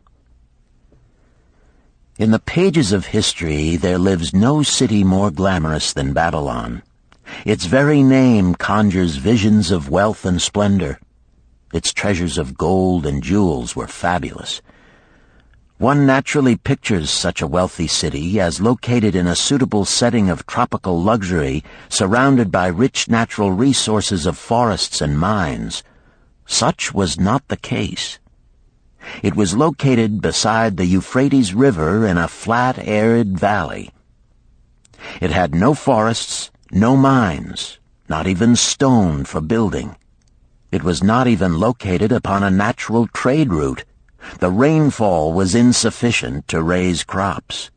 In the pages of history there lives no city more glamorous than Babylon. Its very name conjures visions of wealth and splendor. Its treasures of gold and jewels were fabulous. One naturally pictures such a wealthy city as located in a suitable setting of tropical luxury, surrounded by rich natural resources of forests and mines. Such was not the case. It was located beside the Euphrates River in a flat, arid valley. It had no forests, no mines, not even stone for building. It was not even located upon a natural trade route. The rainfall was insufficient to raise crops.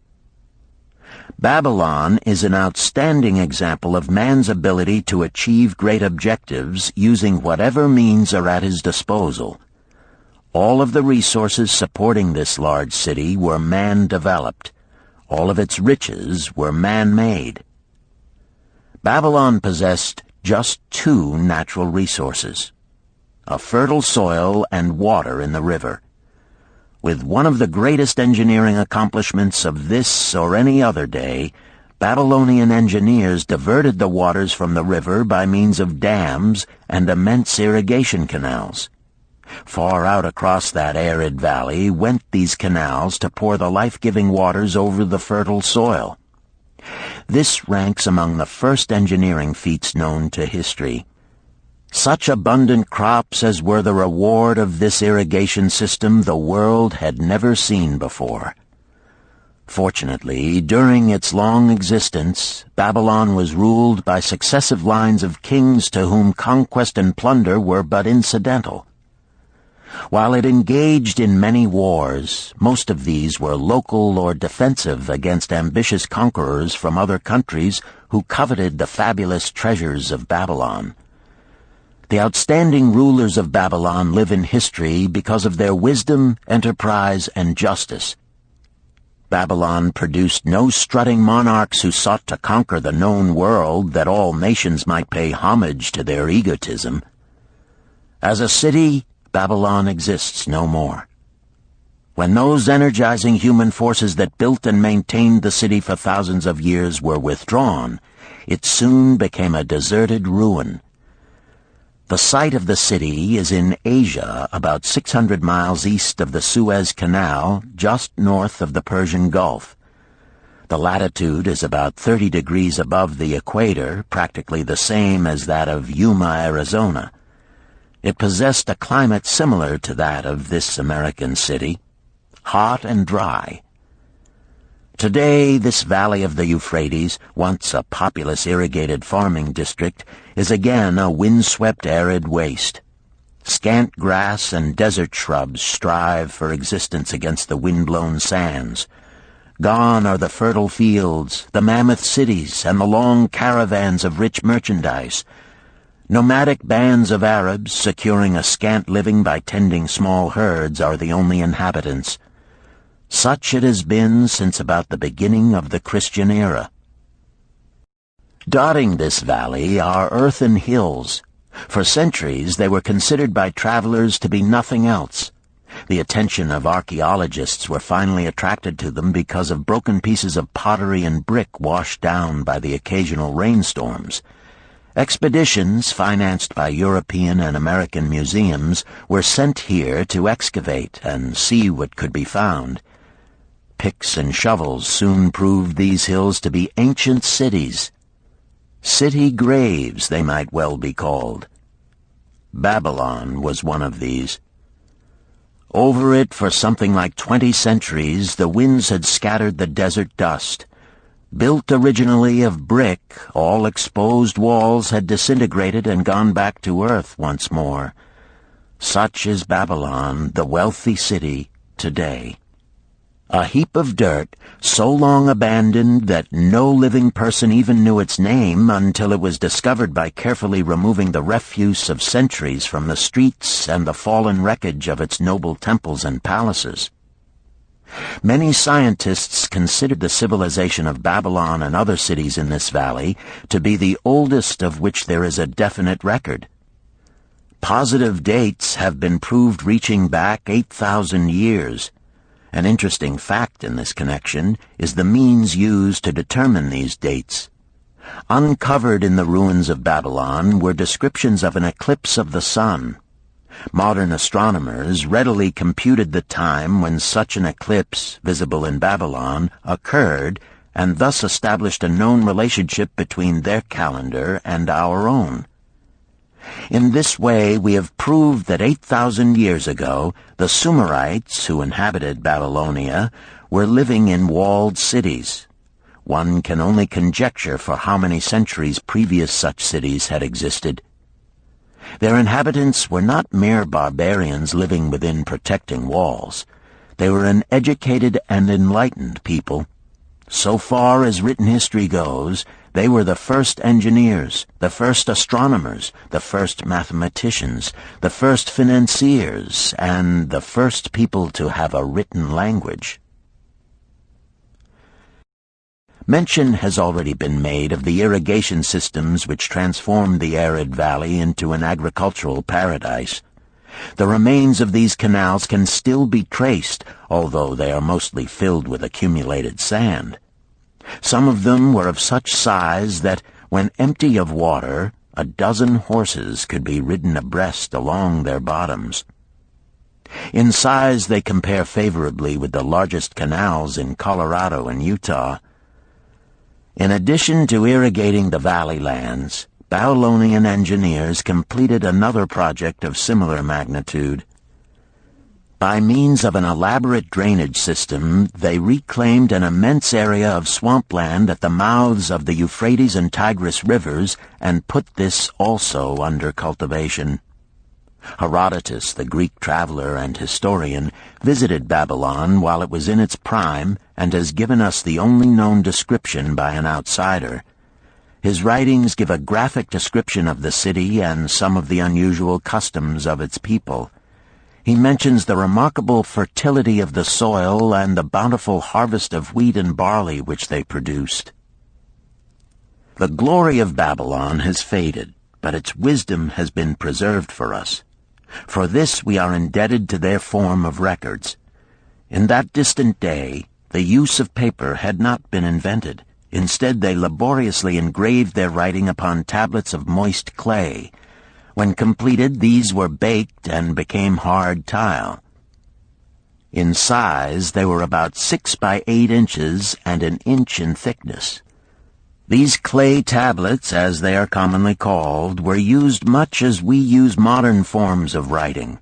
Babylon is an outstanding example of man's ability to achieve great objectives using whatever means are at his disposal. All of the resources supporting this large city were man-developed. All of its riches were man-made. Babylon possessed just two natural resources: a fertile soil and water in the river. With one of the greatest engineering accomplishments of this or any other day, Babylonian engineers diverted the waters from the river by means of dams and immense irrigation canals. Far out across that arid valley went these canals to pour the life-giving waters over the fertile soil. This ranks among the first engineering feats known to history. Such abundant crops as were the reward of this irrigation system the world had never seen before. Fortunately, during its long existence, Babylon was ruled by successive lines of kings to whom conquest and plunder were but incidental. While it engaged in many wars, most of these were local or defensive against ambitious conquerors from other countries who coveted the fabulous treasures of Babylon. The outstanding rulers of Babylon live in history because of their wisdom, enterprise, and justice. Babylon produced no strutting monarchs who sought to conquer the known world that all nations might pay homage to their egotism. As a city, Babylon exists no more. When those energizing human forces that built and maintained the city for thousands of years were withdrawn, it soon became a deserted ruin. The site of the city is in Asia, about 600 miles east of the Suez Canal, just north of the Persian Gulf. The latitude is about 30 degrees above the equator, practically the same as that of Yuma, Arizona. It possessed a climate similar to that of this American city, hot and dry. Today, this valley of the Euphrates, once a populous irrigated farming district, is again a windswept arid waste. Scant grass and desert shrubs strive for existence against the wind-blown sands. Gone are the fertile fields, the mammoth cities, and the long caravans of rich merchandise. Nomadic bands of Arabs, securing a scant living by tending small herds, are the only inhabitants. Such it has been since about the beginning of the Christian era. Dotting this valley are earthen hills. For centuries they were considered by travelers to be nothing else. The attention of archaeologists were finally attracted to them because of broken pieces of pottery and brick washed down by the occasional rainstorms. Expeditions, financed by European and American museums, were sent here to excavate and see what could be found. Picks and shovels soon proved these hills to be ancient cities. City graves, they might well be called. Babylon was one of these. Over it for something like 20 centuries, the winds had scattered the desert dust. Built originally of brick, all exposed walls had disintegrated and gone back to earth once more. Such is Babylon, the wealthy city, today. A heap of dirt, so long abandoned that no living person even knew its name until it was discovered by carefully removing the refuse of centuries from the streets and the fallen wreckage of its noble temples and palaces. Many scientists consider the civilization of Babylon and other cities in this valley to be the oldest of which there is a definite record. Positive dates have been proved reaching back 8,000 years. An interesting fact in this connection is the means used to determine these dates. Uncovered in the ruins of Babylon were descriptions of an eclipse of the sun. Modern astronomers readily computed the time when such an eclipse, visible in Babylon, occurred, and thus established a known relationship between their calendar and our own. In this way, we have proved that 8,000 years ago, the Sumerites, who inhabited Babylonia, were living in walled cities. One can only conjecture for how many centuries previous such cities had existed. Their inhabitants were not mere barbarians living within protecting walls. They were an educated and enlightened people. So far as written history goes, they were the first engineers, the first astronomers, the first mathematicians, the first financiers, and the first people to have a written language. Mention has already been made of the irrigation systems which transformed the arid valley into an agricultural paradise. The remains of these canals can still be traced, although they are mostly filled with accumulated sand. Some of them were of such size that, when empty of water, a dozen horses could be ridden abreast along their bottoms. In size they compare favorably with the largest canals in Colorado and Utah. In addition to irrigating the valley lands, Babylonian engineers completed another project of similar magnitude. By means of an elaborate drainage system, they reclaimed an immense area of swampland at the mouths of the Euphrates and Tigris rivers and put this also under cultivation. Herodotus, the Greek traveler and historian, visited Babylon while it was in its prime and has given us the only known description by an outsider. His writings give a graphic description of the city and some of the unusual customs of its people. He mentions the remarkable fertility of the soil and the bountiful harvest of wheat and barley which they produced. The glory of Babylon has faded, but its wisdom has been preserved for us. For this we are indebted to their form of records. In that distant day, the use of paper had not been invented. Instead, they laboriously engraved their writing upon tablets of moist clay. When completed, these were baked and became hard tile. In size, they were about 6 by 8 inches and an inch in thickness. These clay tablets, as they are commonly called, were used much as we use modern forms of writing.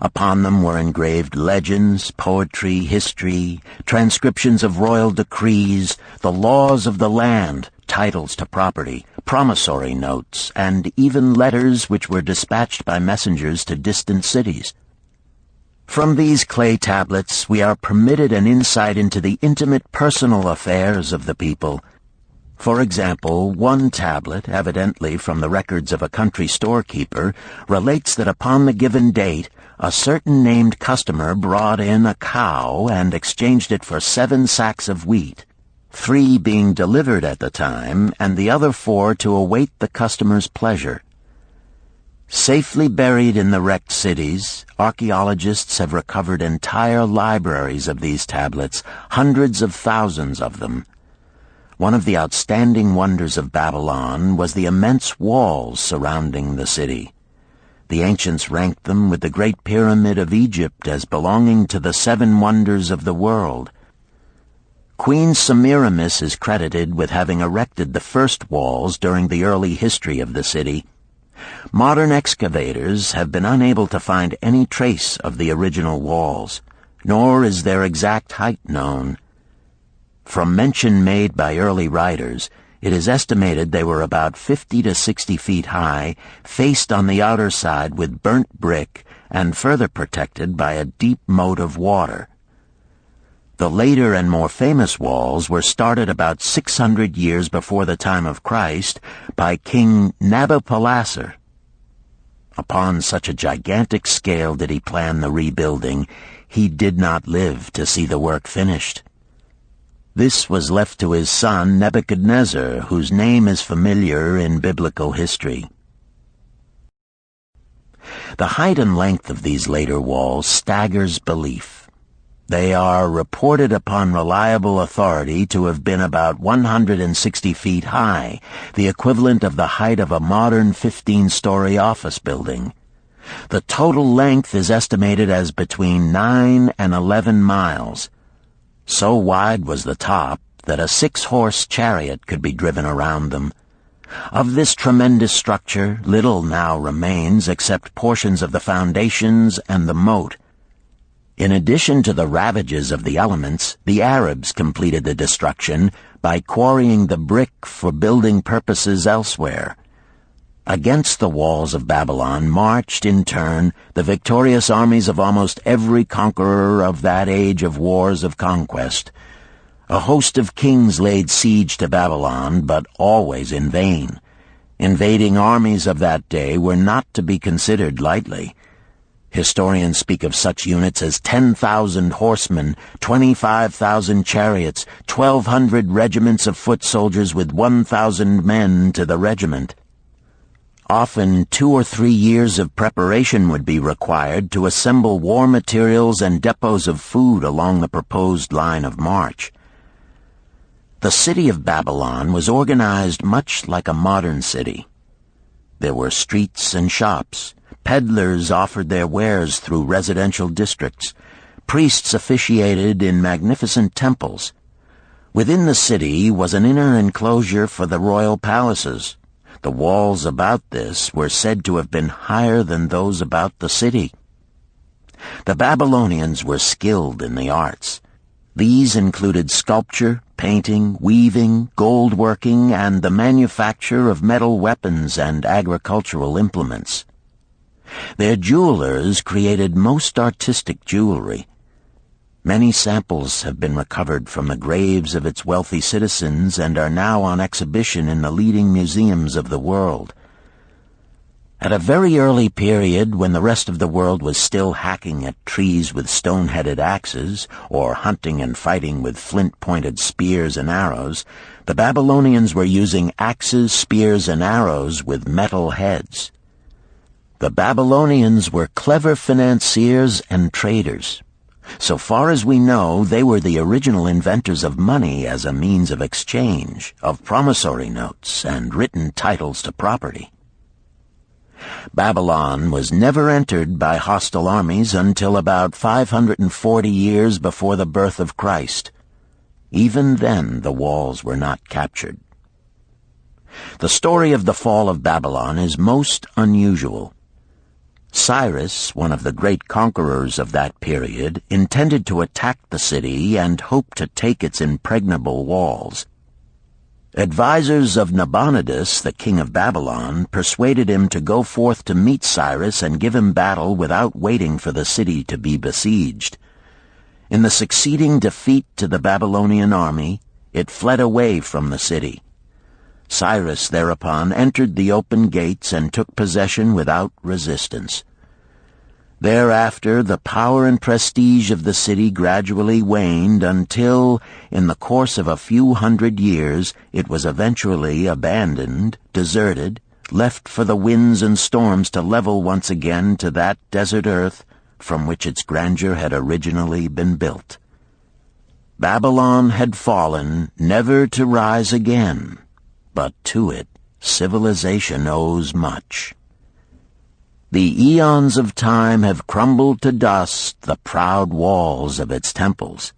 Upon them were engraved legends, poetry, history, transcriptions of royal decrees, the laws of the land, titles to property, promissory notes, and even letters which were dispatched by messengers to distant cities. From these clay tablets we are permitted an insight into the intimate personal affairs of the people. For example, one tablet, evidently from the records of a country storekeeper, relates that upon the given date, a certain named customer brought in a cow and exchanged it for 7 sacks of wheat, 3 being delivered at the time, and the other 4 to await the customer's pleasure. Safely buried in the wrecked cities, archaeologists have recovered entire libraries of these tablets, hundreds of thousands of them. One of the outstanding wonders of Babylon was the immense walls surrounding the city. The ancients ranked them with the Great Pyramid of Egypt as belonging to the 7 wonders of the world. Queen Semiramis is credited with having erected the first walls during the early history of the city. Modern excavators have been unable to find any trace of the original walls, nor is their exact height known. From mention made by early writers, it is estimated they were about 50 to 60 feet high, faced on the outer side with burnt brick, and further protected by a deep moat of water. The later and more famous walls were started about 600 years before the time of Christ by King Nabopolassar. Upon such a gigantic scale did he plan the rebuilding, he did not live to see the work finished. This was left to his son Nebuchadnezzar, whose name is familiar in biblical history. The height and length of these later walls staggers belief. They are reported upon reliable authority to have been about 160 feet high, the equivalent of the height of a modern 15-story office building. The total length is estimated as between 9 and 11 miles. So wide was the top that a 6-horse chariot could be driven around them. Of this tremendous structure, little now remains except portions of the foundations and the moat. In addition to the ravages of the elements, the Arabs completed the destruction by quarrying the brick for building purposes elsewhere. Against the walls of Babylon marched, in turn, the victorious armies of almost every conqueror of that age of wars of conquest. A host of kings laid siege to Babylon, but always in vain. Invading armies of that day were not to be considered lightly. Historians speak of such units as 10,000 horsemen, 25,000 chariots, 1,200 regiments of foot soldiers with 1,000 men to the regiment. Often 2 or 3 years of preparation would be required to assemble war materials and depots of food along the proposed line of march. The city of Babylon was organized much like a modern city. There were streets and shops. Peddlers offered their wares through residential districts. Priests officiated in magnificent temples. Within the city was an inner enclosure for the royal palaces. The walls about this were said to have been higher than those about the city. The Babylonians were skilled in the arts. These included sculpture, painting, weaving, gold working, and the manufacture of metal weapons and agricultural implements. Their jewelers created most artistic jewelry. Many samples have been recovered from the graves of its wealthy citizens and are now on exhibition in the leading museums of the world. At a very early period, when the rest of the world was still hacking at trees with stone-headed axes, or hunting and fighting with flint-pointed spears and arrows, the Babylonians were using axes, spears, and arrows with metal heads. The Babylonians were clever financiers and traders. So far as we know, they were the original inventors of money as a means of exchange, of promissory notes, and written titles to property. Babylon was never entered by hostile armies until about 540 years before the birth of Christ. Even then, the walls were not captured. The story of the fall of Babylon is most unusual. Cyrus, one of the great conquerors of that period, intended to attack the city and hoped to take its impregnable walls. Advisors of Nabonidus, the king of Babylon, persuaded him to go forth to meet Cyrus and give him battle without waiting for the city to be besieged. In the succeeding defeat to the Babylonian army, it fled away from the city. Cyrus thereupon entered the open gates and took possession without resistance. Thereafter, the power and prestige of the city gradually waned until, in the course of a few hundred years, it was eventually abandoned, deserted, left for the winds and storms to level once again to that desert earth from which its grandeur had originally been built. Babylon had fallen, never to rise again. But to it, civilization owes much. The eons of time have crumbled to dust the proud walls of its temples,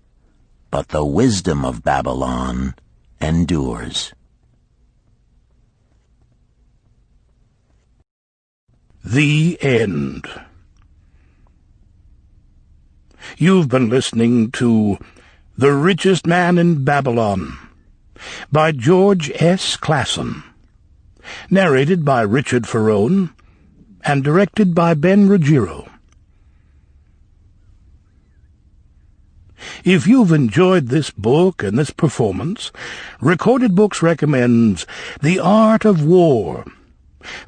but the wisdom of Babylon endures. The End. You've been listening to The Richest Man in Babylon by George S. Clason, narrated by Richard Ferrone, and directed by Ben Ruggiero. If you've enjoyed this book and this performance, Recorded Books recommends The Art of War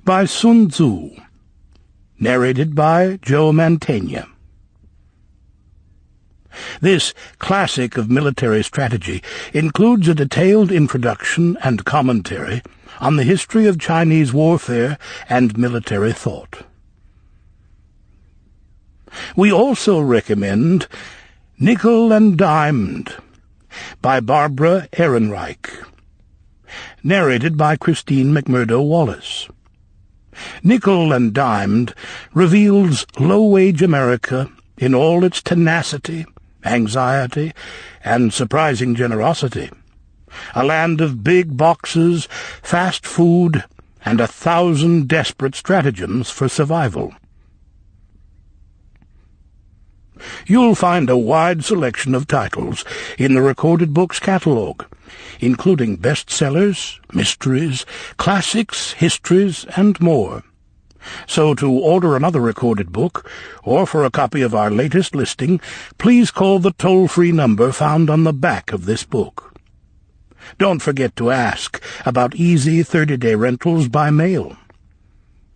by Sun Tzu, narrated by Joe Mantegna. This classic of military strategy includes a detailed introduction and commentary on the history of Chinese warfare and military thought. We also recommend Nickel and Dimed by Barbara Ehrenreich, narrated by Christine McMurdo Wallace. Nickel and Dimed reveals low-wage America in all its tenacity, anxiety, and surprising generosity. A land of big boxes, fast food, and 1,000 desperate stratagems for survival. You'll find a wide selection of titles in the Recorded Books catalog, including bestsellers, mysteries, classics, histories, and more. So to order another recorded book, or for a copy of our latest listing, please call the toll-free number found on the back of this book. Don't forget to ask about easy 30-day rentals by mail.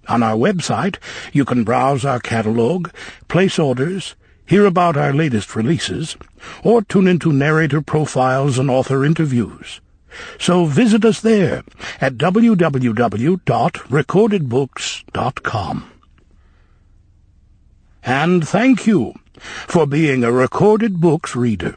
On our website, you can browse our catalog, place orders, hear about our latest releases, or tune into narrator profiles and author interviews. So visit us there at www.recordedbooks.com. And thank you for being a Recorded Books reader.